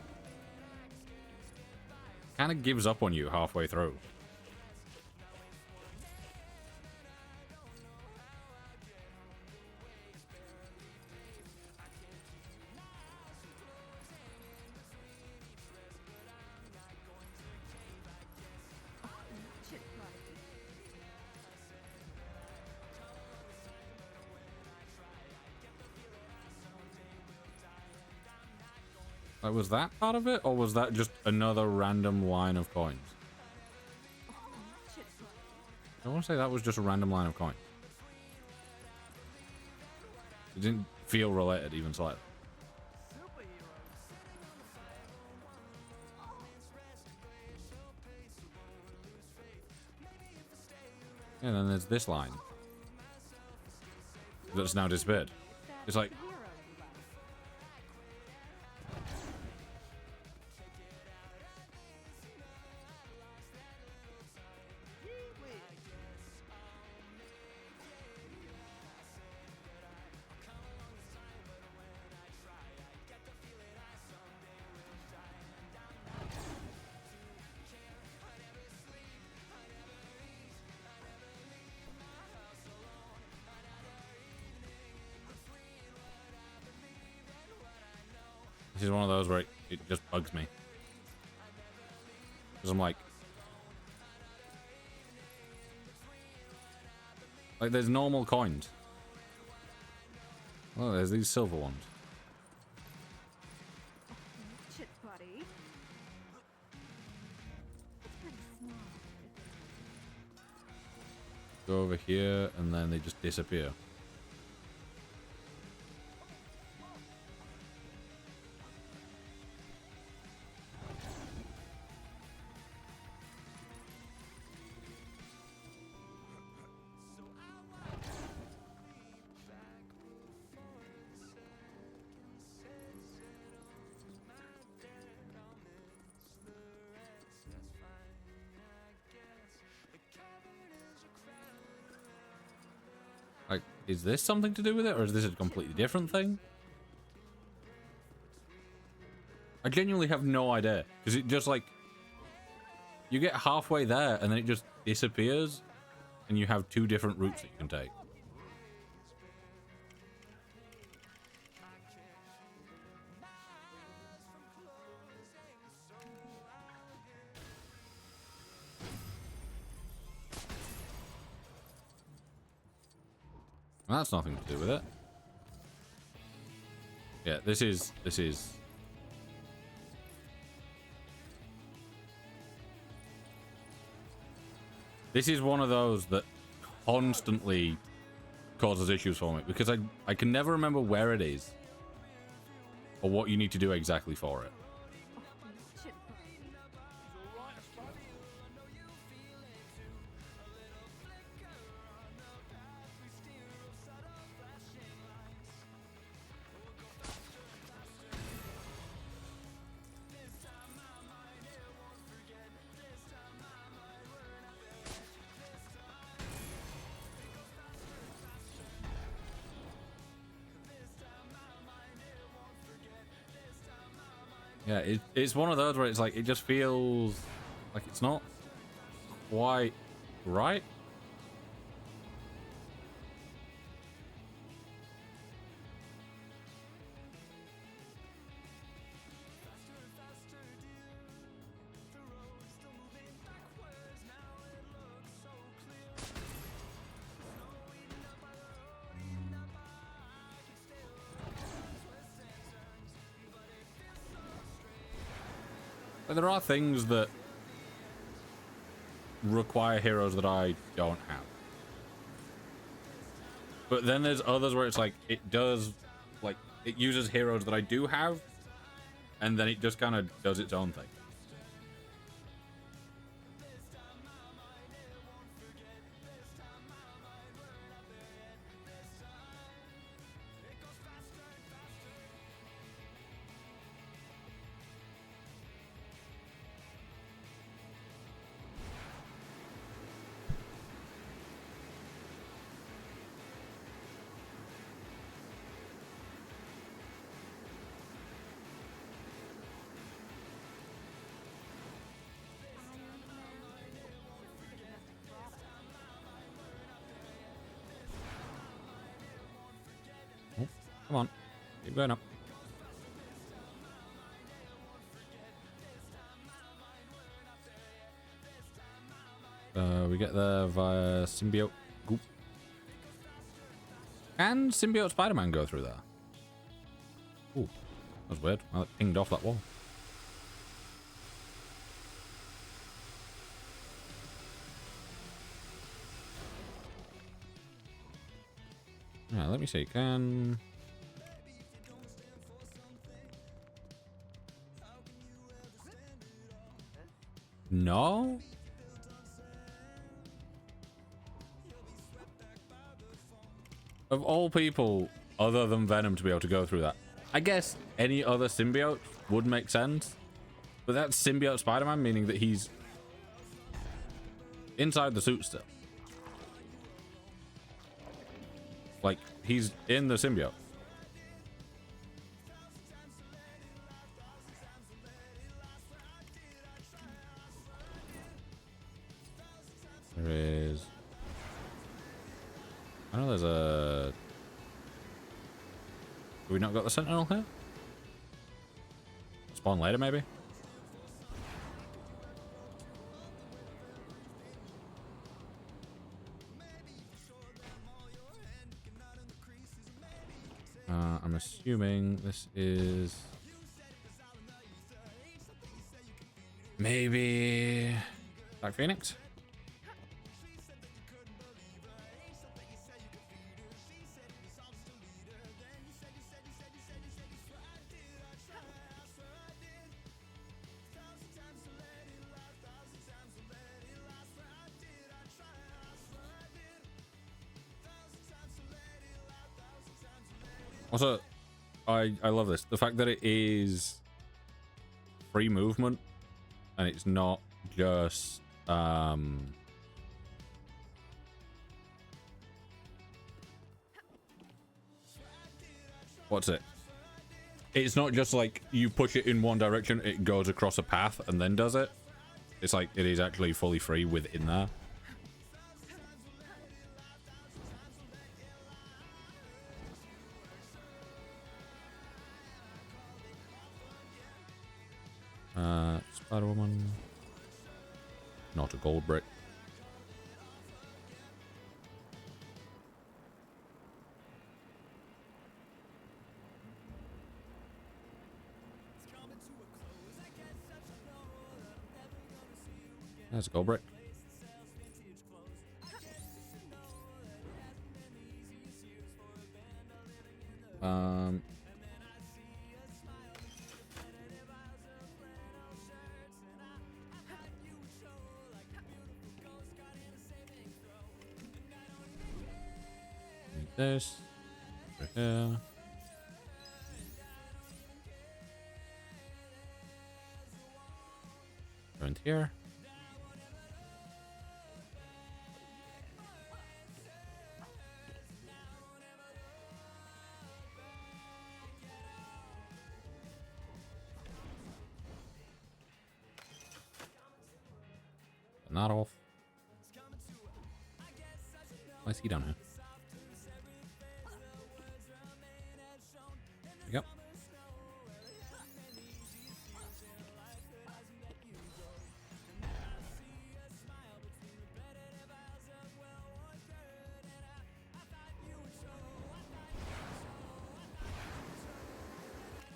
of gives up on you halfway through. Watch it, buddy. Like, was that part of it, or was that just another random line of coins? Watch it, buddy. I want to say that was just a random line of coins. It didn't feel related even slightly. And then there's this line that's now disappeared. It's like, This is one of those where it just bugs me. Because I'm like, there's normal coins. Oh, there's these silver ones. Shit, buddy. It's pretty small. Go over here, and then they just disappear. Like, is this something to do with it, or is this a completely different thing? I genuinely have no idea. Because it just, like, you get halfway there, and then it just disappears, and you have two different routes that you can take. Well, that's nothing to do with it. Yeah, this is... This is one of those that constantly causes issues for me, because I can never remember where it is or what you need to do exactly for it. Yeah, it's one of those where it's like, it just feels like it's not quite right. But there are things that require heroes that I don't have. But then there's others where it's like, it does, like, it uses heroes that I do have, and then it just kind of does its own thing. Come on, keep going up. We get there via symbiote goop. Can symbiote Spider-Man go through there? Ooh, that was weird. Well, it pinged off that wall. Yeah, let me see. Can... No? Of all people other than Venom to be able to go through that, I guess any other symbiote would make sense. But that's symbiote Spider-Man, meaning that he's inside the suit still. Like, he's in the symbiote. There is... I know there's a... Have we not got the Sentinel here? spawn later, maybe? I'm assuming this is maybe Dark Phoenix. Also, I love this. The fact that it is free movement and it's not just what's it? It's not just like you push it in one direction, it goes across a path and then does it. It's like it is actually fully free within there. Spider-Woman. Not a gold brick. That's a gold brick. This right here. Around here. Not off. Why is he down here? Yep.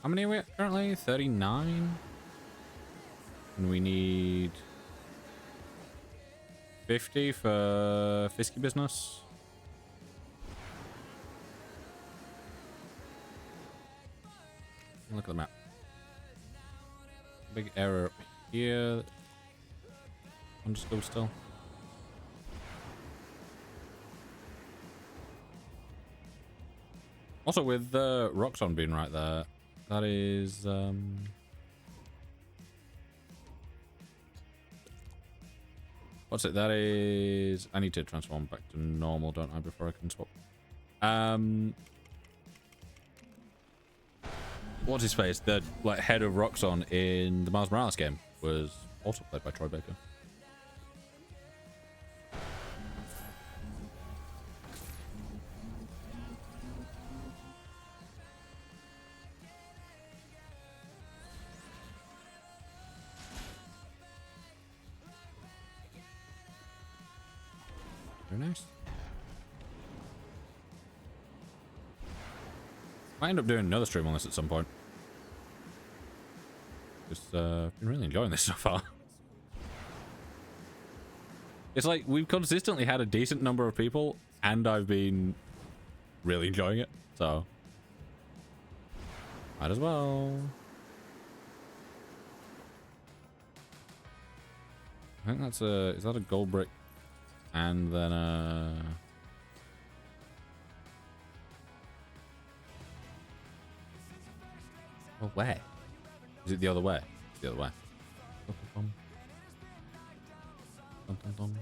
How many are we at currently? 39? And we need 50 for Fisky business. Look at the map. Big error up here. Underscore still. Also, with Roxxon being right there, that is what's it? That is. I need to transform back to normal, don't I, before I can swap. What's his face? The like head of Roxxon in the Miles Morales game was also played by Troy Baker. Very nice. Might end up doing another stream on this at some point. Just been really enjoying this so far. It's like we've consistently had a decent number of people, and I've been really enjoying it. So might as well. I think that's a. Is that a gold brick? And then oh, where? Is it the other way? It's the other way. Dum, dum, dum.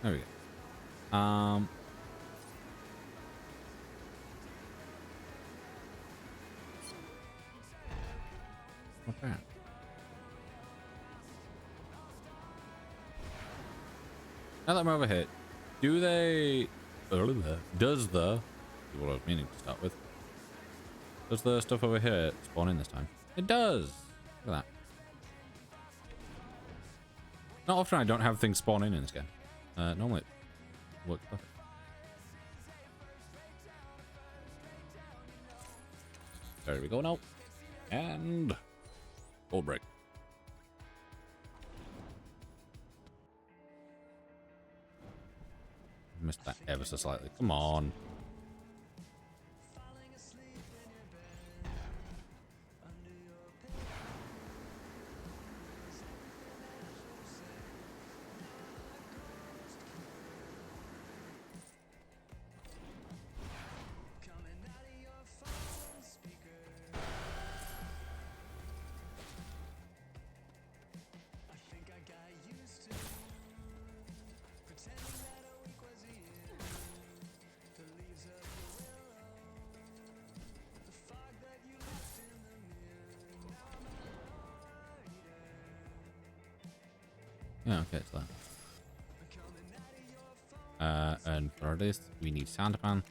There we go. Okay. Now that I'm over here, do they... Does the... What I was meaning to start with. Does the stuff over here spawn in this time? It does! Look at that. Not often I don't have things spawn in this game. Normally it works perfect. There we go now. And... full break. Missed that ever so slightly. Come on. Yeah, okay, it's that. And for this, we need Santapan.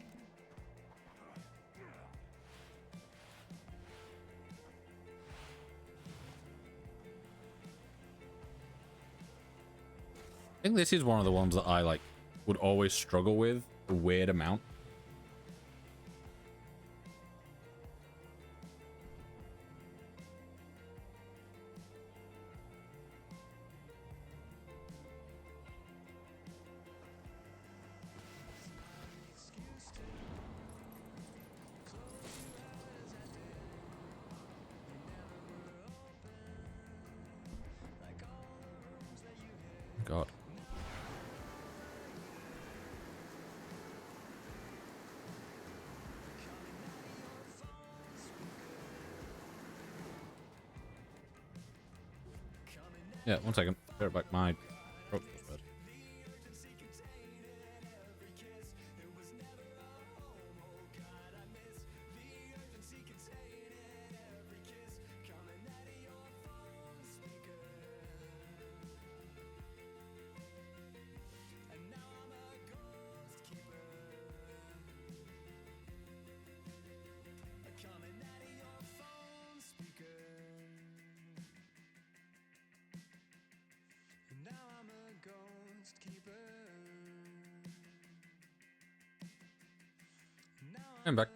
I think this is one of the ones that I like would always struggle with a weird amount. God. Yeah, one second. Bear back my throat first. I'm back.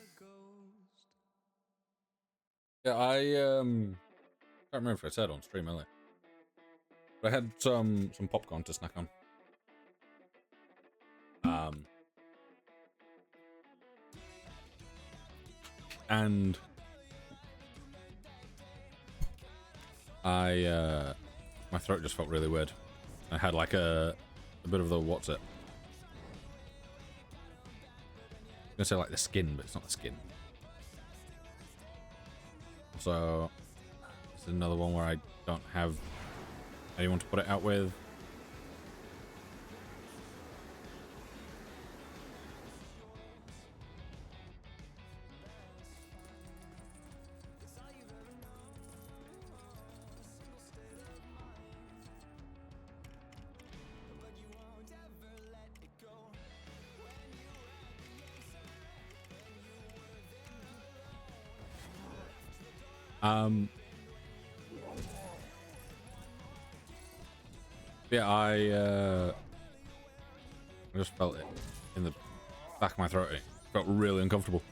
Yeah, I can't remember if I said on stream earlier, but I had some popcorn to snack on. And I my throat just felt really weird. I had like a bit of the what's it? I'm gonna say like the skin, but it's not the skin. So this is another one where I don't have anyone to put it out with. Yeah, I just felt it in the back of my throat. It felt really uncomfortable.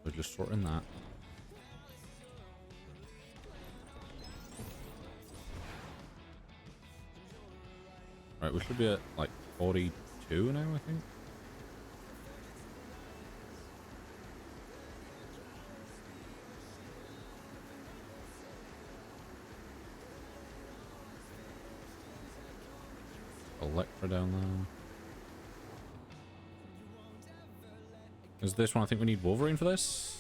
So just sorting that. Right, we should be at like 42 now, I think. Electra down there. Is this one? I think we need Wolverine for this.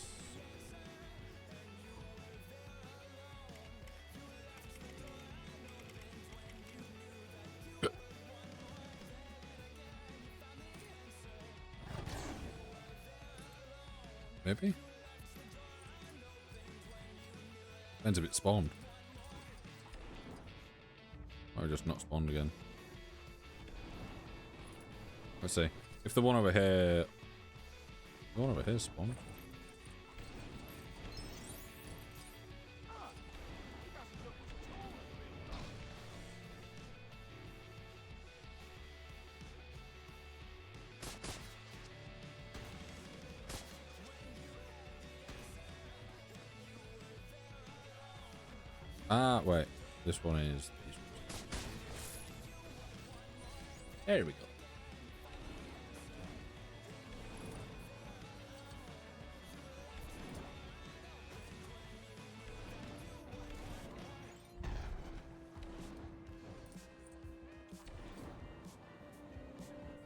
Maybe? Depends if it spawned. Or just not spawned again. Let's see. If the one over here... The one over here spawned. Ah, wait. This one is... There we go.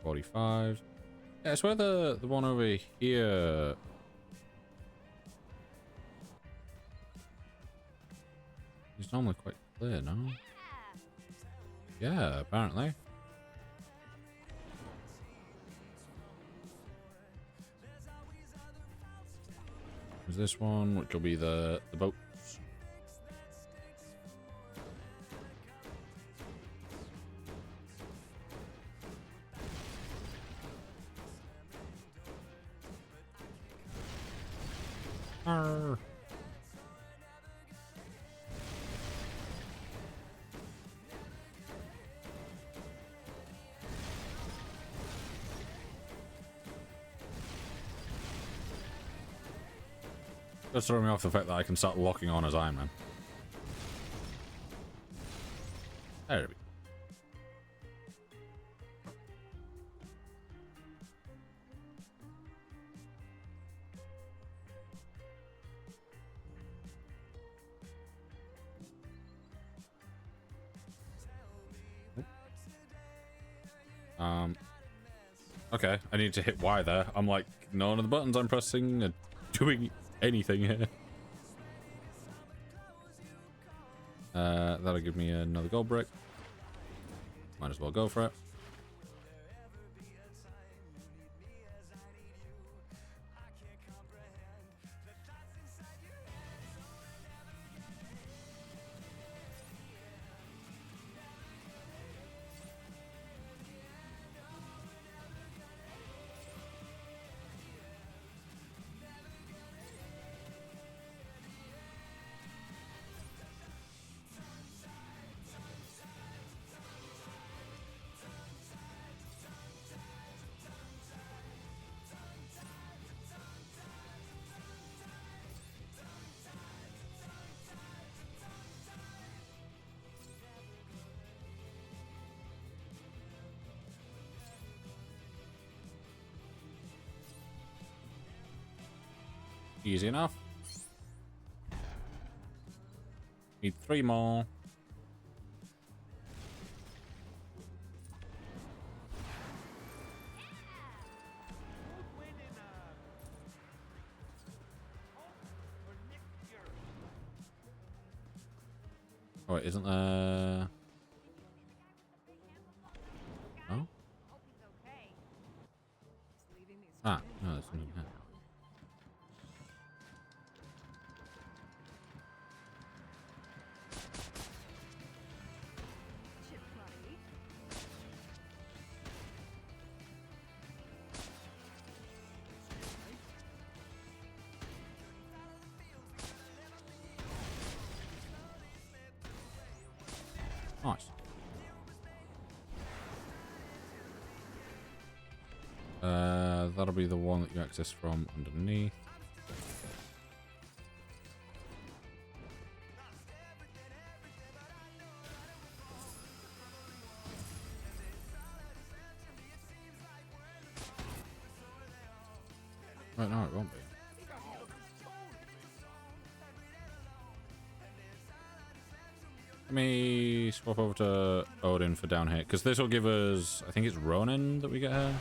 $45. Yeah, I swear the one over here is normally quite clear, no? Yeah, apparently. There's this one, which will be the boats. Arr. Just throw me off the fact that I can start locking on as Iron Man. There we go. Okay, I need to hit Y there. I'm like, none of the buttons I'm pressing are doing anything here. That'll give me another gold brick. Might as well go for it. Easy enough. Need 3 more. Oh, wait, isn't there... Oh? Ah, no, there's something here. Nice. That'll be the one that you access from underneath. Right, no, it won't be. Let me swap over to Odin for down here, because this will give us, I think it's Ronin that we get here.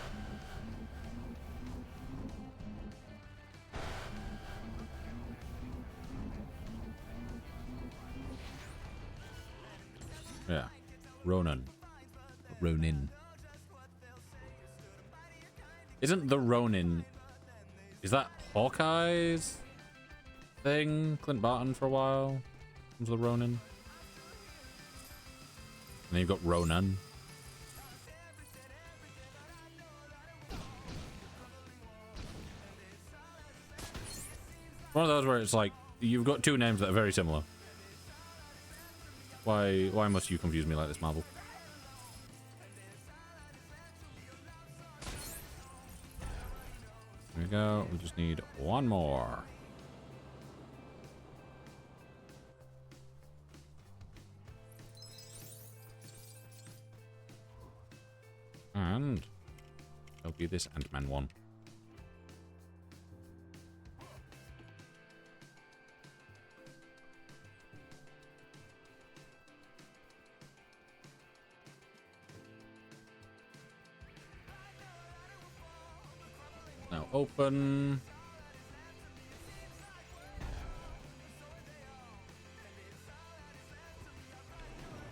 Yeah, Ronin. Ronin. Isn't the Ronin... Is that Hawkeye's thing? Clint Barton for a while? Comes the Ronin. And then you've got Ronan. One of those where it's like, you've got two names that are very similar. Why must you confuse me like this, Marvel? There we go. We just need one more. And it'll be this Ant-Man one. Now open.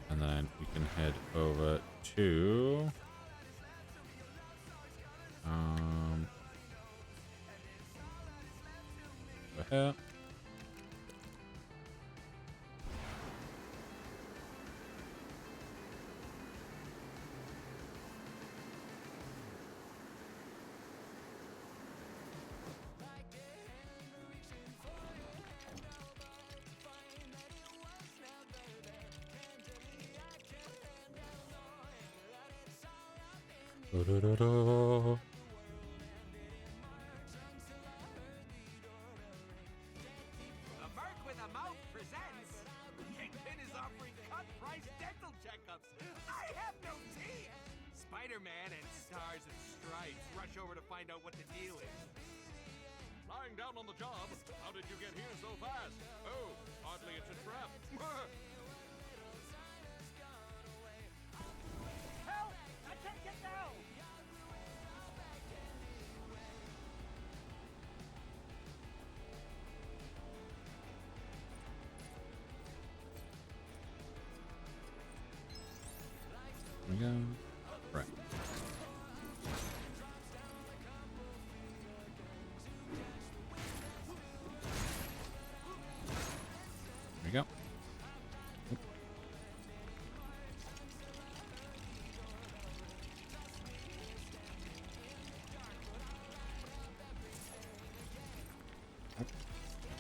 And then we can head over to over here. Da-da-da-da. The Merc with a Mouth presents Kingpin is offering cut-price dental checkups. I have no teeth! Spider-Man and Stars and Stripes rush over to find out what the deal is. Lying down on the job. How did you get here so fast? Oh, hardly it's a trap. Help! I can't get down! There we go. Right. There we go.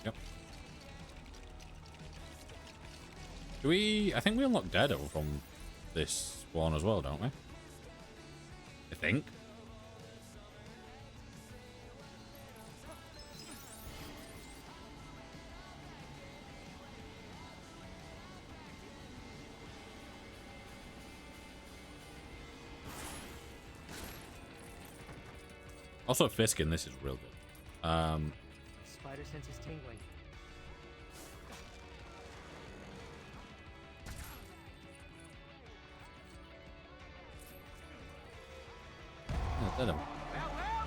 Yep. Do we? I think we unlocked Daredevil from this one as well, don't we? I think. Also, Fisk in this is real good. Spider sense is tingling. Well, Well,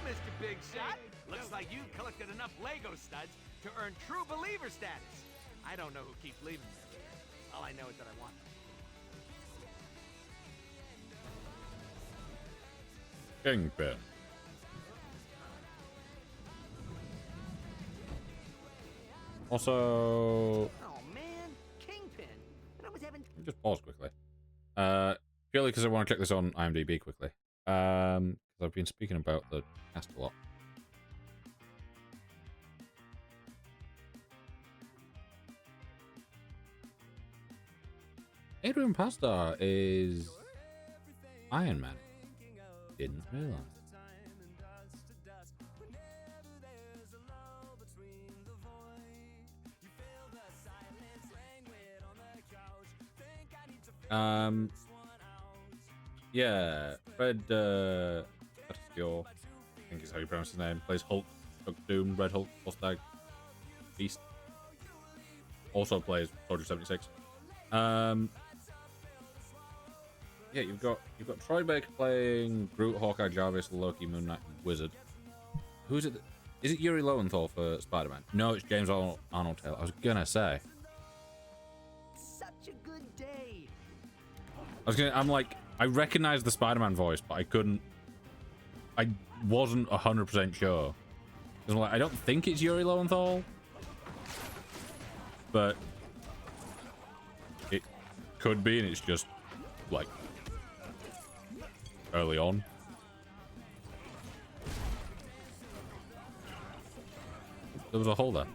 Mr. Big Shot. Looks like you collected enough Lego studs to earn true believer status. I don't know who keeps leaving me. All I know is that I want them. Kingpin. Also, Oh man, Kingpin. And I was having. just pause quickly. Purely because I want to check this on IMDb quickly. Because I've been speaking about the cast a lot. Adrian Pasdar is Iron Man. Didn't realize. Yeah, Fred Tatasciore, I think is how you pronounce his name, plays Hulk, Doctor Doom, Red Hulk, Mustang, Beast. Also plays Soldier 76. Yeah, you've got Troy Baker playing Groot, Hawkeye, Jarvis, Loki, Moon Knight, and Wizard. Who's it? Is it Yuri Lowenthal for Spider-Man? No, it's James Arnold Taylor. I was gonna say. Such a good day. I'm like, I recognized the Spider-Man voice, but I wasn't 100% sure. Like, I don't think it's Yuri Lowenthal, but it could be, and it's just like early on. There was a hole there.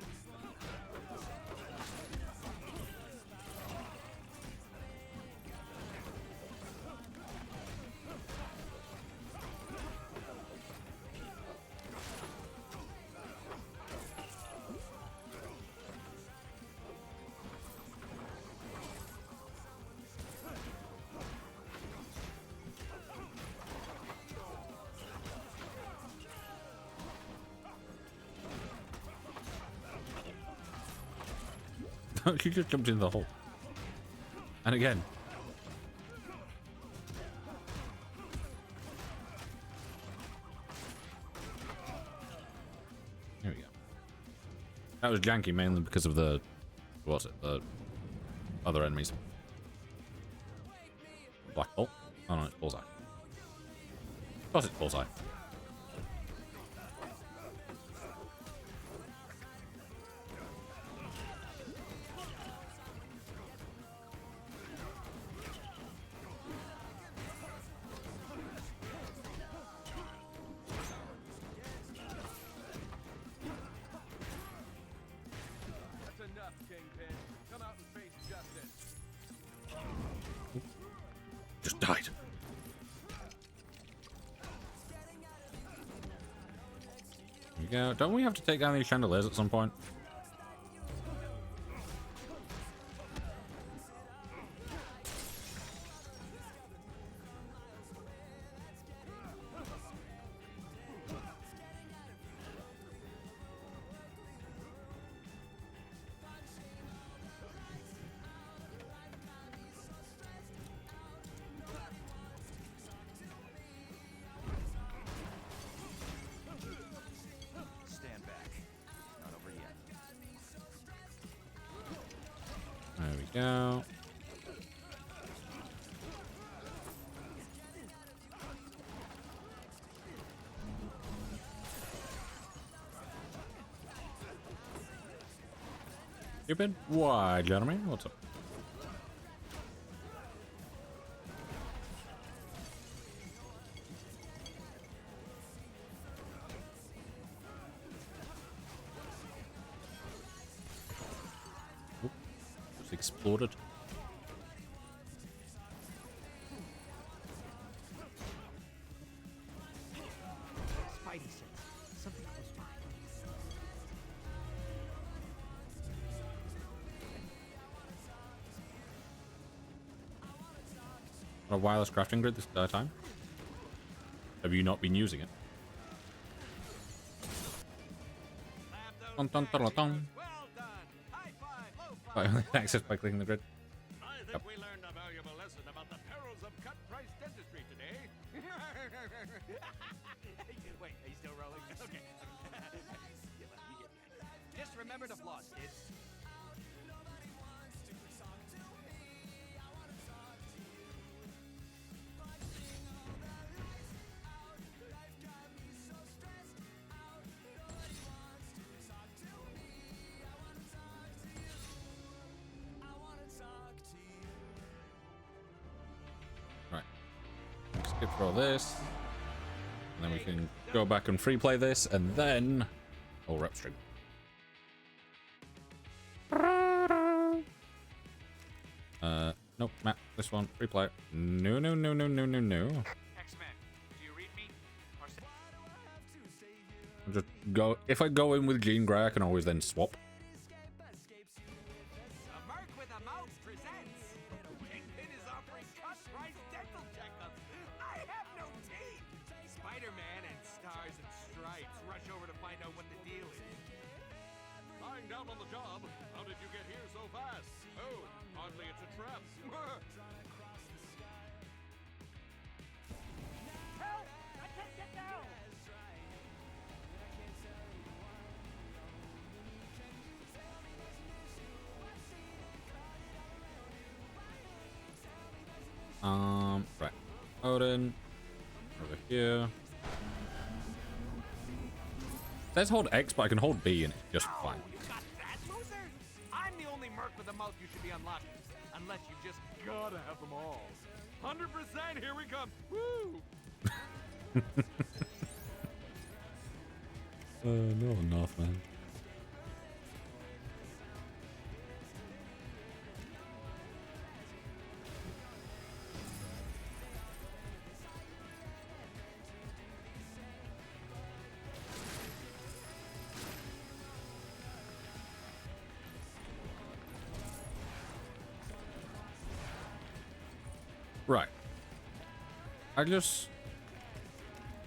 She just jumped in the hole. And again. Here we go. That was janky mainly because of the... What was it? The other enemies. Black bolt? Oh no, it's bullseye. Of course it's bullseye. Just died. There we go. Don't we have to take down these chandeliers at some point? Stand back. Not over yet. There we go. Stupid? Why, Jeremy? What's up? Oop. Just exploded. Spidey sense. Something close by. A wireless crafting grid this time? Have you not been using it? Dun, dun, dun, dun, dun. Only access by clicking the grid. I think we learned a valuable lesson about the perils of cut-price dentistry today. Wait, are you still rolling? Okay. Yeah, well, you get me. Just remember to floss, kids. Right. Skip through all this. And then we can go back and free play this, and then we'll rep stream. Nope, Matt, this one, free play. No, no, no, no, no, no, no. X-Men, do you read me? Or I'll just go. If I go in with Jean Grey, I can always then swap. A Mark with a Mouth presents Kingpin is offering cut-price dental checkups. I have no teeth. Spider-Man and Stars and Stripes rush over to find out what the deal is. Lying down on the job. How did you get here so fast? Oh, hardly it's a trap. Help! I can't get down! Right. Odin. Over here. Let's hold X, but I can hold B and it's just fine. You got that, loser? I'm the only merc with a mouth you should be unlocking. Unless you just gotta have them all. 100%, here we come. Woo! No enough, man. Right. I just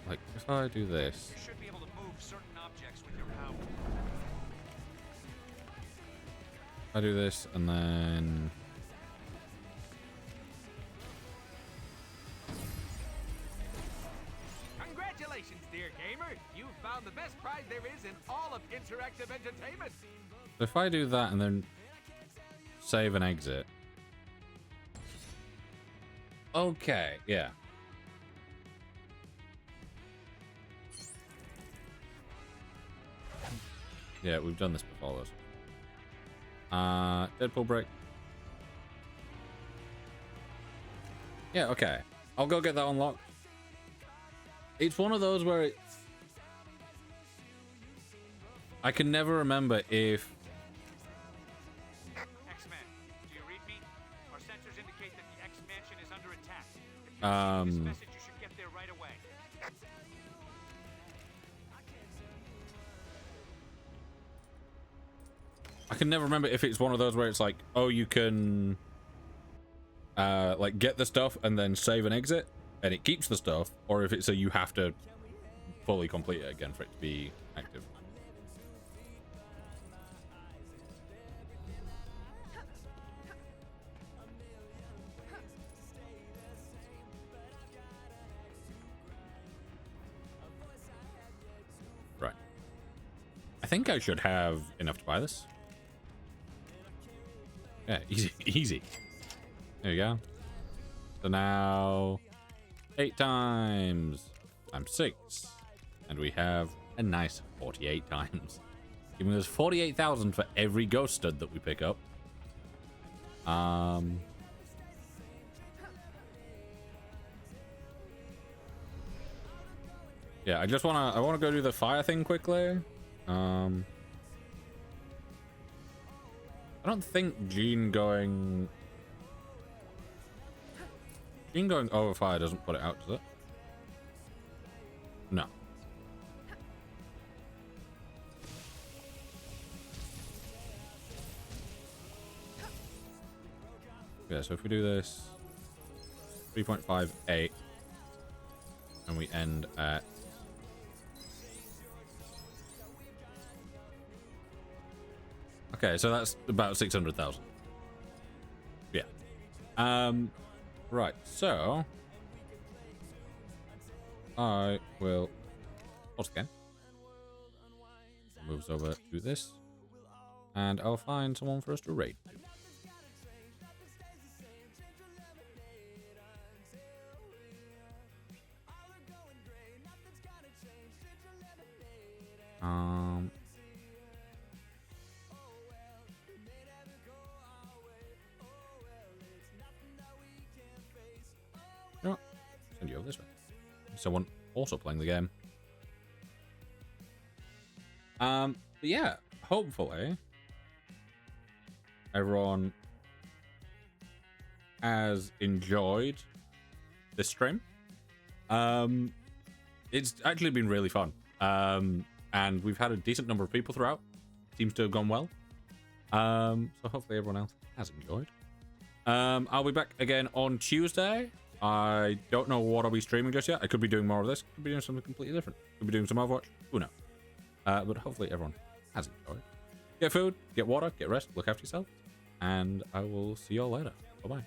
like if I do this. You should be able to move certain objects with your power. I do this and then Congratulations, dear gamer. You've found the best prize there is in all of interactive entertainment. if I do that and then save and exit. Okay, yeah. Yeah, we've done this before, though. Deadpool break. Yeah, okay. I'll go get that unlocked. It's one of those where it's... I can never remember if... X-Men, do you read me? Our sensors indicate that the X-Mansion is under attack. If you receive this message, you should get there right away. I can never remember if it's one of those where it's like, oh, you can like get the stuff and then save and exit and it keeps the stuff, or if it's a you have to fully complete it again for it to be active. Right. I think I should have enough to buy this. Yeah, easy, easy. There you go. So now 8 times. I'm 6. And we have a nice 48 times. Giving us 48,000 for every ghost stud that we pick up. Yeah, I wanna go do the fire thing quickly. I don't think Gene going over fire doesn't put it out, does it? No. Yeah, so if we do this 3.58 and we end at okay, so that's about 600,000. Yeah. Right, so I will pause again. Moves over to this. And I'll find someone for us to raid. You know what? Send you over this way. Someone also playing the game. But yeah, hopefully everyone has enjoyed this stream. It's actually been really fun. And we've had a decent number of people throughout. Seems to have gone well. So hopefully everyone else has enjoyed. I'll be back again on Tuesday. I don't know what I'll be streaming just yet. I could be doing more of this. Could be doing something completely different. Could be doing some Overwatch. Who knows? But hopefully everyone has enjoyed. Get food, get water, get rest, look after yourself. And I will see you all later. Bye-bye.